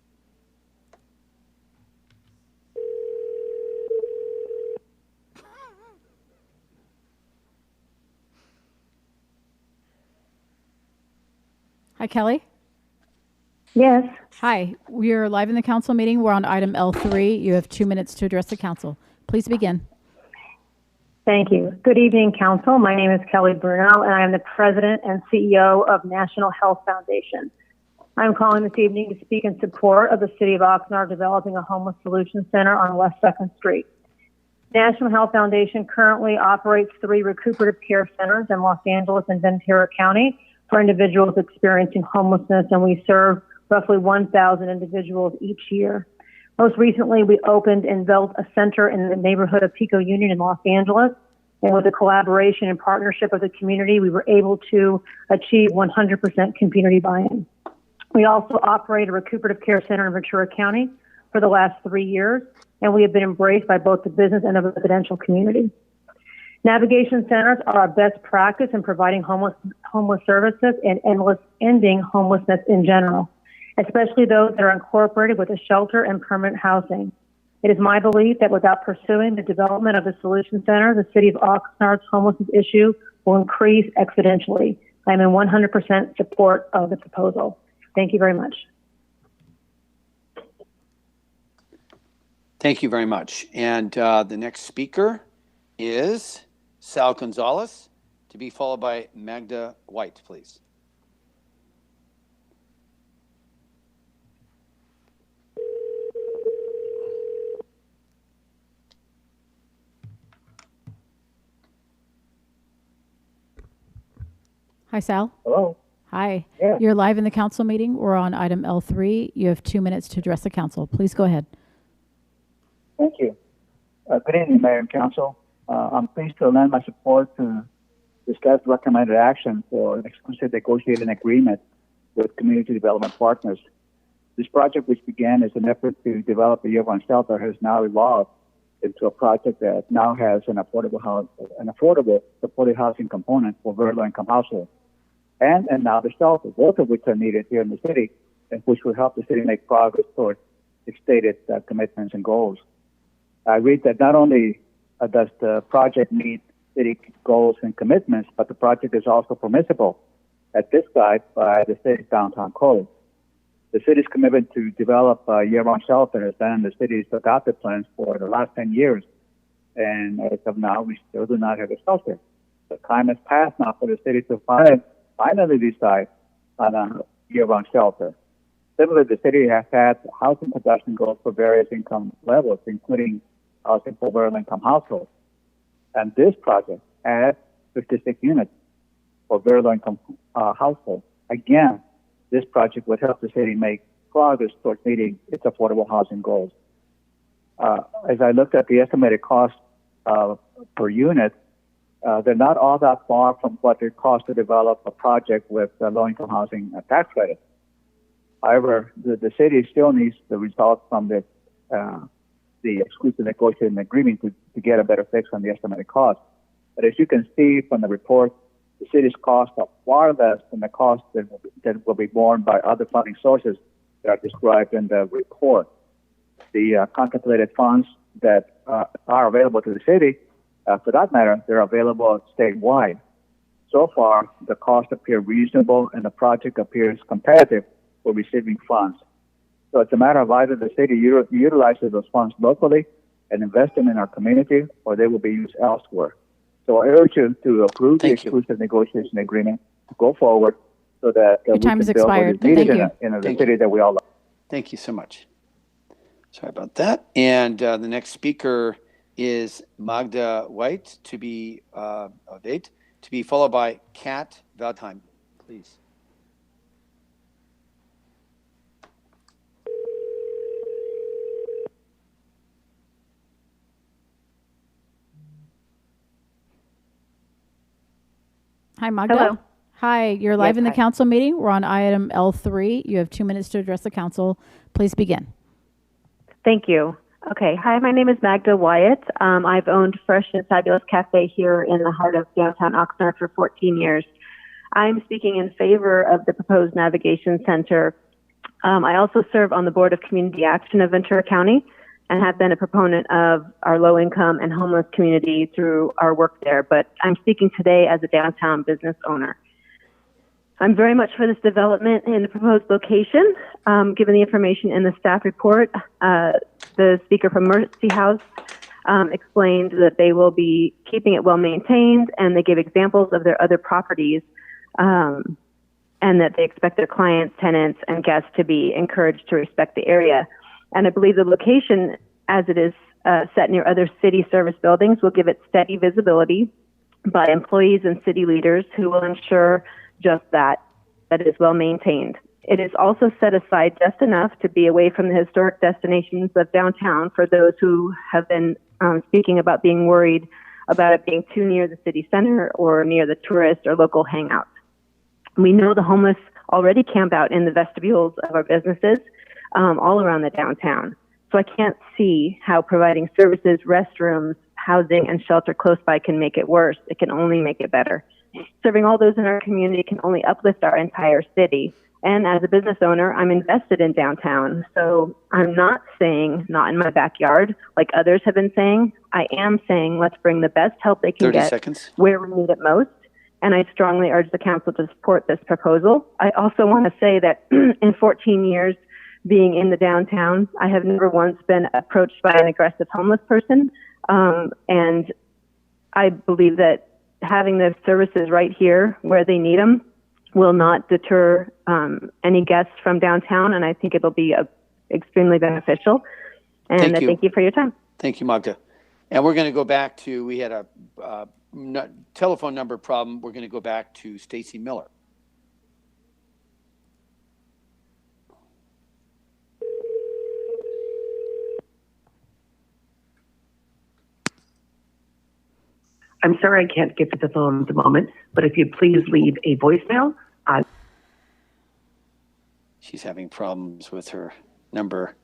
Hi, Kelly. Yes. Hi, we are live in the council meeting. We're on item L3. You have 2 minutes to address the council. Please begin. Thank you. Good evening, council. My name is Kelly Bruno, and I am the president and CEO of National Health Foundation. I'm calling this evening to speak in support of the city of Oxnard developing a homeless solution center on West 2nd Street. National Health Foundation currently operates 3 recuperative care centers in Los Angeles and Ventura County for individuals experiencing homelessness, and we serve roughly 1,000 individuals each year. Most recently, we opened and built a center in the neighborhood of Pico Union in Los Angeles. And with the collaboration and partnership of the community, we were able to achieve 100% community buy-in. We also operate a recuperative care center in Ventura County for the last 3 years, and we have been embraced by both the business and the residential community. Navigation centers are a best practice in providing homeless services and ending homelessness in general, especially those that are incorporated with a shelter and permanent housing. It is my belief that without pursuing the development of the Solution Center, the City of Oxnard's homelessness issue will increase exponentially. I am in 100% support of the proposal. Thank you very much. Thank you very much. And the next speaker is Sal Gonzalez, to be followed by Magda White, please. Hi, Sal. Hello. Hi. Yeah. You're live in the council meeting. We're on item L3. You have 2 minutes to address the council. Please go ahead. Thank you. Good evening, Mayor and Council. I'm pleased to lend my support to discuss recommended action for an exclusive negotiating agreement with community development partners. This project, which began as an effort to develop a year-round shelter, has now evolved into a project that now has an affordable supported housing component for very low-income households, and now the shelter, both of which are needed here in the city, and which will help the city make progress toward its stated commitments and goals. I read that not only does the project meet city goals and commitments, but the project is also permissible at this site by the city's downtown code. The city's commitment to develop a year-round shelter has been in the city's adopted plans for the last 10 years, and as of now, we still do not have a shelter. The time has passed now for the city to finally decide on a year-round shelter. Similarly, the city has had housing production goals for various income levels, including housing for low-income households. And this project adds 56 units for very low-income households. Again, this project would help the city make progress towards meeting its affordable housing goals. As I looked at the estimated cost per unit, they're not all that far from what it costs to develop a project with low-income housing tax credit. However, the city still needs the results from the exclusive negotiating agreement to get a better fix on the estimated cost. But as you can see from the report, the city's costs are far less than the cost that will be borne by other funding sources that are described in the report. The contemplated funds that are available to the city, for that matter, they're available statewide. So far, the costs appear reasonable and the project appears competitive for receiving funds. So it's a matter of either the city utilizes those funds locally and invest them in our community, or they will be used elsewhere. So I urge you to approve the exclusive negotiation agreement, to go forward, so that Your time has expired. Thank you. In the city that we all love. Thank you so much. Sorry about that. And the next speaker is Magda White, to be followed by Kat Valdheim, please. Hi, Magda. Hello. Hi, you're live Yes, in the hi. council meeting. We're on item L3. You have 2 minutes to address the council. Please begin. Thank you. Okay. Hi, my name is Magda Wyatt. I've owned Fresh and Fabulous Cafe here in the heart of downtown Oxnard for 14 years. I'm speaking in favor of the proposed navigation center. I also serve on the Board of Community Action of Ventura County and have been a proponent of our low income and homeless community through our work there. But I'm speaking today as a downtown business owner. I'm very much for this development in the proposed location. Given the information in the staff report, the speaker from Mercy House explained that they will be keeping it well maintained, and they gave examples of their other properties, and that they expect their clients, tenants, and guests to be encouraged to respect the area. And I believe the location, as it is set near other city service buildings, will give it steady visibility by employees and city leaders who will ensure just that it is well maintained. It is also set aside just enough to be away from the historic destinations of downtown for those who have been speaking about being worried about it being too near the city center or near the tourist or local hangouts. We know the homeless already camp out in the vestibules of our businesses all around the downtown. So I can't see how providing services, restrooms, housing and shelter close by can make it worse. It can only make it better. Serving all those in our community can only uplift our entire city. And as a business owner, I'm invested in downtown. So I'm not saying not in my backyard like others have been saying. I am saying let's bring the best help they can 30 get seconds. where we need it most. And I strongly urge the council to support this proposal. I also want to say that in 14 years being in the downtown, I have never once been approached by an aggressive homeless person. And I believe that having the services right here where they need them will not deter any guests from downtown, and I think it'll be extremely beneficial. And Thank you. Thank you for your time. Thank you, Magda. And we're going to go back to, we had a telephone number problem. We're going to go back to Stacy Miller. I'm sorry I can't get to the phone at the moment, but if you please leave a voicemail. She's having problems with her number,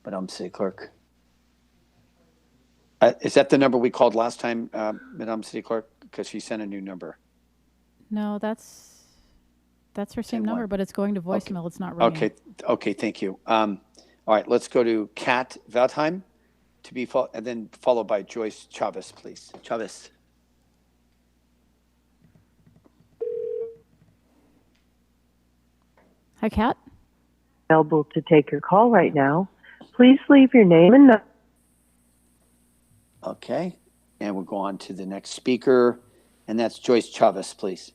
Madam City Clerk. Is that the number we called last time, Madam City Clerk? Because she sent a new number. No, that's her same number, but it's going to voicemail. Okay. It's not ringing. Okay, thank you. All right, let's go to Kat Veldheim to be and then followed by Joyce Chavez, please. Chavez. Hi, Kat. Available to take your call right now. Please leave your name and number. Okay, and we'll go on to the next speaker, and that's Joyce Chavez, please.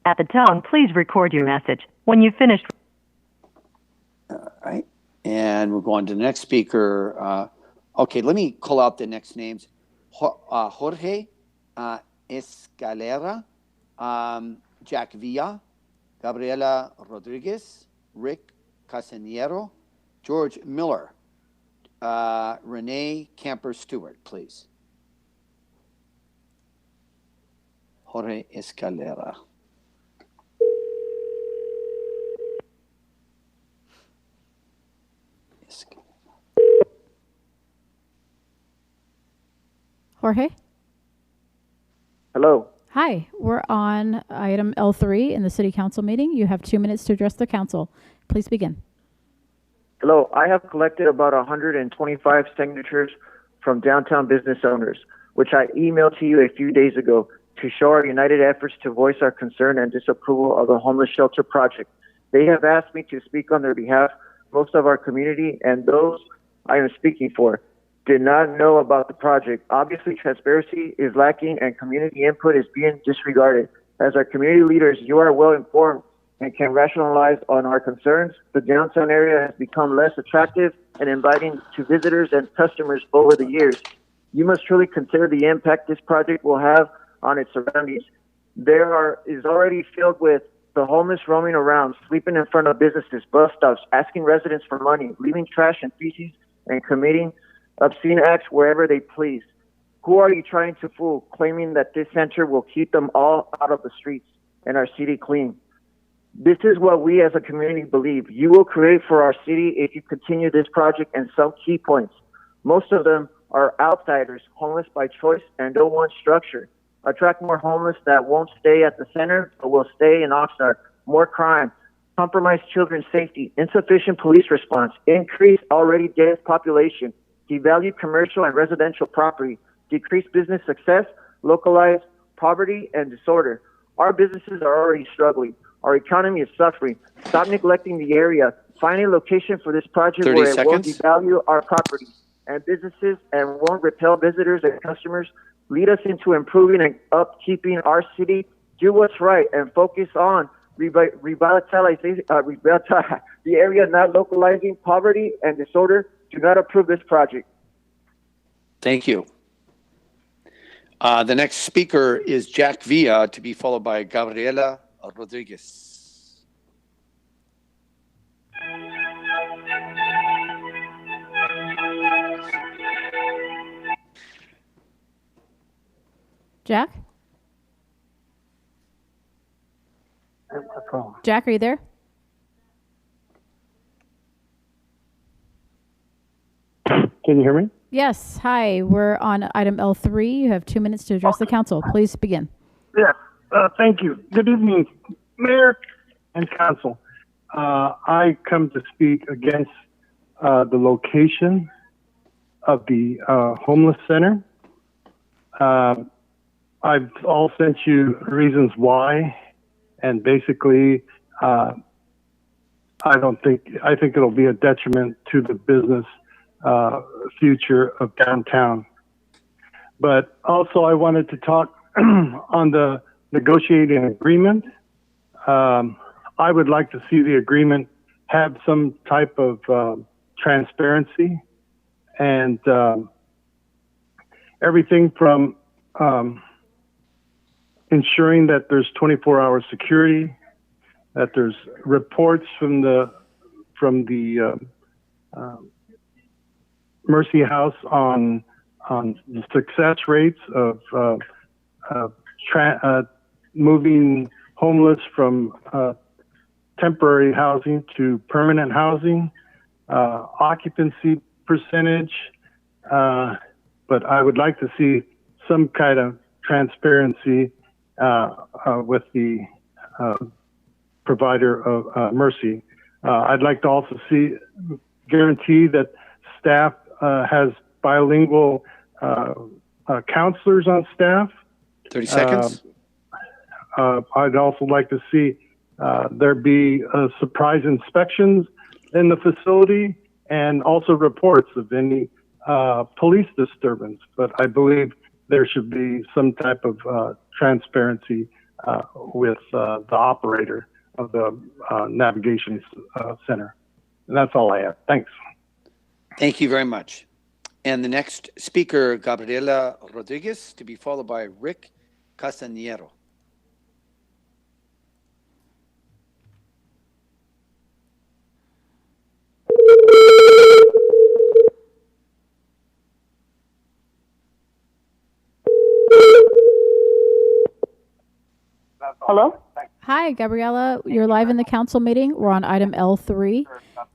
At the tone, please record your message. When you've finished. All right, and we'll go on to the next speaker. Okay, let me call out the next names. Jorge Escalera, Jack Villa, Gabriela Rodriguez, Rick Casaniero, George Miller, Renee Camper-Stewart, please. Jorge Escalera. Jorge? Hello. Hi, we're on item L3 in the City Council meeting. You have 2 minutes to address the council. Please begin. Hello. I have collected about 125 signatures from downtown business owners, which I emailed to you a few days ago to show our united efforts to voice our concern and disapproval of the homeless shelter project. They have asked me to speak on their behalf. Most of our community and those I am speaking for did not know about the project. Obviously, transparency is lacking and community input is being disregarded. As our community leaders, you are well informed and can rationalize on our concerns. The downtown area has become less attractive and inviting to visitors and customers over the years. You must truly consider the impact this project will have on its surroundings. Is already filled with the homeless roaming around, sleeping in front of businesses, bus stops, asking residents for money, leaving trash and feces, and committing obscene acts wherever they please. Who are you trying to fool, claiming that this center will keep them all out of the streets and our city clean? This is what we as a community believe. You will create for our city if you continue this project and some key points. Most of them are outsiders, homeless by choice, and don't want structure. Attract more homeless that won't stay at the center, but will stay in Oxnard. More crime, compromised children's safety, insufficient police response, increased already dense population, devalue commercial and residential property, decrease business success, localized poverty and disorder. Our businesses are already struggling. Our economy is suffering. Stop neglecting the area. Find a location for this project where it won't devalue our property and businesses and won't repel visitors and customers. Lead us into improving and upkeeping our city. Do what's right and focus on revitalizing the area, not localizing poverty and disorder. Do not approve this project. Thank you. The next speaker is Jack Villa, to be followed by Gabriela Rodriguez. Jack? Oh. Jack, are you there? Can you hear me? Yes. Hi. We're on item L3. You have 2 minutes to address the council. Please begin. Yes. Thank you. Good evening, Mayor and Council. I come to speak against the location of the homeless center. I've all sent you reasons why, and basically, I think it'll be a detriment to the business future of downtown. But also, I wanted to talk on the negotiating agreement. I would like to see the agreement have some type of transparency and everything from ensuring that there's 24-hour security, that there's reports from the Mercy House on the success rates of moving homeless from temporary housing to permanent housing, occupancy percentage, but I would like to see some kind of transparency with the provider of Mercy. I'd like to also guarantee that staff has bilingual counselors on staff. 30 seconds. I'd also like to see there be surprise inspections in the facility and also reports of any police disturbance. But I believe there should be some type of transparency with the operator of the navigation center. And that's all I have. Thanks. Thank you very much. And the next speaker, Gabriela Rodriguez, to be followed by Rick Castanero. Hello? Hi, Gabriela. You're live in the council meeting. We're on item L3.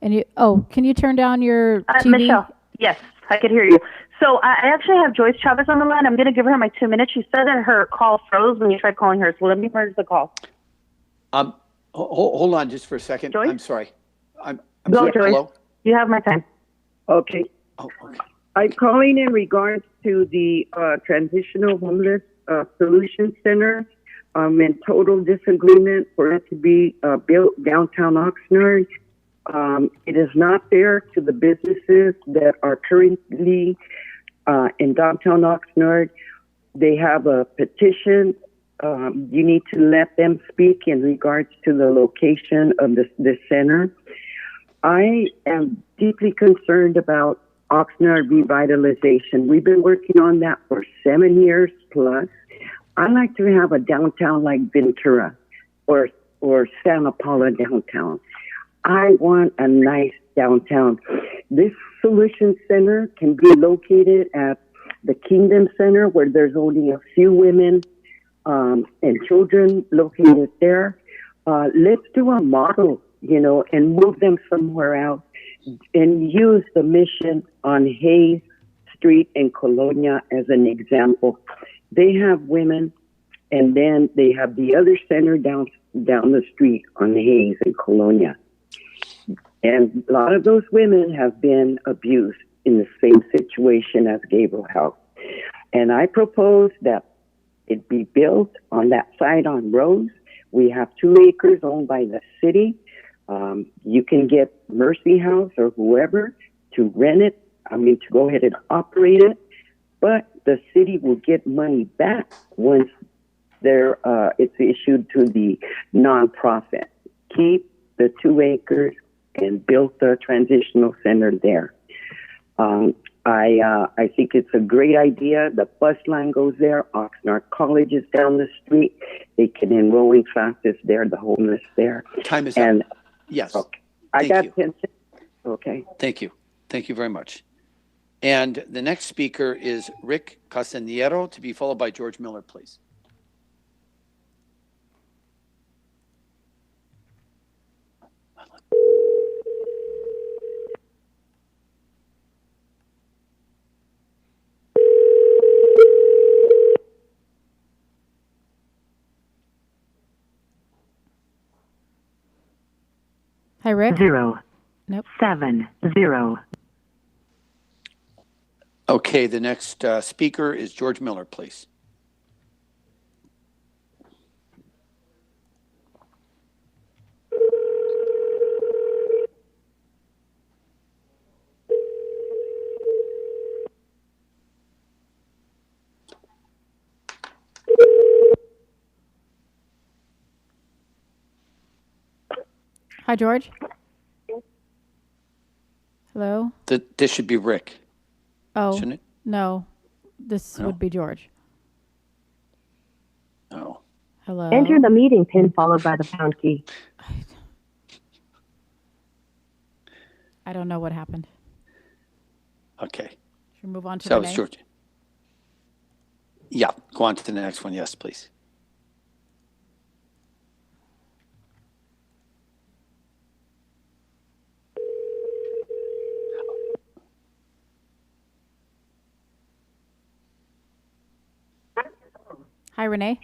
And can you turn down your TV? Michelle, yes, I could hear you. So I actually have Joyce Chavez on the line. I'm going to give her my 2 minutes. She said that her call froze when you tried calling her. So let me merge the call. Hold on just for a second. Joyce? I'm sorry. I'm Go, sorry. Joyce. Hello? You have my time. Okay. Oh, okay. I'm calling in regards to the Transitional Homeless Solution Center. I'm in total disagreement for it to be built downtown Oxnard. It is not fair to the businesses that are currently in downtown Oxnard. They have a petition. You need to let them speak in regards to the location of the center. I am deeply concerned about Oxnard revitalization. We've been working on that for 7 years plus. I'd like to have a downtown like Ventura or Santa Paula downtown. I want a nice downtown. This solution center can be located at the Kingdom Center, where there's only a few women and children located there. Let's do a model, and move them somewhere else and use the Mission on Hayes Street in Colonia as an example. They have women, and then they have the other center down the street on Hayes in Colonia. And a lot of those women have been abused in the same situation as Gabriel House. And I propose that it be built on that side on Rose. We have 2 acres owned by the city. You can get Mercy House or whoever to rent it, to go ahead and operate it. But the city will get money back once it's issued to the nonprofit. Keep the 2 acres and build the transitional center there. I think it's a great idea. The bus line goes there. Oxnard College is down the street. They can enroll in classes there, the homeless there. Time is up. Yes. Okay. I got 10 seconds. Okay. Thank you. Thank you very much. And the next speaker is Rick Castanero, to be followed by George Miller, please. Hi, Rick. 0. Nope. 7 0. Okay, the next speaker is George Miller, please. Hi, George. Hello? This should be Rick. Oh, Shouldn't it? no. This would be George. Oh. Hello? Enter the meeting pin followed by the pound key. I don't know what happened. Okay. Should we move on to So Renee? it's George. Yeah, go on to the next one. Yes, please. Hi, Renee.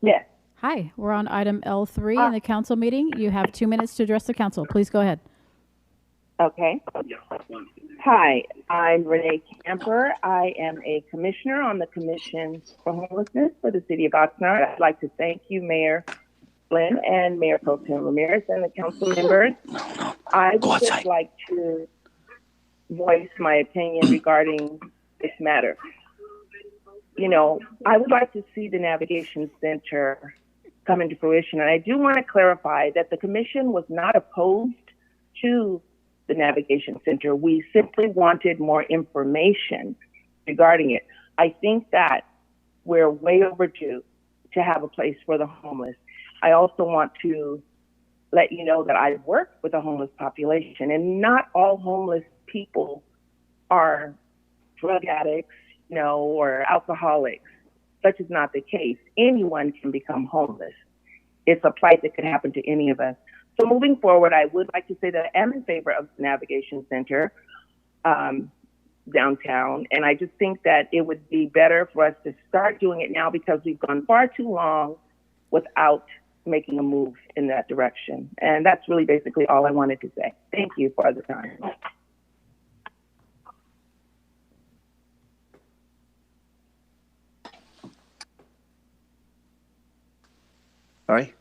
Yes. Hi, we're on item L3 in the council meeting. You have 2 minutes to address the council. Please go ahead. Okay. Hi, I'm Renee Camper. I am a commissioner on the Commission for Homelessness for the City of Oxnard. I'd like to thank you, Mayor Flynn and Mayor Pro Tem Ramirez and the council members. I would just like to voice my opinion regarding this matter. You know, I would like to see the Navigation Center come into fruition. And I do want to clarify that the commission was not opposed to the Navigation Center. We simply wanted more information regarding it. I think that we're way overdue to have a place for the homeless. I also want to let you know that I work with the homeless population, and not all homeless people are drug addicts, you know, or alcoholics. Such is not the case. Anyone can become homeless. It's a plight that could happen to any of us. So moving forward, I would like to say that I am in favor of the Navigation Center downtown. And I just think that it would be better for us to start doing it now, because we've gone far too long without making a move in that direction. And that's really basically all I wanted to say. Thank you for the time. All right.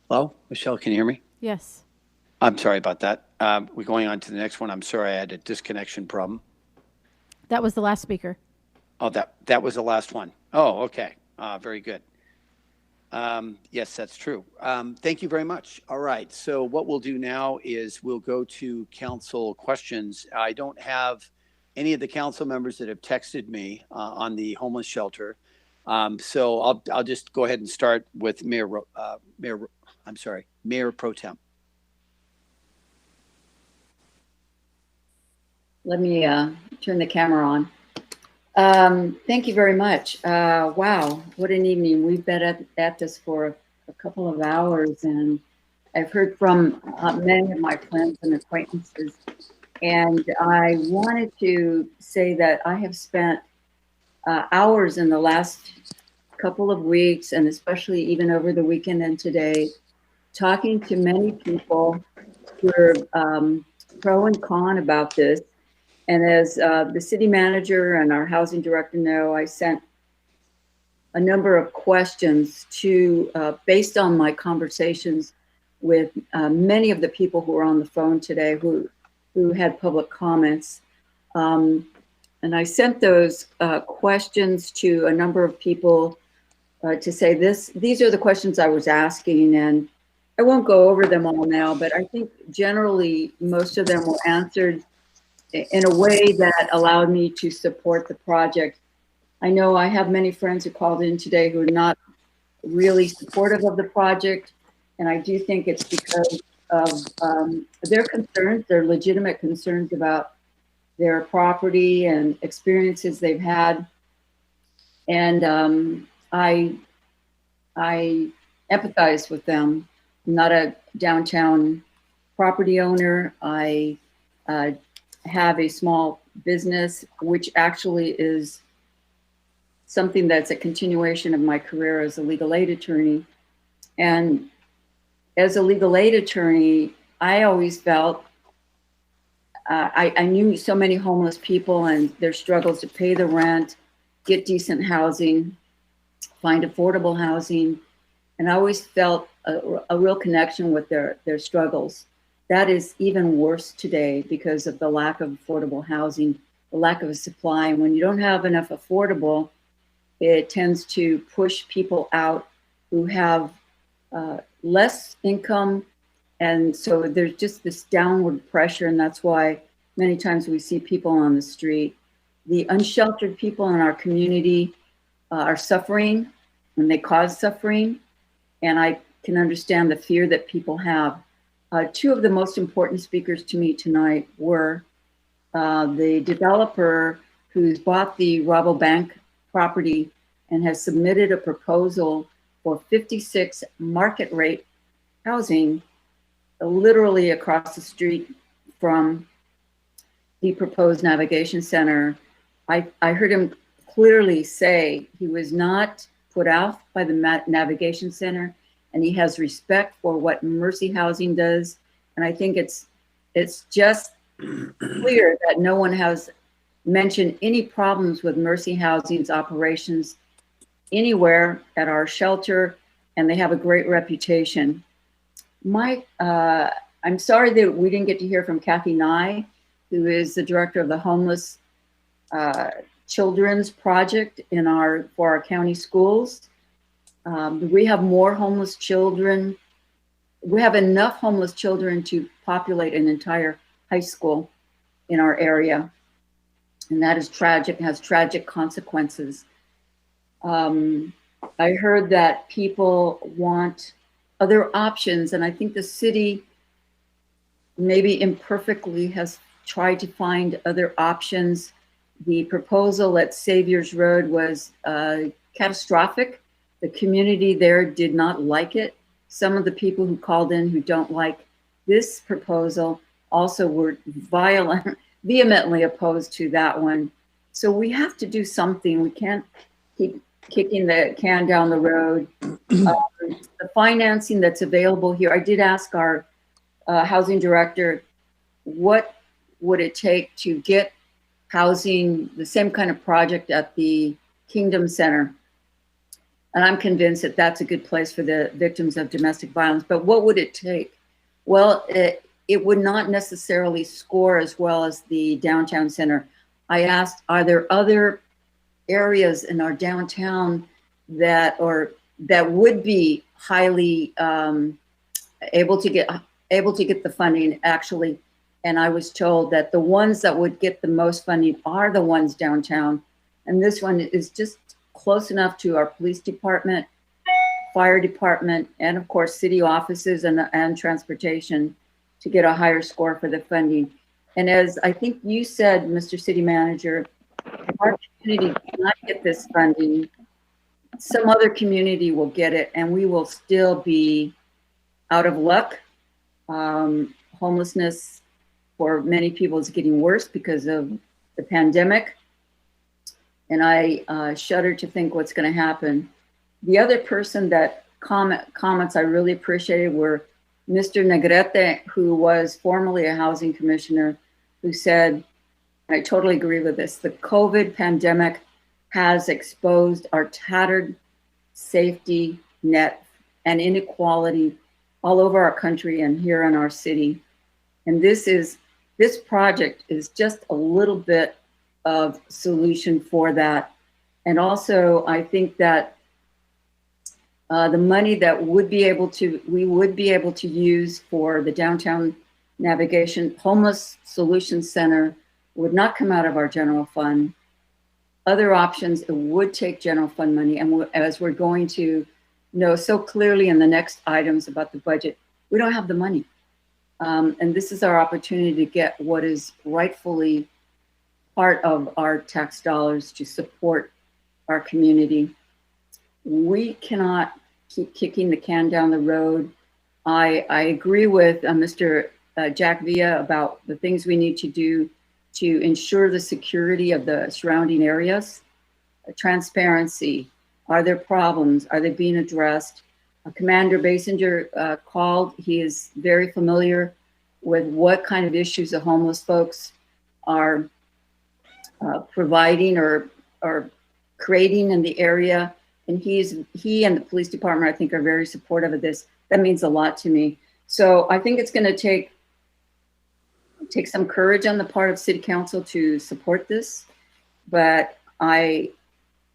Hello, Michelle, can you hear me? Yes. I'm sorry about that. We're going on to the next one. I'm sorry, I had a disconnection problem. That was the last speaker. Oh, that was the last one. Oh, okay. Very good. Yes, that's true. Thank you very much. All right. So what we'll do now is we'll go to council questions. I don't have any of the council members that have texted me on the homeless shelter. So I'll just go ahead and start with Mayor Pro Tem. Let me turn the camera on. Thank you very much. Wow, what an evening. We've been at this for a couple of hours, and I've heard from many of my friends and acquaintances. And I wanted to say that I have spent hours in the last couple of weeks, and especially even over the weekend and today, talking to many people who are pro and con about this. And as the city manager and our housing director know, I sent a number of questions to, based on my conversations with many of the people who are on the phone today who had public comments. And I sent those questions to a number of people to say these are the questions I was asking, and I won't go over them all now, but I think generally most of them were answered in a way that allowed me to support the project. I know I have many friends who called in today who are not really supportive of the project, and I do think it's because of their concerns, their legitimate concerns about their property and experiences they've had. And I empathize with them. I'm not a downtown property owner. I have a small business, which actually is something that's a continuation of my career as a legal aid attorney. And as a legal aid attorney, I always felt I knew so many homeless people and their struggles to pay the rent, get decent housing, find affordable housing, and I always felt a real connection with their struggles. That is even worse today because of the lack of affordable housing, the lack of a supply. And when you don't have enough affordable, it tends to push people out who have less income. And so there's just this downward pressure, and that's why many times we see people on the street. The unsheltered people in our community are suffering, and they cause suffering, and I can understand the fear that people have. Two of the most important speakers to me tonight were the developer who's bought the Rabobank property and has submitted a proposal for 56 market rate housing literally across the street from the proposed navigation center. I heard him clearly say he was not put out by the navigation center, and he has respect for what Mercy Housing does. And I think it's just clear that no one has mentioned any problems with Mercy Housing's operations anywhere at our shelter, and they have a great reputation. Mike, I'm sorry that we didn't get to hear from Kathy Nye, who is the director of the Homeless Children's Project for our county schools. We have more homeless children. We have enough homeless children to populate an entire high school in our area. And that is tragic, has tragic consequences. I heard that people want other options, and I think the city maybe imperfectly has tried to find other options. The proposal at Saviors Road was catastrophic. The community there did not like it. Some of the people who called in who don't like this proposal also were vehemently opposed to that one. So we have to do something. We can't keep kicking the can down the road. The financing that's available here, I did ask our housing director, what would it take to get housing, the same kind of project at the Kingdom Center? And I'm convinced that that's a good place for the victims of domestic violence. But what would it take? Well, it would not necessarily score as well as the downtown center. I asked, are there other areas in our downtown that would be highly able to get the funding actually? And I was told that the ones that would get the most funding are the ones downtown. And this one is just close enough to our police department, fire department, and of course city offices and transportation to get a higher score for the funding. And as I think you said, Mr. City Manager, our community cannot get this funding. Some other community will get it, and we will still be out of luck. Homelessness for many people is getting worse because of the pandemic. And I shudder to think what's going to happen. The other person that comments I really appreciated were Mr. Negrete, who was formerly a housing commissioner, who said, and I totally agree with this, the COVID pandemic has exposed our tattered safety net and inequality all over our country and here in our city. And this project is just a little bit of solution for that. And also, I think that the money that we would be able to use for the Downtown Navigation Homeless Solutions Center would not come out of our general fund. Other options, it would take general fund money. And as we're going to know so clearly in the next items about the budget, we don't have the money. And this is our opportunity to get what is rightfully part of our tax dollars to support our community. We cannot keep kicking the can down the road. I agree with Mr. Jack Villa about the things we need to do to ensure the security of the surrounding areas. Transparency. Are there problems? Are they being addressed? Commander Basinger called. He is very familiar with what kind of issues the homeless folks are providing or creating in the area. And he and the police department, I think, are very supportive of this. That means a lot to me. So I think it's going to take some courage on the part of City Council to support this, but I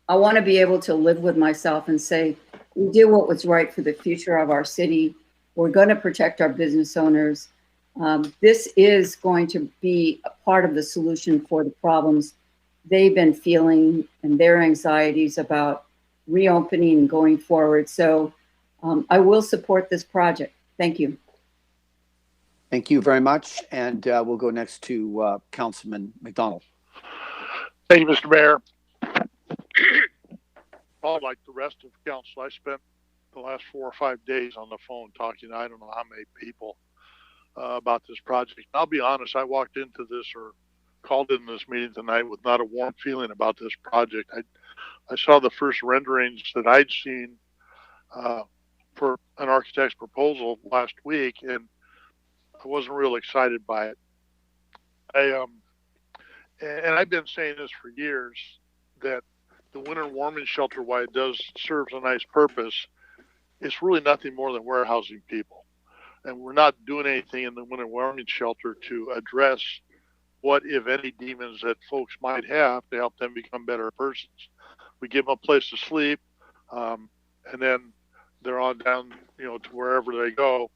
want to be able to live with myself and say, we did what was right for the future of our city. We're going to protect our business owners. This is going to be a part of the solution for the problems they've been feeling and their anxieties about reopening and going forward. So I will support this project. Thank you. Thank you very much. And we'll go next to Councilman McDonald. Thank you, Mr. Mayor. Well, like the rest of council, I spent the last 4 or 5 days on the phone talking to I don't know how many people about this project. I'll be honest, I walked into this or called in this meeting tonight with not a warm feeling about this project. I saw the first renderings that I'd seen for an architect's proposal last week, and I wasn't real excited by it. And I've been saying this for years, that the winter warming shelter, while it does serves a nice purpose, it's really nothing more than warehousing people. And we're not doing anything in the winter warming shelter to address what, if any, demons that folks might have to help them become better persons. We give them a place to sleep, and then they're on down, to wherever they go.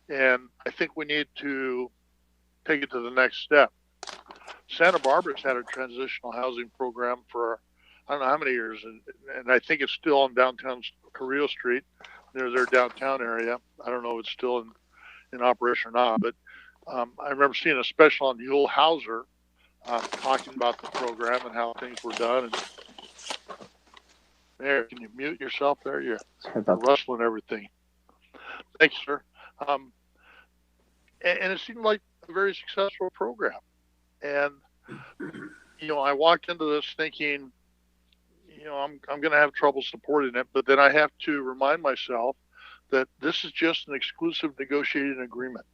And I think we need to take it to the next step. Santa Barbara's had a transitional housing program for I don't know how many years, and I think it's still on downtown Carrillo Street, near their downtown area. I don't know if it's still in operation or not, but I remember seeing a special on Yule Hauser talking about the program and how things were done. And Mayor, can you mute yourself there? You're rustling everything. Thanks, sir. And it seemed like a very successful program. And, I walked into this thinking, I'm going to have trouble supporting it, but then I have to remind myself that this is just an exclusive negotiating agreement.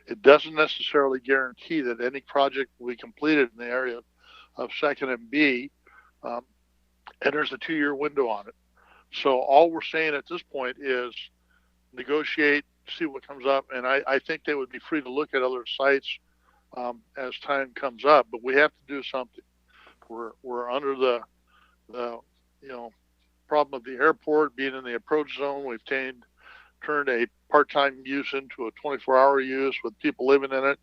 It doesn't necessarily guarantee that any project will be completed in the area of 2nd and B, and there's a 2-year window on it. So all we're saying at this point is negotiate, see what comes up, and I think they would be free to look at other sites as time comes up, but we have to do something. We're under the problem of the airport being in the approach zone. We've turned a part-time use into a 24-hour use with people living in it.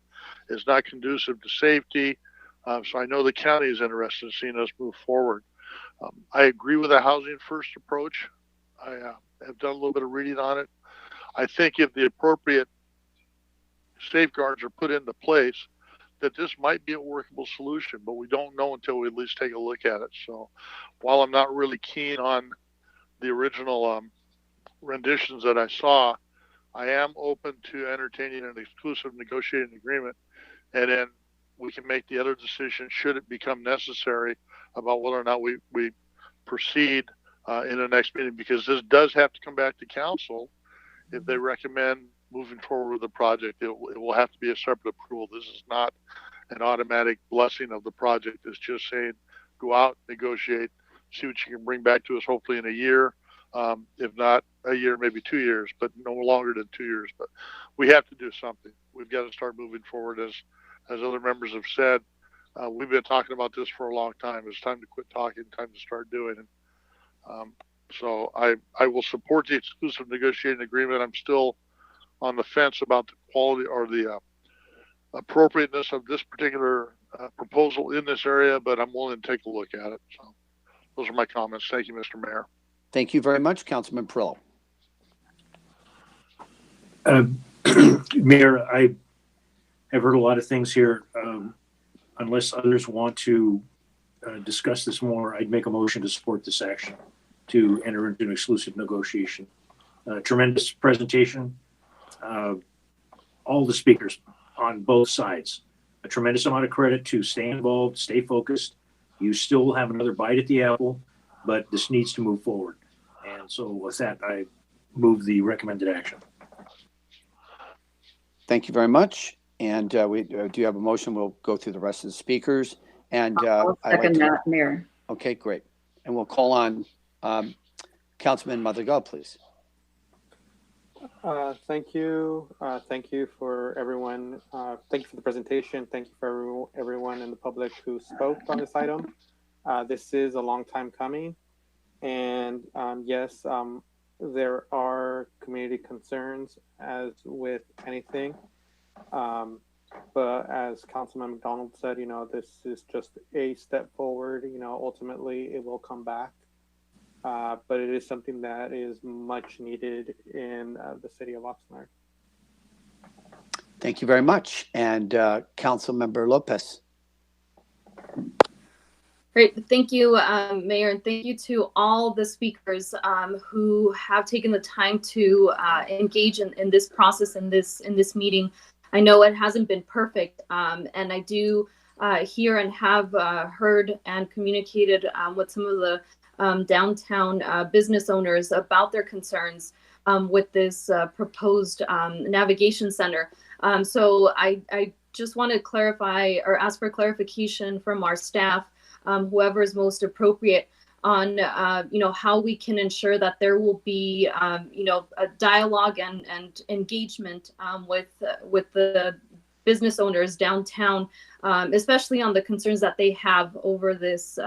It's not conducive to safety. So I know the county is interested in seeing us move forward. I agree with the housing first approach. I have done a little bit of reading on it. I think if the appropriate safeguards are put into place, that this might be a workable solution, but we don't know until we at least take a look at it. So while I'm not really keen on the original renditions that I saw, I am open to entertaining an exclusive negotiating agreement, and then we can make the other decision should it become necessary about whether or not we proceed in the next meeting, because this does have to come back to council if they recommend moving forward with the project. It will have to be a separate approval. This is not an automatic blessing of the project. It's just saying, go out, negotiate, see what you can bring back to us, hopefully in a year. If not a year, maybe 2 years, but no longer than 2 years. But we have to do something. We've got to start moving forward. As other members have said, we've been talking about this for a long time. It's time to quit talking, time to start doing it. So I will support the exclusive negotiating agreement. I'm still on the fence about the quality or the appropriateness of this particular proposal in this area, but I'm willing to take a look at it. So those are my comments. Thank you, Mr. Mayor. Thank you very much, Councilman Perillo. Mayor, I have heard a lot of things here. Unless others want to discuss this more, I'd make a motion to support this action to enter into an exclusive negotiation. Tremendous presentation. All the speakers on both sides. A tremendous amount of credit to stay involved, stay focused. You still have another bite at the apple, but this needs to move forward. And so with that, I move the recommended action. Thank you very much. And we do have a motion. We'll go through the rest of the speakers. And I'll second that, Mayor. Okay, great. And we'll call on Councilman Madrigal, please. Thank you. Thank you for everyone. Thank you for the presentation. Thank you for everyone in the public who spoke on this item. This is a long time coming. And yes, there are community concerns as with anything. But as Councilman McDonald said, you know, this is just a step forward. You know, ultimately it will come back. But it is something that is much needed in the city of Oxnard. Thank you very much. And Councilmember Lopez. Great. Thank you, Mayor, and thank you to all the speakers who have taken the time to engage in this process, in this meeting. I know it hasn't been perfect, and I do hear and have heard and communicated with some of the downtown business owners about their concerns with this proposed navigation center. So I just want to clarify or ask for clarification from our staff, whoever is most appropriate, on you know, how we can ensure that there will be you know, a dialogue and engagement with the business owners downtown, especially on the concerns that they have over this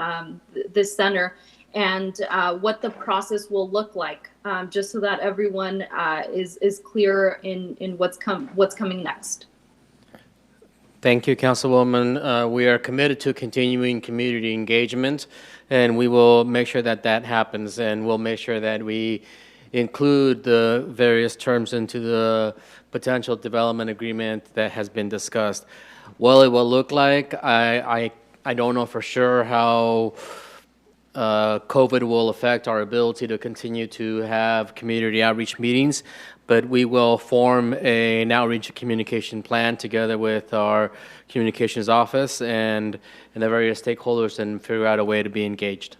this center, and what the process will look like, just so that everyone is clear in what's coming next. Thank you, Councilwoman. We are committed to continuing community engagement, and we will make sure that that happens, and we'll make sure that we include the various terms into the potential development agreement that has been discussed. What it will look like, I don't know for sure how COVID will affect our ability to continue to have community outreach meetings, but we will form an outreach communication plan together with our communications office and the various stakeholders and figure out a way to be engaged.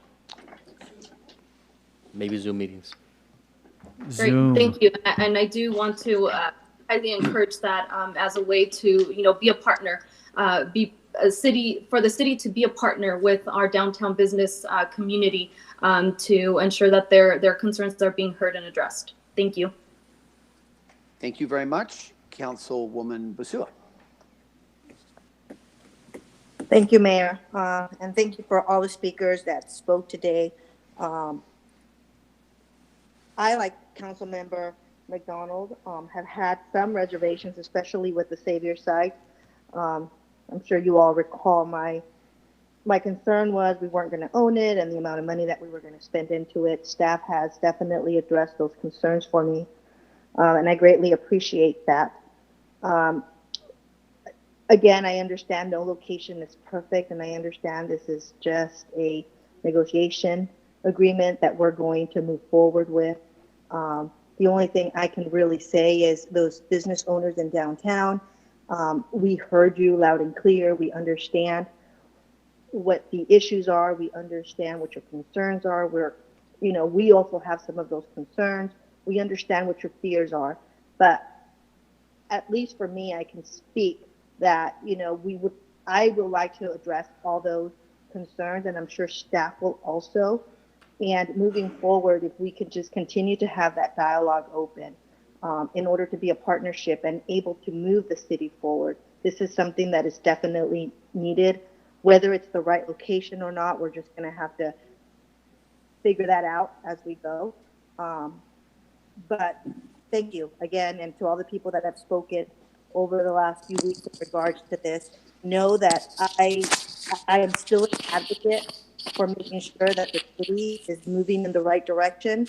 Maybe Zoom meetings. Great, thank you. And I do want to highly encourage that as a way to, you know, be a partner, be a city, for the city to be a partner with our downtown business community to ensure that their concerns are being heard and addressed. Thank you. Thank you very much. Councilwoman Basua. Thank you, Mayor. And thank you for all the speakers that spoke today. I, like Councilmember McDonald, have had some reservations, especially with the Savior site. I'm sure you all recall my concern was we weren't going to own it and the amount of money that we were going to spend into it. Staff has definitely addressed those concerns for me. And I greatly appreciate that. Again, I understand no location is perfect, and I understand this is just a negotiation agreement that we're going to move forward with. The only thing I can really say is those business owners in downtown, we heard you loud and clear. We understand what the issues are. We understand what your concerns are. We also have some of those concerns. We understand what your fears are, but at least for me, I can speak that, I would like to address all those concerns, and I'm sure staff will also. And moving forward, if we could just continue to have that dialogue open in order to be a partnership and able to move the city forward. This is something that is definitely needed. Whether it's the right location or not, we're just going to have to figure that out as we go. But thank you again, and to all the people that have spoken over the last few weeks in regards to this. Know that I am still an advocate for making sure that the city is moving in the right direction.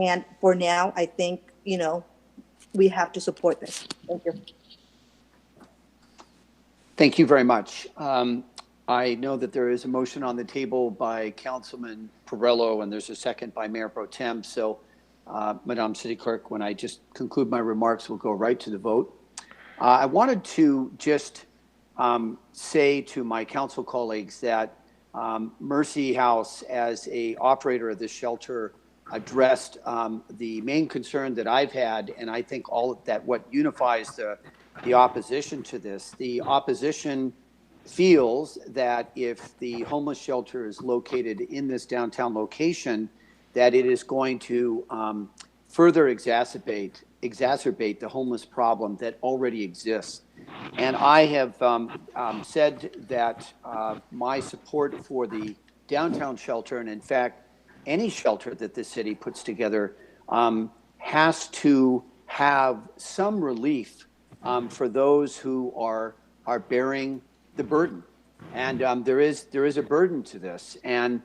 And for now, I think, we have to support this. Thank you. Thank you very much. I know that there is a motion on the table by Councilman Perrello, and there's a second by Mayor Pro Tem. So, Madam City Clerk, when I just conclude my remarks, we'll go right to the vote. I wanted to just say to my council colleagues that Mercy House, as a operator of this shelter, addressed the main concern that I've had, and I think all of that what unifies the the opposition to this. The opposition feels that if the homeless shelter is located in this downtown location, that it is going to further exacerbate the homeless problem that already exists. And I have said that my support for the downtown shelter, and in fact, any shelter that the city puts together, has to have some relief for those who are bearing the burden. And there is a burden to this, and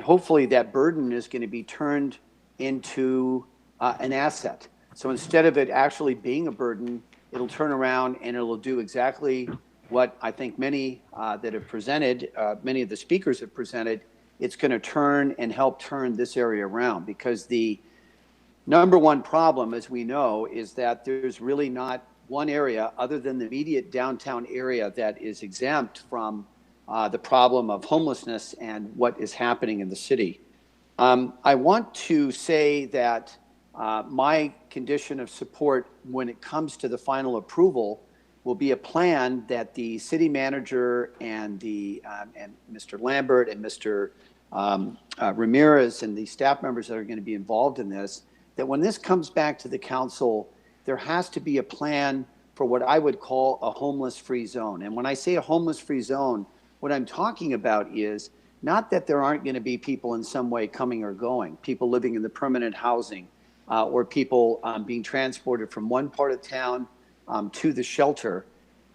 hopefully that burden is going to be turned into an asset. So instead of it actually being a burden, it'll turn around and it'll do exactly what I think many that have presented, many of the speakers have presented. It's going to turn and help turn this area around, because the number one problem, as we know, is that there's really not one area other than the immediate downtown area that is exempt from the problem of homelessness and what is happening in the city. I want to say that my condition of support when it comes to the final approval will be a plan that the city manager and and Mr. Lambert and Mr. Ramirez and the staff members that are going to be involved in this, that when this comes back to the council, there has to be a plan for what I would call a homeless-free zone. And when I say a homeless-free zone, what I'm talking about is not that there aren't going to be people in some way coming or going, people living in the permanent housing, or people being transported from one part of town to the shelter.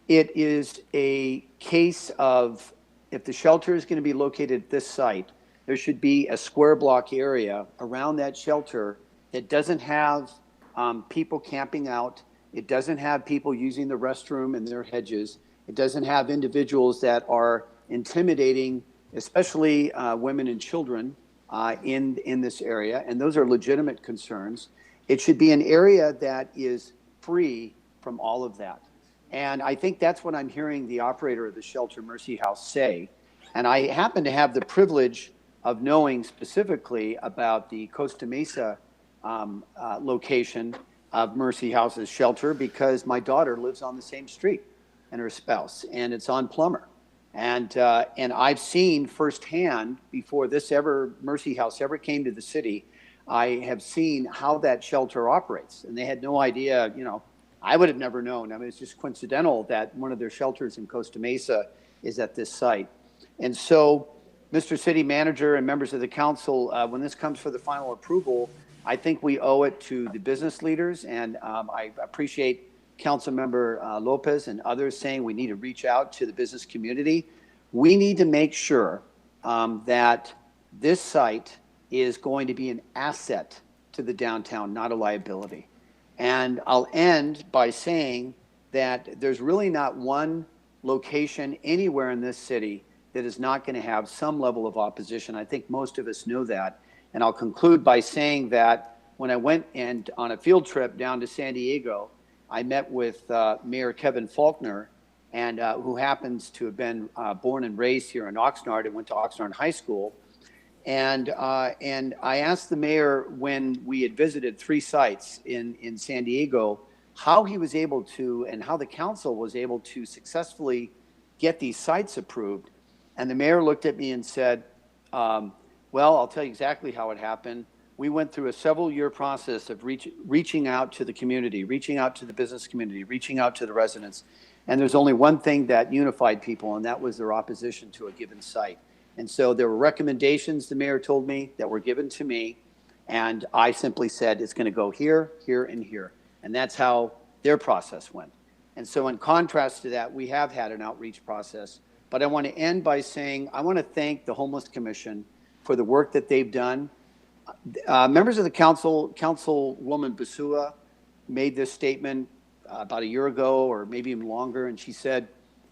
It is a case of, if the shelter is going to be located at this site, there should be a square block area around that shelter that doesn't have people camping out. It doesn't have people using the restroom in their hedges. It doesn't have individuals that are intimidating, especially women and children in this area. And those are legitimate concerns. It should be an area that is free from all of that. And I think that's what I'm hearing the operator of the shelter, Mercy House, say. And I happen to have the privilege of knowing specifically about the Costa Mesa location of Mercy House's shelter, because my daughter lives on the same street and her spouse, and it's on Plummer. And I've seen firsthand, before this Mercy House ever came to the city, I have seen how that shelter operates. And they had no idea, I would have never known. I mean, it's just coincidental that one of their shelters in Costa Mesa is at this site. And so, Mr. City Manager and members of the council, when this comes for the final approval, I think we owe it to the business leaders. And I appreciate Councilmember Lopez and others saying we need to reach out to the business community. We need to make sure that this site is going to be an asset to the downtown, not a liability. And I'll end by saying that there's really not one location anywhere in this city that is not going to have some level of opposition. I think most of us know that. And I'll conclude by saying that when I went on a field trip down to San Diego, I met with Mayor Kevin Faulconer, and who happens to have been born and raised here in Oxnard and went to Oxnard High School. And I asked the mayor, when we had visited 3 sites in San Diego, how he was able to, and how the council was able to successfully get these sites approved. And the mayor looked at me and said, well, I'll tell you exactly how it happened. We went through a several-year process of reaching out to the community, reaching out to the business community, reaching out to the residents. And there's only one thing that unified people, and that was their opposition to a given site. And so there were recommendations, the mayor told me, that were given to me. And I simply said, it's going to go here, here, and here. And that's how their process went. And so in contrast to that, we have had an outreach process. But I want to end by saying, I want to thank the Homeless Commission for the work that they've done. Members of the council, Councilwoman Basua made this statement about a year ago, or maybe even longer, and she said,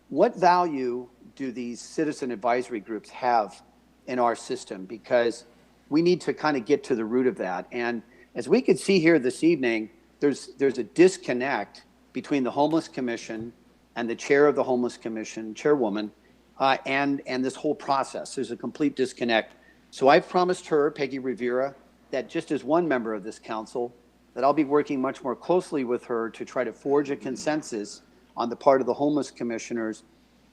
what value do these citizen advisory groups have in our system? Because we need to kind of get to the root of that. And as we could see here this evening, there's a disconnect between the Homeless Commission and the chair of the Homeless Commission, chairwoman, and this whole process. There's a complete disconnect. So I've promised her, Peggy Rivera, that just as one member of this council, that I'll be working much more closely with her to try to forge a consensus on the part of the homeless commissioners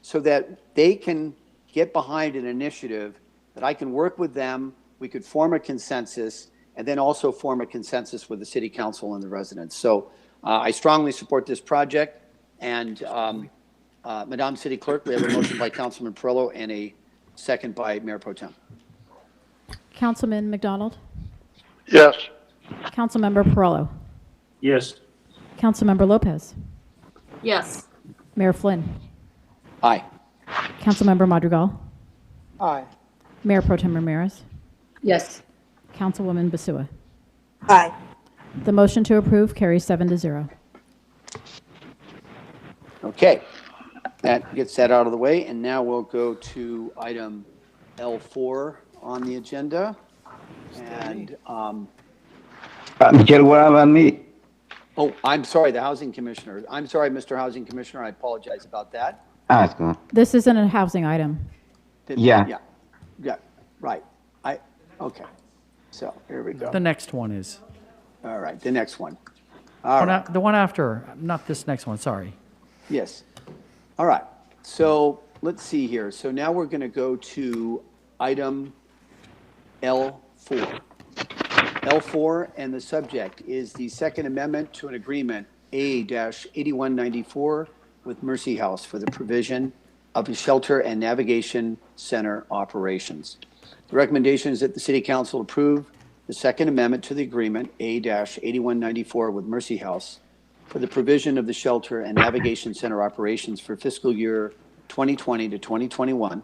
so that they can get behind an initiative that I can work with them. We could form a consensus and then also form a consensus with the city council and the residents. So I strongly support this project. And Madam City Clerk, we have a motion by Councilman Perillo and a second by Mayor Pro Tem. Councilman McDonald? Yes. Councilmember Perillo? Yes. Councilmember Lopez? Yes. Mayor Flynn? Aye. Councilmember Madrigal? Aye. Mayor Pro Tem Ramirez? Yes. Councilwoman Basua? Aye. The motion to approve carries 7-0. Okay, that gets that out of the way, and now we'll go to item L4 on the agenda. And Michelle, what about me? oh, I'm sorry, the Housing Commissioner. I'm sorry, Mr. Housing Commissioner. I apologize about that. It's good. This isn't a housing item. Yeah, right. Okay. So here we go. The next one is. All right, the next one. All right. The one after, not this next one, sorry. Yes. All right. So let's see here. So now we're going to go to item L4. L4, and the subject is the Second Amendment to an agreement A-8194 with Mercy House for the provision of a shelter and navigation center operations. The recommendation is that the City Council approve the Second Amendment to the agreement A-8194 with Mercy House for the provision of the shelter and navigation center operations for fiscal year 2020 to 2021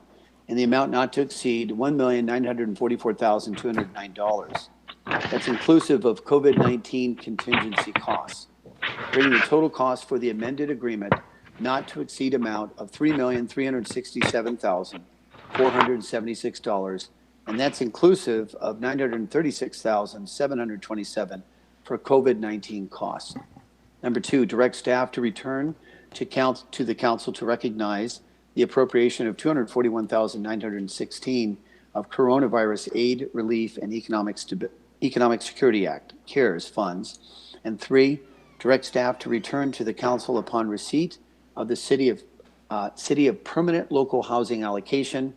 in the amount not to exceed $1,944,209. That's inclusive of COVID-19 contingency costs, bringing the total cost for the amended agreement not to exceed amount of $3,367,476, and that's inclusive of $936,727 for COVID-19 costs. Number two, direct staff to return to the council to recognize the appropriation of $241,916 of Coronavirus Aid, Relief, and Economic Security Act, CARES funds. And three, direct staff to return to the council upon receipt of the City of Permanent Local Housing Allocation,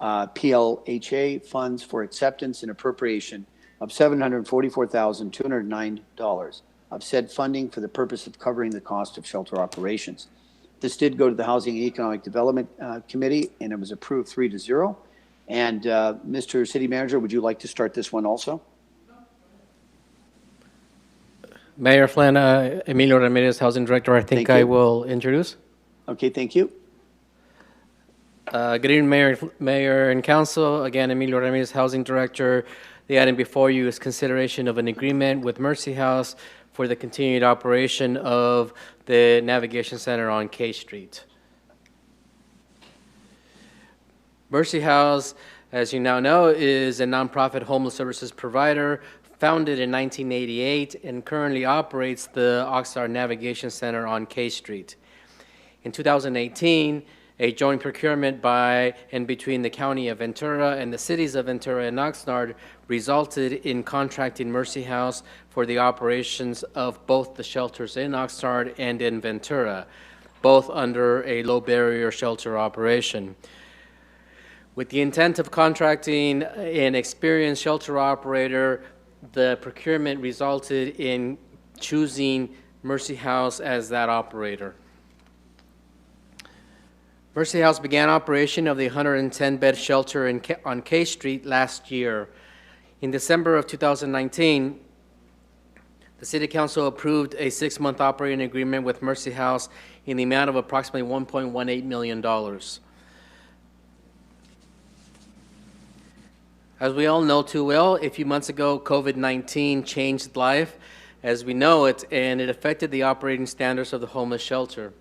PLHA funds for acceptance and appropriation of $744,209 of said funding for the purpose of covering the cost of shelter operations. This did go to the Housing and Economic Development Committee, and it was approved 3-0. And Mr. City Manager, would you like to start this one also? Mayor Flynn, Emilio Ramirez, Housing Director, I think I will introduce. Okay, thank you. Good evening, Mayor and Council. Again, Emilio Ramirez, Housing Director. The item before you is consideration of an agreement with Mercy House for the continued operation of the Navigation Center on K Street. Mercy House, as you now know, is a nonprofit homeless services provider founded in 1988 and currently operates the Oxnard Navigation Center on K Street. In 2018, a joint procurement by and between the County of Ventura and the cities of Ventura and Oxnard resulted in contracting Mercy House for the operations of both the shelters in Oxnard and in Ventura, both under a low barrier shelter operation. With the intent of contracting an experienced shelter operator, the procurement resulted in choosing Mercy House as that operator. Mercy House began operation of the 110-bed shelter on K Street last year. In December of 2019, the City Council approved a 6-month operating agreement with Mercy House in the amount of approximately $1.18 million. As we all know too well, a few months ago, COVID-19 changed life as we know it, and it affected the operating standards of the homeless shelter.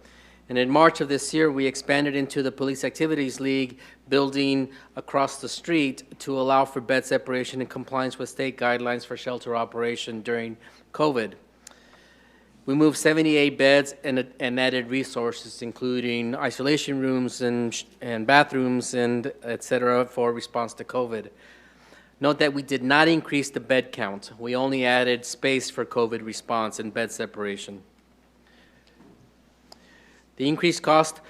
And in March of this year, we expanded into the Police Activities League building across the street to allow for bed separation in compliance with state guidelines for shelter operation during COVID. We moved 78 beds and added resources, including isolation rooms and bathrooms and et cetera for response to COVID. Note that we did not increase the bed count. We only added space for COVID response and bed separation. The increased cost,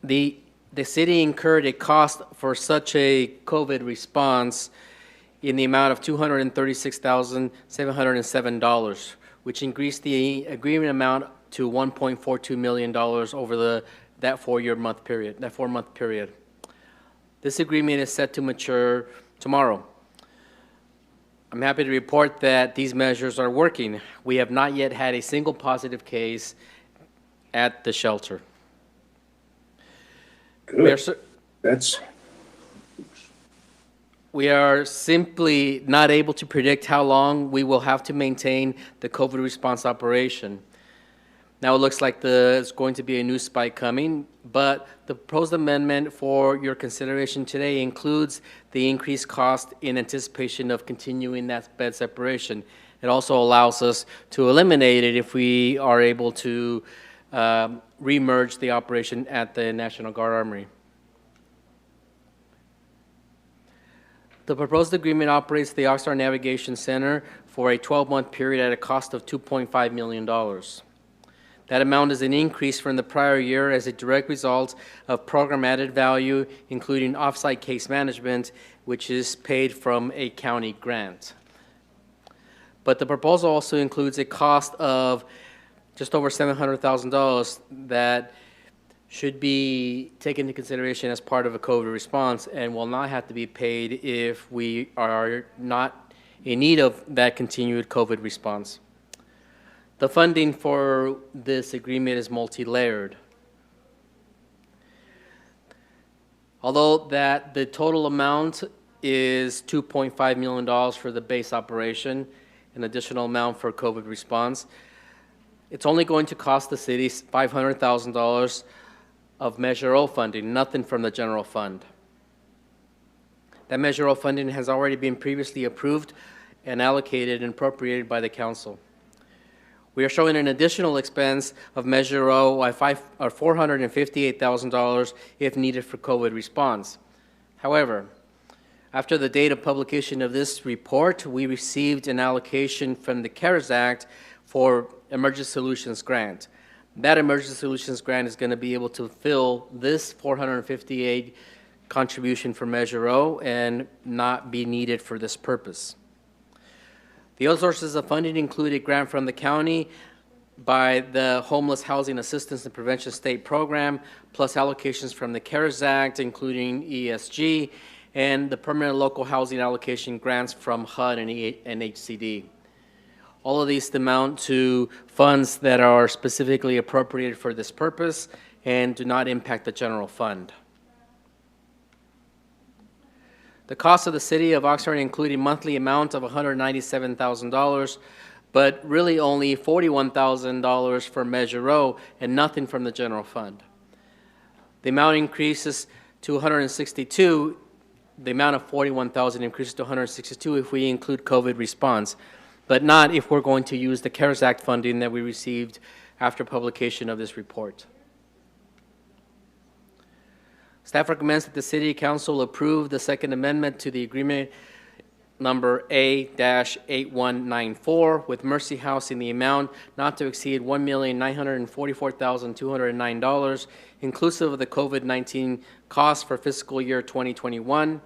the city incurred a cost for such a COVID response in the amount of $236,707, which increased the agreement amount to $1.42 million over that 4-month period. This agreement is set to mature tomorrow. I'm happy to report that these measures are working. We have not yet had a single positive case at the shelter. Good. We are simply not able to predict how long we will have to maintain the COVID response operation. Now it looks like there's going to be a new spike coming, but the proposed amendment for your consideration today includes the increased cost in anticipation of continuing that bed separation. It also allows us to eliminate it if we are able to re-merge the operation at the National Guard Armory. The proposed agreement operates the Oxnard Navigation Center for a 12-month period at a cost of $2.5 million. That amount is an increase from the prior year as a direct result of program added value, including offsite case management, which is paid from a county grant. But the proposal also includes a cost of just over $700,000 that should be taken into consideration as part of a COVID response and will not have to be paid if we are not in need of that continued COVID response. The funding for this agreement is multi-layered. Although that the total amount is $2.5 million for the base operation, an additional amount for COVID response, it's only going to cost the city $500,000 of Measure O funding, nothing from the general fund. That Measure O funding has already been previously approved and allocated and appropriated by the council. We are showing an additional expense of Measure O of $458,000 if needed for COVID response. However, after the date of publication of this report, we received an allocation from the CARES Act for Emergency Solutions Grant. That Emergency Solutions Grant is going to be able to fill this $458,000 contribution for Measure O and not be needed for this purpose. The other sources of funding include a grant from the county by the Homeless Housing Assistance and Prevention State Program, plus allocations from the CARES Act, including ESG, and the Permanent Local Housing Allocation grants from HUD and HCD. All of these amount to funds that are specifically appropriated for this purpose and do not impact the general fund. The cost of the city of Oxnard include a monthly amount of $197,000, but really only $41,000 for Measure O and nothing from the general fund. The amount increases to $162,000. The amount of $41,000 increases to $162,000 if we include COVID response, but not if we're going to use the CARES Act funding that we received after publication of this report. Staff recommends that the City Council approve the Second Amendment to the agreement number A-8194 with Mercy House in the amount not to exceed $1,944,209, inclusive of the COVID-19 costs for fiscal year 2021.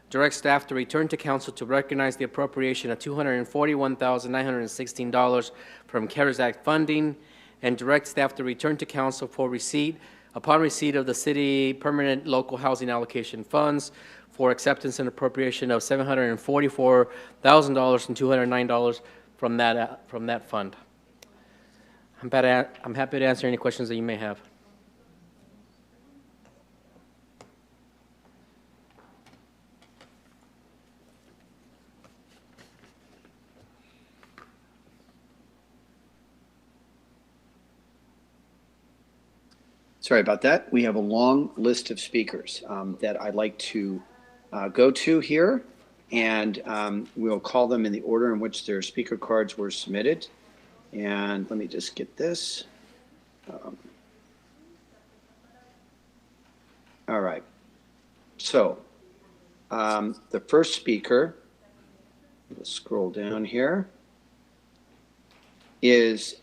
Direct staff to return to council to recognize the appropriation of $241,916 from CARES Act funding, and direct staff to return to council for receipt, upon receipt of the city permanent local housing allocation funds, for acceptance and appropriation of $744,209 from that fund. I'm happy to answer any questions that you may have. Sorry about that. We have a long list of speakers that I'd like to go to here, and we'll call them in the order in which their speaker cards were submitted. And let me just get this. All right. So the first speaker, let's scroll down here, is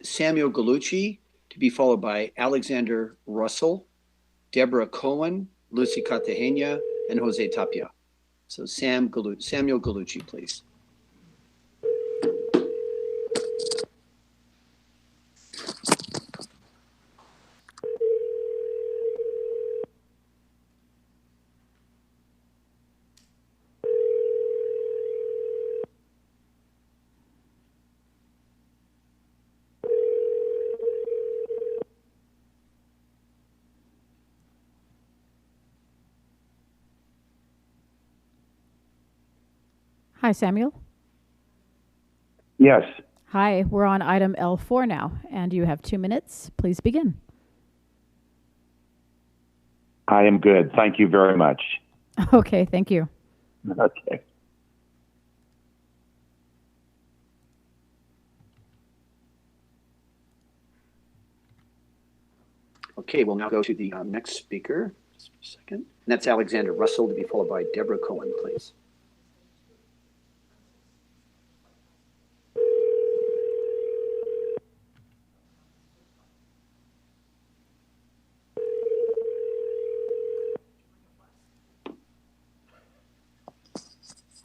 Samuel Gallucci. to be followed by Alexander Russell, Deborah Cohen, Lucy Cartagena, and Jose Tapia. So Samuel Galucci, please. Hi, Samuel. Yes. Hi, we're on item L4 now, and you have 2 minutes. Please begin. I am good. Thank you very much. Okay, thank you. Okay. Okay, we'll now go to the next speaker. Just a second. And that's Alexander Russell, to be followed by Deborah Cohen, please.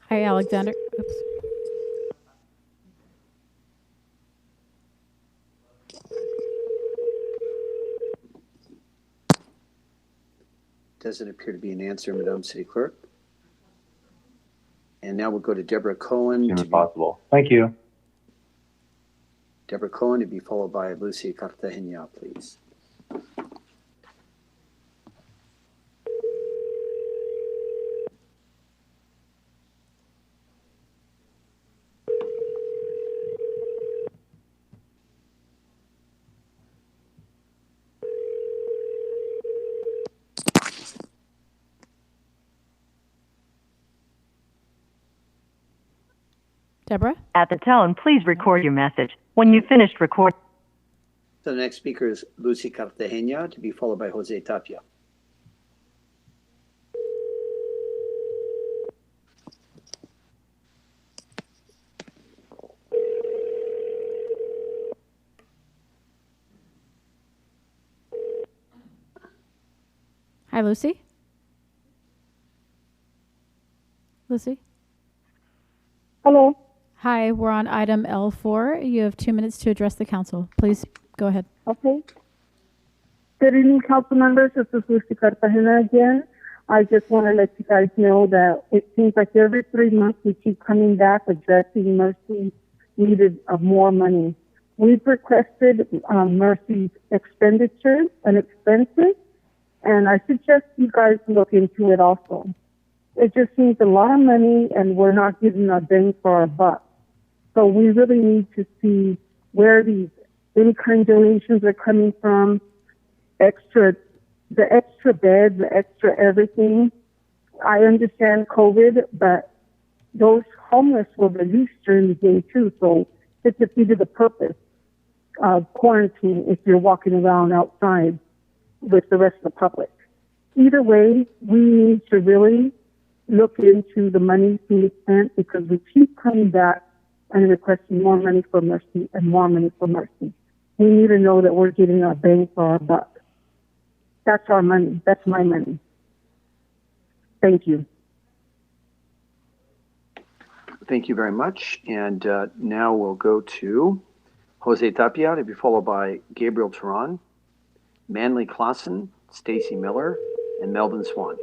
Hi, Alexander. Oops. Doesn't appear to be an answer, Madam City Clerk. And now we'll go to Deborah Cohen. As soon as possible. Thank you. Deborah Cohen to be followed by Lucy Cartagena, please. Deborah? At the tone, please record your message. When you've finished recording. So the next speaker is Lucy Cartagena, to be followed by Jose Tapia. Hi, Lucy. Lucy? Hello. Hi, we're on item L4. You have 2 minutes to address the council. Please go ahead. Okay. Good evening, council members. This is Lucy Cartagena again. I just want to let you guys know that it seems like every 3 months we keep coming back addressing Mercy needed of more money. We've requested Mercy's expenditures and expenses, and I suggest you guys look into it also. It just seems a lot of money, and we're not getting a bang for our buck. So we really need to see where these in-kind donations are coming from, the extra beds, the extra everything. I understand COVID, but those homeless were released during the day too, so it defeated the purpose of quarantine if you're walking around outside with the rest of the public. Either way, we need to really look into the money being spent because we keep coming back and requesting more money for Mercy and more money for Mercy. We need to know that we're getting our bang for our buck. That's our money. That's my money. Thank you. Thank you very much. And now we'll go to Jose Tapia, to be followed by Gabriel Turan, Manley Clausen, Stacy Miller, and Melvin Swan.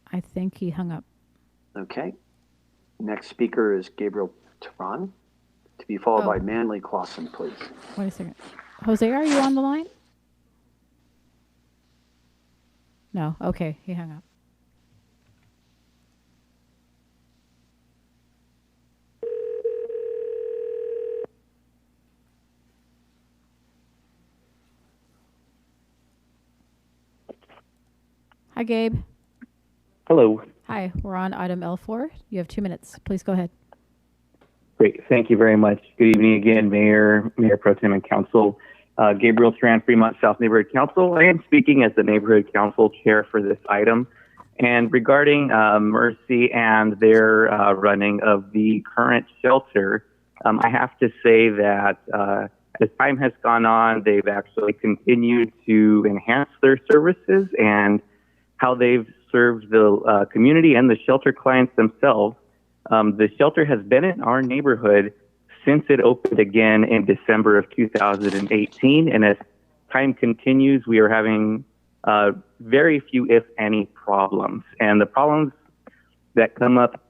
I think he hung up. Okay. Next speaker is Gabriel Turan, to be followed by Manley Clausen, please. Wait a second. Jose, are you on the line? No. Okay, he hung up. Hi, Gabe. Hello. Hi, we're on item L4. You have 2 minutes. Please go ahead. Great. Thank you very much. Good evening again, Mayor Pro Tem and Council. Gabriel Strand, Fremont South Neighborhood Council. I am speaking as the Neighborhood Council Chair for this item. And regarding Mercy and their running of the current shelter, I have to say that as time has gone on, they've actually continued to enhance their services and how they've served the community and the shelter clients themselves. The shelter has been in our neighborhood since it opened again in December of 2018. And as time continues, we are having very few, if any, problems. And the problems that come up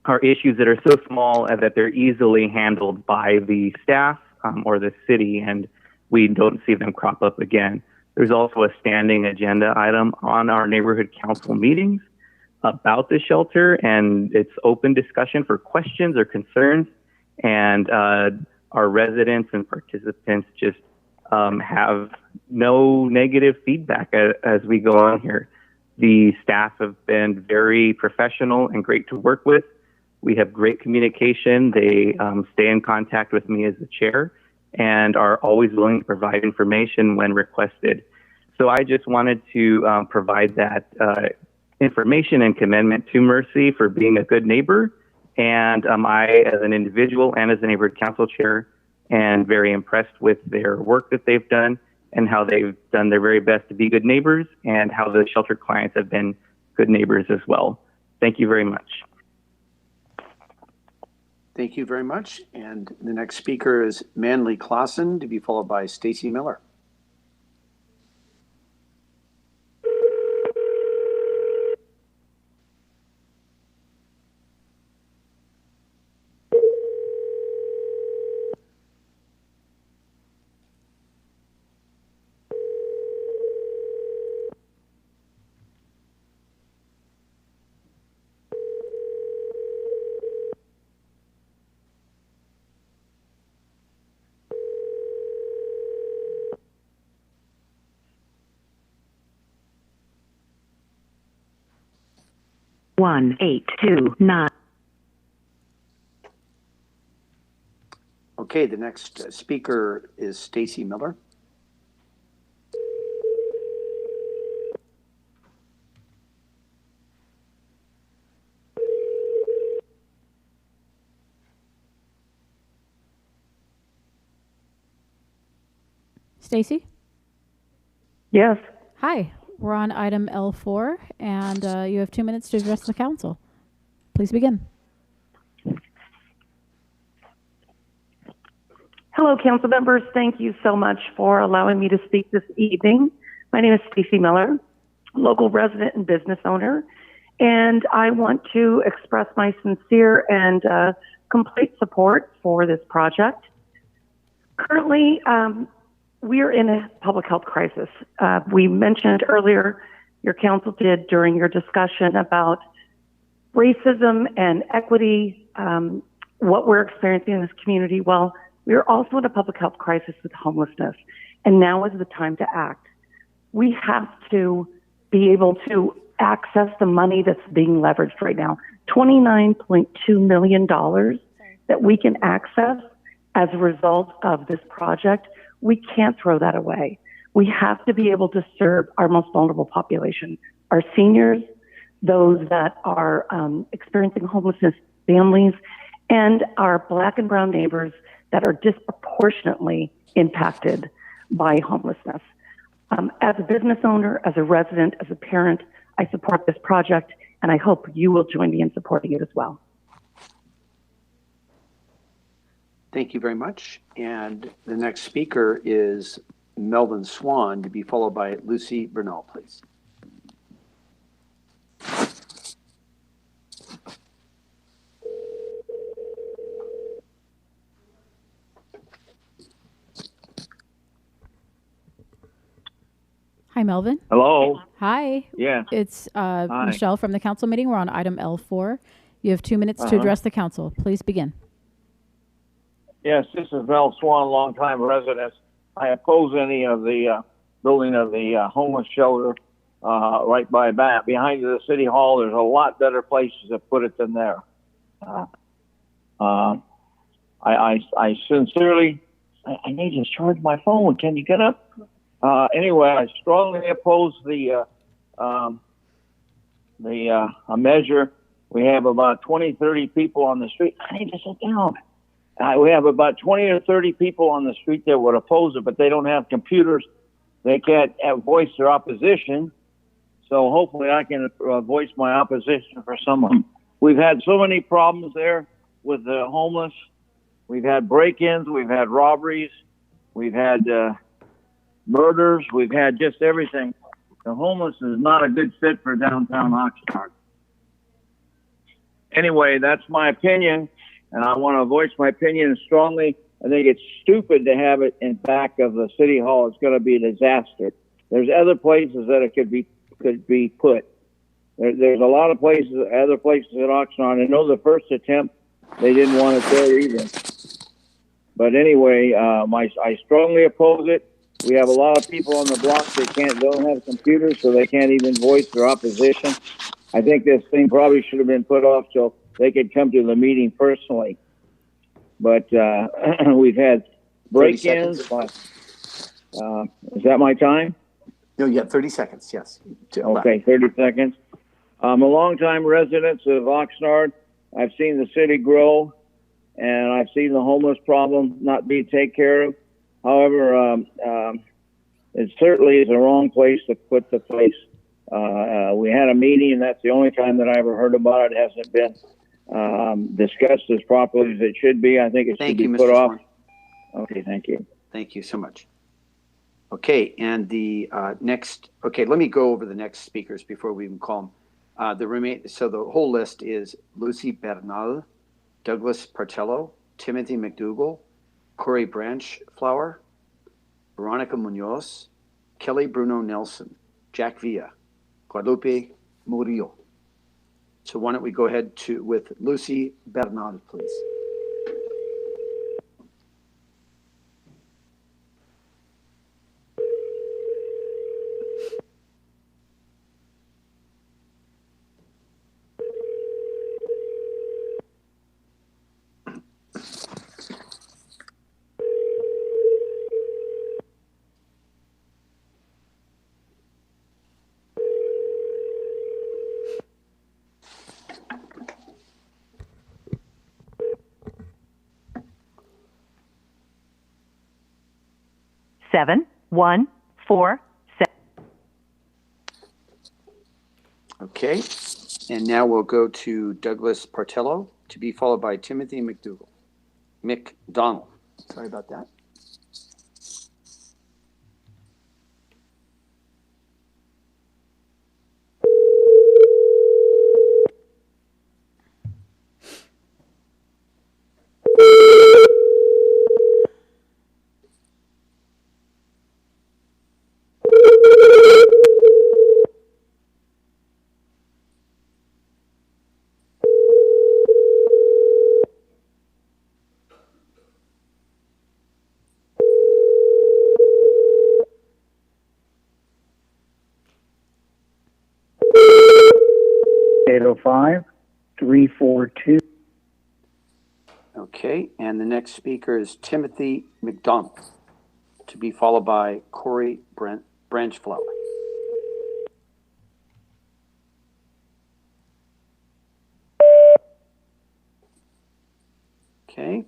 are issues that are so small that they're easily handled by the staff or the city, and we don't see them crop up again. There's also a standing agenda item on our neighborhood council meetings about the shelter, and it's open discussion for questions or concerns. And our residents and participants just have no negative feedback as we go on here. The staff have been very professional and great to work with. We have great communication. They stay in contact with me as the chair and are always willing to provide information when requested. So I just wanted to provide that information and commendment to Mercy for being a good neighbor. And I, as an individual and as a neighborhood council chair, am very impressed with their work that they've done and how they've done their very best to be good neighbors and how the shelter clients have been good neighbors as well. Thank you very much. Thank you very much. And the next speaker is Manley Clausen, to be followed by Stacy Miller. One 829. Okay, the next speaker is Stacy Miller. Stacy? Yes. Hi. We're on item L4, and you have 2 minutes to address the council. Please begin. Hello, council members. Thank you so much for allowing me to speak this evening. My name is Stacy Miller, local resident and business owner, and I want to express my sincere and complete support for this project. Currently, we are in a public health crisis. We mentioned earlier, your council did during your discussion about racism and equity, what we're experiencing in this community. Well, we are also in a public health crisis with homelessness, and now is the time to act. We have to be able to access the money that's being leveraged right now, $29.2 million that we can access as a result of this project. We can't throw that away. We have to be able to serve our most vulnerable population, our seniors, those that are experiencing homelessness, families, and our Black and brown neighbors that are disproportionately impacted by homelessness. As a business owner, as a resident, as a parent, I support this project, and I hope you will join me in supporting it as well. Thank you very much. And the next speaker is Melvin Swan, to be followed by Lucy Bernal, please. Hi, Melvin. Hello. Hi. Yeah. It's Michelle from the council meeting. We're on item L4. You have 2 minutes to address the council. Please begin. Yes, this is Mel Swan, longtime resident. I oppose any of the building of the homeless shelter right behind the city hall. There's a lot better places to put it than there. I sincerely, I need to charge my phone. Can you get up? Anyway, I strongly oppose the measure. We have about 20, 30 people on the street. I need to sit down. We have about 20 or 30 people on the street that would oppose it, but they don't have computers. They can't voice their opposition. So hopefully I can voice my opposition for some of them. We've had so many problems there with the homeless. We've had break-ins. We've had robberies. We've had murders. We've had just everything. The homeless is not a good fit for downtown Oxnard. Anyway, that's my opinion, and I want to voice my opinion strongly. I think it's stupid to have it in back of the city hall. It's going to be a disaster. There's other places that it could be put. There's a lot of places, other places in Oxnard. I know the first attempt, they didn't want it there either. But anyway, I strongly oppose it. We have a lot of people on the block that don't have computers, so they can't even voice their opposition. I think this thing probably should have been put off so they could come to the meeting personally. But we've had break-ins. Is that my time? No, yeah, 30 seconds, yes. Okay, 30 seconds. I'm a longtime resident of Oxnard. I've seen the city grow, and I've seen the homeless problem not be taken care of. However, it certainly is the wrong place to put the place. We had a meeting, and that's the only time that I ever heard about it. It hasn't been discussed as properly as it should be. I think it should be put off. Okay, thank you. Thank you so much. Okay, and the next, okay, let me go over the next speakers before we even call them. So the whole list is Lucy Bernal, Douglas Partello, Timothy McDougall, Corey Branchflower, Veronica Munoz, Kelly Bruno Nelson, Jack Villa, Guadalupe Murillo. So why don't we go ahead with Lucy Bernal, please. Seven, 1, 4, 7. Okay, and now we'll go to Douglas Partello, to be followed by Timothy McDonald. Sorry about that. (805) 342. Okay, and the next speaker is Timothy McDonald, to be followed by Corey Branchflower. Okay.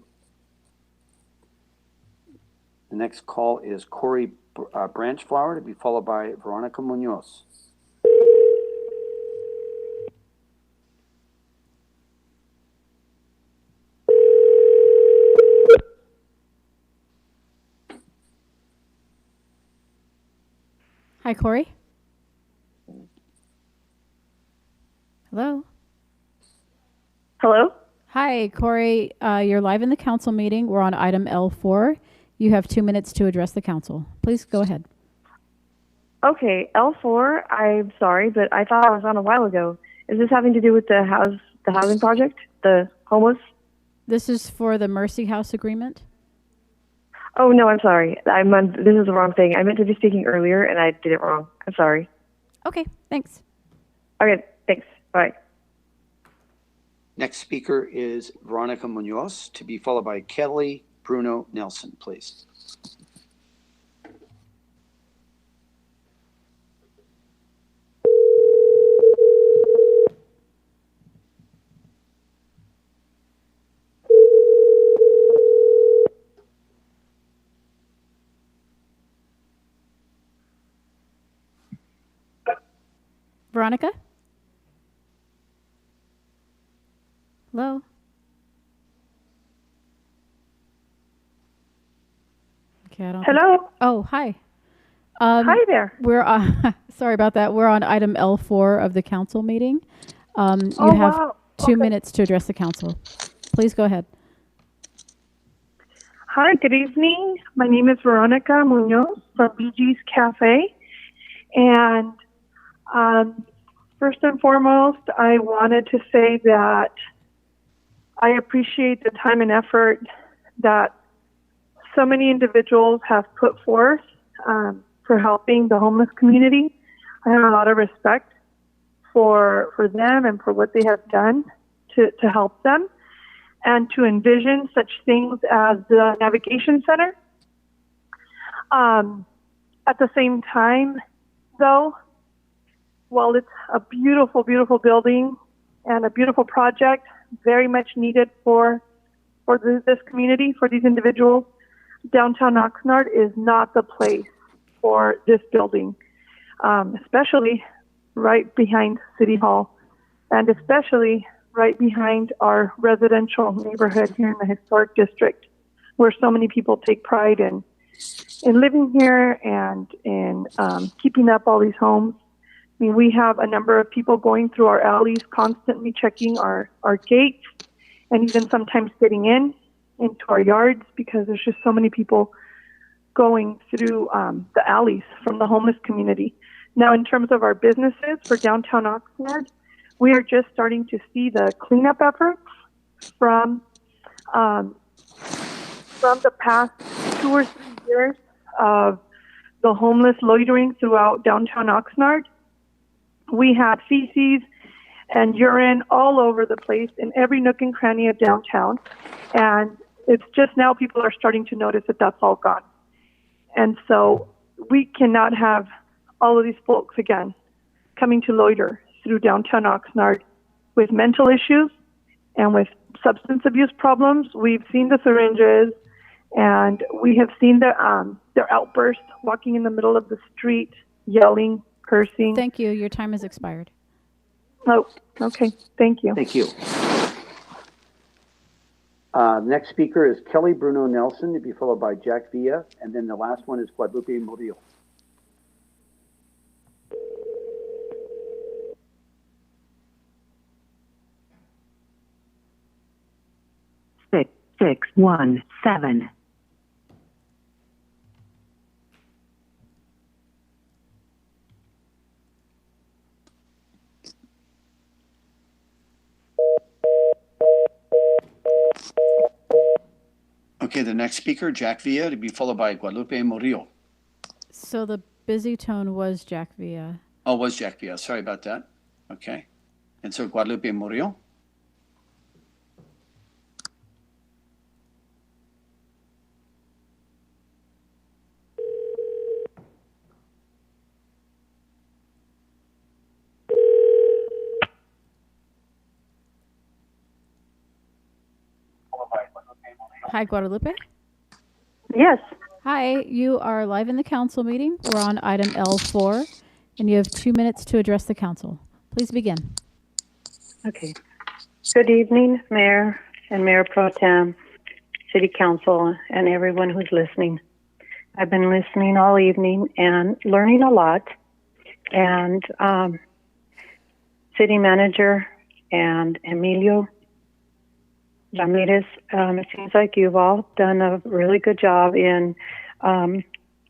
The next call is Corey Branchflower, to be followed by Veronica Munoz. Hi, Corey. Hello. Hello? Hi, Corey. You're live in the council meeting. We're on item L4. You have 2 minutes to address the council. Please go ahead. Okay, L4, I'm sorry, but I thought I was on a while ago. Is this having to do with the housing project, the homeless? This is for the Mercy House agreement. Oh, no, I'm sorry. This is the wrong thing. I meant to be speaking earlier, and I did it wrong. I'm sorry. Okay, thanks. Okay, thanks. Bye. Next speaker is Veronica Munoz, to be followed by Kelly Bruno Nelson, please. Veronica? Hello? Okay, I don't. Hello? Oh, hi. Hi there. We're sorry about that. We're on item L4 of the council meeting. You Oh, have wow. 2 minutes to address the council. Please go ahead. Hi, good evening. My name is Veronica Munoz from BG's Cafe. And first and foremost, I wanted to say that I appreciate the time and effort that so many individuals have put forth for helping the homeless community. I have a lot of respect for them and for what they have done to help them and to envision such things as the navigation center. At the same time, though, while it's a beautiful, beautiful building and a beautiful project, very much needed for this community, for these individuals, downtown Oxnard is not the place for this building, especially right behind City Hall, and especially right behind our residential neighborhood here in the historic district, where so many people take pride in living here and in keeping up all these homes. I mean, we have a number of people going through our alleys, constantly checking our gates, and even sometimes getting into our yards because there's just so many people going through the alleys from the homeless community. Now, in terms of our businesses for downtown Oxnard, we are just starting to see the cleanup efforts from the past 2 or 3 years of the homeless loitering throughout downtown Oxnard. We had feces and urine all over the place in every nook and cranny of downtown. And it's just now people are starting to notice that that's all gone. And so we cannot have all of these folks again coming to loiter through downtown Oxnard with mental issues and with substance abuse problems. We've seen the syringes and we have seen their outburst walking in the middle of the street, yelling, cursing. Thank you. Your time has expired. Oh, okay. Thank you. Thank you. Next speaker is Kelly Bruno Nelson, to be followed by Jack Villa, and then the last one is Guadalupe Murillo. Six, 617. Okay, the next speaker, Jack Villa, to be followed by Guadalupe Murillo. So the busy tone was Jack Villa. Oh, was Jack Villa. Sorry about that. Okay. And so Guadalupe Murillo. Hi, Guadalupe. Yes. Hi, you are live in the council meeting. We're on item L4, and you have 2 minutes to address the council. Please begin. Okay. Good evening, Mayor and Mayor Pro Tem, City Council, and everyone who's listening. I've been listening all evening and learning a lot. And City Manager and Emilio Ramirez, it seems like you've all done a really good job in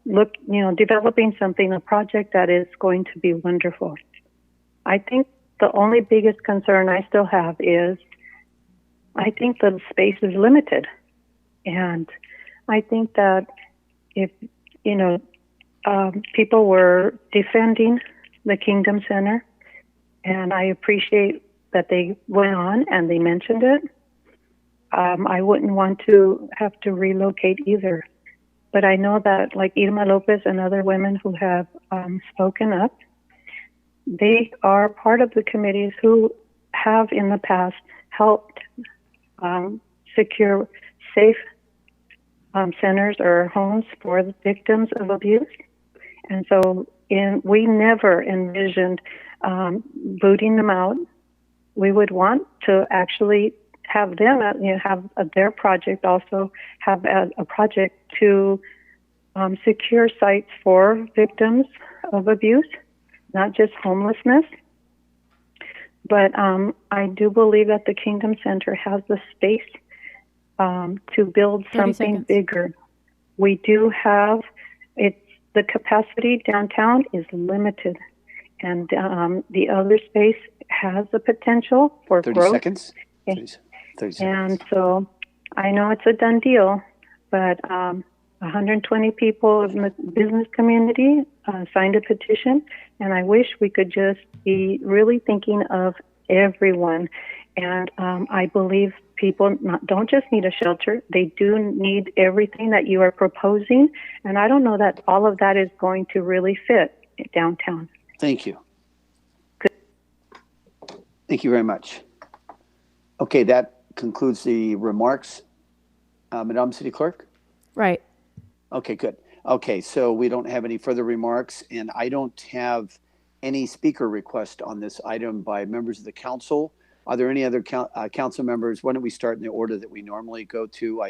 developing a project that is going to be wonderful. I think the only biggest concern I still have is I think the space is limited. And I think that if, people were defending the Kingdom Center, and I appreciate that they went on and they mentioned it. I wouldn't want to have to relocate either. But I know that like Irma Lopez and other women who have spoken up, they are part of the committees who have in the past helped secure safe centers or homes for the victims of abuse. And so we never envisioned booting them out. We would want to actually have them, have their project also have a project to secure sites for victims of abuse, not just homelessness. But I do believe that the Kingdom Center has the space to build something bigger. We do have the capacity downtown is limited, and the other space has the potential for 30 growth. seconds. 30 seconds. And so I know it's a done deal, but 120 people in the business community signed a petition, and I wish we could just be really thinking of everyone. And I believe people don't just need a shelter, they do need everything that you are proposing. And I don't know that all of that is going to really fit downtown. Thank you. Thank you very much. Okay, that concludes the remarks. Madam City Clerk? Right. Okay, good. Okay, so we don't have any further remarks, and I don't have any speaker request on this item by members of the council. Are there any other council members? Why don't we start in the order that we normally go to?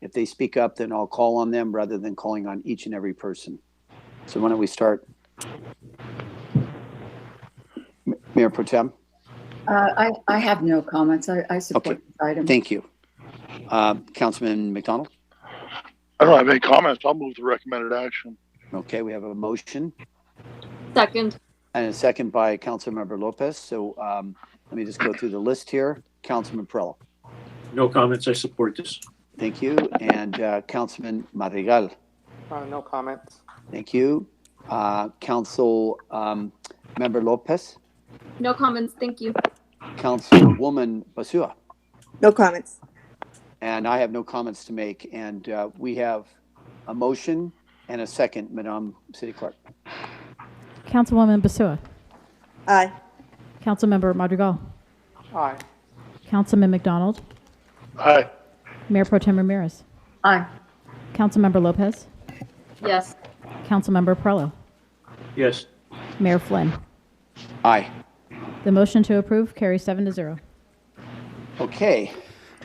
If they speak up, then I'll call on them rather than calling on each and every person. So why don't we start? Mayor Pro Tem? I have no comments. I support this item. Thank you. Councilman McDonald? I don't have any comments. I'll move the recommended action. Okay, we have a motion. Second. And a second by Councilmember Lopez. So let me just go through the list here. Councilman Perello. No comments. I support this. Thank you. And Councilman Madrigal. No comments. Thank you. Council Member Lopez. No comments. Thank you. Councilwoman Basua. No comments. And I have no comments to make. And we have a motion and a second, Madam City Clerk. Councilwoman Basua. Aye. Councilmember Madrigal. Aye. Councilman McDonald. Aye. Mayor Pro Tem Ramirez. Aye. Councilmember Lopez. Yes. Councilmember Perello. Yes. Mayor Flynn. Aye. The motion to approve carries 7-0. Okay.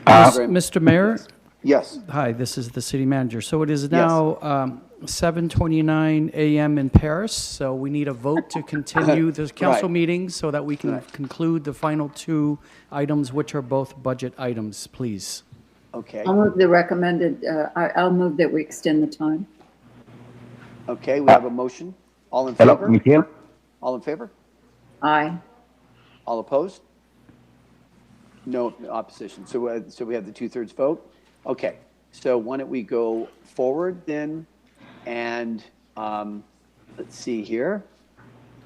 Mr. Mayor? Yes. Hi, this is the city manager. So it is now 7:29 a.m. in Paris, so we need a vote to continue the council meeting so that we can conclude the final two items, which are both budget items, please. Okay. I'll move the recommended, I'll move that we extend the time. Okay, we have a motion. All in favor? All in favor? Aye. All opposed? No opposition. So we have the 2/3 vote. Okay. So why don't we go forward then? And let's see here.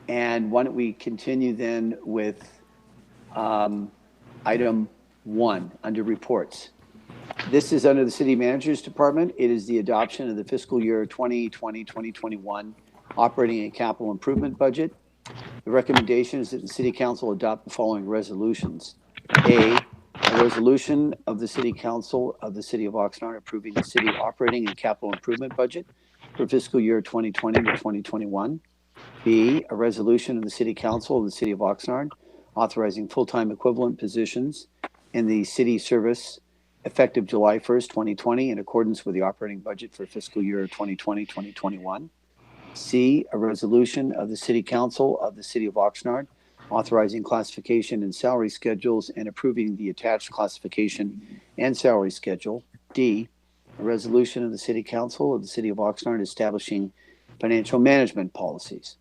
And why don't we continue then with item 1 under reports. This is under the City Manager's Department. It is the adoption of the fiscal year 2020-2021 operating and capital improvement budget. The recommendation is that the City Council adopt the following resolutions. A resolution of the City Council of the City of Oxnard approving the city operating and capital improvement budget for fiscal year 2020 to 2021. B, a resolution of the City Council of the City of Oxnard authorizing full-time equivalent positions in the city service effective July 1st, 2020 in accordance with the operating budget for fiscal year 2020-2021. C, a resolution of the City Council of the City of Oxnard authorizing classification and salary schedules and approving the attached classification and salary schedule. D, a resolution of the City Council of the City of Oxnard establishing financial management policies.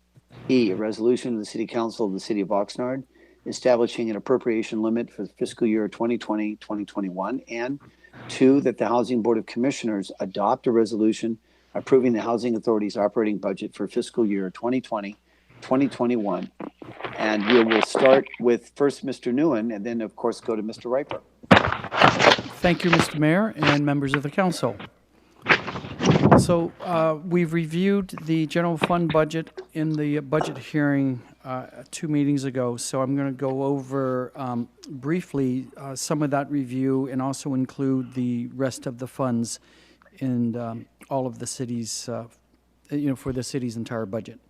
E, a resolution of the City Council of the City of Oxnard establishing an appropriation limit for the fiscal year 2020-2021. And 2, that the Housing Board of Commissioners adopt a resolution approving the Housing Authority's operating budget for fiscal year 2020-2021 And we will start with first Mr. Nguyen and then, of course, go to Mr. Riper. Thank you, Mr. Mayor and members of the council. So we've reviewed the general fund budget in the budget hearing 2 meetings ago. So I'm going to go over briefly some of that review and also include the rest of the funds in all of the cities, for the city's entire budget.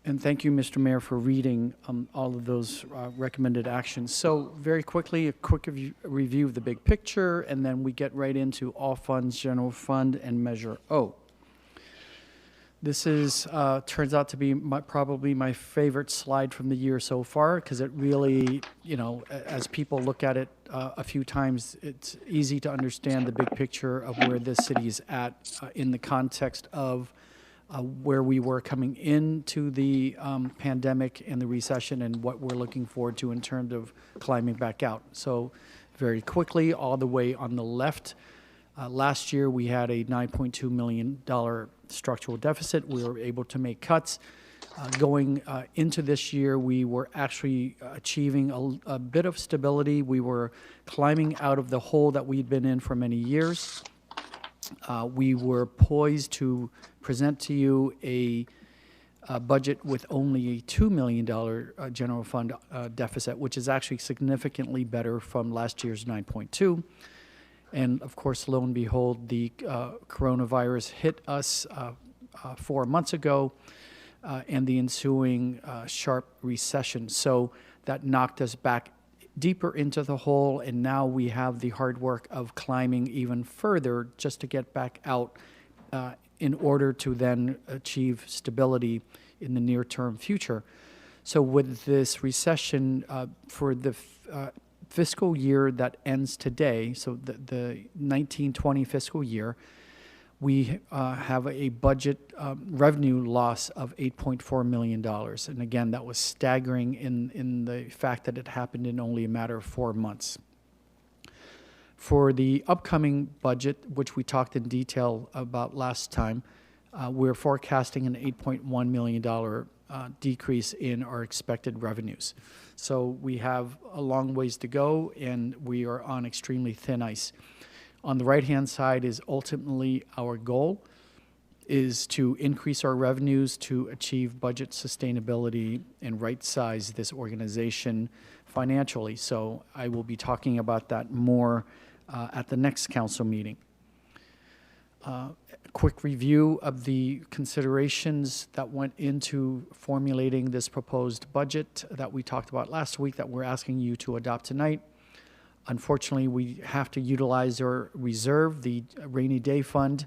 And thank you, Mr. Mayor, for reading all of those recommended actions. So very quickly, a quick review of the big picture, and then we get right into all funds, general fund, and Measure O. This is turns out to be probably my favorite slide from the year so far, because it really, as people look at it a few times, it's easy to understand the big picture of where this city is at in the context of where we were coming into the pandemic and the recession and what we're looking forward to in terms of climbing back out. So very quickly, all the way on the left, last year we had a $9.2 million structural deficit. We were able to make cuts. Going into this year, we were actually achieving a bit of stability. We were climbing out of the hole that we'd been in for many years. We were poised to present to you a budget with only a $2 million general fund deficit, which is actually significantly better from last year's 9.2. And of course, lo and behold, the coronavirus hit us 4 months ago and the ensuing sharp recession. So that knocked us back deeper into the hole, and now we have the hard work of climbing even further just to get back out in order to then achieve stability in the near-term future. So with this recession for the fiscal year that ends today, so the 1920 fiscal year, we have a budget revenue loss of $8.4 million. And again, that was staggering in the fact that it happened in only a matter of 4 months. For the upcoming budget, which we talked in detail about last time, we're forecasting an $8.1 million decrease in our expected revenues. So we have a long ways to go, and we are on extremely thin ice. On the right-hand side is ultimately our goal is to increase our revenues to achieve budget sustainability and right-size this organization financially. So I will be talking about that more at the next council meeting. A quick review of the considerations that went into formulating this proposed budget that we talked about last week that we're asking you to adopt tonight. Unfortunately, we have to utilize our reserve, the rainy day fund,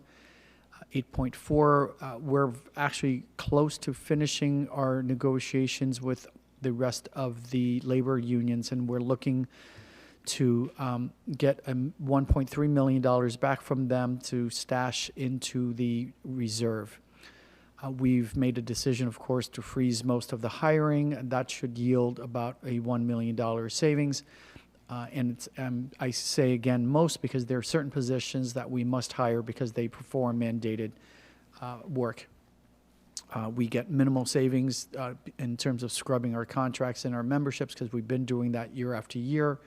8.4. We're actually close to finishing our negotiations with the rest of the labor unions, and we're looking to get $1.3 million back from them to stash into the reserve. We've made a decision, of course, to freeze most of the hiring, and that should yield about a $1 million savings. And I say again most because there are certain positions that we must hire because they perform mandated work. We get minimal savings in terms of scrubbing our contracts and our memberships because we've been doing that year after year.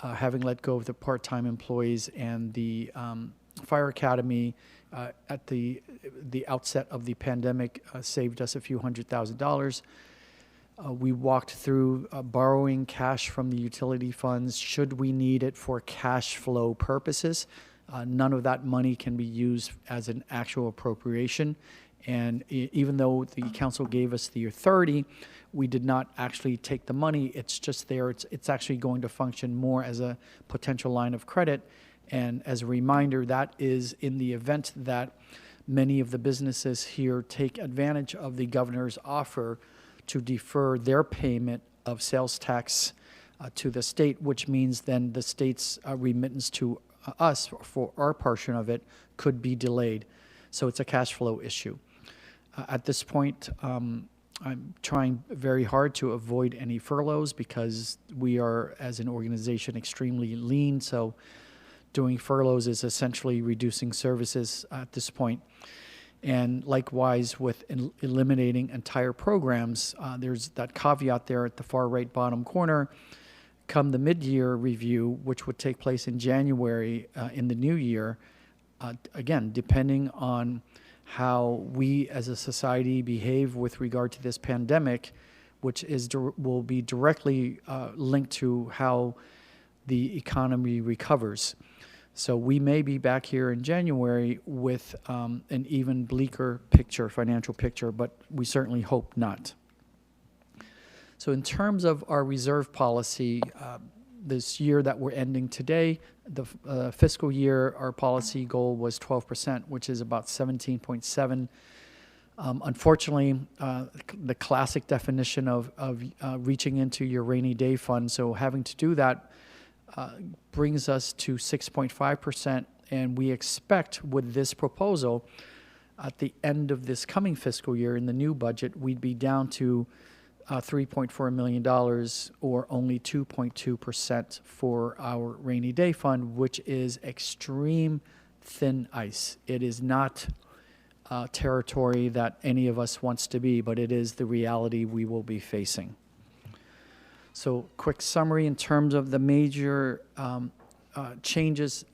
Having let go of the part-time employees and the fire academy at the outset of the pandemic saved us a few $100,000. We walked through borrowing cash from the utility funds should we need it for cash flow purposes. None of that money can be used as an actual appropriation. And even though the council gave us the authority, we did not actually take the money. It's just there. It's actually going to function more as a potential line of credit. And as a reminder, that is in the event that many of the businesses here take advantage of the governor's offer to defer their payment of sales tax to the state, which means then the state's remittance to us for our portion of it could be delayed. So it's a cash flow issue. At this point, I'm trying very hard to avoid any furloughs because we are, as an organization, extremely lean. So doing furloughs is essentially reducing services at this point. And likewise with eliminating entire programs, there's that caveat there at the far right bottom corner. Come the mid-year review, which would take place in January in the new year, again, depending on how we as a society behave with regard to this pandemic, which will be directly linked to how the economy recovers. So we may be back here in January with an even bleaker picture, financial picture, but we certainly hope not. So in terms of our reserve policy, this year that we're ending today, the fiscal year, our policy goal was 12%, which is about 17.7. Unfortunately, the classic definition of reaching into your rainy day fund, so having to do that brings us to 6.5%, and we expect with this proposal, at the end of this coming fiscal year in the new budget, we'd be down to $3.4 million, or only 2.2% for our rainy day fund, which is extreme thin ice. It is not territory that any of us wants to be, but it is the reality we will be facing. So quick summary in terms of the major changes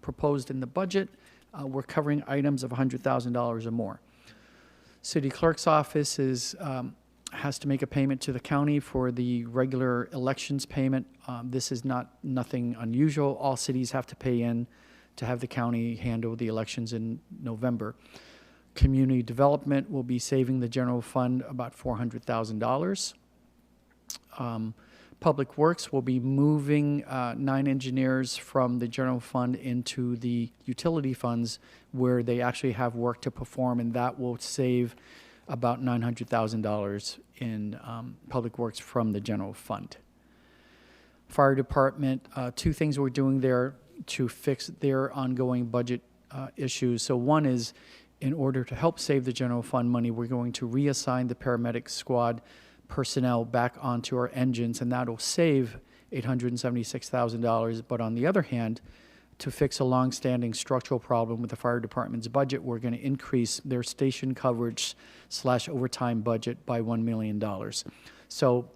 proposed in the budget. We're covering items of $100,000 or more. City Clerk's office has to make a payment to the county for the regular elections payment. This is nothing unusual. All cities have to pay in to have the county handle the elections in November. Community development will be saving the general fund about $400,000. Public Works will be moving 9 engineers from the general fund into the utility funds where they actually have work to perform, and that will save about $900,000 in Public Works from the general fund. Fire Department, 2 things we're doing there to fix their ongoing budget issues. So one is, in order to help save the general fund money, we're going to reassign the paramedic squad personnel back onto our engines, and that'll save $876,000. But on the other hand, to fix a long-standing structural problem with the fire department's budget, we're going to increase their station coverage / overtime budget by $1 million. So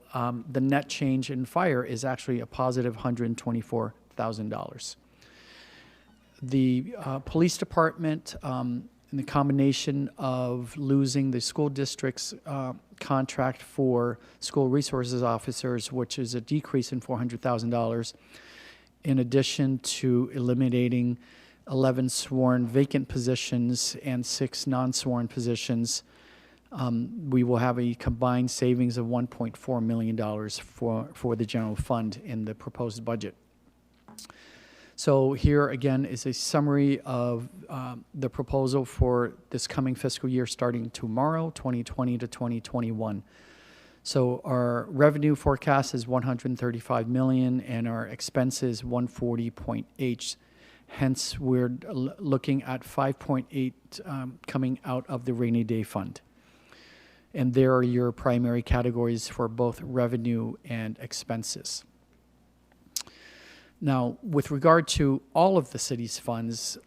the net change in fire is actually a positive $124,000. The police department, in the combination of losing the school district's contract for school resources officers, which is a decrease in $400,000, in addition to eliminating 11 sworn vacant positions and 6 non-sworn positions, we will have a combined savings of $1.4 million for the general fund in the proposed budget. So here again is a summary of the proposal for this coming fiscal year starting tomorrow, 2020 to 2021. So our revenue forecast is $135 million and our expenses $140.8. Hence, we're looking at $5.8 coming out of the rainy day fund. And there are your primary categories for both revenue and expenses. Now, with regard to all of the city's funds,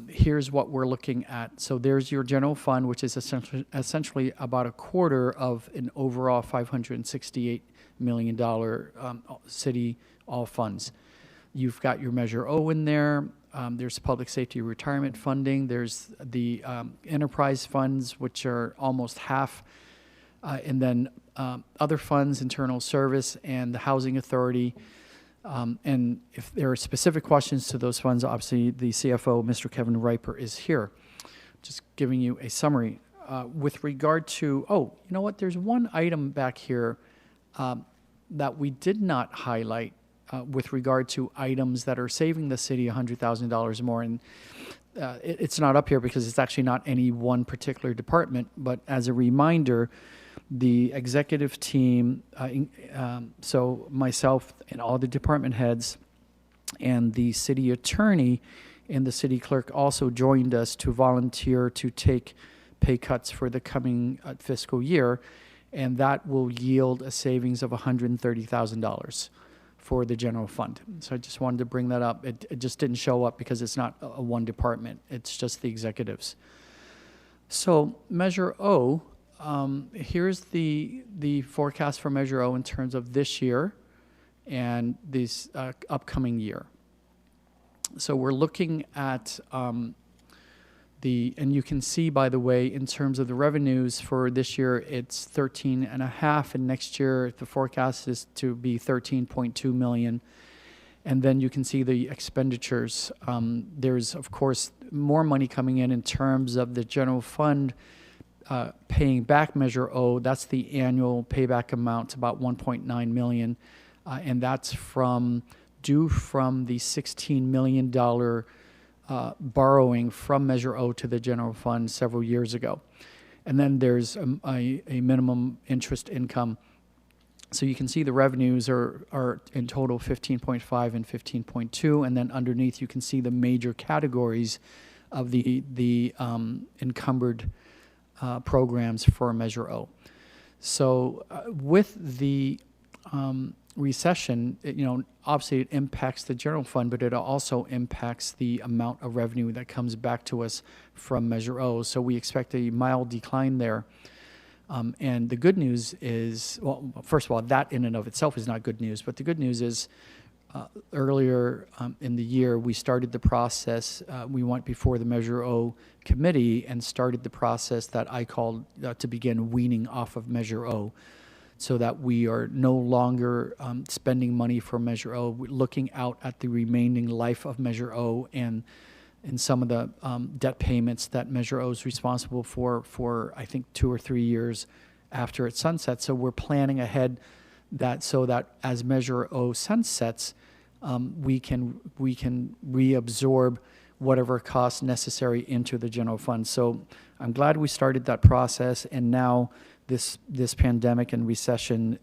here's what we're looking at. So there's your general fund, which is essentially about a quarter of an overall $568 million city all funds. You've got your Measure O in there. There's public safety retirement funding. There's the enterprise funds, which are almost half. And then other funds, internal service, and the housing authority. And if there are specific questions to those funds, obviously the CFO, Mr. Kevin Riper, is here. Just giving you a summary. With regard to, oh, you know what, there's one item back here that we did not highlight with regard to items that are saving the city $100,000 more. And it's not up here because it's actually not any one particular department, but as a reminder, the executive team, so myself and all the department heads and the city attorney and the city clerk also joined us to volunteer to take pay cuts for the coming fiscal year, and that will yield a savings of $130,000 for the general fund. So I just wanted to bring that up. It just didn't show up because it's not a one department. It's just the executives. So Measure O, here's the forecast for Measure O in terms of this year and this upcoming year. So we're looking at and you can see, by the way, in terms of the revenues for this year, it's 13.5, and next year the forecast is to be 13.2 million. And then you can see the expenditures. There's, of course, more money coming in terms of the general fund paying back Measure O. That's the annual payback amount, about 1.9 million. And that's due from the $16 million borrowing from Measure O to the general fund several years ago. And then there's a minimum interest income. So you can see the revenues are in total 15.5 and 15.2, and then underneath you can see the major categories of the encumbered programs for Measure O. So with the recession, obviously it impacts the general fund, but it also impacts the amount of revenue that comes back to us from Measure O. So we expect a mild decline there. And the good news is, well, first of all, that in and of itself is not good news, but the good news is earlier in the year, we started the process. We went before the Measure O committee and started the process that I called to begin weaning off of Measure O, so that we are no longer spending money for Measure O. We're looking out at the remaining life of Measure O and some of the debt payments that Measure O is responsible for I think 2 or 3 years after it sunsets. So we're planning ahead so that as Measure O sunsets, we can reabsorb whatever costs necessary into the general fund. So I'm glad we started that process, and now this pandemic and recession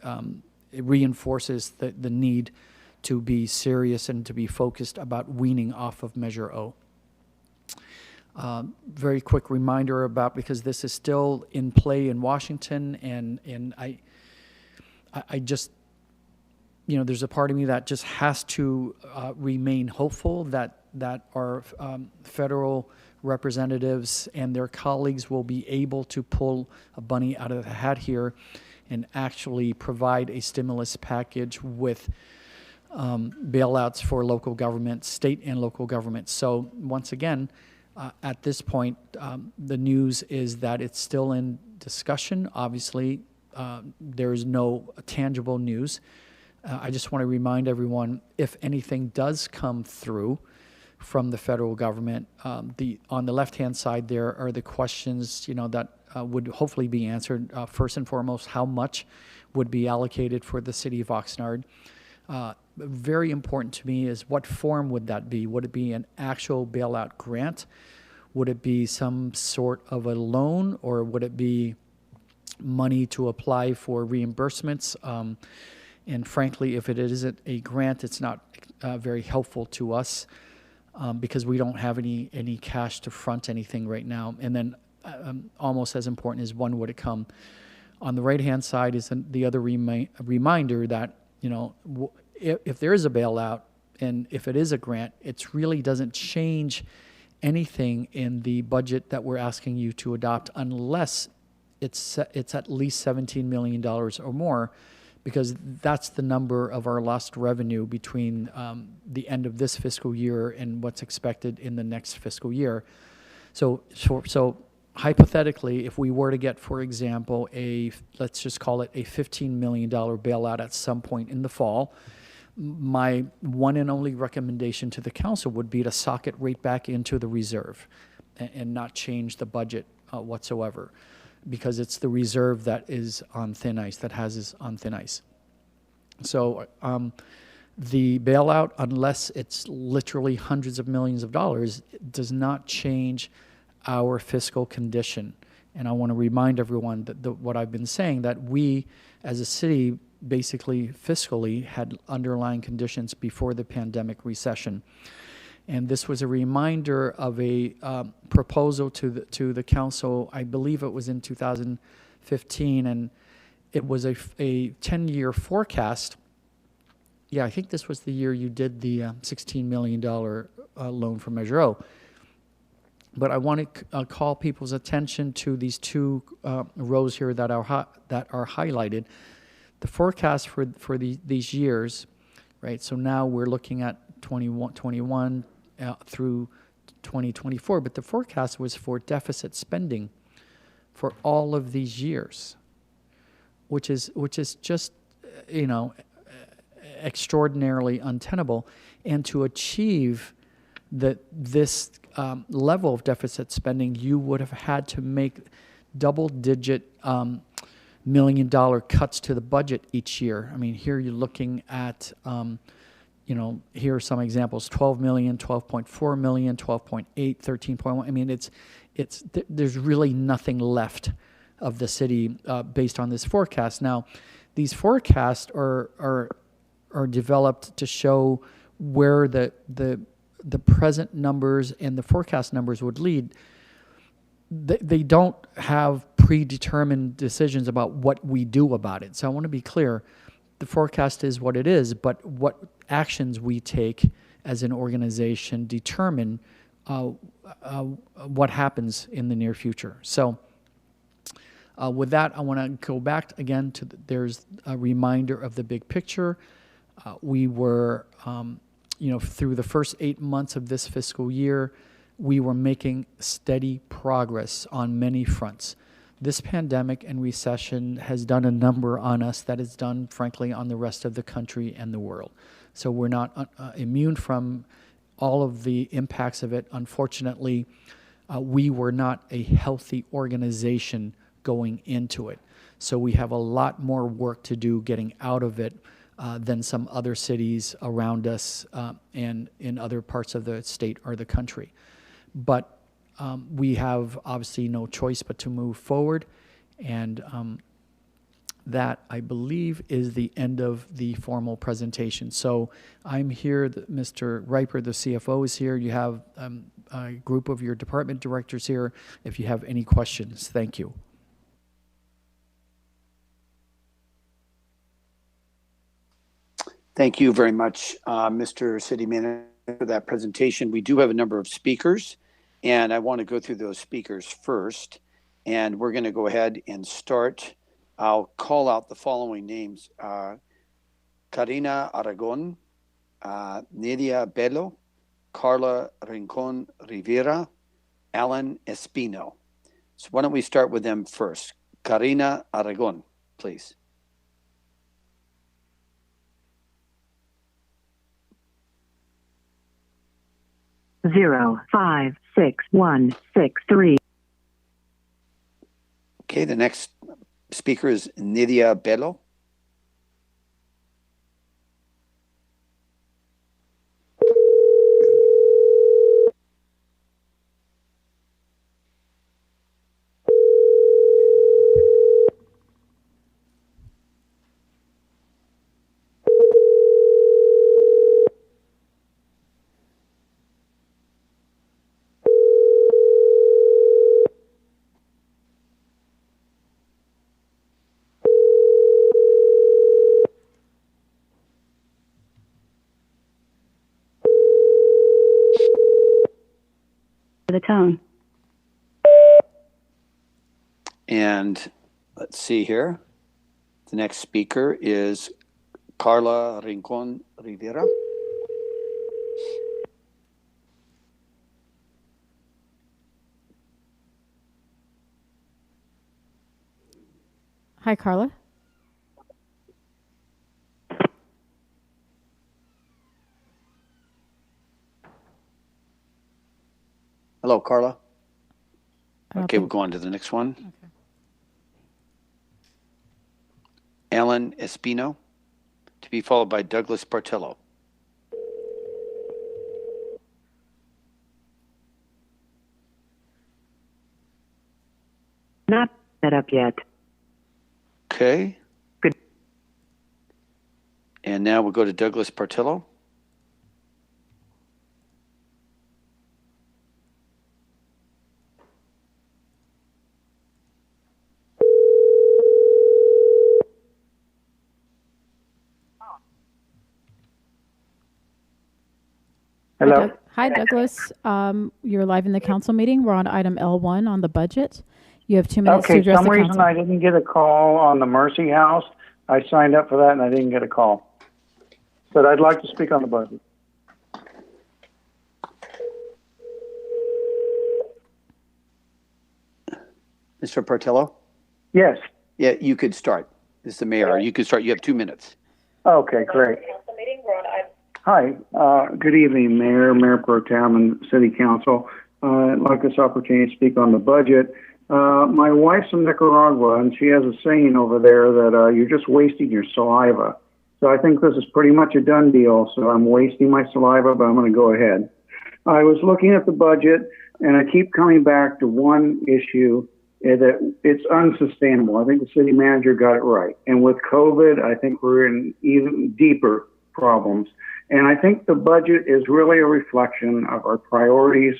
it reinforces the need to be serious and to be focused about weaning off of Measure O. Very quick reminder because this is still in play in Washington, and I just, there's a part of me that just has to remain hopeful that our federal representatives and their colleagues will be able to pull a bunny out of the hat here and actually provide a stimulus package with bailouts for local government, state and local government. So once again, at this point, the news is that it's still in discussion. Obviously, there is no tangible news. I just want to remind everyone, if anything does come through from the federal government, on the left-hand side there are the questions, that would hopefully be answered. First and foremost, how much would be allocated for the city of Oxnard? Very important to me is what form would that be? Would it be an actual bailout grant? Would it be some sort of a loan, or would it be money to apply for reimbursements? And frankly, if it isn't a grant, it's not very helpful to us because we don't have any cash to front anything right now. And then almost as important is when would it come? On the right-hand side is the other reminder that, if there is a bailout and if it is a grant, it really doesn't change anything in the budget that we're asking you to adopt unless it's at least $17 million or more, because that's the number of our lost revenue between the end of this fiscal year and what's expected in the next fiscal year. So hypothetically, if we were to get, for example, let's just call it a $15 million bailout at some point in the fall, my one and only recommendation to the council would be to sock it right back into the reserve and not change the budget whatsoever, because it's the reserve that is on thin ice, that has us on thin ice. So the bailout, unless it's literally hundreds of millions of dollars, does not change our fiscal condition. And I want to remind everyone that what I've been saying, that we as a city basically fiscally had underlying conditions before the pandemic recession. And this was a reminder of a proposal to the council. I believe it was in 2015, and it was a 10-year forecast. Yeah, I think this was the year you did the $16 million loan for Measure O. But I want to call people's attention to these two rows here that are highlighted. The forecast for these years, right? So now we're looking at 21 through 2024, but the forecast was for deficit spending for all of these years, which is just, extraordinarily untenable. And to achieve this level of deficit spending, you would have had to make double-digit $1 million cuts to the budget each year. I mean, here you're looking at, here are some examples: 12 million, 12.4 million, 12.8, 13.1. I mean, there's really nothing left of the city based on this forecast. Now, these forecasts are developed to show where the present numbers and the forecast numbers would lead. They don't have predetermined decisions about what we do about it. So I want to be clear. The forecast is what it is, but what actions we take as an organization determine what happens in the near future. So with that, I want to go back again to there's a reminder of the big picture. We were, through the first 8 months of this fiscal year, we were making steady progress on many fronts. This pandemic and recession has done a number on us that is done, frankly, on the rest of the country and the world. So we're not immune from all of the impacts of it. Unfortunately, we were not a healthy organization going into it. So we have a lot more work to do getting out of it than some other cities around us and in other parts of the state or the country. But we have obviously no choice but to move forward, and that, I believe, is the end of the formal presentation. So I'm here, Mr. Riper, the CFO, is here. You have a group of your department directors here if you have any questions. Thank you. Thank you very much, Mr. City Manager, for that presentation. We do have a number of speakers, and I want to go through those speakers first. And we're going to go ahead and start. I'll call out the following names: Karina Aragon, Nidia Bello, Carla Rincon Rivera, Alan Espino. So why don't we start with them first? Karina Aragon, please. Zero 5 6 1 6 3. Okay, the next speaker is Nidia Bello. The tone. And let's see here. The next speaker is Carla Rincon Rivera. Hi, Carla. Hello, Carla. Okay, we'll go on to the next one. Okay. Alan Espino, to be followed by Douglas Bartello. Not set up yet. Okay. Good. And now we'll go to Douglas Bartello. Hello. Hi, Douglas. You're live in the council meeting. We're on item L1 on the budget. You have 2 minutes to Okay, address some the reason council. I didn't get a call on the Mercy House. I signed up for that and I didn't get a call. But I'd like to speak on the budget. Mr. Portillo? Yes. Yeah, you could start. This is the mayor. You could start. You have 2 minutes. Okay, great. Hi, good evening, Mayor Pro Tem, and City Council. I'd like this opportunity to speak on the budget. My wife's from Nicaragua, and she has a saying over there that you're just wasting your saliva. So I think this is pretty much a done deal. So I'm wasting my saliva, but I'm going to go ahead. I was looking at the budget, and I keep coming back to one issue that it's unsustainable. I think the city manager got it right. And with COVID, I think we're in even deeper problems. And I think the budget is really a reflection of our priorities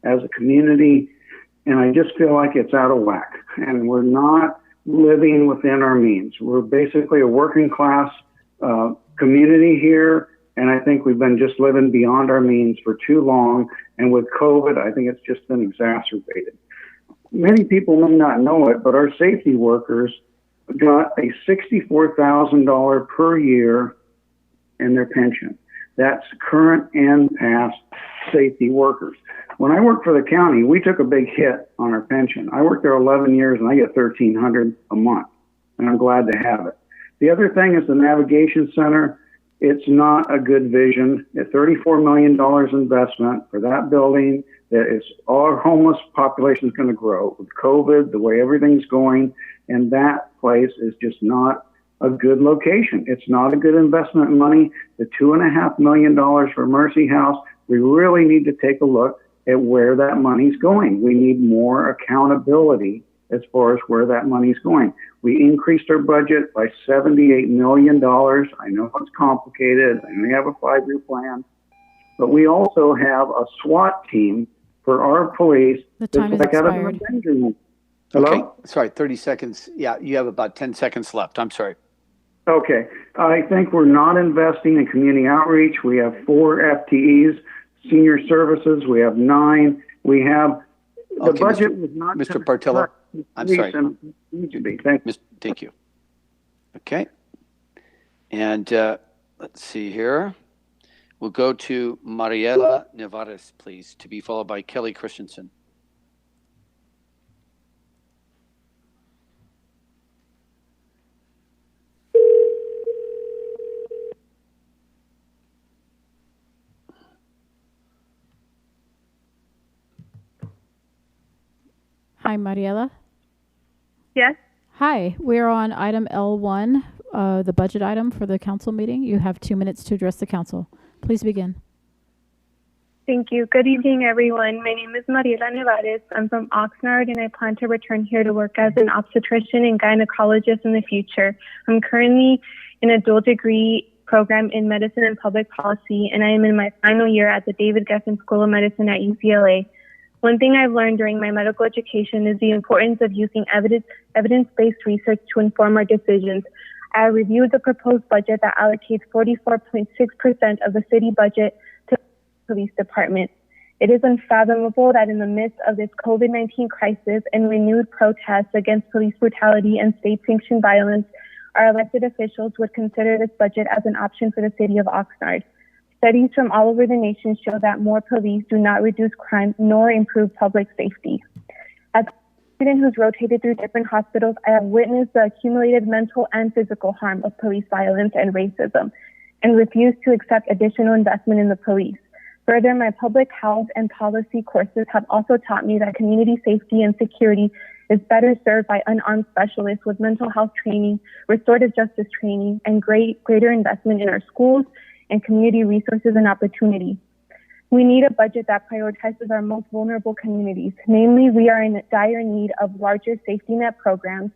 as a community. And I just feel like it's out of whack. And we're not living within our means. We're basically a working class community here. And I think we've been just living beyond our means for too long. And with COVID, I think it's just been exacerbated. Many people may not know it, but our safety workers got a $64,000 per year in their pension. That's current and past safety workers. When I worked for the county, we took a big hit on our pension. I worked there 11 years and I get $1,300 a month, and I'm glad to have it. The other thing is the navigation center. It's not a good vision. A $34 million investment for that building. That is, our homeless population is going to grow with COVID, the way everything's going, and that place is just not a good location. It's not a good investment money. The $2.5 million for Mercy House, we really need to take a look at where that money's going. We need more accountability as far as where that money's going. We increased our budget by $78 million. I know it's complicated, and we have a 5-year plan, but we also have a SWAT team for our police. The time is like out of expired. an Avenger. Hello? Okay, sorry, 30 seconds. Yeah, you have about 10 seconds left. I'm sorry. Okay. I think we're not investing in community outreach. We have 4 FTEs. Senior services, we have 9. We have, the Okay, budget was not. Mr. Portillo, I'm sorry. Thank you. Okay. And let's see here. We'll go to Mariela Nevares, please, to be followed by Kelly Christensen. Hi, Mariela. Yes. Hi, we're on item L1, the budget item for the council meeting. You have 2 minutes to address the council. Please begin. Thank you. Good evening, everyone. My name is Mariela Nevares. I'm from Oxnard, and I plan to return here to work as an obstetrician and gynecologist in the future. I'm currently in a dual degree program in medicine and public policy, and I am in my final year at the David Geffen School of Medicine at UCLA. One thing I've learned during my medical education is the importance of using evidence-based research to inform our decisions. I reviewed the proposed budget that allocates 44.6% of the city budget to the police department. It is unfathomable that in the midst of this COVID-19 crisis and renewed protests against police brutality and state-sanctioned violence, our elected officials would consider this budget as an option for the city of Oxnard. Studies from all over the nation show that more police do not reduce crime nor improve public safety. As a student who's rotated through different hospitals, I have witnessed the accumulated mental and physical harm of police violence and racism, and refuse to accept additional investment in the police. Further, my public health and policy courses have also taught me that community safety and security is better served by unarmed specialists with mental health training, restorative justice training, and greater investment in our schools and community resources and opportunity. We need a budget that prioritizes our most vulnerable communities. Namely, we are in dire need of larger safety net programs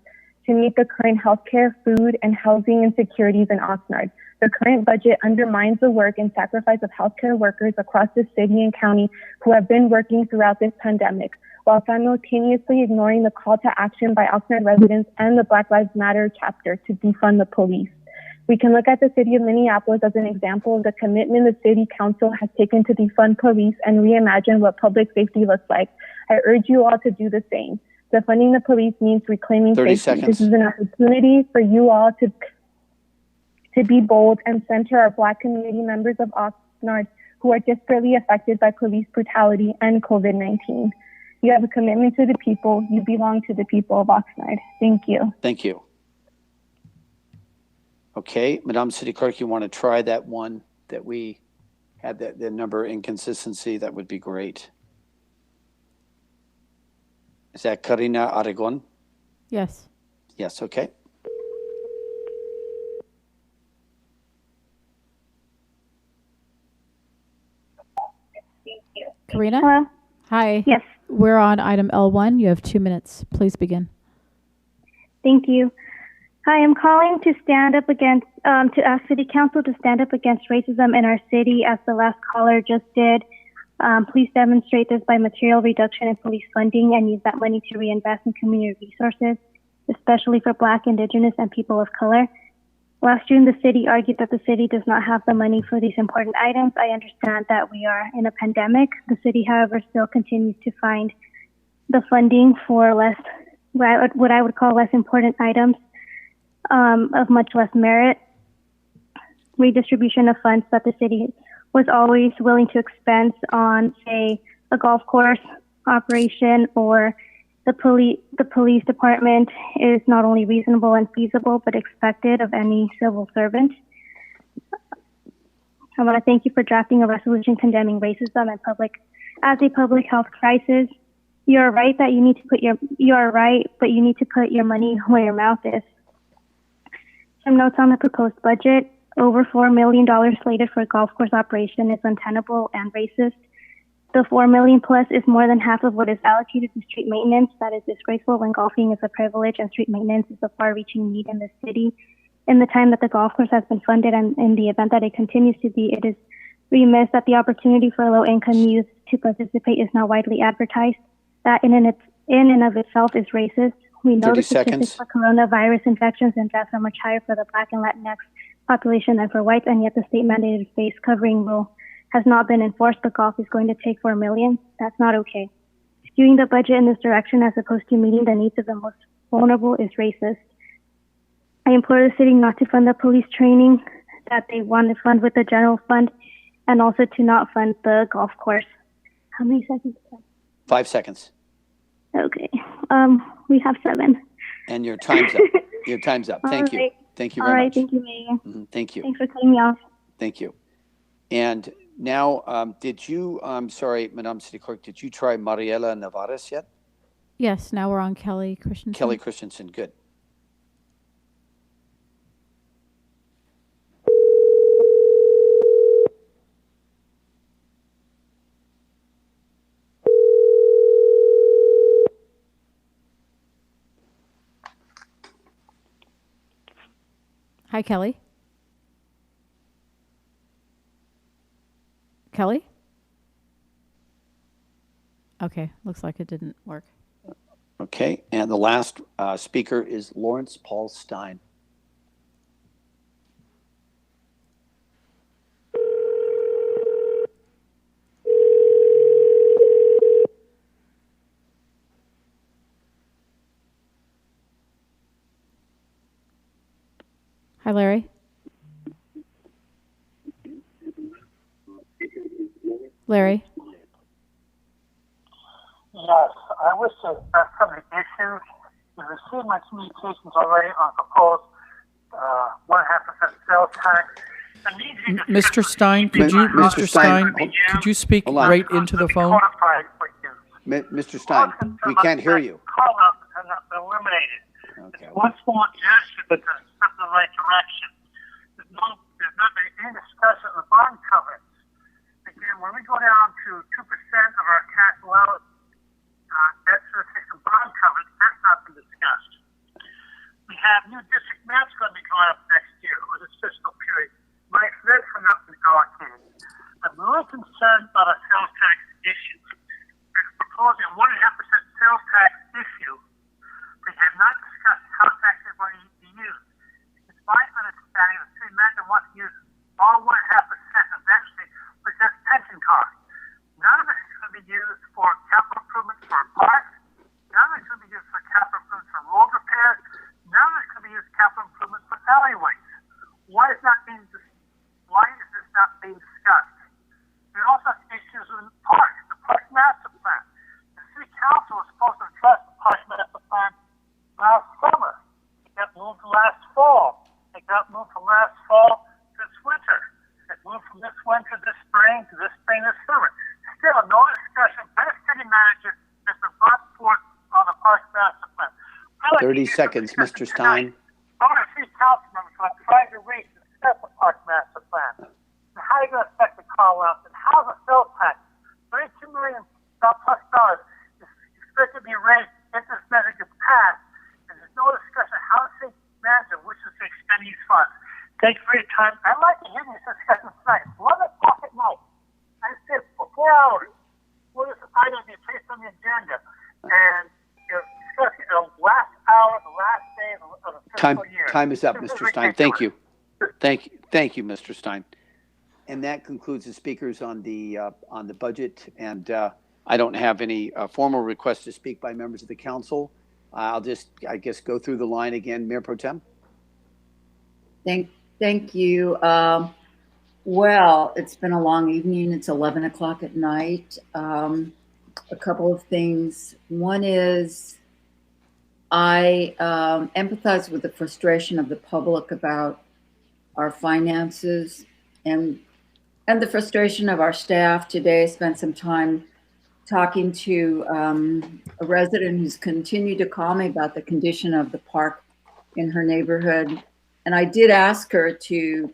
to meet the current healthcare, food, and housing insecurities in Oxnard. The current budget undermines the work and sacrifice of healthcare workers across the city and county who have been working throughout this pandemic, while simultaneously ignoring the call to action by Oxnard residents and the Black Lives Matter chapter to defund the police. We can look at the city of Minneapolis as an example of the commitment the city council has taken to defund police and reimagine what public safety looks like. I urge you all to do the same. Defunding the police means reclaiming 30 safety. seconds. This is an opportunity for you all to be bold and center our Black community members of Oxnard who are desperately affected by police brutality and COVID-19. You have a commitment to the people. You belong to the people of Oxnard. Thank you. Thank you. Okay, Madam City Clerk, you want to try that one that we had the number inconsistency? That would be great. Is that Karina Aragon? Yes. Yes, okay. Karina? Hello? Hi. Yes. We're on item L1. You have 2 minutes. Please begin. Thank you. Hi, I'm calling to stand up against, to ask City Council to stand up against racism in our city, as the last caller just did. Please demonstrate this by material reduction in police funding and use that money to reinvest in community resources, especially for Black, Indigenous, and people of color. Last June, the city argued that the city does not have the money for these important items. I understand that we are in a pandemic. The city, however, still continues to find the funding for what I would call less important items of much less merit. Redistribution of funds that the city was always willing to expense on, say, a golf course operation or the police department is not only reasonable and feasible, but expected of any civil servant. I want to thank you for drafting a resolution condemning racism and as a public health crisis. You're right that you need to put but you need to put your money where your mouth is. Some notes on the proposed budget. Over $4 million slated for a golf course operation is untenable and racist. The $4 million plus is more than half of what is allocated to street maintenance. That is disgraceful when golfing is a privilege and street maintenance is a far-reaching need in the city. In the time that the golf course has been funded and in the event that it continues to be, it is remiss that the opportunity for low-income youth to participate is not widely advertised. That in and of itself is racist. We know the statistics for coronavirus infections and deaths are much higher for the Black and Latinx population than for whites, and yet the state-mandated face covering rule has not been enforced, but golf is going to take $4 million. That's not okay. Skewing the budget in this direction as opposed to meeting the needs of the most vulnerable is racist. I implore the city not to fund the police training that they want to fund with the general fund, and also to not fund the golf course. How many seconds? 5 seconds. Okay. We have 7. And your time's up. Your time's up. Thank you. Thank you very much. All right. Thank you, Mayor. Thank you. Thanks for cutting me off. Thank you. And now, did you, sorry, Madam City Clerk, did you try Mariela Navarez yet? Yes, now we're on Kelly Christensen. Kelly Christensen, good. Hi, Kelly. Kelly? Okay, looks like it didn't work. Okay, and the last speaker is Lawrence Paul Stein. Hi, Larry. Larry? Yes, I wish to address some of the issues. You've received my communications already on proposed 1.5% sales tax. Mr. Stein, Mr. Stein, could you speak right into the phone? Mr. Stein, we can't hear you. Call-up has not been eliminated. Okay. It's one small gesture, but it's in the right direction. There's not been any discussion of the bond covenants. Again, when we go down to 2% of our cash allowance, debt service and bond covenants, that's not been discussed. We have new district maps going to be going up next year, or this fiscal period. My threats have not been allocated. I'm really concerned about a sales tax issue. We're proposing a 1.5% sales tax issue. We have not discussed how tax is going to be used. It's my understanding the why is this not being discussed? There are also issues in the park master plan. The city council was supposed to address the park master plan last summer. It got moved to last fall. It got moved from last fall to this winter. It moved from this winter, this spring, to this spring, this summer. Still, no discussion by the city manager has been brought forth on the park master plan. 30 seconds, Mr. Stein. I want to see council members who are trying to reach and discuss the park master plan. And how are you going to affect the call-outs? And how the sales tax, $32 million plus dollars, is expected to be raised if this measure gets passed. And there's no discussion how the city manager wishes to extend these funds. Thank you for your time. I'd like to hear these discussions tonight. 11 o'clock at night. I sit for 4 hours for this item to be placed on the agenda. And discussing the last hour, the last day of the fiscal year. Time is up, Mr. Stein. Thank you. Thank you, Mr. Stein. And that concludes the speakers on the budget. And I don't have any formal requests to speak by members of the council. I'll just, I guess, go through the line again. Mayor Pro Tem. Thank you. Well, it's been a long evening. It's 11 o'clock at night. A couple of things. One is I empathize with the frustration of the public about our finances and the frustration of our staff. Today, I spent some time talking to a resident who's continued to call me about the condition of the park in her neighborhood. And I did ask her to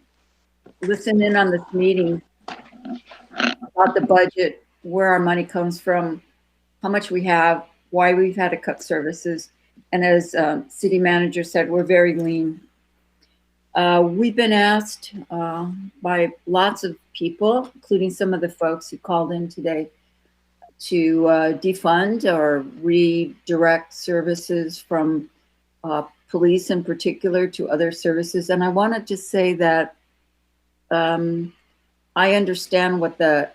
listen in on this meeting about the budget, where our money comes from, how much we have, why we've had to cut services. And as city manager said, we're very lean. We've been asked by lots of people, including some of the folks who called in today, to defund or redirect services from police in particular to other services. And I want to just say that I understand what the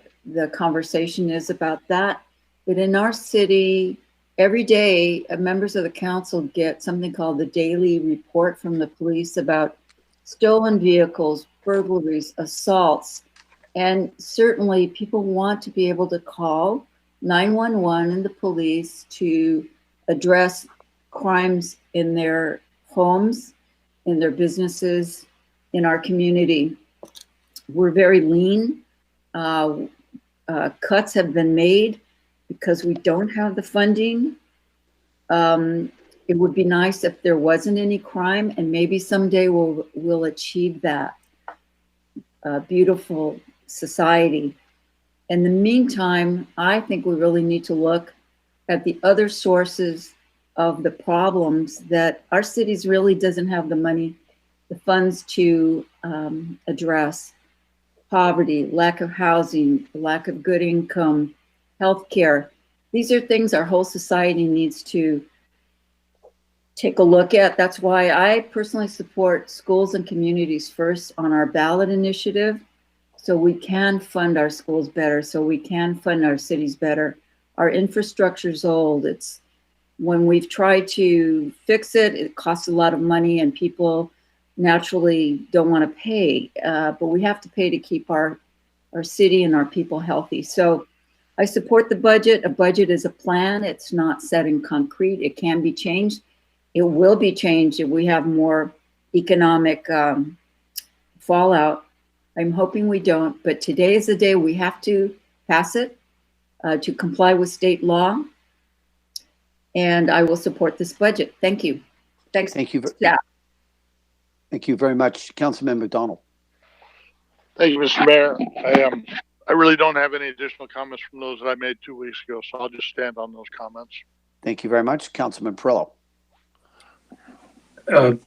conversation is about that. But in our city, every day, members of the council get something called the daily report from the police about stolen vehicles, burglaries, assaults. And certainly people want to be able to call 911 and the police to address crimes in their homes, in their businesses, in our community. We're very lean. Cuts have been made because we don't have the funding. It would be nice if there wasn't any crime, and maybe someday we'll achieve that beautiful society. In the meantime, I think we really need to look at the other sources of the problems that our cities really doesn't have the money, the funds to address. Poverty, lack of housing, lack of good income, healthcare. These are things our whole society needs to take a look at. That's why I personally support schools and communities first on our ballot initiative, so we can fund our schools better, so we can fund our cities better. Our infrastructure is old. It's when we've tried to fix it, it costs a lot of money and people naturally don't want to pay, but we have to pay to keep our city and our people healthy. So I support the budget. A budget is a plan. It's not set in concrete. It can be changed. It will be changed if we have more economic fallout. I'm hoping we don't, but today is the day we have to pass it to comply with state law. And I will support this budget. Thank you. Thanks. Thank you. Staff. Thank you very much, Councilman McDonald. Thank you, Mr. Mayor. I really don't have any additional comments from those that I made 2 weeks ago, so I'll just stand on those comments. Thank you very much, Councilman Perillo. I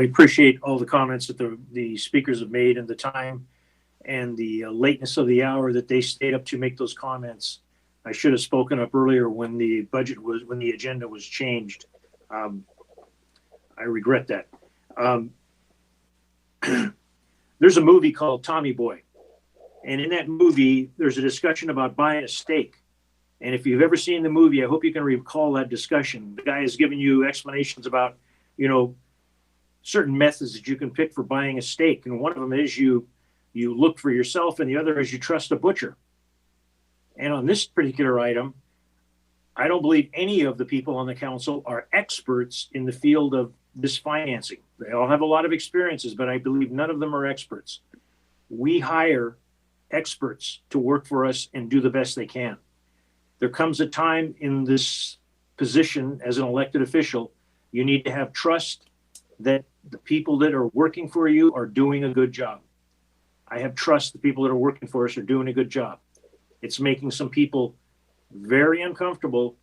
appreciate all the comments that the speakers have made and the time and the lateness of the hour that they stayed up to make those comments. I should have spoken up earlier when the agenda was changed. I regret that. There's a movie called Tommy Boy. And in that movie, there's a discussion about buying a steak. And if you've ever seen the movie, I hope you can recall that discussion. The guy is giving you explanations about, certain methods that you can pick for buying a steak. And one of them is you look for yourself, and the other is you trust a butcher. And on this particular item, I don't believe any of the people on the council are experts in the field of this financing. They all have a lot of experiences, but I believe none of them are experts. We hire experts to work for us and do the best they can. There comes a time in this position as an elected official, you need to have trust that the people that are working for you are doing a good job. I have trust the people that are working for us are doing a good job. It's making some people very uncomfortable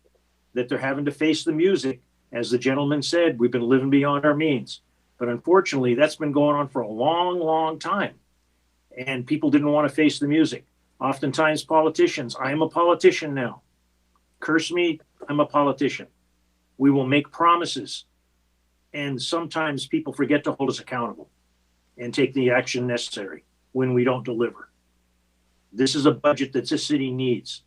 that they're having to face the music. As the gentleman said, we've been living beyond our means. But unfortunately, that's been going on for a long, long time. And people didn't want to face the music. Oftentimes politicians, I am a politician now. Curse me, I'm a politician. We will make promises. And sometimes people forget to hold us accountable and take the action necessary when we don't deliver. This is a budget that this city needs.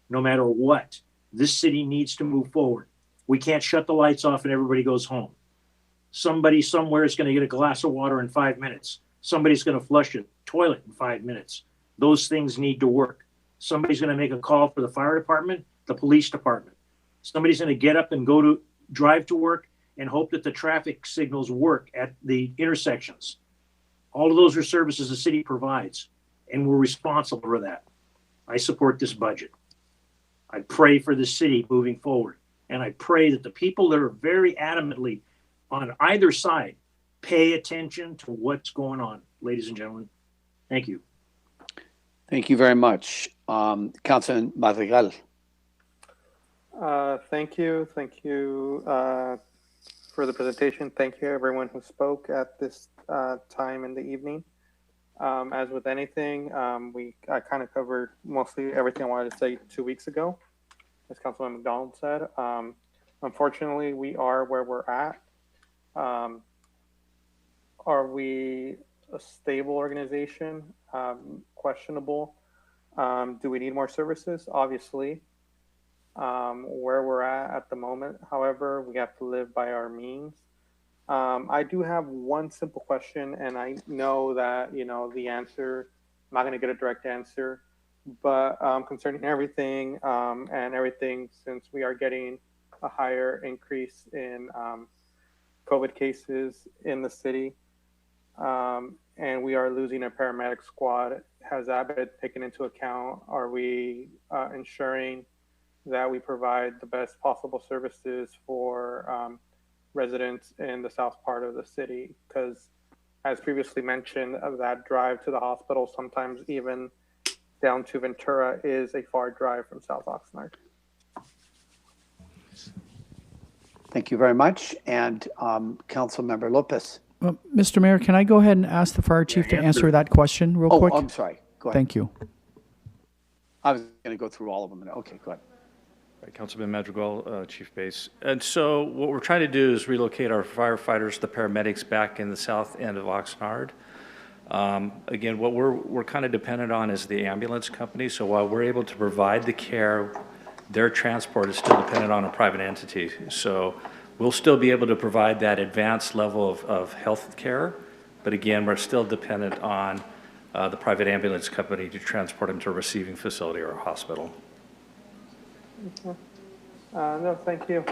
No matter what, this city needs to move forward. We can't shut the lights off and everybody goes home. Somebody somewhere is going to get a glass of water in 5 minutes. Somebody's going to flush a toilet in 5 minutes. Those things need to work. Somebody's going to make a call for the fire department, the police department. Somebody's going to get up and drive to work and hope that the traffic signals work at the intersections. All of those are services the city provides, and we're responsible for that. I support this budget. I pray for the city moving forward. And I pray that the people that are very adamantly on either side pay attention to what's going on, ladies and gentlemen. Thank you. Thank you very much. Councilman Madrigal. Thank you. Thank you for the presentation. Thank you, everyone who spoke at this time in the evening. As with anything, I kind of covered mostly everything I wanted to say 2 weeks ago, as Councilman McDonald said. Unfortunately, we are where we're at. Are we a stable organization? Questionable. Do we need more services? Obviously. Where we're at the moment, however, we have to live by our means. I do have one simple question, and I know that, the answer, I'm not going to get a direct answer, but concerning everything and everything, since we are getting a higher increase in COVID cases in the city, and we are losing a paramedic squad, has that been taken into account? Are we ensuring that we provide the best possible services for residents in the south part of the city? Because as previously mentioned, that drive to the hospital, sometimes even down to Ventura, is a far drive from South Oxnard. Thank you very much. And Councilmember Lopez. Mr. Mayor, can I go ahead and ask the fire chief to answer that question real quick? Oh, I'm sorry. Go ahead. Thank you. I was going to go through all of them. Okay, go ahead. Right, Councilman Madrigal, Chief Base. And so what we're trying to do is relocate our firefighters, the paramedics, back in the south end of Oxnard. Again, what we're kind of dependent on is the ambulance company. So while we're able to provide the care, their transport is still dependent on a private entity. So we'll still be able to provide that advanced level of health care. But again, we're still dependent on the private ambulance company to transport them to a receiving facility or a hospital. Okay. No, thank you.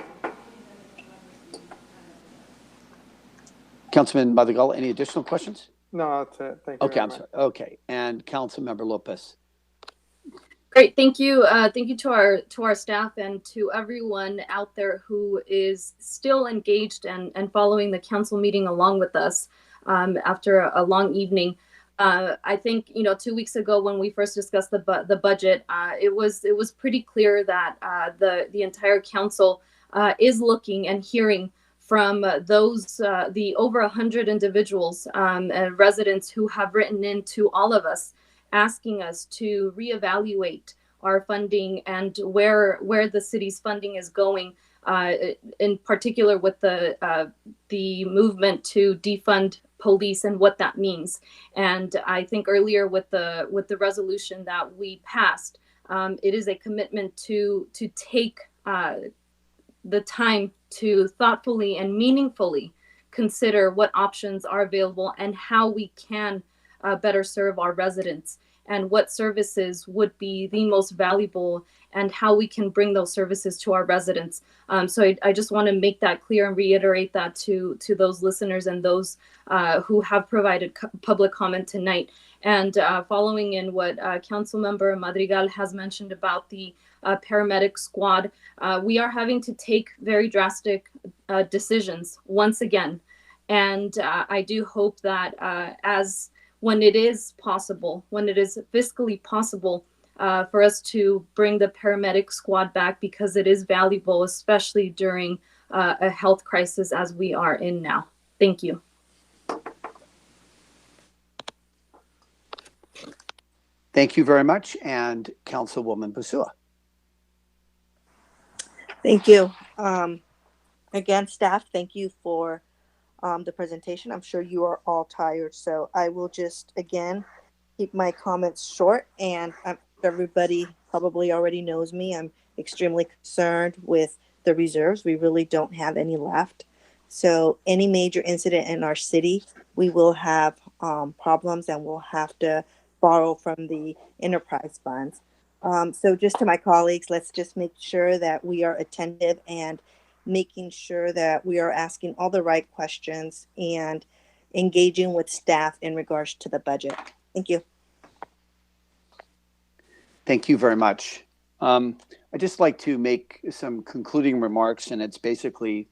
Councilman Madrigal, any additional questions? No, that's it. Thank you. Okay, I'm sorry. Okay, and Councilmember Lopez. Great, thank you. Thank you to our staff and to everyone out there who is still engaged and following the council meeting along with us after a long evening. I think 2 weeks ago when we first discussed the budget, it was pretty clear that the entire council is looking and hearing from the over 100 individuals and residents who have written in to all of us, asking us to reevaluate our funding and where the city's funding is going, in particular with the movement to defund police and what that means. And I think earlier with the resolution that we passed, it is a commitment to take the time to thoughtfully and meaningfully consider what options are available and how we can better serve our residents, and what services would be the most valuable and how we can bring those services to our residents. So I just want to make that clear and reiterate that to those listeners and those who have provided public comment tonight. And following in what Councilmember Madrigal has mentioned about the paramedic squad, we are having to take very drastic decisions once again. And I do hope that when it is possible, when it is fiscally possible, for us to bring the paramedic squad back, because it is valuable, especially during a health crisis as we are in now. Thank you. Thank you very much. And Councilwoman Pasua. Thank you. Again, staff, thank you for the presentation. I'm sure you are all tired, so I will just, again, keep my comments short. And everybody probably already knows me. I'm extremely concerned with the reserves. We really don't have any left. So any major incident in our city, we will have problems, and we'll have to borrow from the enterprise funds. So just to my colleagues, let's just make sure that we are attentive and making sure that we are asking all the right questions and engaging with staff in regards to the budget. Thank you. Thank you very much. I'd just like to make some concluding remarks, and it's basically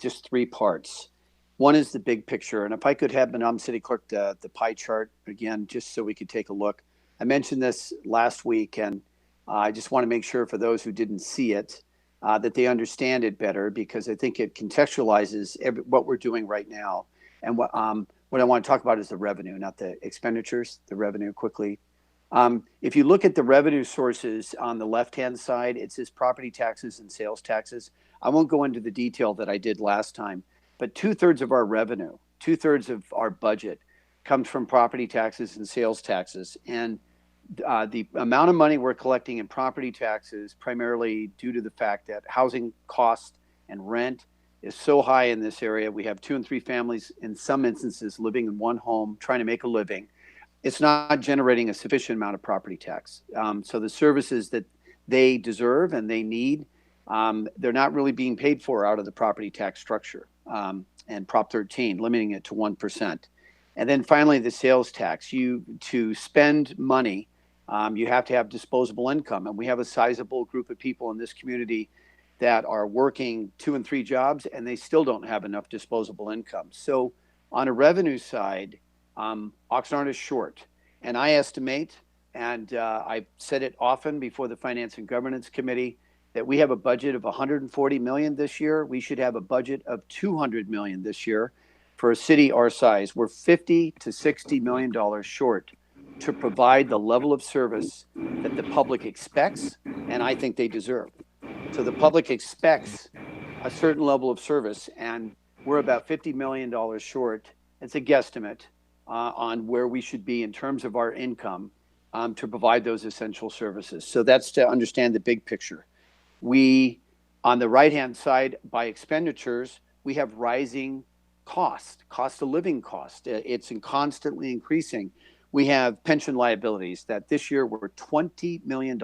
just three parts. One is the big picture, and if I could have Madam City Clerk the pie chart again, just so we could take a look. I mentioned this last week, and I just want to make sure for those who didn't see it, that they understand it better, because I think it contextualizes what we're doing right now. And what I want to talk about is the revenue, not the expenditures, the revenue quickly. If you look at the revenue sources on the left-hand side, it says property taxes and sales taxes. I won't go into the detail that I did last time, but 2/3 of our revenue, 2/3 of our budget comes from property taxes and sales taxes. And the amount of money we're collecting in property taxes, primarily due to the fact that housing cost and rent is so high in this area. We have 2 and 3 families in some instances living in one home, trying to make a living. It's not generating a sufficient amount of property tax. So the services that they deserve and they need, they're not really being paid for out of the property tax structure, and Prop 13, limiting it to 1%. And then finally, the sales tax. To spend money, you have to have disposable income. And we have a sizable group of people in this community that are working 2 and 3 jobs, and they still don't have enough disposable income. So on a revenue side, Oxnard is short. And I estimate, and I've said it often before the Finance and Governance Committee, that we have a budget of $140 million this year. We should have a budget of $200 million this year. For a city our size, we're $50 to $60 million short to provide the level of service that the public expects, and I think they deserve. So the public expects a certain level of service, and we're about $50 million short. It's a guesstimate on where we should be in terms of our income to provide those essential services. So that's to understand the big picture. We, on the right-hand side, by expenditures, we have rising cost of living cost. It's constantly increasing. We have pension liabilities that this year were $20 million.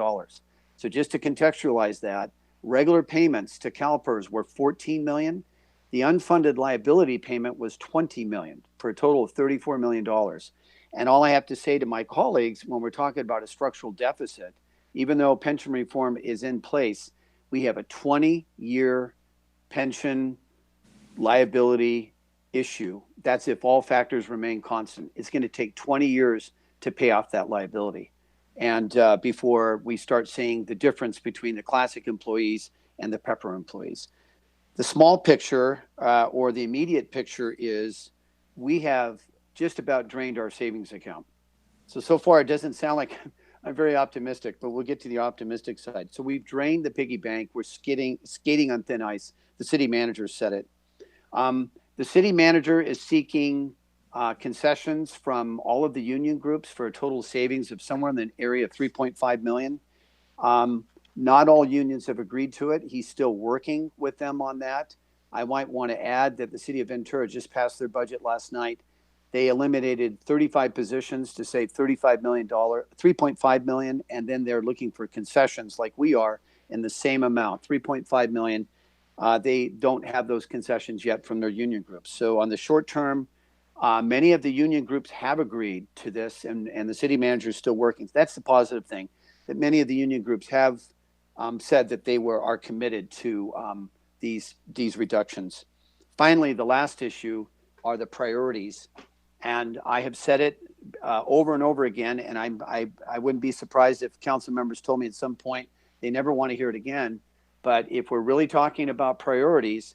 So just to contextualize that, regular payments to CalPERS were $14 million. The unfunded liability payment was $20 million for a total of $34 million. And all I have to say to my colleagues when we're talking about a structural deficit, even though pension reform is in place, we have a 20-year pension liability issue. That's if all factors remain constant. It's going to take 20 years to pay off that liability. And before we start seeing the difference between the classic employees and the Pepper employees. The small picture or the immediate picture is we have just about drained our savings account. So far it doesn't sound like I'm very optimistic, but we'll get to the optimistic side. So we've drained the piggy bank. We're skating on thin ice. The city manager said it. The city manager is seeking concessions from all of the union groups for a total savings of somewhere in the area of $3.5 million. Not all unions have agreed to it. He's still working with them on that. I might want to add that the city of Ventura just passed their budget last night. They eliminated 35 positions to save $35 million, $3.5 million, and then they're looking for concessions like we are in the same amount, $3.5 million. They don't have those concessions yet from their union groups. So on the short term, many of the union groups have agreed to this, and the city manager is still working. That's the positive thing, that many of the union groups have said that they are committed to these reductions. Finally, the last issue are the priorities. And I have said it over and over again, and I wouldn't be surprised if council members told me at some point they never want to hear it again. But if we're really talking about priorities,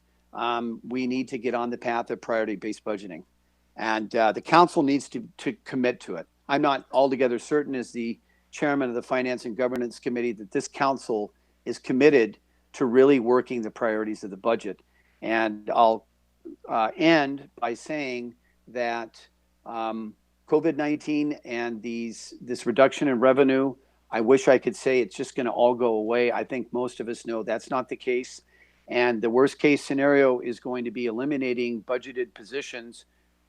we need to get on the path of priority-based budgeting. And the council needs to commit to it. I'm not altogether certain as the chairman of the Finance and Governance Committee that this council is committed to really working the priorities of the budget. And I'll end by saying that COVID-19 and this reduction in revenue, I wish I could say it's just going to all go away. I think most of us know that's not the case. And the worst case scenario is going to be eliminating budgeted positions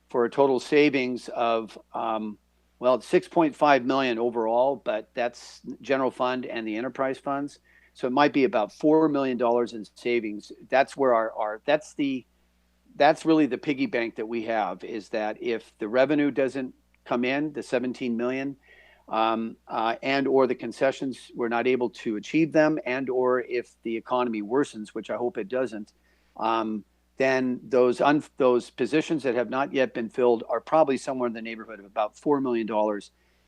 for a total savings of, well, it's $6.5 million overall, but that's general fund and the enterprise funds. So it might be about $4 million in savings. That's where that's really the piggy bank that we have, is that if the revenue doesn't come in, the 17 million, and or the concessions, we're not able to achieve them, and or if the economy worsens, which I hope it doesn't, then those positions that have not yet been filled are probably somewhere in the neighborhood of about $4 million.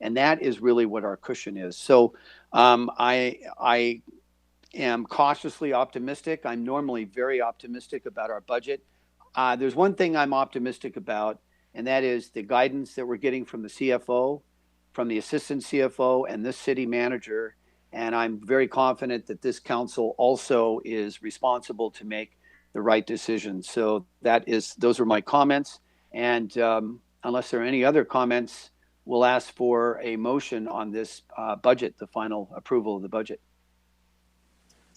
And that is really what our cushion is. So I am cautiously optimistic. I'm normally very optimistic about our budget. There's one thing I'm optimistic about, and that is the guidance that we're getting from the CFO, from the assistant CFO, and this city manager. And I'm very confident that this council also is responsible to make the right decisions. So those are my comments. And unless there are any other comments, we'll ask for a motion on this budget, the final approval of the budget.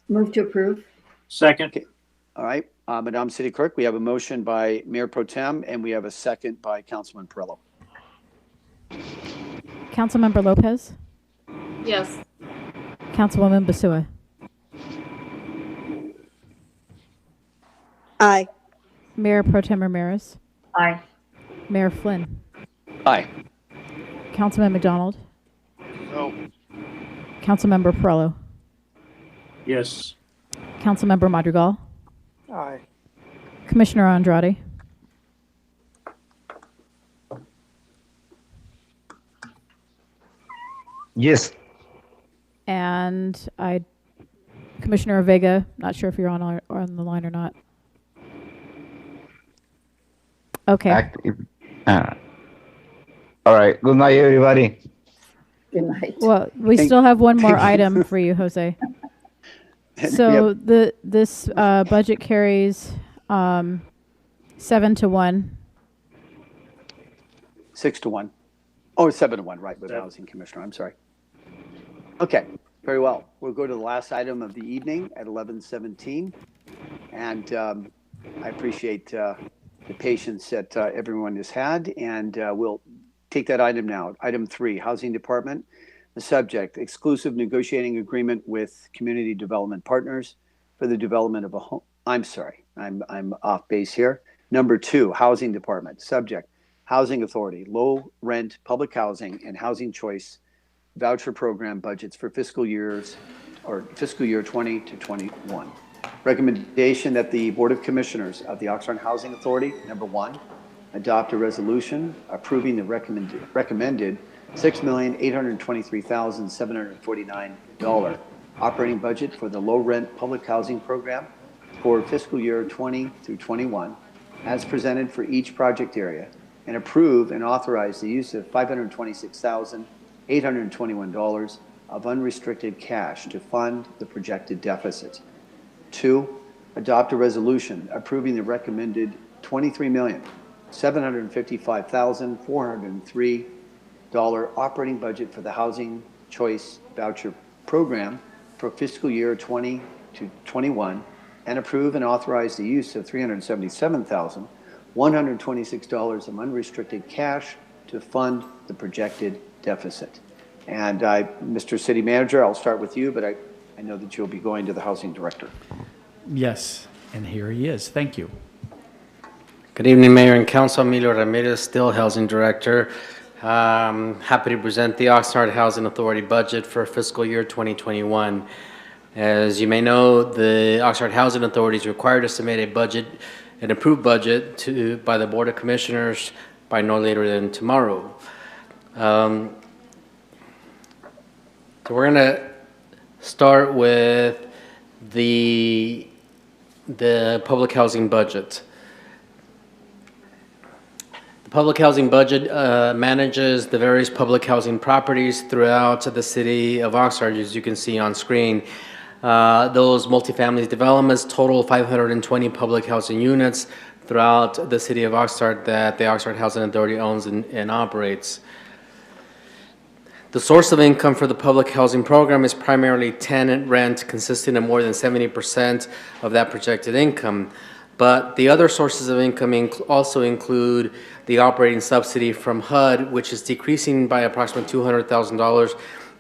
Move to approve. Second. Okay. All right. Madam City Clerk, we have a motion by Mayor Pro Tem, and we have a second by Councilman Perillo. Councilmember Lopez, Yes. Councilwoman Basua, Aye. Mayor Pro Tem Ramirez, Aye. Mayor Flynn, Aye. Councilman McDonald, No. Councilmember Perillo, Yes. Councilmember Madrigal, Aye. Commissioner Andrade, Yes. and Commissioner Vega. Not sure if you're on the line or not. Okay. Active. All right. Good night, everybody. Good night. Well, we still have one more item for you, Jose. So this budget carries 7-1. 6-1. Oh, 7-1, right, with the Housing Commissioner. I'm sorry. Okay, very well. We'll go to the last item of the evening at 11:17. And I appreciate the patience that everyone has had. And we'll take that item now. Item 3, Housing Department. The subject, exclusive negotiating agreement with community development partners for the development of a home. I'm sorry, I'm off base here. Number 2, Housing Department. Subject, Housing Authority, low rent public housing and housing choice voucher program budgets for fiscal year 20 to 21. Recommendation that the Board of Commissioners of the Oxnard Housing Authority, number 1, adopt a resolution approving the recommended $6,823,749 operating budget for the low rent public housing program for fiscal year 20 through 21 as presented for each project area, and approve and authorize the use of $526,821 of unrestricted cash to fund the projected deficit. 2, adopt a resolution approving the recommended $23,755,403 operating budget for the Housing Choice Voucher Program for fiscal year 20 to 21 and approve and authorize the use of $377,126 of unrestricted cash to fund the projected deficit. And Mr. City Manager, I'll start with you, but I know that you'll be going to the Housing Director. Yes, and here he is. Thank you. Good evening, Mayor and Council. Emilio Ramirez, still Housing Director. Happy to present the Oxnard Housing Authority budget for fiscal year 2021. As you may know, the Oxnard Housing Authority is required to submit a budget, an approved budget by the Board of Commissioners by no later than tomorrow. So we're going to start with the public housing budget. The public housing budget manages the various public housing properties throughout the city of Oxnard, as you can see on screen. Those multifamily developments total 520 public housing units throughout the city of Oxnard that the Oxnard Housing Authority owns and operates. The source of income for the public housing program is primarily tenant rent, consisting of more than 70% of that projected income. But the other sources of income also include the operating subsidy from HUD, which is decreasing by approximately $200,000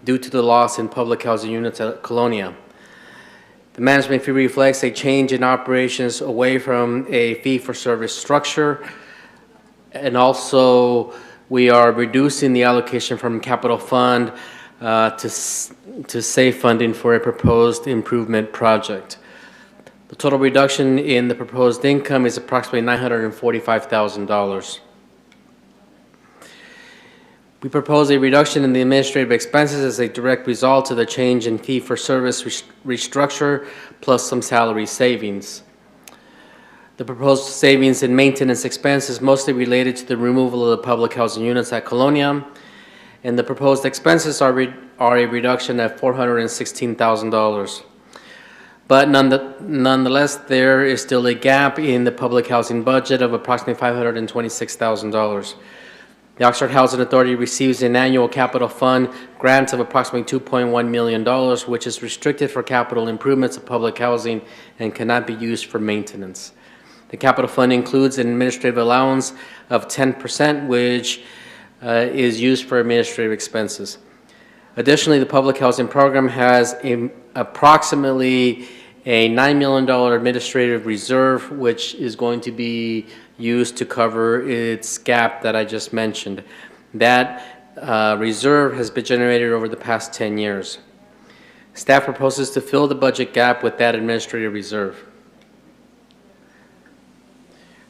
due to the loss in public housing units at Colonia. The management fee reflects a change in operations away from a fee-for-service structure, and also we are reducing the allocation from capital fund to save funding for a proposed improvement project. The total reduction in the proposed income is approximately $945,000. We propose a reduction in the administrative expenses as a direct result of the change in fee-for-service restructure plus some salary savings. The proposed savings in maintenance expense is mostly related to the removal of the public housing units at Colonia, and the proposed expenses are a reduction of $416,000. But nonetheless, there is still a gap in the public housing budget of approximately $526,000. The Oxnard Housing Authority receives an annual capital fund grant of approximately $2.1 million, which is restricted for capital improvements of public housing and cannot be used for maintenance. The capital fund includes an administrative allowance of 10%, which is used for administrative expenses. Additionally, the public housing program has approximately a $9 million administrative reserve, which is going to be used to cover its gap that I just mentioned. That reserve has been generated over the past 10 years. Staff proposes to fill the budget gap with that administrative reserve.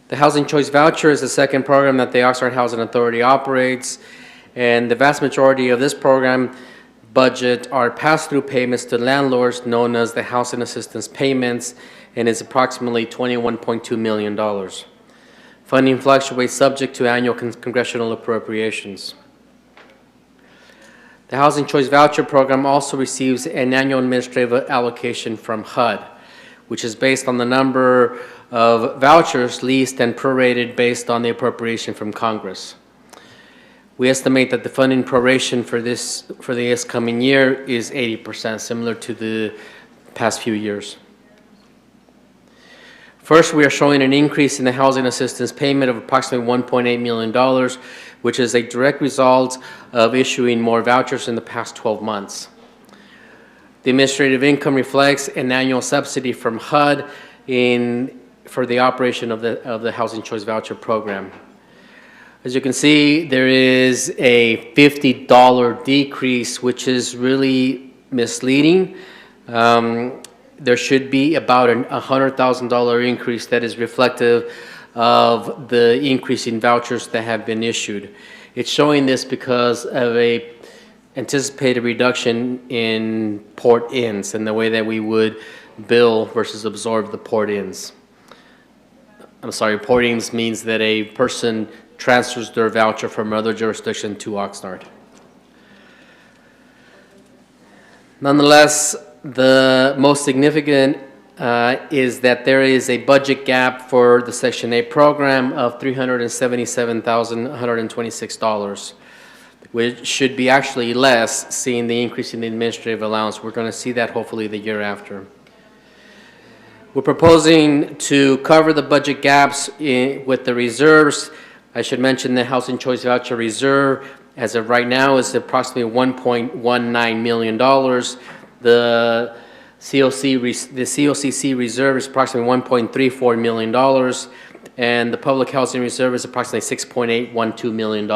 The Housing Choice Voucher is the second program that the Oxnard Housing Authority operates, and the vast majority of this program budget are pass-through payments to landlords known as the housing assistance payments, and is approximately $21.2 million. Funding fluctuates subject to annual congressional appropriations. The Housing Choice Voucher Program also receives an annual administrative allocation from HUD, which is based on the number of vouchers leased and prorated based on the appropriation from Congress. We estimate that the funding proration for this coming year is 80%, similar to the past few years. First, we are showing an increase in the housing assistance payment of approximately $1.8 million, which is a direct result of issuing more vouchers in the past 12 months. The administrative income reflects an annual subsidy from HUD for the operation of the Housing Choice Voucher Program. As you can see, there is a $50 decrease, which is really misleading. There should be about a $100,000 increase that is reflective of the increase in vouchers that have been issued. It's showing this because of a anticipated reduction in port-ins and the way that we would bill versus absorb the port-ins. I'm sorry, port-ins means that a person transfers their voucher from another jurisdiction to Oxnard. Nonetheless, the most significant is that there is a budget gap for the Section 8 program of $377,126, which should be actually less, seeing the increase in the administrative allowance. We're going to see that hopefully the year after. We're proposing to cover the budget gaps with the reserves. I should mention the Housing Choice Voucher Reserve, as of right now, is approximately $1.19 million. The COCC Reserve is approximately $1.34 million, and the Public Housing Reserve is approximately $6.812 million.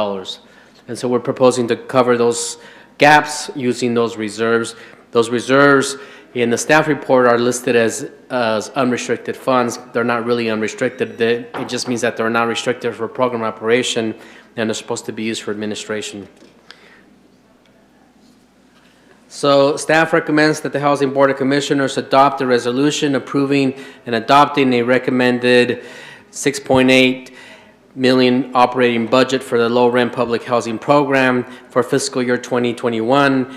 And so we're proposing to cover those gaps using those reserves. Those reserves in the staff report are listed as unrestricted funds. They're not really unrestricted. It just means that they're not restricted for program operation, and they're supposed to be used for administration. So staff recommends that the Housing Board of Commissioners adopt a resolution approving and adopting a recommended $6.8 million operating budget for the low-rent public housing program for fiscal year 2021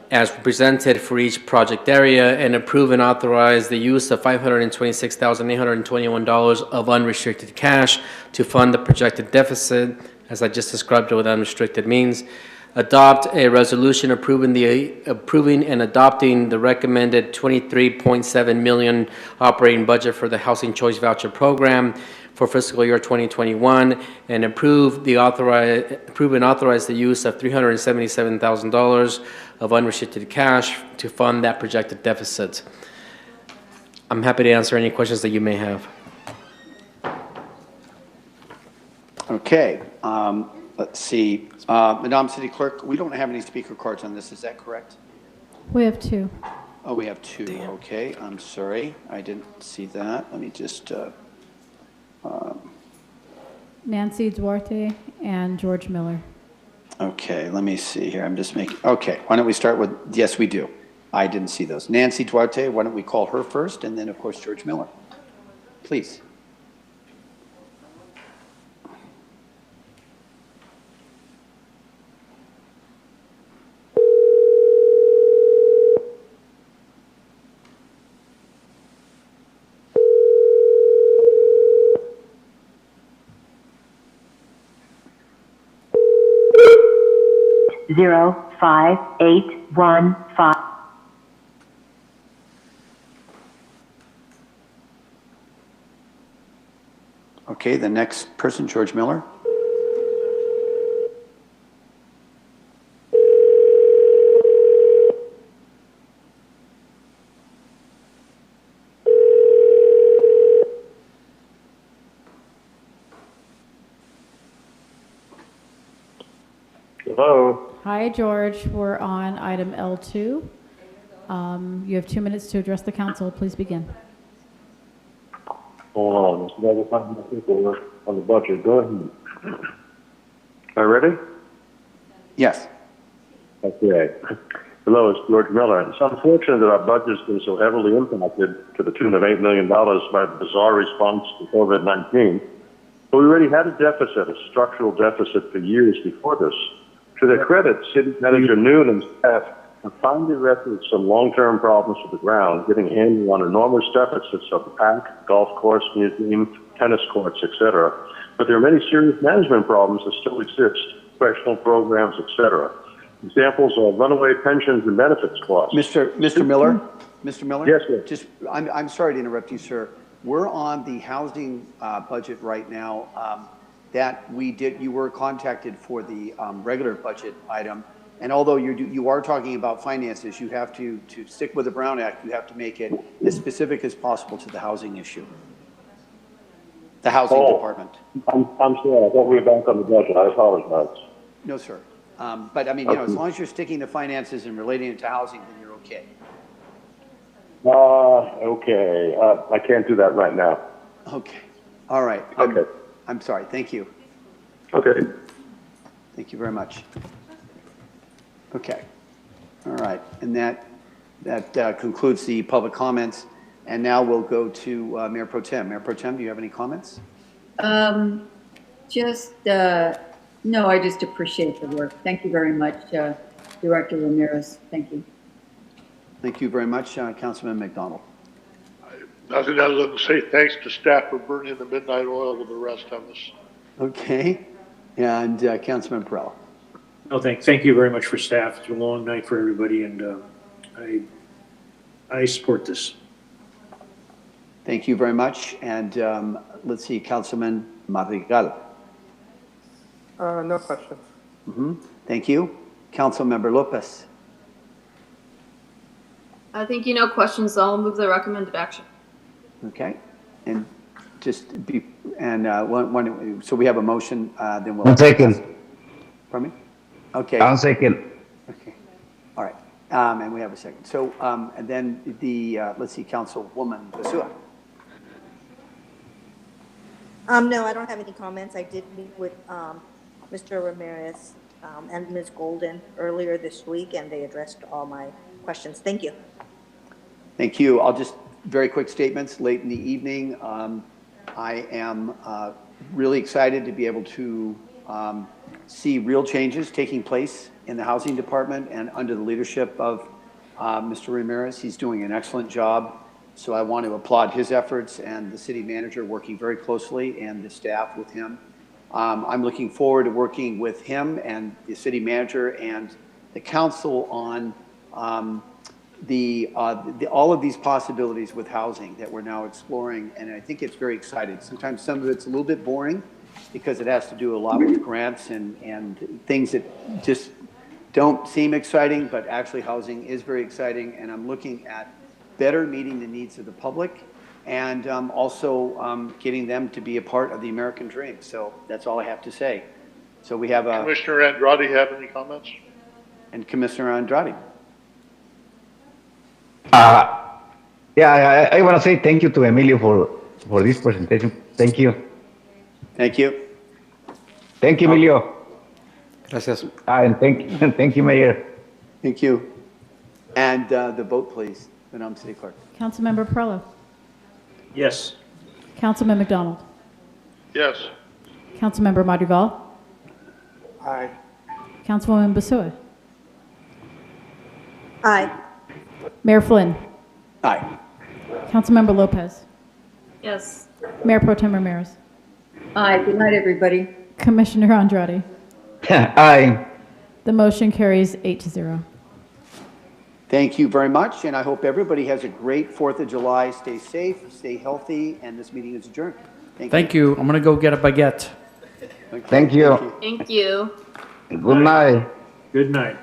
as presented for each project area, and approve and authorize the use of $526,821 of unrestricted cash to fund the projected deficit, as I just described what unrestricted means. Adopt a resolution approving and adopting the recommended $23.7 million operating budget for the Housing Choice Voucher Program for fiscal year 2021, and approve and authorize the use of $377,000 of unrestricted cash to fund that projected deficit. I'm happy to answer any questions that you may have. Okay. Let's see. Madam City Clerk, we don't have any speaker cards on this. Is that correct? We have two. Oh, we have two. Okay. I'm sorry. I didn't see that. Let me just... Nancy Duarte and George Miller. Okay, let me see here. I'm just making, okay, why don't we start with, yes, we do. I didn't see those. Nancy Duarte, why don't we call her first, and then, of course, George Miller. Please. Zero 5815. Okay, the next person, George Miller. Hello. Hi, George. We're on item L2. You have 2 minutes to address the council. Please begin. Hold on. On the budget. Go ahead. Are you ready? Yes. Okay. Hello, it's George Miller. It's unfortunate that our budget's been so heavily impacted to the tune of $8 million by the bizarre response to COVID-19. But we already had a deficit, a structural deficit for years before this. To their credit, City Manager Noon and staff have finally wrestled some long-term problems to the ground, getting a handle on enormous deficits of the park, golf course, museum, tennis courts, etc. But there are many serious management problems that still exist, professional programs, etc. Examples are runaway pensions and benefits costs. Mr. Miller? Mr. Miller? Yes, sir. Just, I'm sorry to interrupt you, sir. We're on the housing budget right now. That we did, you were contacted for the regular budget item, and although you are talking about finances, you have to stick with the Brown Act. You have to make it as specific as possible to the housing issue, the housing department. I'm sorry. I thought we were back on the budget. I apologize. No, sir. But I mean, you know, as long as you're sticking to finances and relating it to housing, then you're okay. Okay. I can't do that right now. Okay. All right. Okay. I'm sorry. Thank you. Okay. Thank you very much. Okay. All right. And that concludes the public comments. And now we'll go to Mayor Pro Tem. Mayor Pro Tem, do you have any comments? No, I just appreciate the work. Thank you very much, Director Ramirez. Thank you. Thank you very much, Councilman McDonald. Nothing other than say thanks to staff for burning the midnight oil with the rest of us. Okay. And Councilman Perrella. No, thank you very much for staff. It's a long night for everybody, and I support this. Thank you very much. And let's see, Councilman Madrigal. No questions. Thank you. Councilmember Lopez. I think no questions. I'll move the recommended action. Okay. And just be, and so we have a motion, then we'll. 1 second. Pardon me? Okay. 1 second. Okay. All right. And we have a second. So, and then let's see, Councilwoman Basua. No, I don't have any comments. I did meet with Mr. Ramirez and Ms. Golden earlier this week, and they addressed all my questions. Thank you. Thank you. I'll just, very quick statements late in the evening. I am really excited to be able to see real changes taking place in the housing department and under the leadership of Mr. Ramirez. He's doing an excellent job. So I want to applaud his efforts and the city manager working very closely and the staff with him. I'm looking forward to working with him and the city manager and the council on all of these possibilities with housing that we're now exploring. And I think it's very exciting. Sometimes some of it's a little bit boring because it has to do a lot with grants and things that just don't seem exciting, but actually housing is very exciting. And I'm looking at better meeting the needs of the public and also getting them to be a part of the American dream. So that's all I have to say. So we have Commissioner Andrade have any comments? And Commissioner Andrade. Yeah, I want to say thank you to Emilio for this presentation. Thank you. Thank you. Thank you, Emilio. Gracias. And thank you, Mayor. Thank you. And the vote, please, Madam City Clerk. Councilmember Perrello. Yes. Councilman McDonald. Yes. Councilmember Madrigal. Aye. Councilwoman Basua. Aye. Mayor Flynn. Aye. Councilmember Lopez. Yes. Mayor Pro Tem Ramirez. Aye. Good night, everybody. Commissioner Andrade. Aye. The motion carries 8-0. Thank you very much, and I hope everybody has a great 4th of July. Stay safe, stay healthy, and this meeting is adjourned. Thank you. I'm going to go get a baguette. Thank you. Thank you. Good night. Good night.